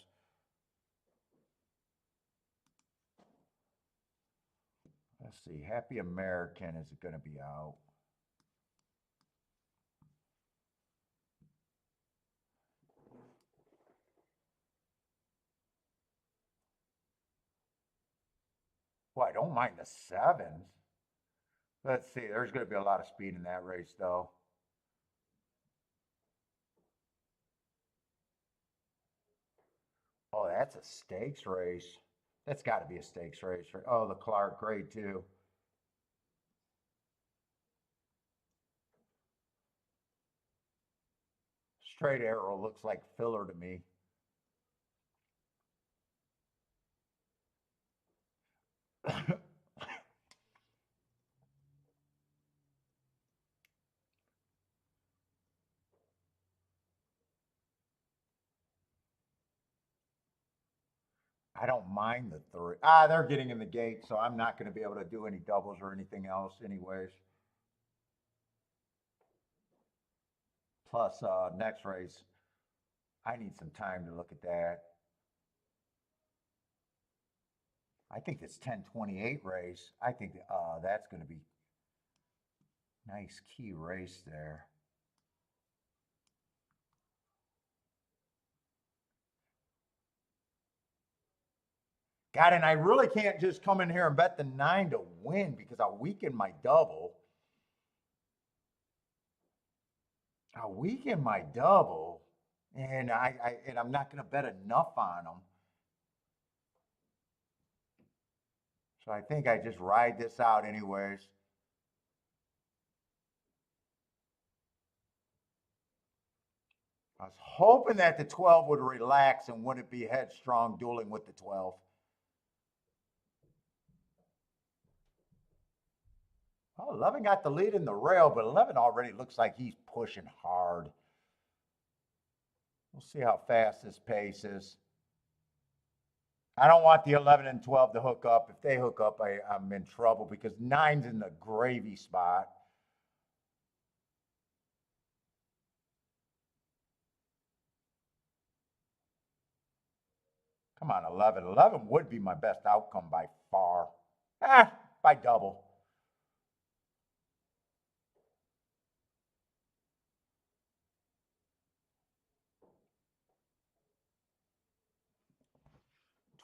Let's see. Happy American is going to be out. Well, I don't mind the 7s. Let's see. There's going to be a lot of speed in that race, though. Oh, that's a stakes race. That's got to be a stakes race. Oh, the Clark grade 2. Straight arrow looks like filler to me. I don't mind the 3. They're getting in the gate, so I'm not going to be able to do any doubles or anything else anyways. Plus, next race, I need some time to look at that. I think this 10:28 race, I think that's going to be nice key race there. God, and I really can't just come in here and bet the 9 to win because I'll weaken my double. I'll weaken my double, and I'm not going to bet enough on them. So I think I just ride this out anyways. I was hoping that the 12 would relax and wouldn't be headstrong dueling with the 12. Oh, 11 got the lead in the rail, but 11 already looks like he's pushing hard. We'll see how fast this pace is. I don't want the 11 and 12 to hook up. If they hook up, I'm in trouble because 9's in the gravy spot. Come on, 11. 11 would be my best outcome by far. By double.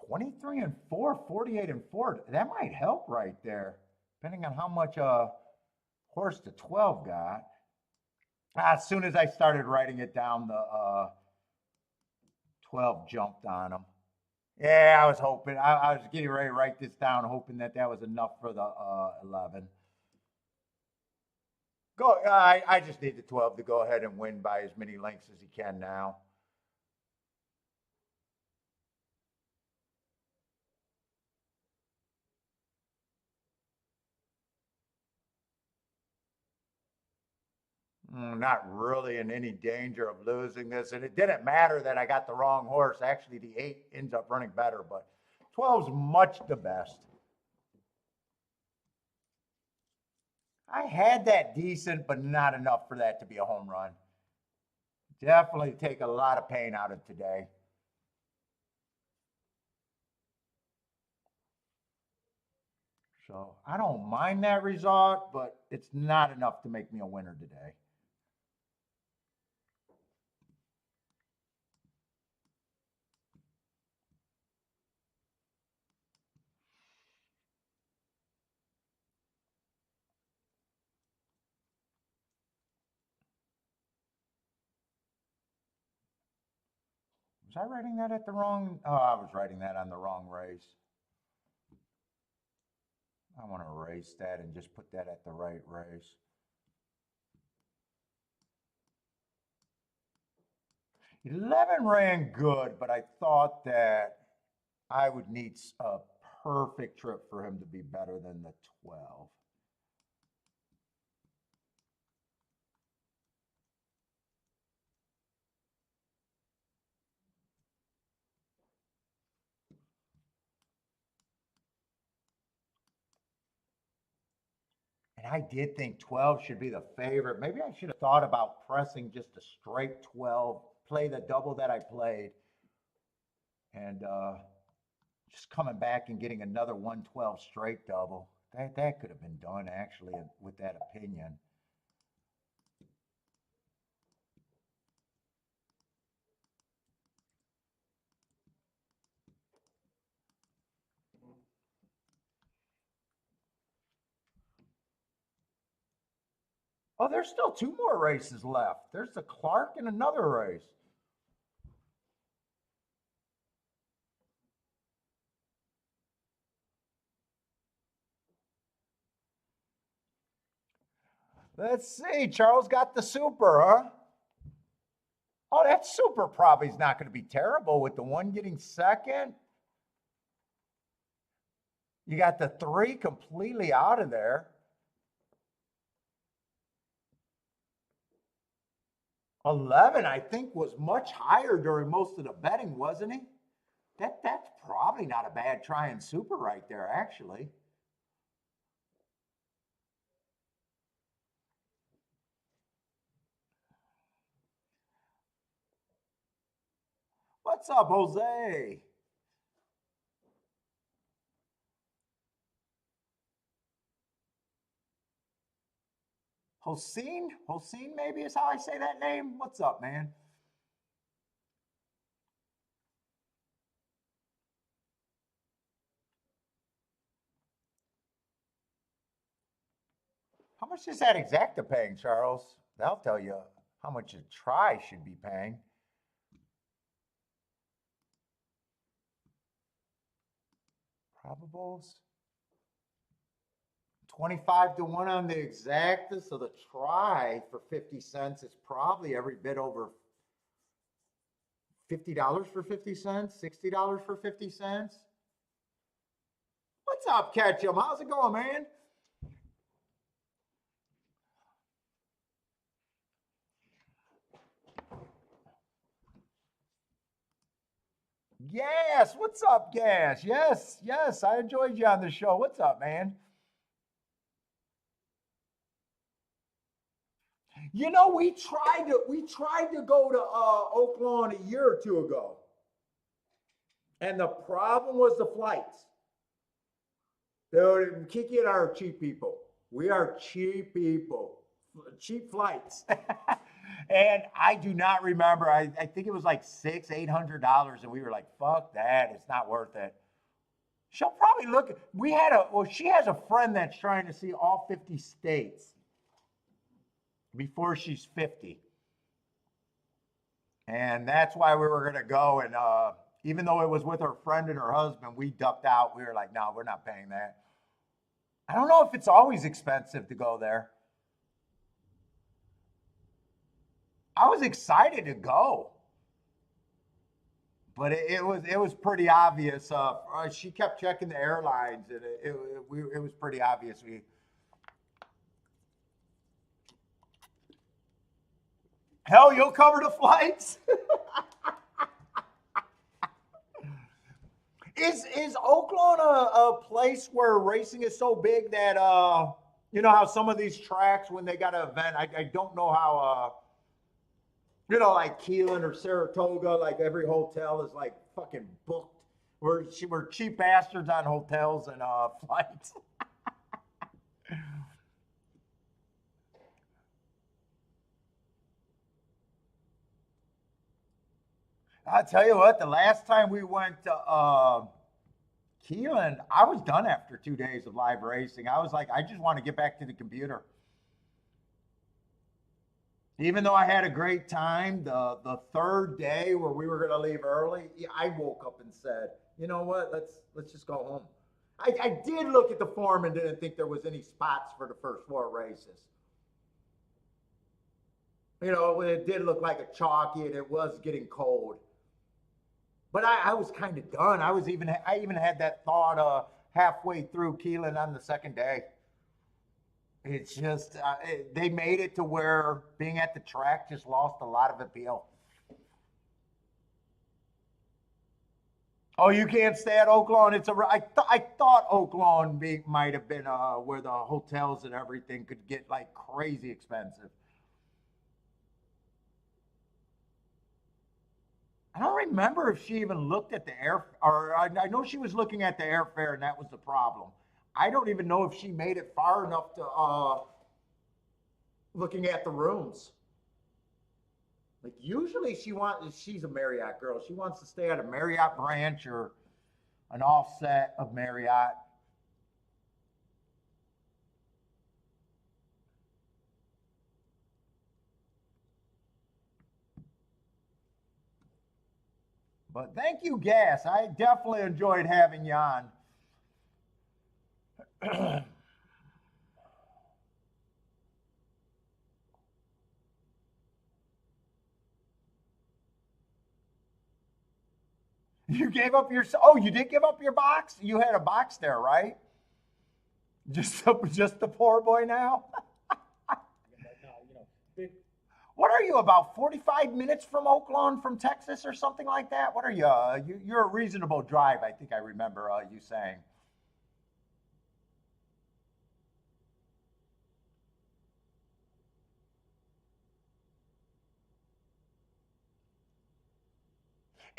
$23 and 4, $48 and 4. That might help right there, depending on how much horse the 12 got. As soon as I started writing it down, the 12 jumped on him. Yeah, I was hoping. I was getting ready to write this down, hoping that was enough for the 11. I just need the 12 to go ahead and win by as many lengths as he can now. Not really in any danger of losing this. And it didn't matter that I got the wrong horse. Actually, the 8 ends up running better, but 12's much the best. I had that decent, but not enough for that to be a home run. Definitely take a lot of pain out of today. So I don't mind that result, but it's not enough to make me a winner today. Was I writing that at the wrong? Oh, I was writing that on the wrong race. I want to erase that and just put that at the right race. $11 ran good, but I thought that I would need a perfect trip for him to be better than the 12. And I did think 12 should be the favorite. Maybe I should have thought about pressing just a straight 12, play the double that I played, and just coming back and getting another 112 straight double. That could have been done, actually, with that opinion. Oh, there's still 2 more races left. There's the Clark and another race. Let's see. Charles got the super, huh? Oh, that super probably is not going to be terrible with the 1 getting second. You got the 3 completely out of there. 11, I think, was much higher during most of the betting, wasn't he? That's probably not a bad try and super right there, actually. What's up, Jose? Hossein? Hossein, maybe is how I say that name. What's up, man? How much is that exacta paying, Charles? That'll tell you how much a try should be paying. Probables. 25 to 1 on the exacta, so the try for 50 cents is probably every bit over $50 for 50 cents, $60 for 50 cents. What's up, Ketchum? How's it going, man? Gas, what's up, Gas? Yes, yes, I enjoyed you on the show. What's up, man? You know, we tried to go to Oaklawn a year or two ago, and the problem was the flights. Dude, Kiki and I are cheap people. We are cheap people, cheap flights. And I do not remember. I think it was like $800, and we were like, "Fuck that! It's not worth it." She'll probably look. She has a friend that's trying to see all 50 states before she's 50. And that's why we were going to go. And even though it was with her friend and her husband, we ducked out. We were like, no, we're not paying that. I don't know if it's always expensive to go there. I was excited to go, but it was pretty obvious. She kept checking the airlines, and it was pretty obvious. Hell, you'll cover the flights. Is Oaklawn a place where racing is so big that you know how some of these tracks when they got an event, I don't know how you know, like Keelan or Saratoga, like every hotel is like fucking booked. We're cheap bastards on hotels and flights. I'll tell you what, the last time we went to Keelan, I was done after 2 days of live racing. I was like, I just want to get back to the computer. Even though I had a great time, the third day where we were going to leave early, yeah, I woke up and said, you know what, let's just go home. I did look at the form and didn't think there was any spots for the first four races. You know, it did look like a chalky and it was getting cold. But I was kind of done. I even had that thought halfway through Keelan on the second day. It's just they made it to where being at the track just lost a lot of appeal. Oh, you can't stay at Oaklawn. I thought Oaklawn might have been where the hotels and everything could get like crazy expensive. I don't remember if she even looked at the air, or I know she was looking at the airfare, and that was the problem. I don't even know if she made it far enough to looking at the rooms. Like usually she's a Marriott girl. She wants to stay at a Marriott branch or an offset of Marriott. But thank you, Gas. I definitely enjoyed having you on. You gave up your. Oh, you did give up your box. You had a box there, right? Just the poor boy now. What are you, about 45 minutes from Oaklawn, from Texas, or something like that? What are you? You're a reasonable drive. I think I remember you saying.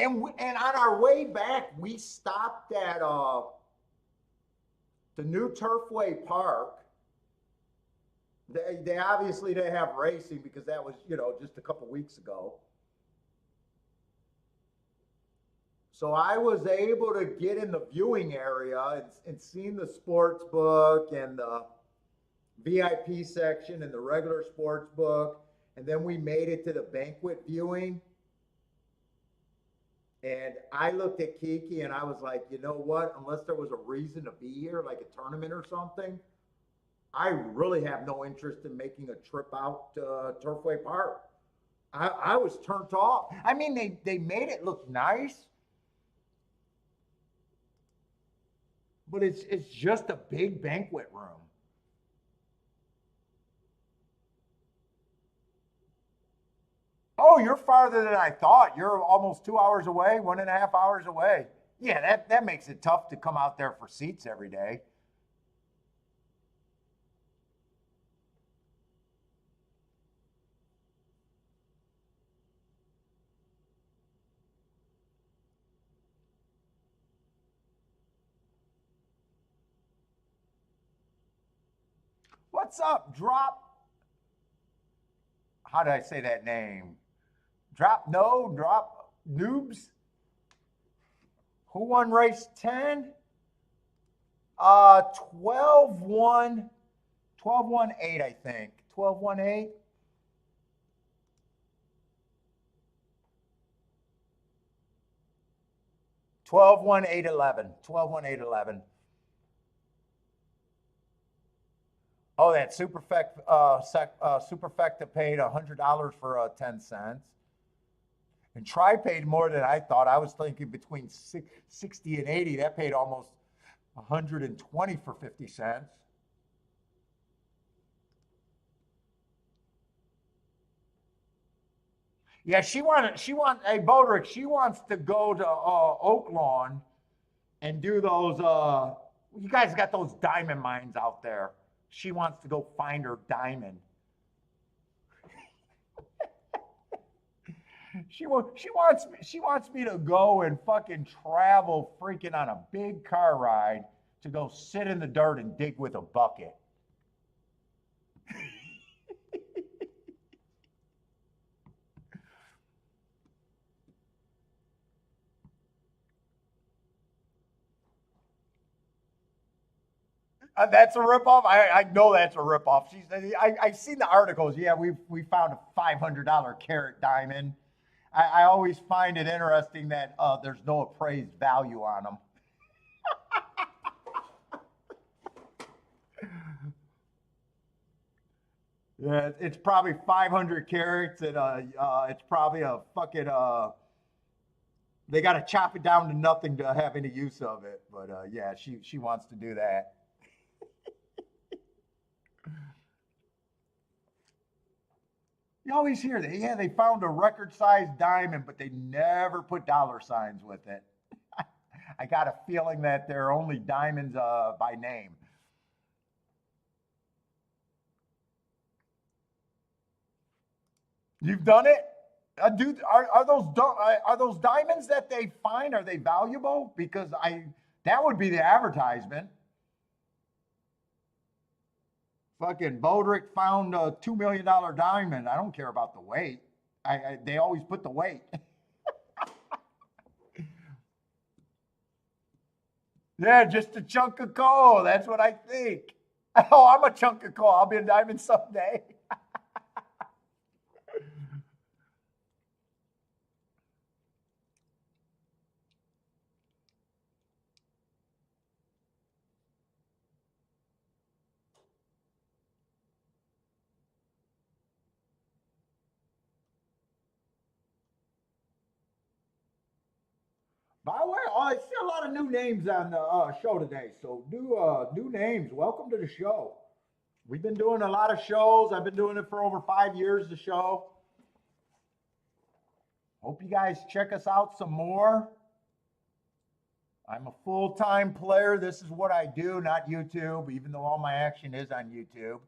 And on our way back, we stopped at the new Turfway Park. They obviously didn't have racing because that was, you know, just a couple weeks ago. So I was able to get in the viewing area and seen the sports book and the VIP section and the regular sports book. And then we made it to the banquet viewing. And I looked at Kiki and I was like, you know what? Unless there was a reason to be here, like a tournament or something, I really have no interest in making a trip out to Turfway Park. I was turned off. I mean, they made it look nice, but it's just a big banquet room. Oh, you're farther than I thought. You're almost 2 hours away, 1.5 hours away. Yeah, that makes it tough to come out there for seats every day. What's up, Drop? How did I say that name? Drop Noobs? Who won race 10? 12-1, 12-1-8, I think. 12-1-8. 12-1-8-11. 12-1-8-11. Oh, that Superfecta paid $100 for 10 cents. And Tri paid more than I thought. I was thinking between 60 and 80. That paid almost 120 for 50 cents. Yeah, hey, Bodrick, she wants to go to Oak Lawn and do those, you guys got those diamond mines out there. She wants to go find her diamond. She wants me to go and fucking travel freaking on a big car ride to go sit in the dirt and dig with a bucket. That's a ripoff. I know that's a ripoff. I seen the articles. Yeah, we found a $500 carat diamond. I always find it interesting that there's no appraised value on them. Yeah, it's probably 500 carats, and it's probably a fucking. They got to chop it down to nothing to have any use of it. But yeah, she wants to do that. You always hear that. Yeah, they found a record-sized diamond, but they never put dollar signs with it. I got a feeling that they're only diamonds by name. You've done it, dude. Are those diamonds that they find? Are they valuable? Because that would be the advertisement. Fucking Bodrick found a $2 million diamond. I don't care about the weight. They always put the weight. Yeah, just a chunk of coal. That's what I think. Oh, I'm a chunk of coal. I'll be a diamond someday. By the way, I see a lot of new names on the show today. So new names. Welcome to the show. We've been doing a lot of shows. I've been doing it for over 5 years. The show. Hope you guys check us out some more. I'm a full-time player. This is what I do, not YouTube, even though all my action is on YouTube.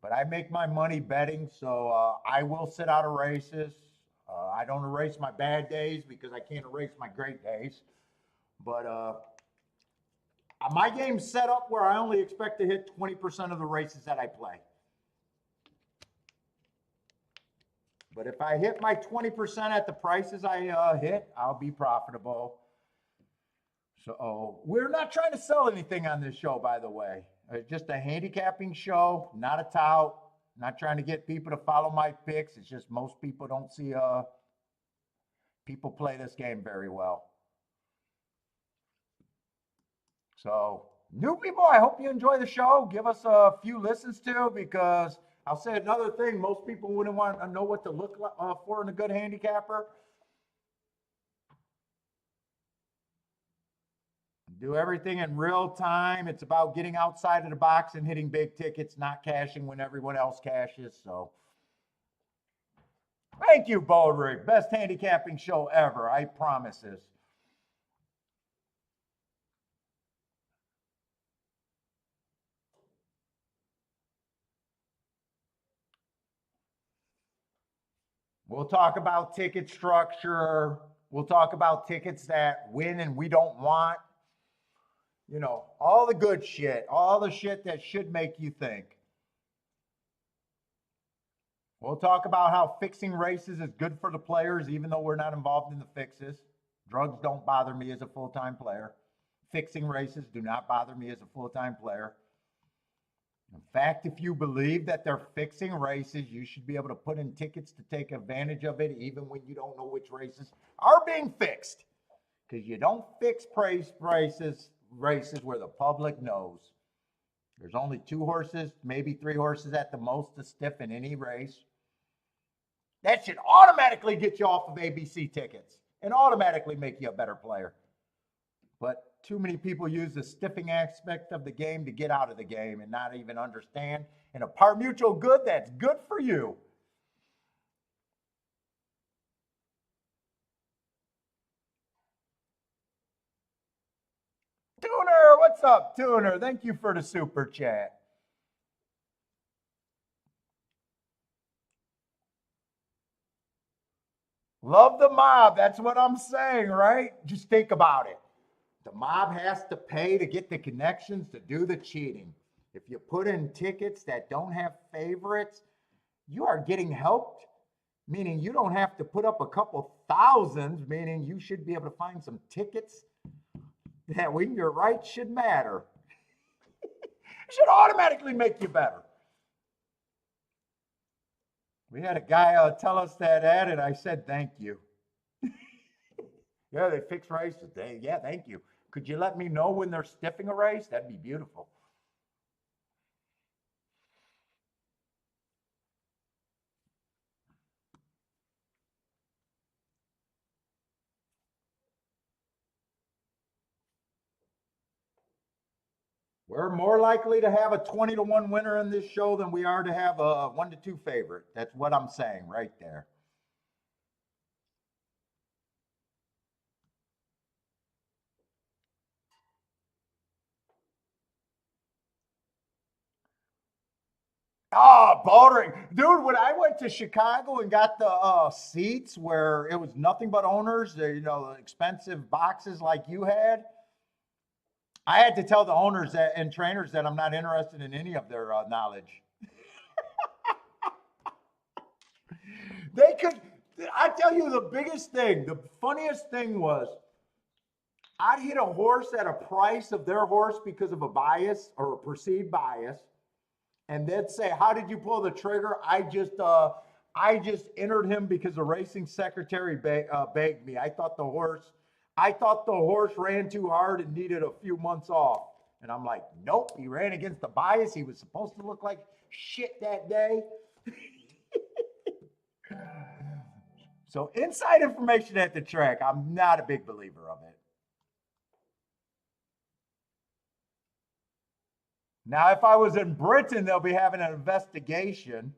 But I make my money betting, so I will sit out of races. I don't erase my bad days because I can't erase my great days. But my game's set up where I only expect to hit 20% of the races that I play. But if I hit my 20% at the prices I hit, I'll be profitable. So we're not trying to sell anything on this show, by the way. It's just a handicapping show, not a tout. Not trying to get people to follow my picks. It's just most people don't see people play this game very well. So, new people, I hope you enjoy the show. Give us a few listens to, because I'll say another thing. Most people wouldn't want to know what to look for in a good handicapper. Do everything in real time. It's about getting outside of the box and hitting big tickets, not cashing when everyone else cashes. So Thank you, Bodrick. Best handicapping show ever. I promise this. We'll talk about ticket structure. We'll talk about tickets that win and we don't want. You know, all the good shit, all the shit that should make you think. We'll talk about how fixing races is good for the players, even though we're not involved in the fixes. Drugs don't bother me as a full time player. Fixing races do not bother me as a full time player. In fact, if you believe that they're fixing races, you should be able to put in tickets to take advantage of it, even when you don't know which races are being fixed. Because you don't fix races where the public knows. There's only 2 horses, maybe 3 horses at the most to stiff in any race. That should automatically get you off of ABC tickets and automatically make you a better player. But too many people use the stiffing aspect of the game to get out of the game and not even understand. And a par mutual good, that's good for you. Tuner, what's up, Tuner? Thank you for the super chat. Love the mob. That's what I'm saying, right? Just think about it. The mob has to pay to get the connections to do the cheating. If you put in tickets that don't have favorites, you are getting helped, meaning you don't have to put up a couple thousands, meaning you should be able to find some tickets that when you're right should matter. It should automatically make you better. We had a guy tell us that ad, and I said, thank you. Yeah, they fix races. Yeah, thank you. Could you let me know when they're stiffing a race? That'd be beautiful. We're more likely to have a 20-1 winner in this show than we are to have a 1-2 favorite. That's what I'm saying right there. Oh, bouldering. Dude, when I went to Chicago and got the seats where it was nothing but owners, expensive boxes like you had, I had to tell the owners and trainers that I'm not interested in any of their knowledge. They could, I tell you the biggest thing, the funniest thing was I'd hit a horse at a price of their horse because of a bias or a perceived bias. And they'd say, "How did you pull the trigger?" I just entered him because the racing secretary begged me. I thought the horse ran too hard and needed a few months off. And I'm like, nope, he ran against the bias. He was supposed to look like shit that day. So inside information at the track, I'm not a big believer of it. Now, if I was in Britain, they'll be having an investigation.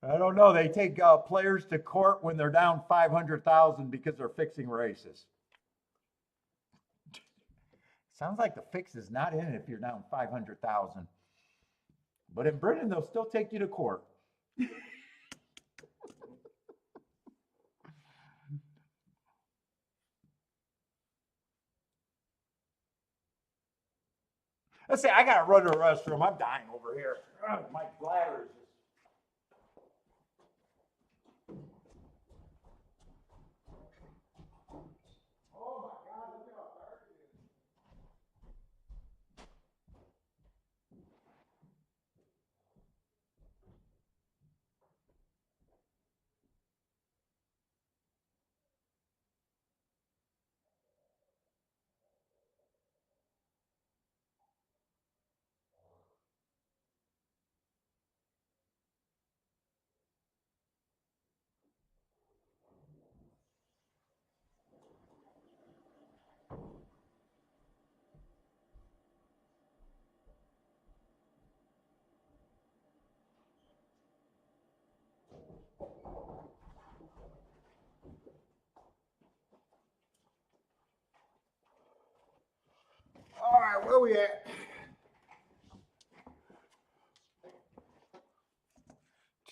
I don't know. They take players to court when they're down 500,000 because they're fixing races. Sounds like the fix is not in it if you're down 500,000. But in Britain, they'll still take you to court. Let's say I got to run to the restroom. I'm dying over here. My bladder is just. Oh my God, look at how dark it is. right, where we at?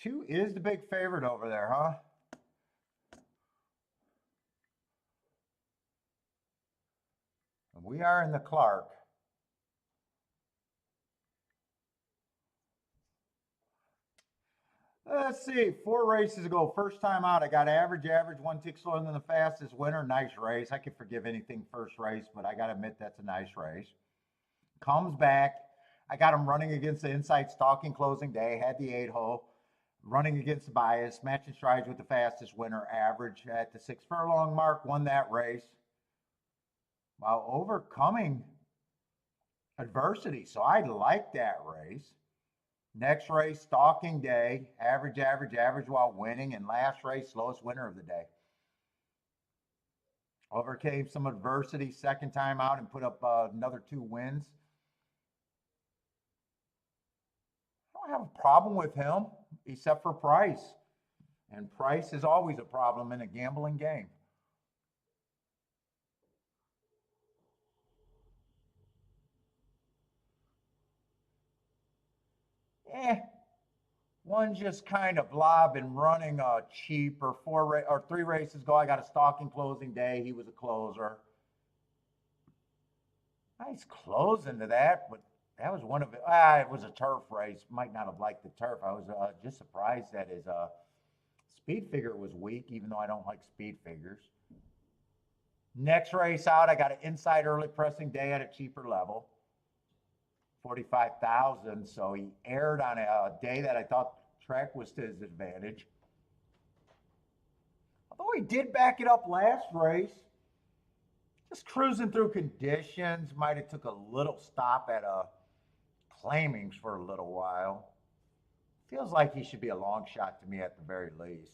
2 is the big favorite over there, huh? And we are in the Clark. Let's see, 4 races ago, first time out, I got average, 1 tick slower than the fastest winner. Nice race. I can forgive anything first race, but I got to admit that's a nice race. Comes back. I got him running against the inside stalking closing day, had the 8-hole, running against the bias, matching strides with the fastest winner, average at the 6 furlong mark, won that race while overcoming adversity. So I like that race. Next race, stalking day, average while winning, and last race, slowest winner of the day. Overcame some adversity second time out and put up another 2 wins. I don't have a problem with him except for price. And price is always a problem in a gambling game. One just kind of blob and running cheap, or 3 races ago, I got a stalking closing day. He was a closer. Nice closing to that, but that was one of it. It was a turf race. Might not have liked the turf. I was just surprised that his speed figure was weak, even though I don't like speed figures. Next race out, I got an inside early pressing day at a cheaper level. 45,000, so he aired on a day that I thought track was to his advantage. Although he did back it up last race, just cruising through conditions, might have took a little stop at claimings for a little while. Feels like he should be a long shot to me at the very least.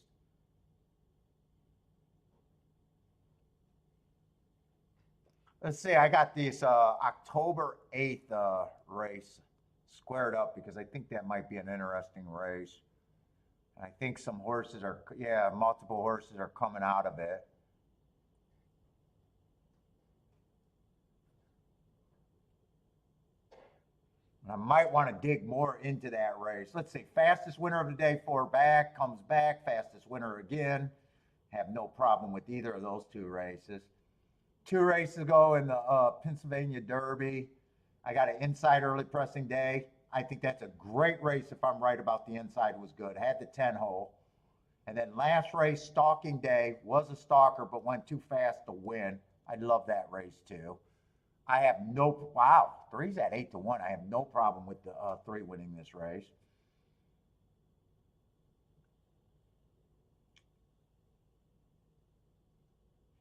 Let's see, I got this October 8th race squared up because I think that might be an interesting race. I think some horses are, multiple horses are coming out of it. And I might want to dig more into that race. Let's see, fastest winner of the day, 4 back, comes back, fastest winner again. Have no problem with either of those 2 races. 2 races ago in the Pennsylvania Derby, I got an inside early pressing day. I think that's a great race if I'm right about the inside was good. Had the 10-hole. And then last race, stalking day, was a stalker but went too fast to win. I love that race too. I have no, wow, 3's at 8-1. I have no problem with the 3 winning this race.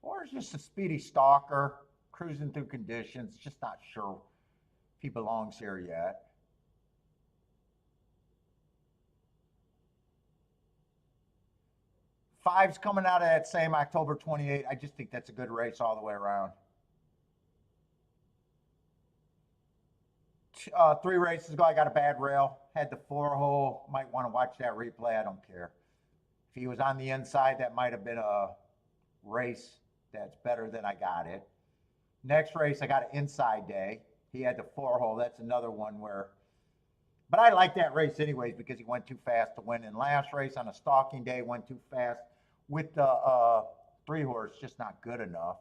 Or is just a speedy stalker, cruising through conditions, just not sure if he belongs here yet. 5's coming out of that same October 28. I just think that's a good race all the way around. 3 races ago, I got a bad rail. Had the 4-hole. Might want to watch that replay. I don't care. If he was on the inside, that might have been a race that's better than I got it. Next race, I got an inside day. He had the 4-hole. That's another one where, but I like that race anyways because he went too fast to win. And last race on a stalking day, went too fast with the 3-horse, just not good enough.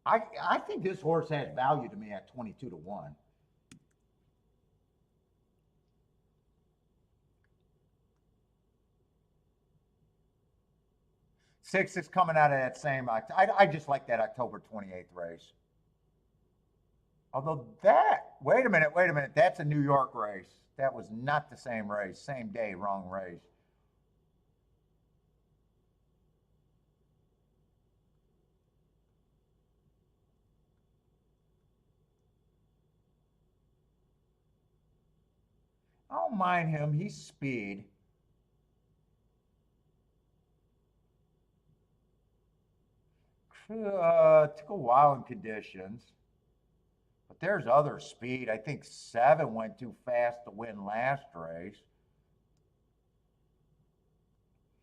I think this horse has value to me at 22-1. 6 is coming out of that same. I just like that October 28th race. Although wait a minute. That's a New York race. That was not the same race. Same day, wrong race. I don't mind him. He's speed. Took a while in conditions. But there's other speed. I think 7 went too fast to win last race.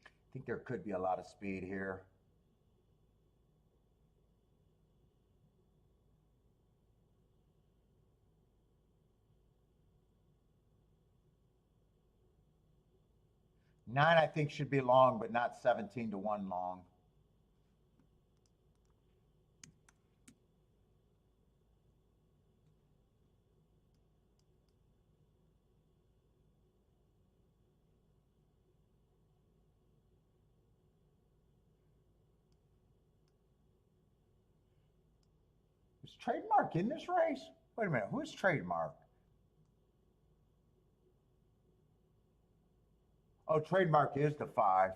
I think there could be a lot of speed here. 9, I think, should be long, but not 17-1 long. Is Trademark in this race? Wait a minute, who's Trademark? Oh, Trademark is the 5.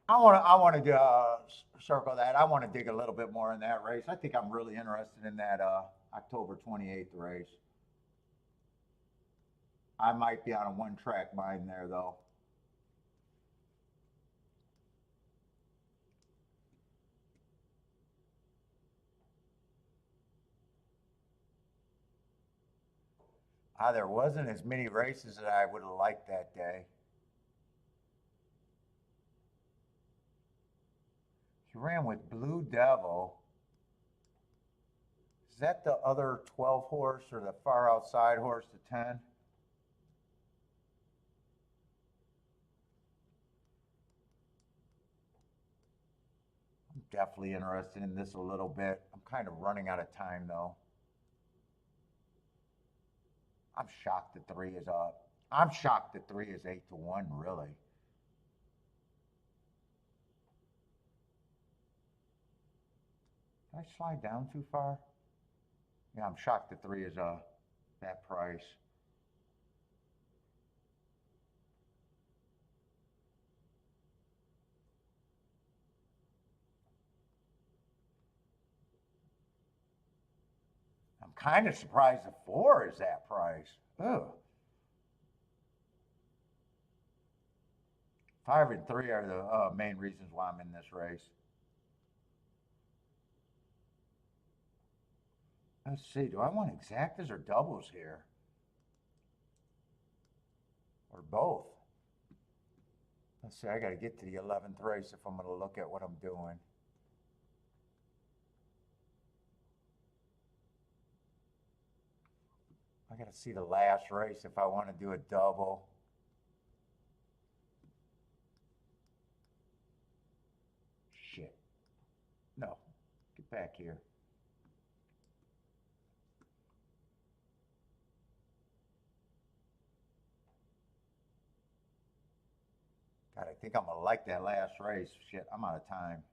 I want to circle that. I want to dig a little bit more in that race. I think I'm really interested in that October 28th race. I might be on a one-track mind there, though. There wasn't as many races that I would have liked that day. He ran with Blue Devil. Is that the other 12 horse or the far outside horse, the 10? I'm definitely interested in this a little bit. I'm kind of running out of time, though. I'm shocked that 3 is up. I'm shocked that 3 is 8-1, really. Did I slide down too far? Yeah, I'm shocked that 3 is that price. I'm kind of surprised that 4 is that price. Ugh. 5 and 3 are the main reasons why I'm in this race. Let's see, do I want exactas or doubles here? Or both? Let's see, I got to get to the 11th race if I'm going to look at what I'm doing. I got to see the last race if I want to do a double. Shit. No, get back here. God, I think I'm going to like that last race. Shit, I'm out of time.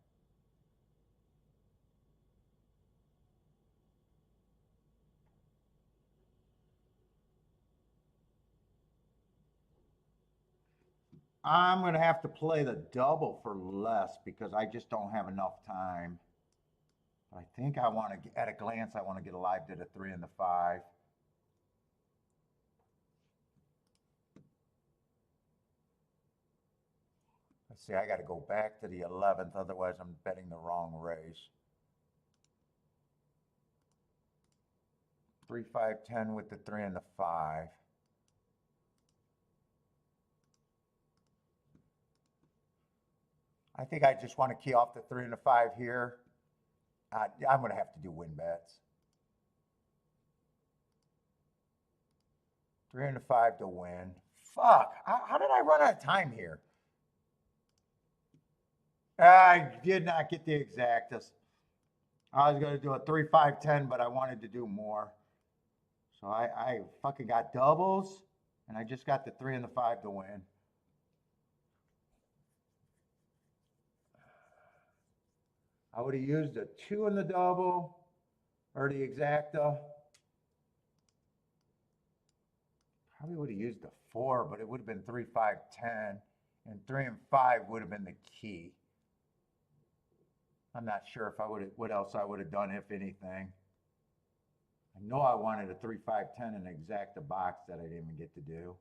I'm going to have to play the double for less because I just don't have enough time. But I think I want to, at a glance, I want to get alive to the 3 and the 5. Let's see, I got to go back to the 11th, otherwise I'm betting the wrong race. 3, 5, 10 with the 3 and the 5. I think I just want to key off the 3 and the 5 here. I'm going to have to do win bets. 3 and the 5 to win. Fuck, how did I run out of time here? I did not get the exactas. I was going to do a 3, 5, 10, but I wanted to do more. So I fucking got doubles, and I just got the 3 and the 5 to win. I would have used a 2 in the double, or the exacta. Probably would have used a 4, but it would have been 3, 5, 10, and 3 and 5 would have been the key. I'm not sure if I would have, what else I would have done, if anything. I know I wanted a 3, 5, 10 and exacta box that I didn't even get to do.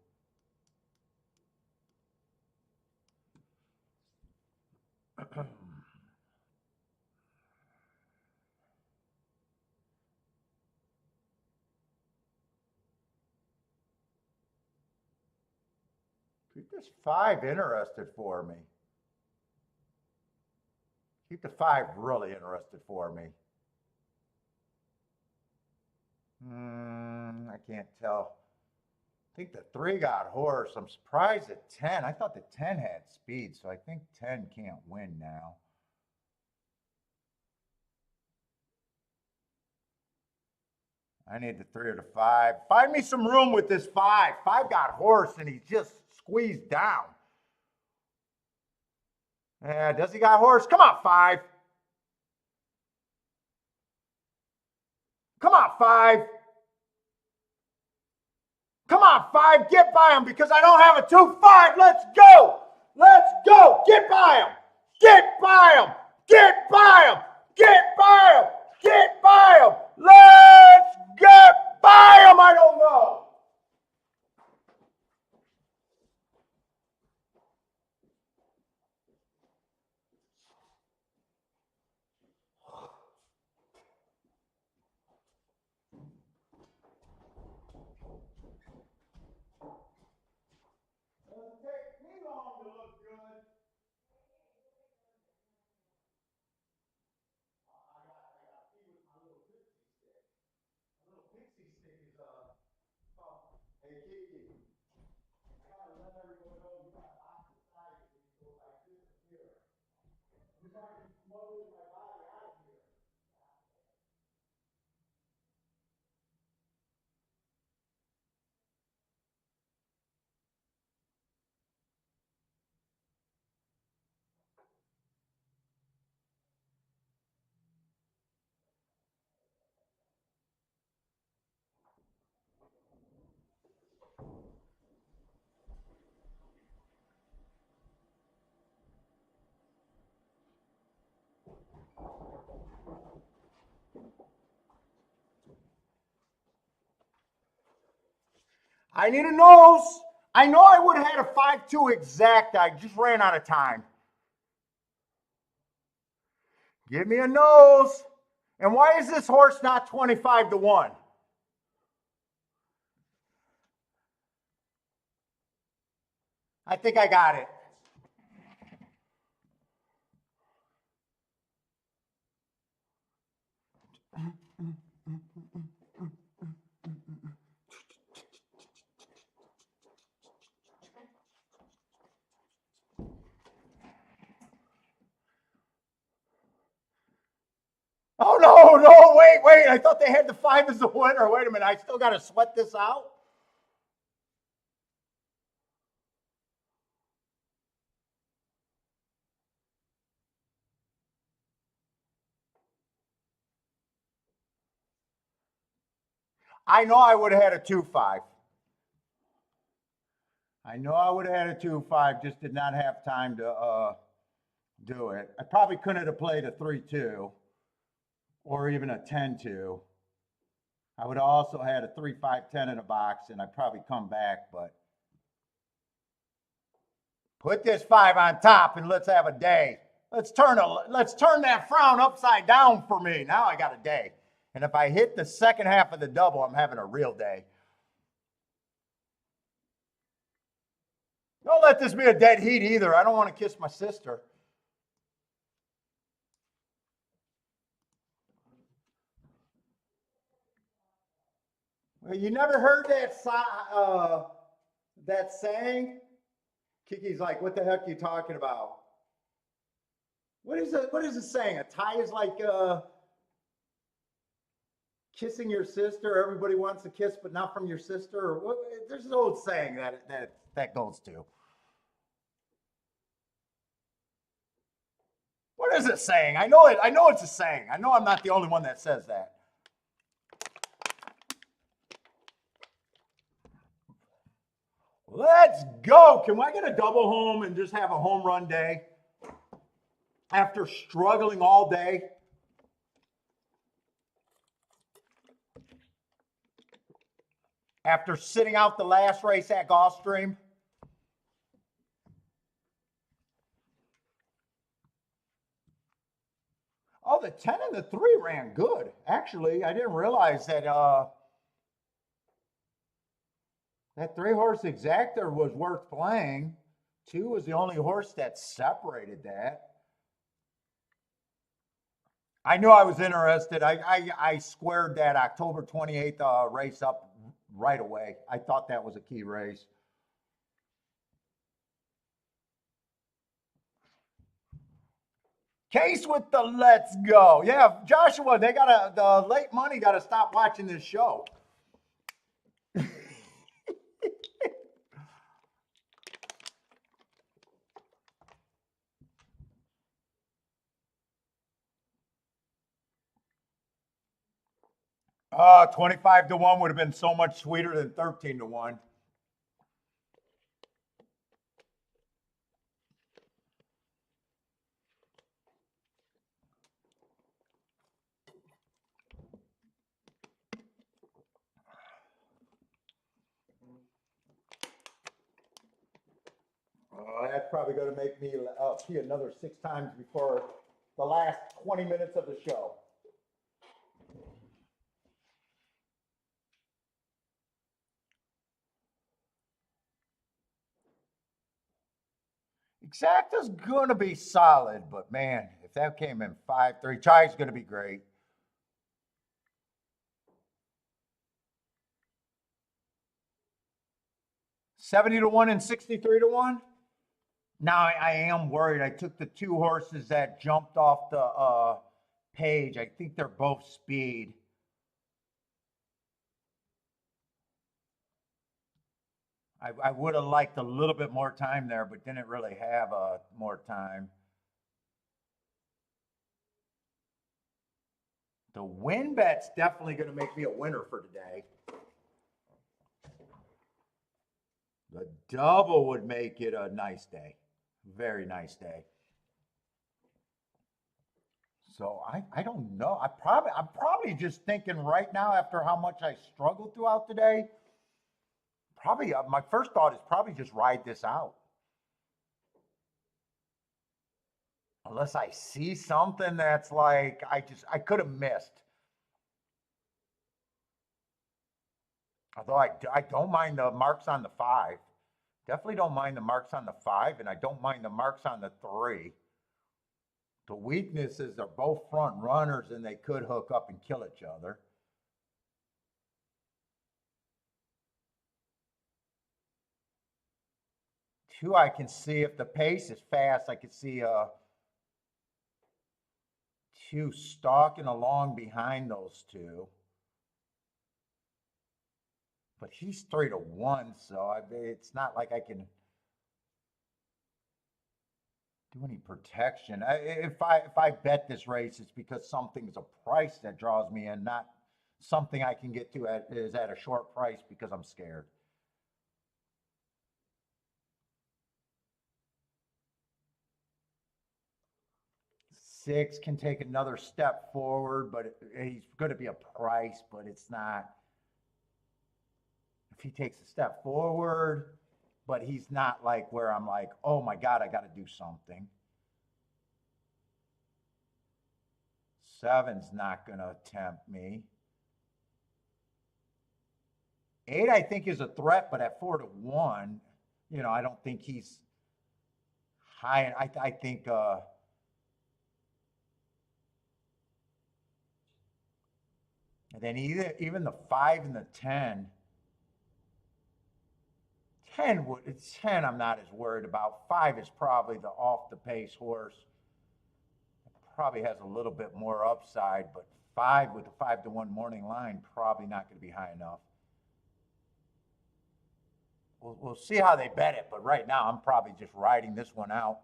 Keep this 5 interested for me. Keep the 5 really interested for me. I can't tell. think the 3 got horse. I'm surprised at 10. I thought the 10 had speed, so I think 10 can't win now. I need the 3 or the 5. Find me some room with this 5. 5 got horse, and he's just squeezed down. Yeah, does he got horse? Come on, 5. Come on, 5. Come on, 5. Get by him because I don't have a 2-5. Let's go. Let's go. Get by him. Get by him. Get by him. Get by him. Get by him. Let's get by him. I don't know. Doesn't take me long to look good. I got to see with my little pixie stick. My little pixie stick is oh, hey Kiki, I gotta let everyone know you got oxiditis when you go like this here. You might be smothering my body out of here. I need a nose. I know I would have had a 5-2 exact. I just ran out of time. Give me a nose. And why is this horse not 25-1? I think I got it. Oh, no, wait. I thought they had the 5 as the winner. Wait a minute. I still got to sweat this out? I know I would have had a 2-5. I know I would have had a 2-5, just did not have time to do it. I probably couldn't have played a 3-2 or even a 10-2. I would have also had a 3-5-10 in a box, and I'd probably come back, but put this 5 on top and let's have a day. Let's turn that frown upside down for me. Now I got a day. And if I hit the second half of the double, I'm having a real day. Don't let this be a dead heat either. I don't want to kiss my sister. Well, you never heard that saying? Kiki's like, what the heck are you talking about? What is it saying? A tie is like kissing your sister. Everybody wants a kiss, but not from your sister. Or what? There's an old saying that goes to. What is it saying? I know it. I know it's a saying. I know I'm not the only one that says that. Let's go. Can I get a double home and just have a home run day after struggling all day? After sitting out the last race at Gulfstream? Oh, the 10 and the 3 ran good. Actually, I didn't realize that that 3-horse exactor was worth playing. 2 was the only horse that separated that. I knew I was interested. I squared that October 28th race up right away. I thought that was a key race. Case with the let's go. Yeah, Joshua, they gotta, the late money gotta stop watching this show. 25 to 1 would have been so much sweeter than 13 to 1. That's probably going to make me pee another 6 times before the last 20 minutes of the show. Exacta's going to be solid, but man, if that came in 5-3, try's going to be great. $70 to 1 and 63 to 1. Now I am worried. I took the 2 horses that jumped off the page. I think they're both speed. I would have liked a little bit more time there, but didn't really have more time. The win bet's definitely going to make me a winner for today. The double would make it a nice day. Very nice day. So I don't know. I'm probably just thinking right now, after how much I struggled throughout the day, probably my first thought is probably just ride this out. Unless I see something that's like I could have missed. Although I don't mind the marks on the 5. Definitely don't mind the marks on the 5, and I don't mind the marks on the 3. The weakness is they're both front runners and they could hook up and kill each other. Two, I can see if the pace is fast, I can see 2 stalking along behind those 2. But he's 3 to 1, so it's not like I can do any protection. If I bet this race, it's because something's a price that draws me in, not something I can get to at a short price because I'm scared. Six can take another step forward, but he's going to be a price, but it's not. If he takes a step forward, but he's not like where I'm like, oh my God, I got to do something. 7's not going to tempt me. 8, I think, is a threat, but at 4 to 1, I don't think he's high. I think and then even the 5 and the 10. 10 I'm not as worried about. 5 is probably the off the pace horse. Probably has a little bit more upside, but 5 with the 5 to 1 morning line, probably not going to be high enough. We'll see how they bet it, but right now I'm probably just riding this one out.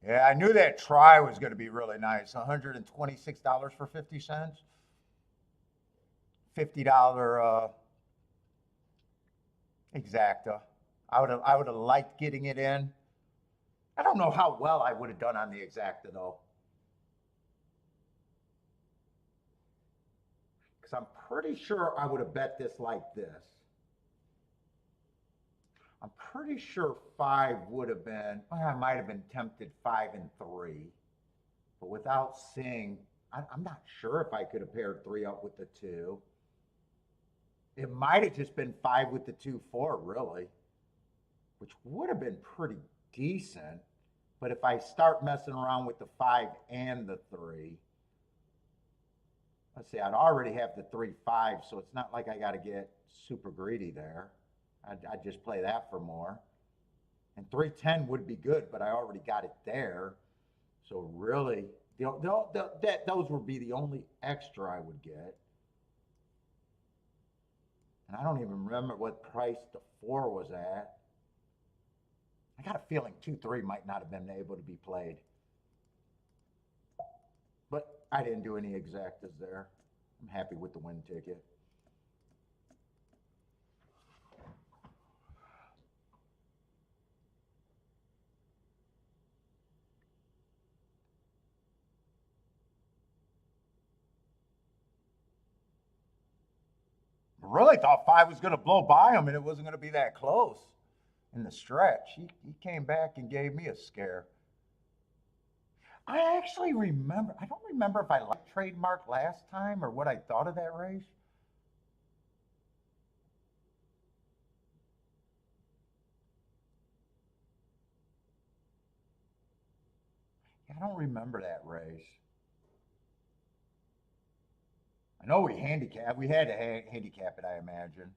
Yeah, I knew that try was going to be really nice. $126 for 50 cents. $50 exacta. I would have liked getting it in. I don't know how well I would have done on the exacta though. Because I'm pretty sure I would have bet this like this. I'm pretty sure 5 would have been, well, I might have been tempted 5 and 3. But without seeing, I'm not sure if I could have paired 3 up with the 2. It might have just been 5 with the 2-4, really, which would have been pretty decent. But if I start messing around with the 5 and the 3, let's see, I'd already have the 3-5, so it's not like I got to get super greedy there. I'd just play that for more. And 3-10 would be good, but I already got it there. So really, those would be the only extra I would get. And I don't even remember what price the 4 was at. I got a feeling 2-3 might not have been able to be played. But I didn't do any exactas there. I'm happy with the win ticket. I really thought 5 was going to blow by him and it wasn't going to be that close in the stretch. He came back and gave me a scare. I actually remember, I don't remember if I liked Trademark last time or what I thought of that race. I don't remember that race. I know we had to handicap it, I imagine.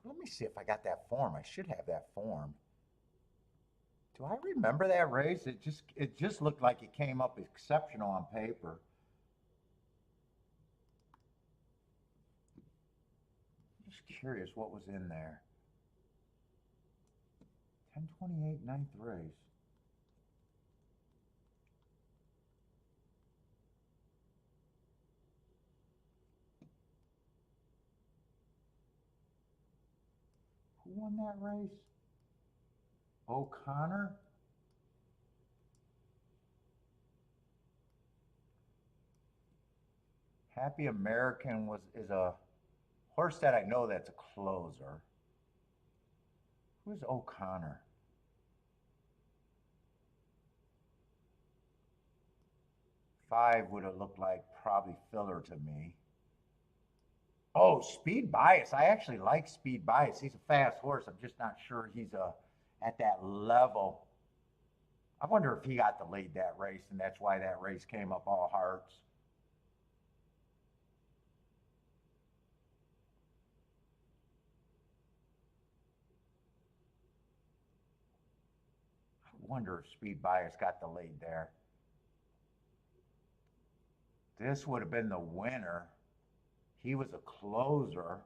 Let me see if I got that form. I should have that form. Do I remember that race? It just looked like it came up exceptional on paper. Just curious what was in there. 10:28, 9th race. Who won that race? O'Connor? Happy American is a horse that I know that's a closer. Who's O'Connor? Five would have looked like probably filler to me. Oh, Speed Bias. I actually like Speed Bias. He's a fast horse. I'm just not sure he's at that level. I wonder if he got the lead that race, and that's why that race came up all hearts. I wonder if Speed Bias got the lead there. This would have been the winner. He was a closer.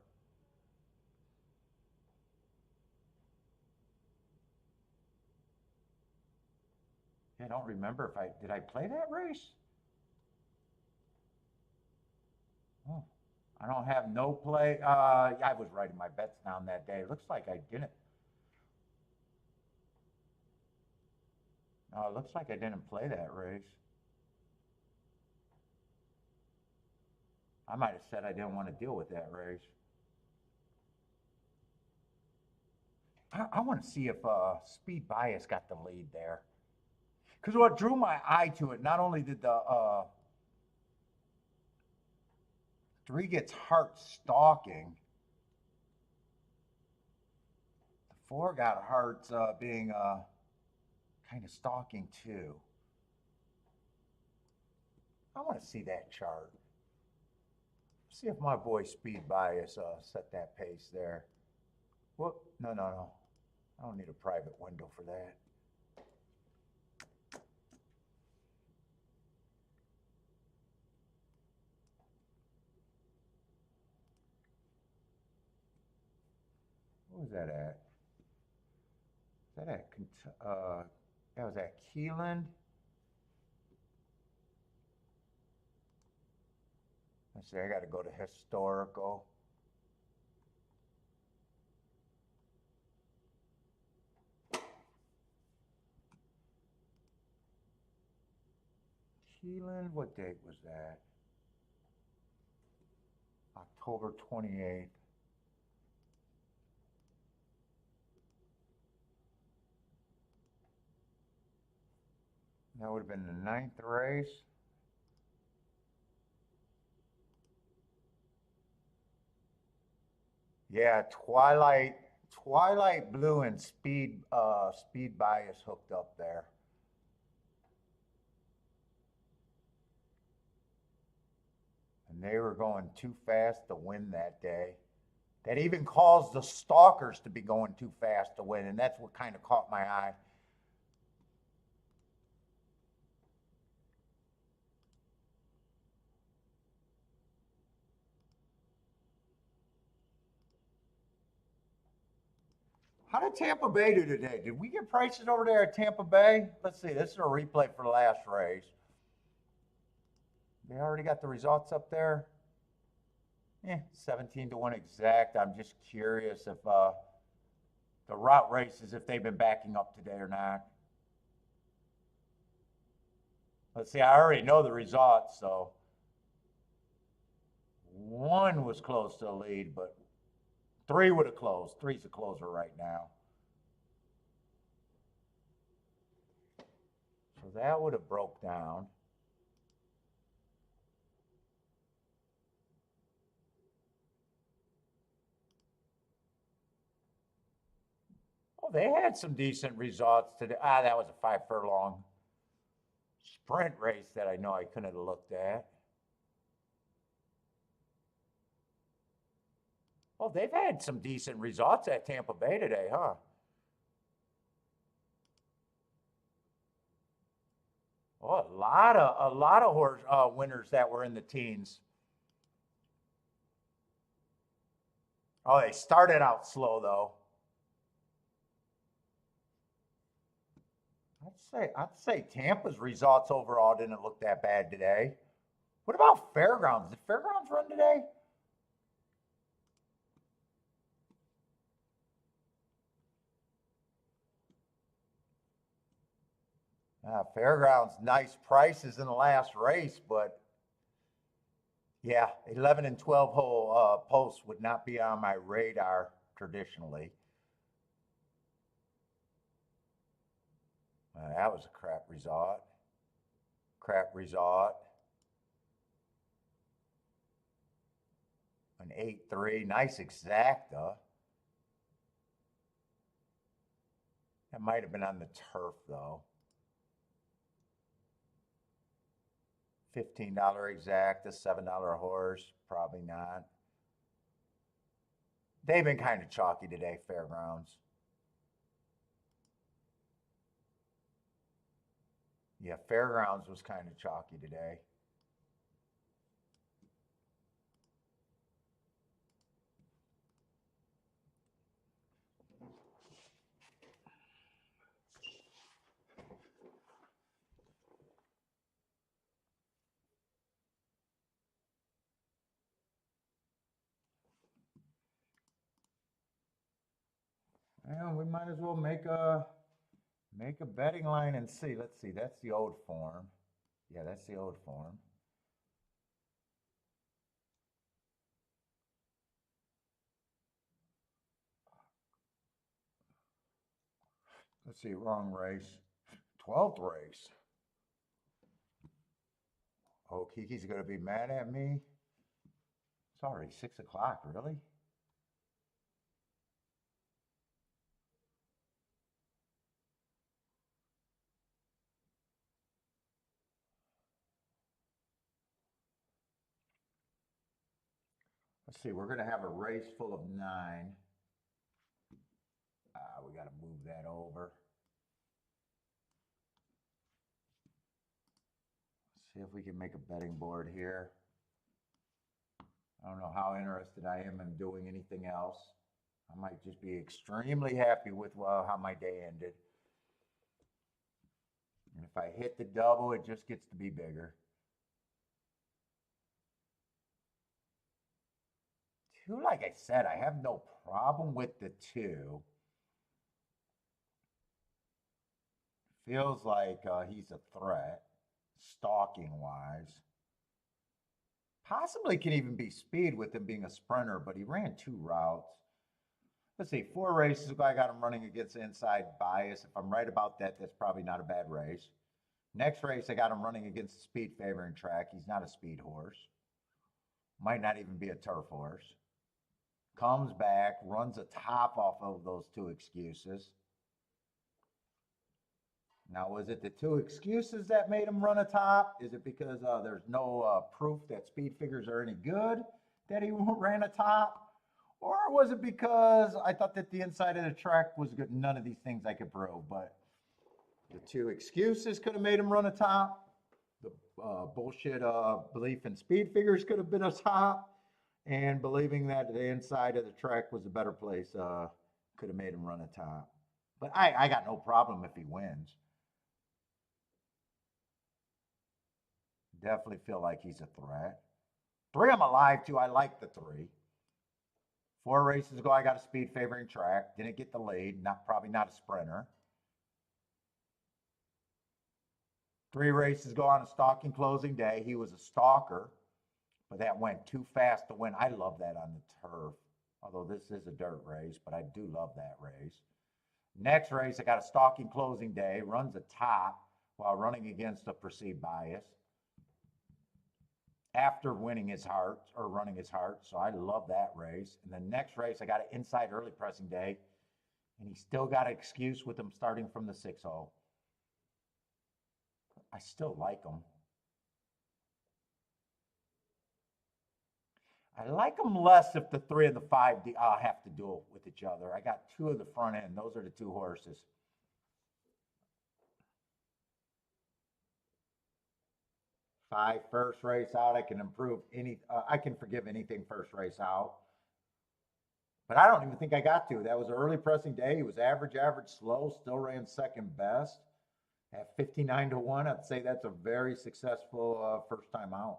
I don't remember if did I play that race? Oh, I don't have no play. I was writing my bets down that day. Looks like I didn't. No, it looks like I didn't play that race. I might have said I didn't want to deal with that race. I want to see if Speed Bias got the lead there. Because what drew my eye to it, not only did the 3 gets heart stalking, the 4 got hearts being kind of stalking too. I want to see that chart. See if my boy Speed Bias set that pace there. Whoop, no. I don't need a private window for that. What was that at? Is that at, that was at Keeland? Let's see, I got to go to historical. Keeland, what date was that? October 28th. That would have been the 9th race. Yeah, Twilight Blue and Speed Bias hooked up there. And they were going too fast to win that day. That even caused the Stalkers to be going too fast to win, and that's what kind of caught my eye. How did Tampa Bay do today? Did we get prices over there at Tampa Bay? Let's see. This is a replay for the last race. They already got the results up there. 17-1 exact. I'm just curious if the route races, if they've been backing up today or not. Let's see. I already know the results, so one was close to the lead, but three would have closed. Three's the closer right now. So that would have broke down. Oh, they had some decent results today. That was a 5 furlong sprint race that I know I couldn't have looked at. Oh, they've had some decent results at Tampa Bay today, huh? Oh, a lot of horse winners that were in the teens. Oh, they started out slow though. I'd say Tampa's results overall didn't look that bad today. What about Fairgrounds? Did Fairgrounds run today? Fairgrounds, nice prices in the last race, but yeah, 11 and 12 hole posts would not be on my radar traditionally. That was a crap result. Crap result. An 8-3, nice exacta. That might have been on the turf though. $15 exacta, $7 horse, probably not. They've been kind of chalky today, Fairgrounds. Yeah, Fairgrounds was kind of chalky today. Yeah, we might as well make a betting line and see. Let's see. That's the old form. Yeah, that's the old form. Let's see. Wrong race. 12th race. Oh, Kiki's gonna be mad at me. Sorry, 6 o'clock. Really? Let's see. We're gonna have a race full of 9. We got to move that over. Let's see if we can make a betting board here. I don't know how interested I am in doing anything else. I might just be extremely happy with how my day ended. And if I hit the double, it just gets to be bigger. 2, like I said, I have no problem with the 2. Feels like he's a threat, stalking wise. Possibly can even be speed with him being a sprinter, but he ran 2 routes. Let's see, 4 races ago, I got him running against inside bias. If I'm right about that, that's probably not a bad race. Next race, I got him running against the speed favoring track. He's not a speed horse. Might not even be a turf horse. comes back, runs a top off of those two excuses. Now, was it the two excuses that made him run a top? Is it because there's no proof that speed figures are any good that he ran a top? Or was it because I thought that the inside of the track was good? None of these things I could prove, but the two excuses could have made him run a top. The bullshit belief in speed figures could have been a top. And believing that the inside of the track was a better place could have made him run a top. But I got no problem if he wins. Definitely feel like he's a threat. 3, I'm alive to. I like the 3. 4 races ago, I got a speed favoring track. Didn't get the lead. Probably not a sprinter. 3 races ago on a stalking closing day, he was a stalker, but that went too fast to win. I love that on the turf, although this is a dirt race, but I do love that race. Next race, I got a stalking closing day, runs a top while running against a perceived bias after winning his heart or running his heart. So I love that race. And the next race, I got an inside early pressing day, and he still got an excuse with him starting from the 6-hole. I still like him. I like them less if the 3 and the 5 have to duel with each other. I got 2 of the front end. Those are the 2 horses. 5 first race out. I can improve I can forgive anything first race out. But I don't even think I got to. That was an early pressing day. He was average, slow, still ran second best. At 59 to 1, I'd say that's a very successful first time out.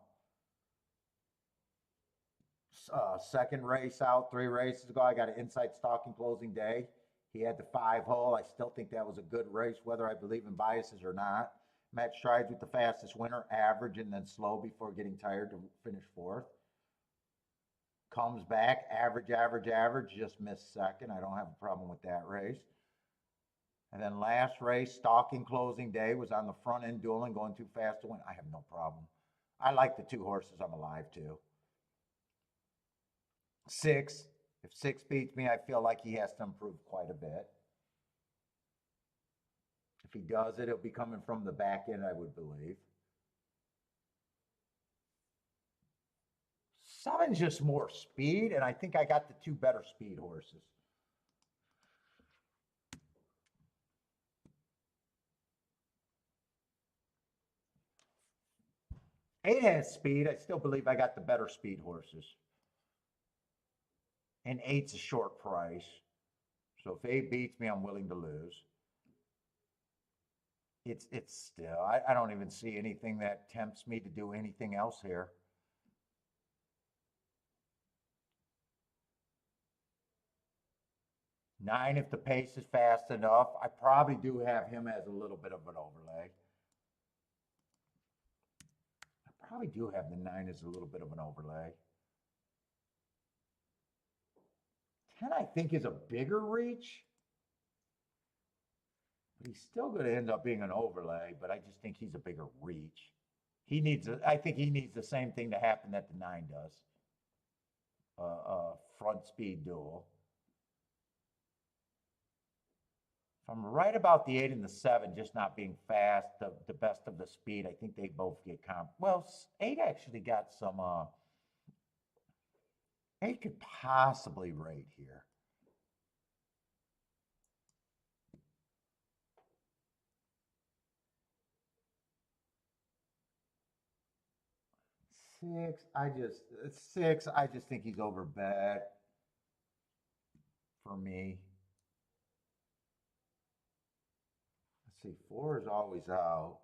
Second race out 3 races ago, I got an inside stalking closing day. He had the 5-hole. I still think that was a good race, whether I believe in biases or not. Match strides with the fastest winner, average and then slow before getting tired to finish 4th. Comes back, average, just missed second. I don't have a problem with that race. And then last race, stalking closing day, was on the front end dueling, going too fast to win. I have no problem. I like the 2 horses I'm alive to. 6, if 6 beats me, I feel like he has to improve quite a bit. If he does it, it'll be coming from the back end, I would believe. 7's just more speed, and I think I got the 2 better speed horses. Eight has speed. I still believe I got the better speed horses. And 8's a short price. So if 8 beats me, I'm willing to lose. It's still, I don't even see anything that tempts me to do anything else here. Nine, if the pace is fast enough, I probably do have him as a little bit of an overlay. I probably do have the 9 as a little bit of an overlay. 10, I think, is a bigger reach. But he's still going to end up being an overlay, but I just think he's a bigger reach. I think he needs the same thing to happen that the 9 does. Front speed duel. If I'm right about the 8 and the 7 just not being fast, the best of the speed, I think they both get well, 8 actually got some 8 could possibly rate here. Six, I just think he's overbet for me. Let's see, 4 is always out.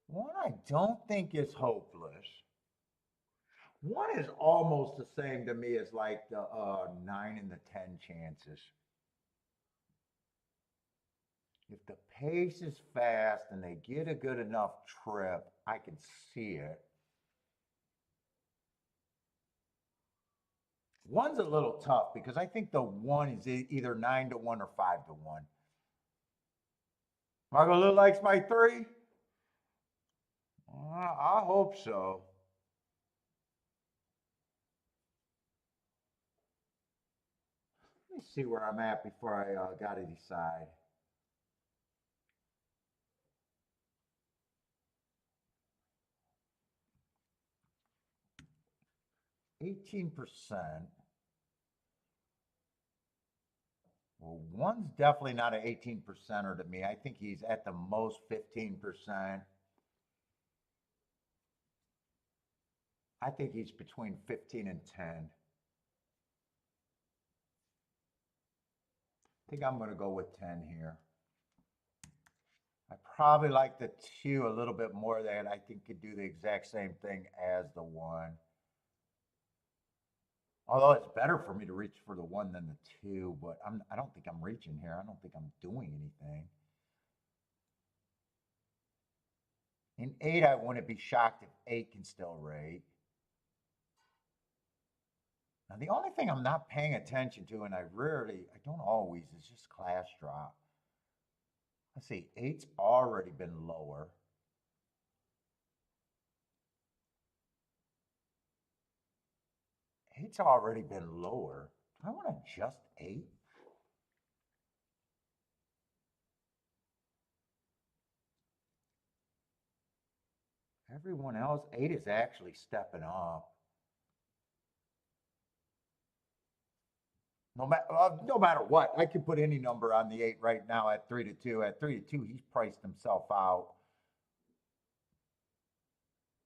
One I don't think is hopeless. 1 is almost the same to me as like the 9 and the 10 chances. If the pace is fast and they get a good enough trip, I can see it. 1's a little tough because I think the 1 is either 9 to 1 or 5 to 1. Margoloo likes my 3? I hope so. Let me see where I'm at before I got to decide. $18%. Well, one's definitely not an 18%er to me. I think he's at the most 15%. I think he's between 15 and 10. I think I'm going to go with 10 here. I probably like the 2 a little bit more than I think could do the exact same thing as the 1. Although it's better for me to reach for the 1 than the 2, but I don't think I'm reaching here. I don't think I'm doing anything. In 8, I wouldn't be shocked if 8 can still rate. Now, the only thing I'm not paying attention to, and I don't always, is just class drop. Let's see, 8's already been lower. Eight's already been lower. Do I want to adjust 8? Everyone else, 8 is actually stepping up. No matter what, I can put any number on the 8 right now at 3-2. At 3-2, he's priced himself out.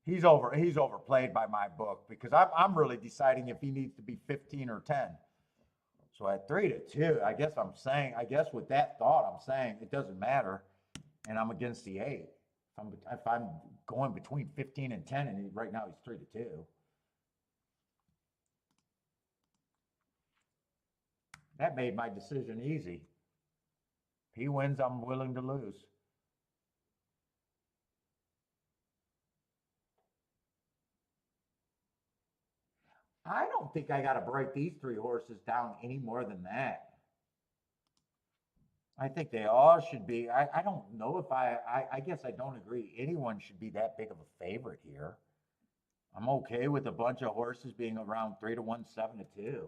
He's overplayed by my book because I'm really deciding if he needs to be 15 or 10. So at 3-2, I guess with that thought, I'm saying it doesn't matter, and I'm against the 8. If I'm going between 15 and 10, and right now he's 3-2. That made my decision easy. If he wins, I'm willing to lose. I don't think I got to break these 3 horses down any more than that. I think they all should be. I don't know if I guess I don't agree. Anyone should be that big of a favorite here. I'm okay with a bunch of horses being around 3-1, 7-2.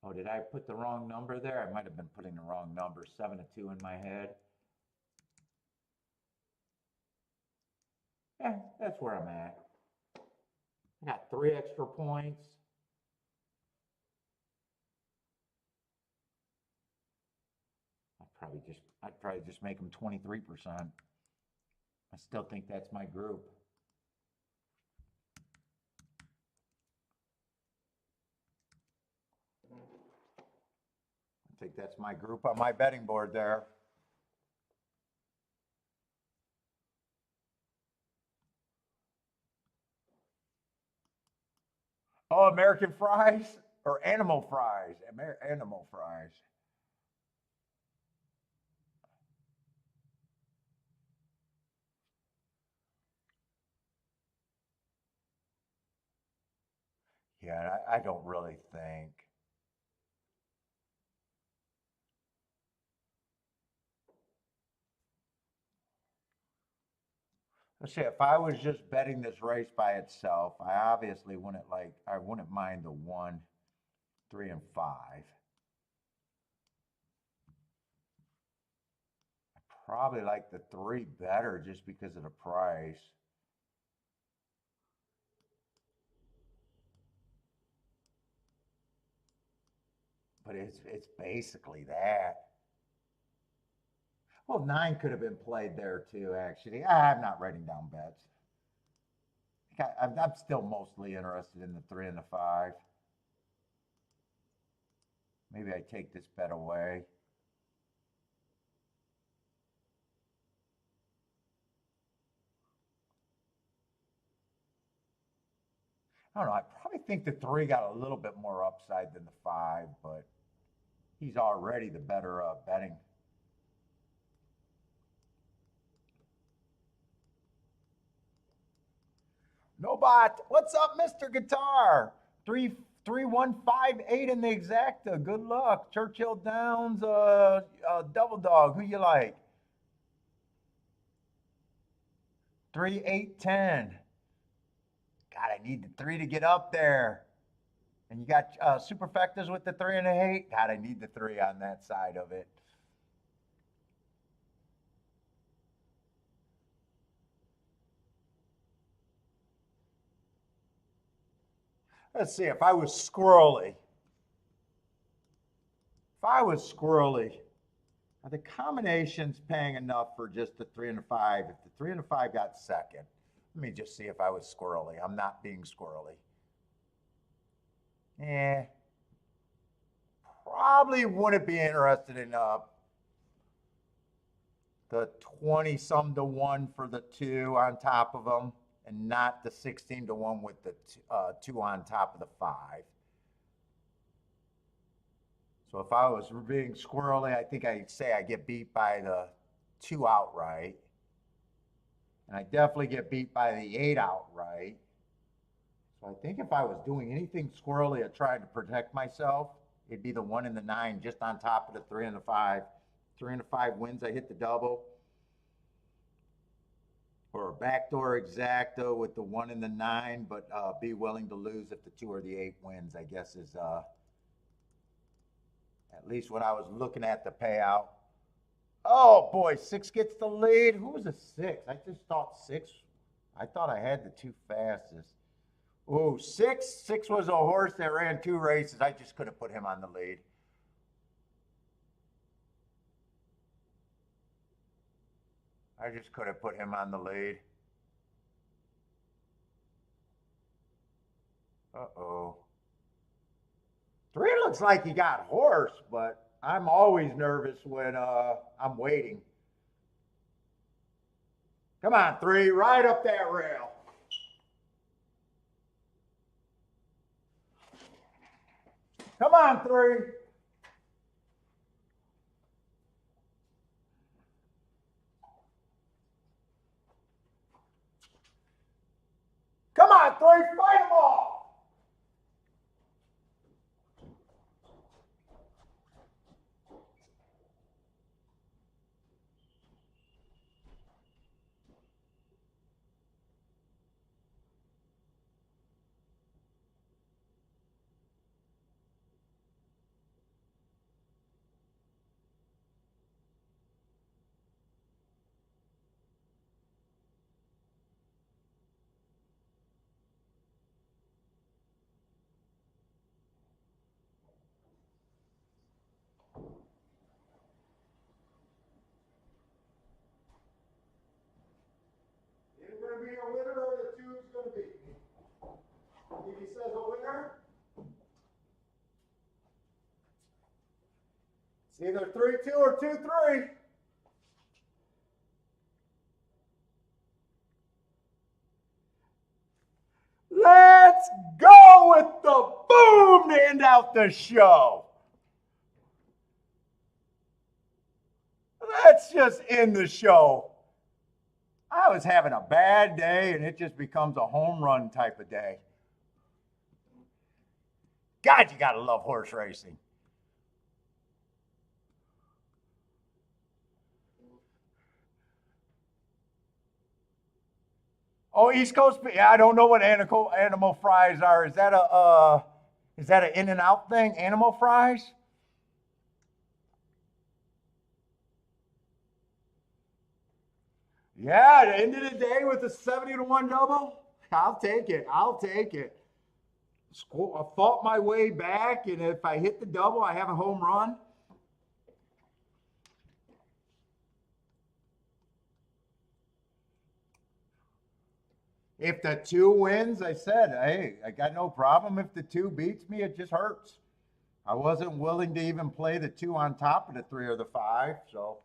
Oh, did I put the wrong number there? I might have been putting the wrong number, 7-2 in my head. Yeah, that's where I'm at. I got 3 extra points. I'd probably just make them 23%. I still think that's my group. I think that's my group on my betting board there. Oh, American fries or animal fries? Animal fries. Yeah, I don't really think. Let's say if I was just betting this race by itself, I obviously I wouldn't mind the 1, 3, and 5. I probably like the 3 better just because of the price. But it's basically that. Well, 9 could have been played there too, actually. I'm not writing down bets. I'm still mostly interested in the 3 and the 5. Maybe I take this bet away. I don't know. I probably think the 3 got a little bit more upside than the 5, but he's already the better betting. No bot. What's up, Mr. Guitar? 3158 in the exacta. Good luck. Churchill Downs, double dog. Who you like? 3810. God, I need the 3 to get up there. And you got superfectas with the 3 and a 8. God, I need the 3 on that side of it. Let's see, if I was squirrely. Are the combinations paying enough for just the 3 and a 5? If the 3 and a 5 got second, let me just see if I was squirrely. I'm not being squirrely. Probably wouldn't be interested in the 20-some to 1 for the 2 on top of them, and not the 16 to 1 with the 2 on top of the 5. So if I was being squirrely, I think I'd say I get beat by the 2 outright. And I definitely get beat by the 8 outright. So I think if I was doing anything squirrely or trying to protect myself, it'd be the 1 and the 9 just on top of the 3 and the 5. 3 and the 5 wins, I hit the double. Or a backdoor exacta with the 1 and the 9, but be willing to lose if the 2 or the 8 wins, I guess is at least when I was looking at the payout. Oh boy, 6 gets the lead. Who was a 6? I just thought 6. I thought I had the 2 fastest. Oh, 6. 6 was a horse that ran 2 races. I just couldn't put him on the lead. I just couldn't put him on the lead. Uh-oh. 3 looks like he got horse, but I'm always nervous when I'm waiting. Come on, 3, right up that rail. Come on, 3. Come on, 3, fight them all. Is it going to be a winner or the 2 is going to beat me? If he says a winner, it's either 3-2 or 2-3. Let's go with the boom to end out the show. Let's just end the show. I was having a bad day, and it just becomes a home run type of day. God, you gotta love horse racing. Oh, East Coast. Yeah, I don't know what animal fries are. Is that an In-N-Out thing? Animal fries? Yeah, the end of the day with a 70 to 1 double. I'll take it. I fought my way back, and if I hit the double, I have a home run. If the 2 wins, I said, hey, I got no problem. If the 2 beats me, it just hurts. I wasn't willing to even play the 2 on top of the 3 or the 5, so.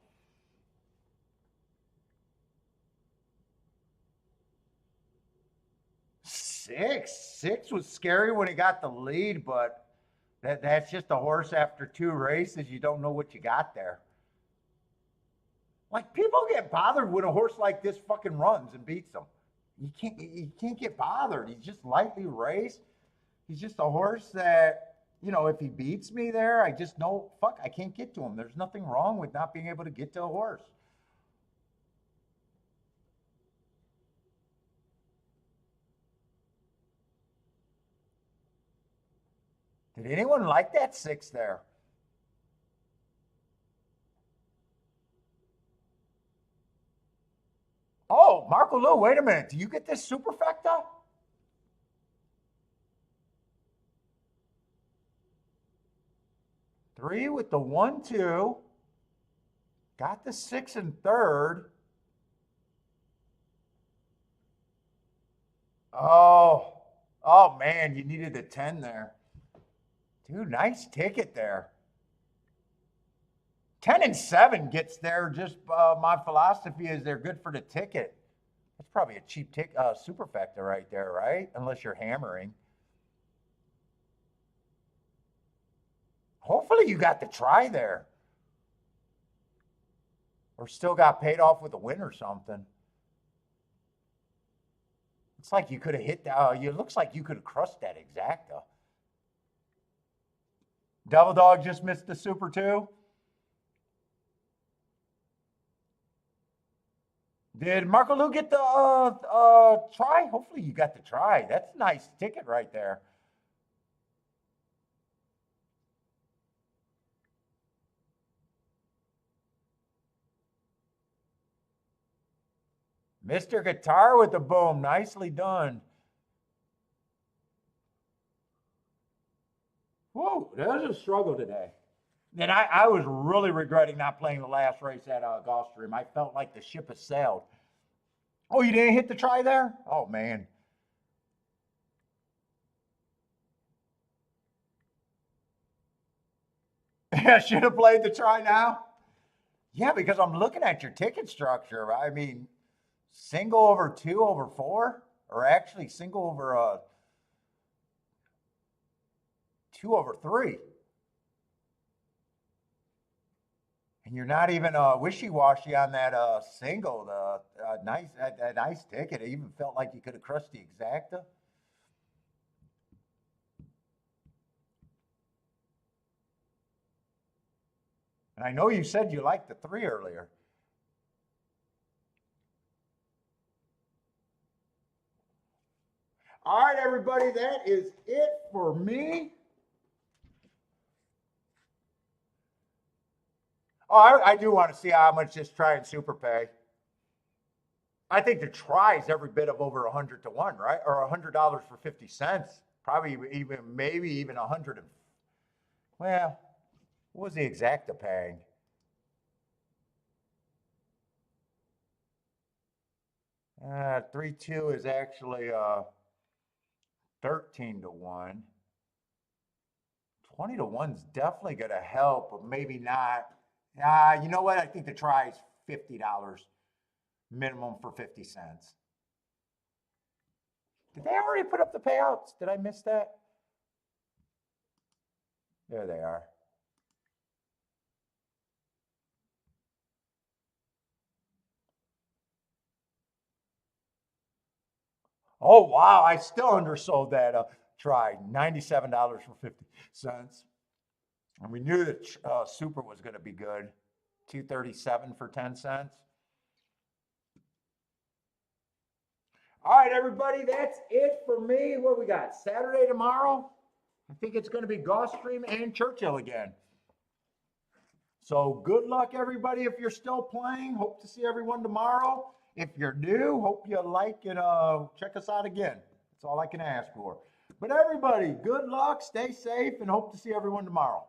Six was scary when he got the lead, but that's just a horse after 2 races. You don't know what you got there. Like, people get bothered when a horse like this fucking runs and beats them. You can't get bothered. He's just lightly raced. He's just a horse that, you know, if he beats me there, I just know, fuck, I can't get to him. There's nothing wrong with not being able to get to a horse. Did anyone like that 6 there? Oh, Marco Lou, wait a minute. Do you get this superfecta? Three with the 1-2. Got the 6 and third. Oh man, you needed a 10 there. Dude, nice ticket there. 10 and 7 gets there. Just my philosophy is they're good for the ticket. That's probably a cheap superfecta right there, right? Unless you're hammering. Hopefully you got the try there. Or still got paid off with a win or something. Looks like you could have hit that. It looks like you could have crushed that exacta. Devil Dog just missed the super too. Did Marco Lou get the try? Hopefully you got the try. That's a nice ticket right there. Mr. Guitar with the boom. Nicely done. Whoa, that was a struggle today. And I was really regretting not playing the last race at Gulfstream. I felt like the ship has sailed. Oh, you didn't hit the try there? Oh, man. I should have played the try now. Yeah, because I'm looking at your ticket structure. I mean, single over 2 over 4, or actually single over 2 over 3. And you're not even wishy-washy on that single. The nice ticket. It even felt like you could have crushed the exacta. And I know you said you liked the 3 earlier. All right, everybody, that is it for me. Oh, I do want to see how much this try and super pay. I think the try is every bit of over 100 to 1, right? Or $100 for 50 cents. Probably even, maybe even 100. Well, what was the exacta paying? Uh, 3-2 is actually 13 to 1. 20 to 1's definitely going to help, but maybe not. You know what? I think the try is $50 minimum for 50 cents. Did they already put up the payouts? Did I miss that? There they are. Oh, wow. I still undersold that try. $97 for 50 cents. And we knew that super was going to be good. $237 for 10 cents. All right, everybody, that's it for me. What we got? Saturday tomorrow? I think it's going to be Gulfstream and Churchill again. So good luck, everybody, if you're still playing. Hope to see everyone tomorrow. If you're new, hope you like and check us out again. That's all I can ask for. But everybody, good luck, stay safe, and hope to see everyone tomorrow.